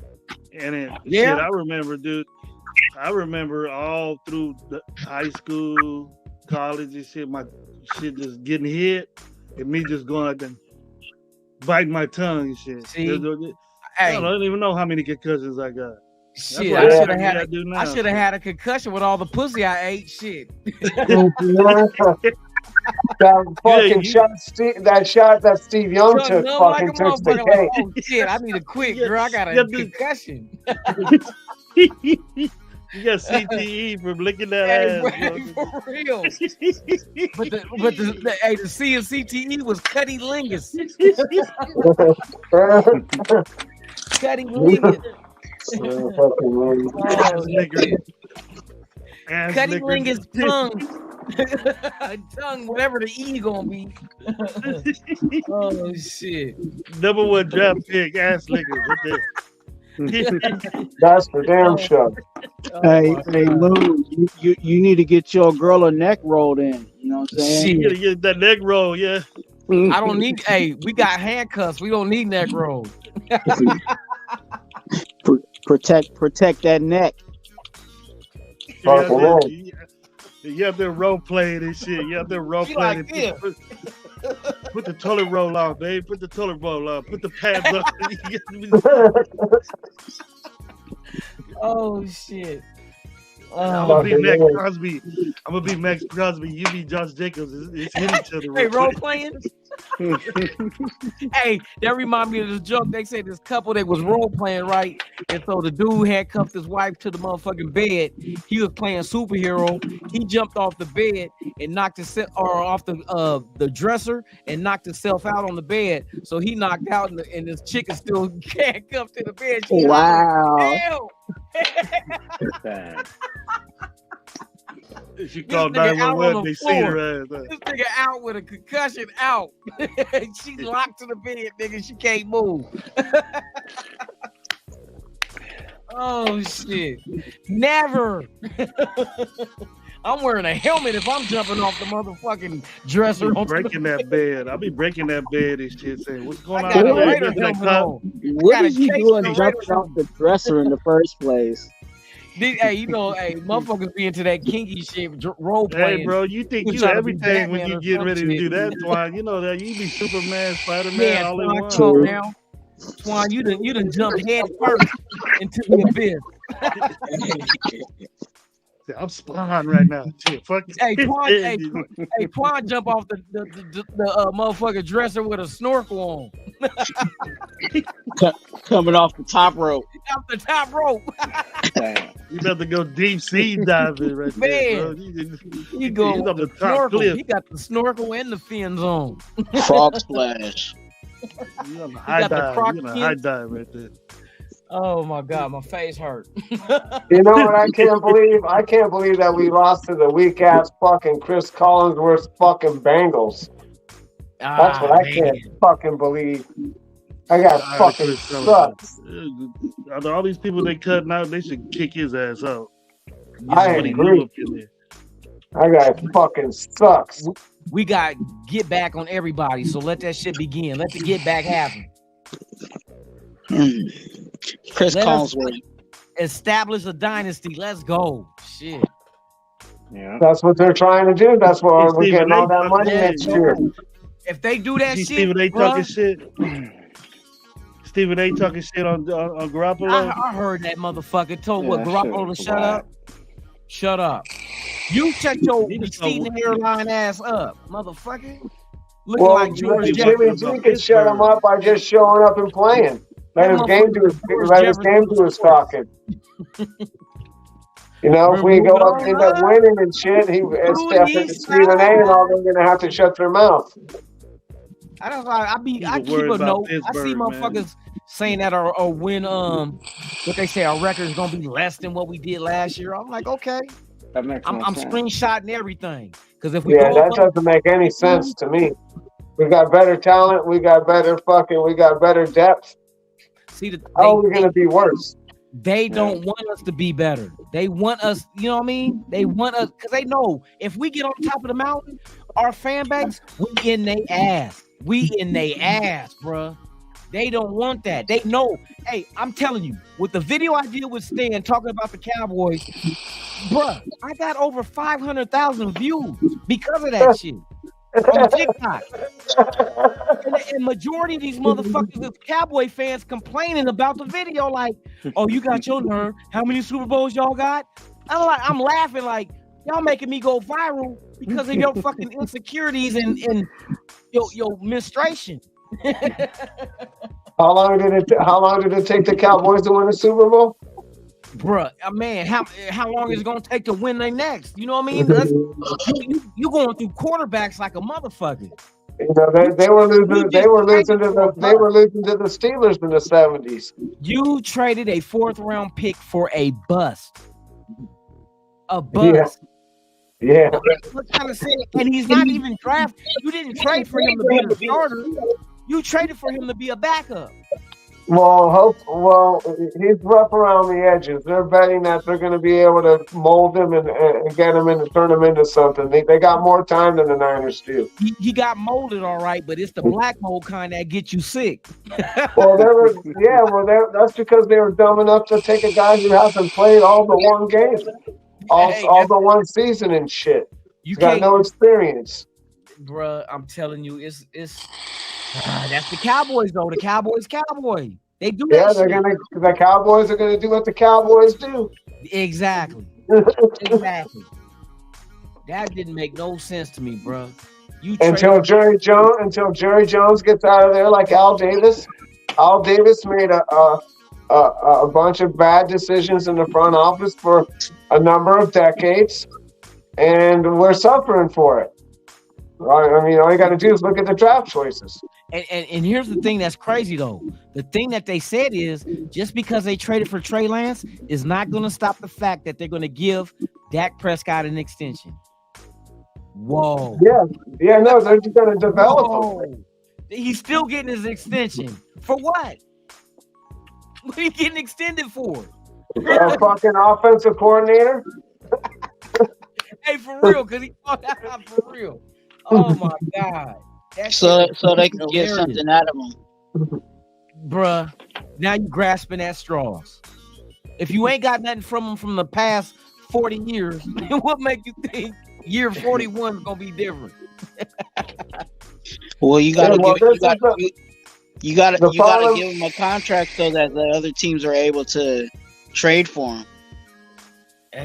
And shit, I remember, dude. I remember all through the high school, college and shit, my shit just getting hit and me just going out and biting my tongue and shit.
See?
I don't even know how many concussions I got.
Shit, I should have had a concussion with all the pussy I ate. Shit.
That fucking shot that Steve Young took fucking took the cake.
Oh, shit, I need to quit, girl. I got a concussion.
You got CTE from licking that ass.
For real. But the C in CTE was Cuddy Lingus. Cuddy Lingus. Cuddy Lingus tongue, whatever the E gonna be. Oh shit!
Number 1 draft pick, ass lickers.
That's for damn sure.
Hey, Lou, you need to get your girl a neck rolled in. You know what I'm saying?
You gotta get that neck roll, yeah.
I don't need. Hey, we got handcuffs. We don't need neck rolls.
Protect that neck.
You out there role playing and shit. You out there role playing.
Like
put the toilet roll on, babe. Put the toilet roll on. Put the pads on.
Oh shit.
I'm gonna be Max Crosby. I'm gonna be Max Crosby. You be Josh Jacobs. It's hitting each other.
Hey, role playing. Hey, that remind me of this joke. They said this couple that was role playing, right? And so the dude handcuffed his wife to the motherfucking bed. He was playing superhero. He jumped off the bed and knocked himself off the dresser and knocked himself out on the bed. So he knocked out, and this chick is still handcuffed to the bed. She
Wow.
She called 911. They seen her ass.
This nigga out with a concussion out. She's locked to the bed, nigga. She can't move. Oh shit. Never. I'm wearing a helmet if I'm jumping off the motherfucking dresser.
I'm breaking that bed. I'll be breaking that bed and shit saying, what's going on?
What did you do and jumping off the dresser in the first place?
Hey, you know, motherfuckers be into that kinky shit, role playing.
Hey, bro, you think you everything when you get ready to do that, Twan. You know that you be Superman, Spider-Man, all in one.
Come now. Twan, you done jumped head first into the abyss.
I'm Spawn right now. Shit, fuck.
Hey, Twan jump off the motherfucking dresser with a snorkel on.
Coming off the top rope.
Off the top rope.
You about to go deep sea diving right there, bro.
He go
on the top
snorkel.
cliff.
He got the snorkel and the fins on.
Frog splash.
You on the high dive. You on the high dive right there.
Oh my god, my face hurt.
You know what I can't believe? I can't believe that we lost to the weak ass fucking Chris Collinsworth fucking Bengals. That's what I can't fucking believe. I got fucking sucks.
All these people they cutting out, they should kick his ass out.
I agree. I got fucking sucks.
We got get back on everybody, so let that shit begin. Let the get back happen.
Chris Collinsworth.
Establish a dynasty. Let's go. Shit.
Yeah. That's what they're trying to do. That's why we're getting all that money next year.
If they do that shit,
Stephen A. talking shit. Stephen A. talking shit on Garoppolo.
I heard that motherfucker told Garoppolo to shut up. Shut up. You shut your receding hairline ass up, motherfucker. Looking like George
Jimmy G can shut him up by just showing up and playing. Let his game do his talking. You know, if we go up and end up winning and shit, Stephen A. and all them gonna have to shut their mouth.
I keep a note. I see motherfuckers saying that or when what they say our record is gonna be less than what we did last year. I'm like, okay.
That makes
I'm screenshotting everything because if
that doesn't make any sense to me. We got better talent. We got better depth.
See,
how are we gonna be worse?
They don't want us to be better. They want us, you know what I mean? They want us because they know if we get on top of the mountain, our fan base, we in their ass. We in their ass, bruh. They don't want that. They know. Hey, I'm telling you, with the video I did with Stan talking about the Cowboys, bruh, I got over 500,000 views because of that shit on TikTok. And majority of these motherfuckers is Cowboy fans complaining about the video, like, "Oh, you got your nerve. How many Super Bowls y'all got?" I'm laughing like y'all making me go viral because of your fucking insecurities and your menstruation.
How long did it take the Cowboys to win a Super Bowl?
Bruh, man, how long is it gonna take to win their next? You know what I mean? You going through quarterbacks like a motherfucker.
You know, they were losing to the Steelers in the 70s.
You traded a 4th round pick for a bust. A bust.
Yeah.
What kind of shit? And he's not even drafted. You didn't trade for him to be a starter. You traded for him to be a backup.
Well, he's rough around the edges. They're betting that they're going to be able to mold him and get him and turn him into something. They got more time than the Niners do.
He got molded all right, but it's the black mold kind that gets you sick.
That's because they were dumb enough to take a guy who hasn't played all but one game. all the one season and shit. He's got no experience.
Bruh, I'm telling you, it's that's the Cowboys though. The Cowboys. They do that.
Yeah, the Cowboys are gonna do what the Cowboys do.
Exactly. Exactly. That didn't make no sense to me, bruh.
Until Jerry Jones gets out of there like Al Davis. Al Davis made a bunch of bad decisions in the front office for a number of decades, and we're suffering for it. I mean, all you got to do is look at the draft choices.
And here's the thing that's crazy though. The thing that they said is just because they traded for Trey Lance is not going to stop the fact that they're going to give Dak Prescott an extension. Whoa.
Yeah, no, they're just going to develop him.
He's still getting his extension. For what? What are you getting extended for?
A fucking offensive coordinator?
Hey, for real, because he called that out for real. Oh my God.
So they can get something out of him.
Bruh, now you grasping at straws. If you ain't got nothing from him from the past 40 years, what make you think year 41 is gonna be different?
Well, you gotta give him a contract so that the other teams are able to trade for him.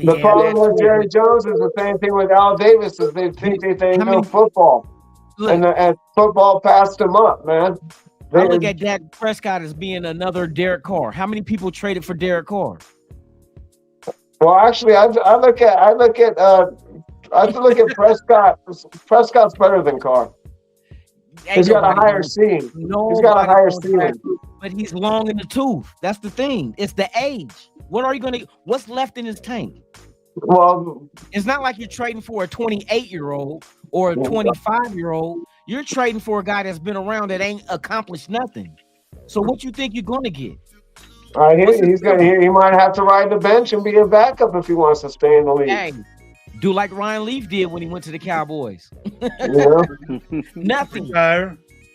The problem with Jerry Jones is the same thing with Al Davis, is they think they know football. And football passed him up, man.
I look at Dak Prescott as being another Derek Carr. How many people traded for Derek Carr?
Well, actually, I look at Prescott. Prescott's better than Carr. He's got a higher ceiling. He's got a higher ceiling.
But he's long in the tooth. That's the thing. It's the age. What's left in his tank?
Well,
it's not like you're trading for a 28-year-old or a 25-year-old. You're trading for a guy that's been around that ain't accomplished nothing. So what you think you're gonna get?
He might have to ride the bench and be a backup if he wants to stay in the league.
Hey, do like Ryan Leaf did when he went to the Cowboys. Nothing.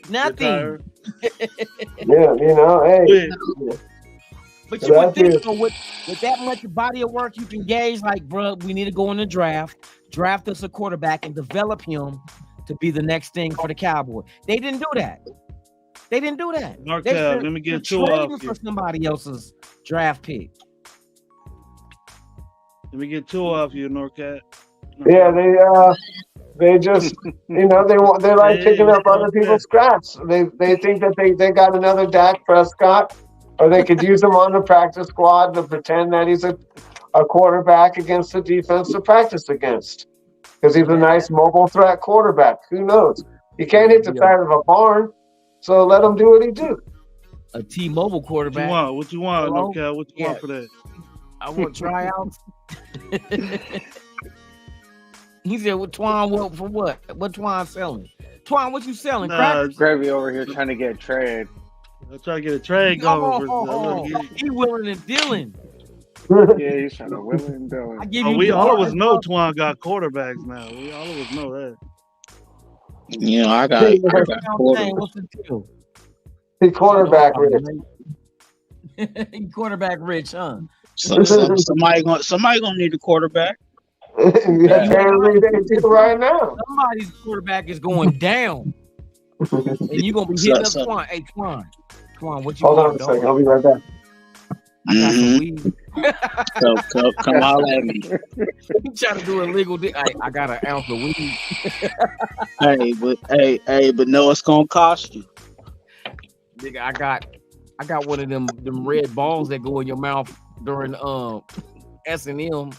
Nothing.
Hey.
But you would think so with that much body of work you can gauge, like, bro, we need to go in the draft us a quarterback and develop him to be the next thing for the Cowboys. They didn't do that.
Markel, let me get two off you.
For somebody else's draft pick.
Let me get two off you, Norcat.
Yeah, they just they like picking up other people's scraps. They think that they got another Dak Prescott, or they could use him on the practice squad to pretend that he's a quarterback against the defense to practice against, because he's a nice mobile threat quarterback. Who knows? He can't hit the side of a barn, so let him do what he do.
A T-Mobile quarterback.
What you want, Norcal? What you want for that?
I want tryouts. He said, "What Twan? For what? What Twan selling? Twan, what you selling?
Gravy over here trying to get a trade.
I'm trying to get a trade going.
He willing and dealing.
Yeah, he's trying to willing and dealing.
We all of us know Twan got quarterbacks now. We all of us know that.
You know, I got quarterbacks.
What's the deal?
He quarterback rich.
He quarterback rich, huh?
So somebody gonna need a quarterback.
Right now.
Somebody's quarterback is going down. And you're gonna be hitting up Twan. Hey, Twan, what you
hold
want?
On a second, I'll be right back.
I got some weed.
So come out at me.
You trying to do illegal? I got an ounce of weed.
but no, it's gonna cost you.
Nigga, I got one of them red balls that go in your mouth during S&M.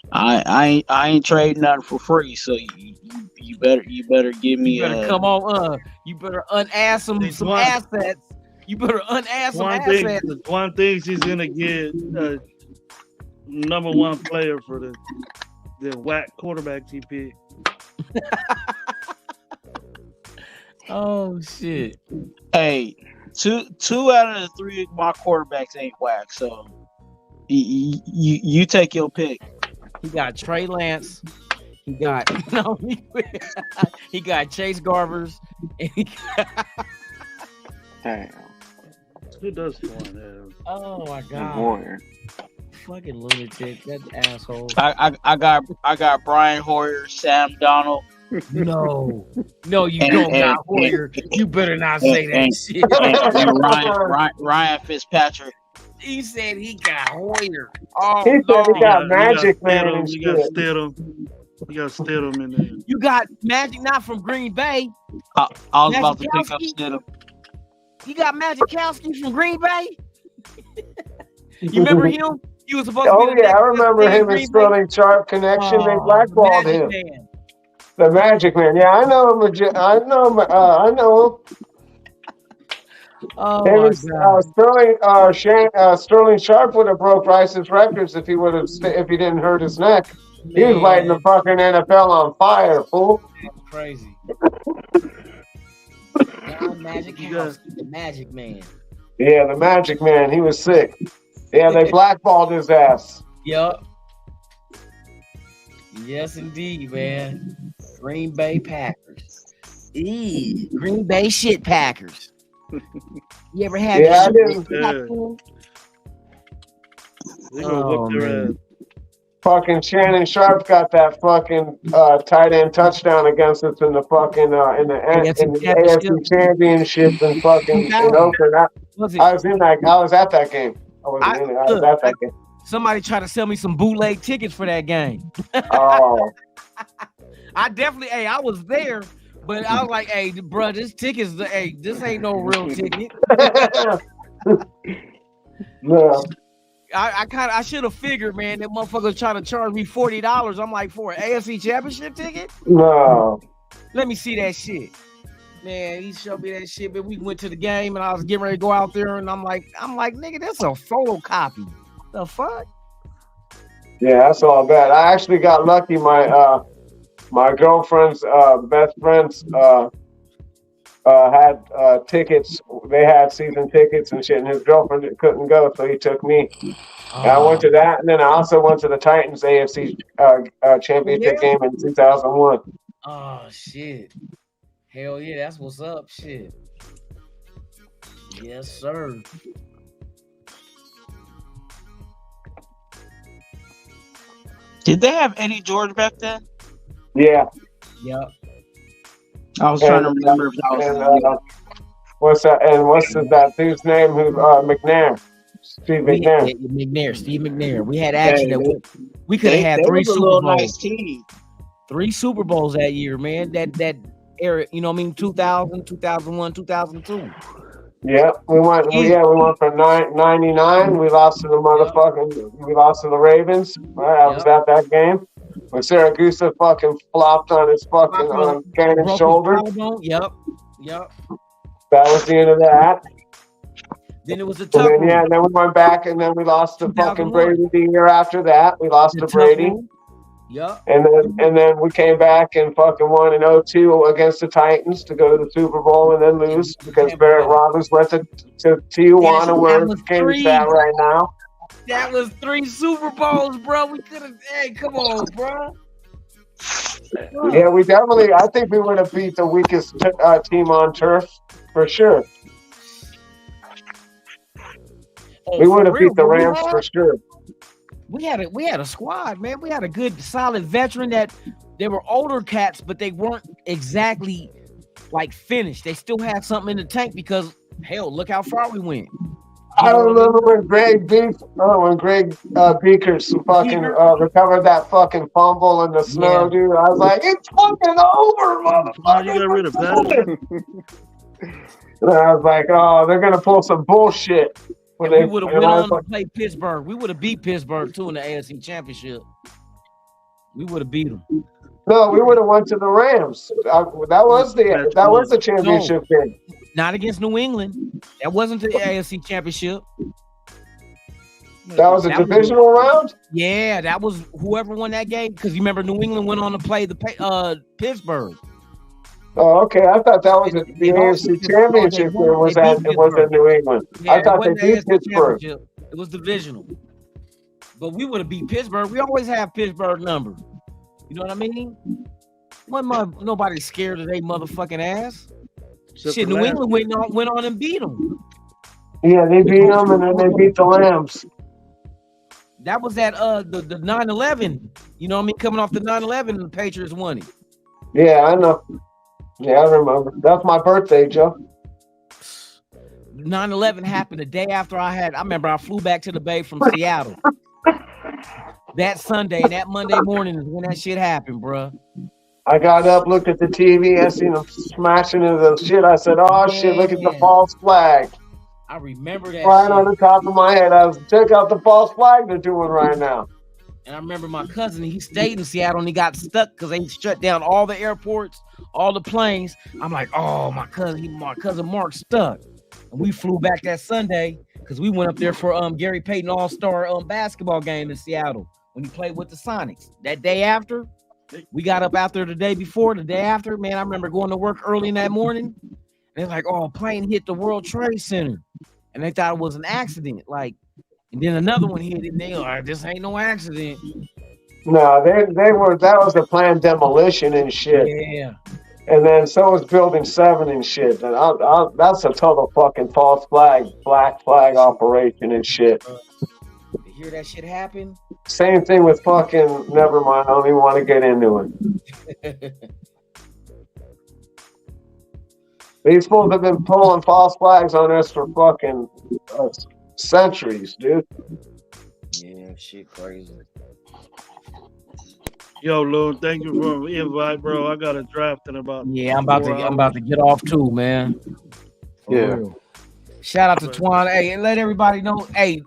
I ain't trading nothing for free, so you better give me.
You better come on. You better unass some assets. You better unass some assets.
One thinks he's gonna get number one player for the whack quarterbacks he picked.
Oh shit!
Hey, two out of the three of my quarterbacks ain't whack, so you take your pick.
He got Trey Lance. He got he got Chase Garbers.
Damn.
Who does Twan have?
Oh my god! fucking lunatic. That asshole.
I got Brian Hoyer, Sam Donald.
No, you don't got Hoyer. You better not say that shit.
And Ryan Fitzpatrick.
He said he got Hoyer. Oh,
he said he got Magic
Man
Man and
you
shit.
got Stidham in there.
You got Magic, not from Green Bay.
I was about to pick up Stidham.
You got Magikowski from Green Bay. You remember him? He was supposed to be.
I remember him and Sterling Sharp connection. They blackballed him.
Man.
The Magic Man. Yeah, I know him. I know him.
Oh my
God. Sterling Sharp would have broke Rice's records if he didn't hurt his neck. Man. He was lighting the fucking NFL on fire, fool.
That's crazy. Magikowski, the Magic Man.
Yeah, the Magic Man. He was sick. Yeah, they blackballed his ass.
Yup. Yes, indeed, man. Green Bay Packers. Green Bay shit Packers. You ever had?
Yeah, I didn't. Fucking Shannon Sharp got that fucking tight end touchdown against us in the fucking in the AFC Championship and fucking in Oakland. I was at that game. I was at that game.
Somebody tried to sell me some bootleg tickets for that game.
Oh.
I definitely, I was there, but I was like, hey, bro, this ain't no real ticket.
No.
I should have figured, man, that motherfucker trying to charge me $40. I'm like, for an AFC Championship ticket?
No.
Let me see that shit. Man, he showed me that shit, but we went to the game and I was getting ready to go out there and I'm like, nigga, that's a photocopy. The fuck?
Yeah, that's all bad. I actually got lucky. My girlfriend's best friends had tickets. They had season tickets and shit, and his girlfriend couldn't go, so he took me. And I went to that, and then I also went to the Titans AFC championship game in 2001.
Oh shit! Hell yeah, that's what's up. Shit. Yes, sir.
Did they have Eddie George back then?
Yeah.
Yep.
I was trying to remember if that was.
What's that dude's name? Who McNair? Steve
McNair. We had action that we could have had three Super Bowls. Nice team. 3 Super Bowls that year, man. That era, 2000, 2001, 2002.
Yeah, we went from 99. We lost to the Ravens. Right, I was at that game. When Saragusa fucking flopped on his fucking on Gannon's shoulder.
Yep.
That was the end of that.
Then it was a tough one.
And then we went back and then we lost to fucking Brady the year after that. We lost to Brady.
Yep.
And then we came back and fucking won in 2002 against the Titans to go to the Super Bowl and then lose because Barrett Robbins went to Tijuana where the game's at right now.
That was 3 Super Bowls, bro. We could have. Hey, come on, bro.
Yeah, I think we would have beat the weakest team on turf for sure. We would have beat the Rams for sure.
We had a squad, man. We had a good, solid veteran that they were older cats, but they weren't exactly like finished. They still had something in the tank because hell, look how far we went.
I remember when Greg Beekers fucking recovered that fucking fumble in the snow, dude. I was like, it's fucking over, motherfucker.
You got rid of that.
And I was like, oh, they're gonna pull some bullshit.
We would have went on to play Pittsburgh. We would have beat Pittsburgh too in the AFC Championship. We would have beat them.
No, we would have went to the Rams. That was the championship game.
Not against New England. That wasn't the AFC Championship.
That was a divisional round?
Yeah, that was whoever won that game. Because you remember New England went on to play the Pittsburgh.
Oh, okay. I thought that was the AFC Championship. It was at New England.
Yeah,
I thought they beat Pittsburgh.
It was divisional. But we would have beat Pittsburgh. We always have Pittsburgh number. You know what I mean? Nobody's scared of their motherfucking ass. Shit, New England went on and beat them.
Yeah, they beat them and then they beat the Rams.
That was at the 9/11. You know what I mean? Coming off the 9/11, the Patriots won it.
Yeah, I know. Yeah, I remember. That's my birthday, Joe.
9/11 happened the day after I remember I flew back to the Bay from Seattle. That Sunday and that Monday morning is when that shit happened, bro.
I got up, looked at the TV, I seen them smashing into the shit. I said, "Oh shit, look at the false flag."
I remember that
right
shit.
on the top of my head. I was check out the false flag they're doing right now.
And I remember my cousin, he stayed in Seattle and he got stuck because they shut down all the airports, all the planes. I'm like, oh, my cousin Mark stuck. And we flew back that Sunday because we went up there for Gary Payton All-Star basketball game in Seattle when he played with the Sonics. That day after, we got up out there the day before, the day after, man, I remember going to work early in that morning. And they're like, oh, a plane hit the World Trade Center. And they thought it was an accident. Like, and then another one hit it, and they were like, this ain't no accident.
No, that was the planned demolition and shit.
Yeah.
And then so was Building 7 and shit. And that's a total fucking false flag, black flag operation and shit.
You hear that shit happen?
Same thing with fucking, never mind, I don't even want to get into it. These fools have been pulling false flags on us for fucking centuries, dude.
Yeah, shit crazy.
Yo, Lou, thank you for the invite, bro. I got a draft in about.
Yeah, I'm about to get off too, man. For real. Shout out to Twan. Hey, and let everybody know. Hey,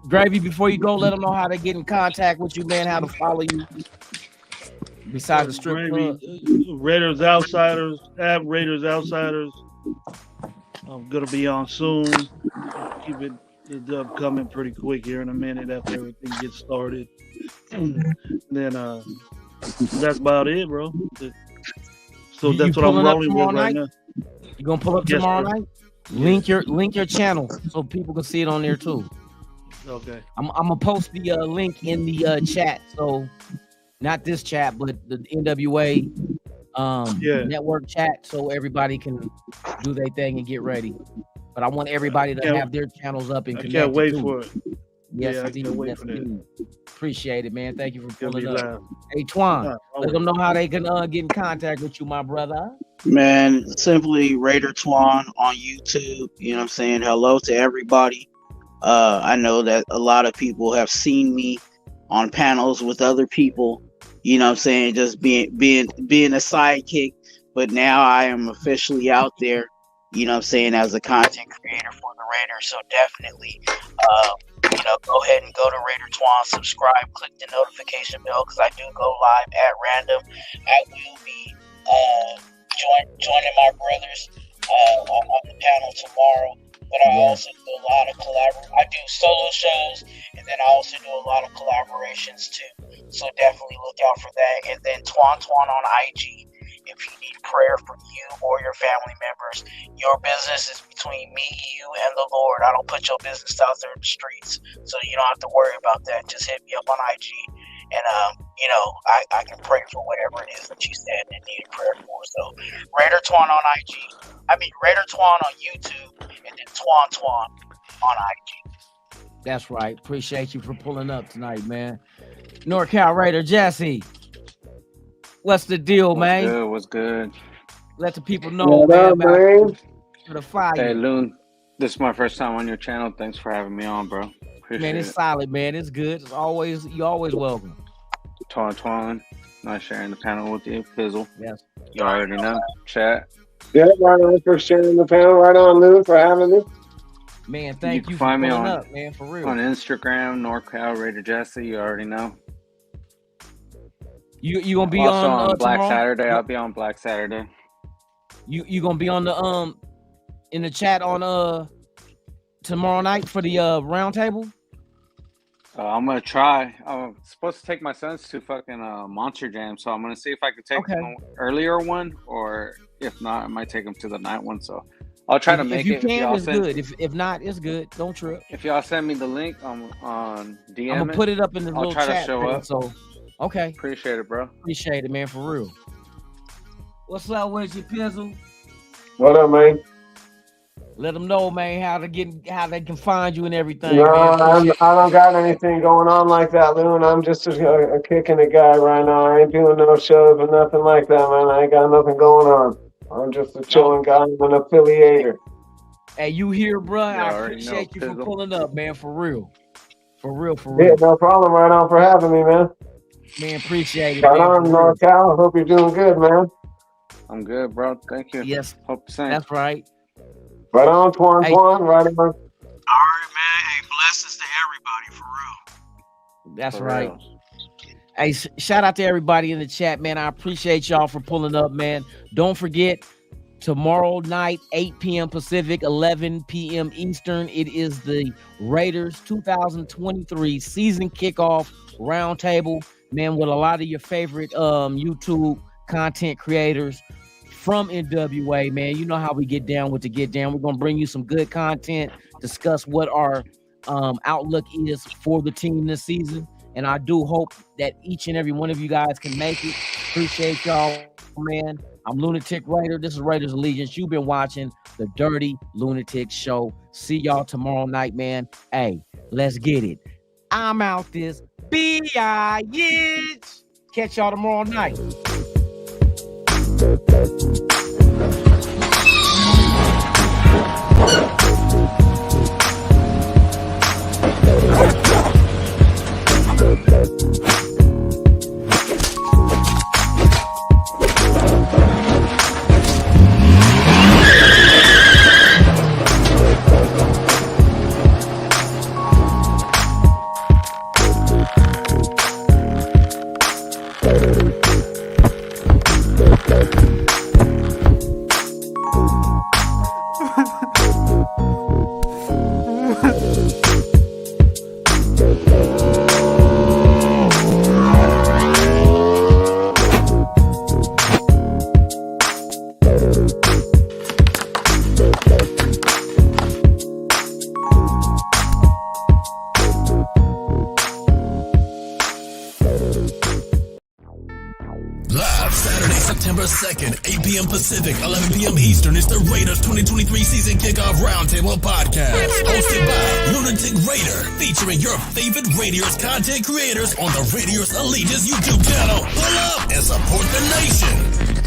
Gravy, before you go, let them know how to get in contact with you, man. How to follow you. Besides the strip club.
Raiders Outsiders, at Raiders Outsiders. I'm gonna be on soon. Keep it coming pretty quick here in a minute after everything gets started. Then that's about it, bro. So that's what I'm rolling with right now.
You gonna pull up tomorrow night? Link your channel so people can see it on there too.
Okay.
I'm gonna post the link in the chat. So not this chat, but the NWA network chat, so everybody can do their thing and get ready. But I want everybody to have their channels up and connected.
I can't wait
too.
for it.
Yes,
I
indeed.
can't wait
Yes,
for that.
indeed. Appreciate it, man. Thank you for pulling up.
Loud.
Hey, Twan, let them know how they can get in contact with you, my brother.
Man, simply Raider Twan on YouTube. You know what I'm saying? Hello to everybody. I know that a lot of people have seen me on panels with other people. You know what I'm saying? Just being a sidekick. But now I am officially out there, you know what I'm saying, as a content creator for the Raiders. So definitely, go ahead and go to Raider Twan, subscribe, click the notification bell, because I do go live at random. I will be joining my brothers on the panel tomorrow. But I also do a lot of I do solo shows, and then I also do a lot of collaborations too. So definitely look out for that. And then Twan on IG. If you need prayer for you or your family members, your business is between me, you, and the Lord. I don't put your business out there in the streets, so you don't have to worry about that. Just hit me up on IG, and I can pray for whatever it is that you said and need prayer for. So Raider Twan on IG. Raider Twan on YouTube, and then Twan on IG.
That's right. Appreciate you for pulling up tonight, man. NorCal Raider Jesse. What's the deal, man?
What's good?
Let the people know, man, about the fire.
Hey, Loon, this is my first time on your channel. Thanks for having me on, bro. Appreciate
man, it's solid, man. It's good. You're always welcome.
Twan, nice sharing the panel with you, Fizzle.
Yes.
You already know. Chat.
Yeah, right on for sharing the panel. Right on, Lou, for having me.
Man, thank you
can
for
find me
pulling
on,
up, man, for real.
On Instagram, NorCal Raider Jesse. You already know.
You gonna be
also
on
Black
tomorrow?
Saturday? I'll be on Black Saturday.
You gonna be on the in the chat on tomorrow night for the round table?
I'm gonna try. I'm supposed to take my sons to fucking Monster Jam, so I'm gonna see if I can take them earlier one, or if not, I might take them to the night one. So I'll try to make it.
If you can, it's good. If not, it's good. Don't trip.
If y'all send me the link on DM,
I'm gonna put it up in the little chat.
I'll try to show up.
So okay.
Appreciate it, bro.
Appreciate it, man, for real. What's up with you, Pizzle?
What up, man?
Let them know, man, how they can find you and everything.
No,
man.
I don't got anything going on like that, Loon. I'm just a kicking it guy right now. I ain't doing no shows or nothing like that, man. I ain't got nothing going on. I'm just a chilling guy. I'm an affiliator.
Hey, you here, bro? I appreciate you for pulling up, man. For real.
Yeah, no problem. Right on for having me, man.
Man, appreciate it.
Right on, NorCal. Hope you're doing good, man.
I'm good, bro. Thank you.
Yes.
Hope the same.
That's right.
Right on, Twan. Right on.
All right, man. Hey, blessings to everybody, for real.
That's right. Hey, shout out to everybody in the chat, man. I appreciate y'all for pulling up, man. Don't forget, tomorrow night, 8 p.m. Pacific, 11 p.m. Eastern, it is the Raiders 2023 season kickoff roundtable, man, with a lot of your favorite YouTube content creators from NWA, man. You know how we get down with the get down. We're going to bring you some good content, discuss what our outlook is for the team this season. And I do hope that each and every one of you guys can make it. Appreciate y'all, man. I'm Lunatic Raider. This is Raiders Allegiance. You've been watching the Dyrti-Lunatik Show. See y'all tomorrow night, man. Hey, let's get it. I'm out this bitch. Catch y'all tomorrow night.
Live Saturday, September 2nd, 8 p.m. Pacific, 11 p.m. Eastern. It's the Raiders 2023 season kickoff roundtable podcast. Hosted by Lunatic Raider, featuring your favorite Raiders content creators on the Raiders Allegiance YouTube channel. Pull up and support the nation.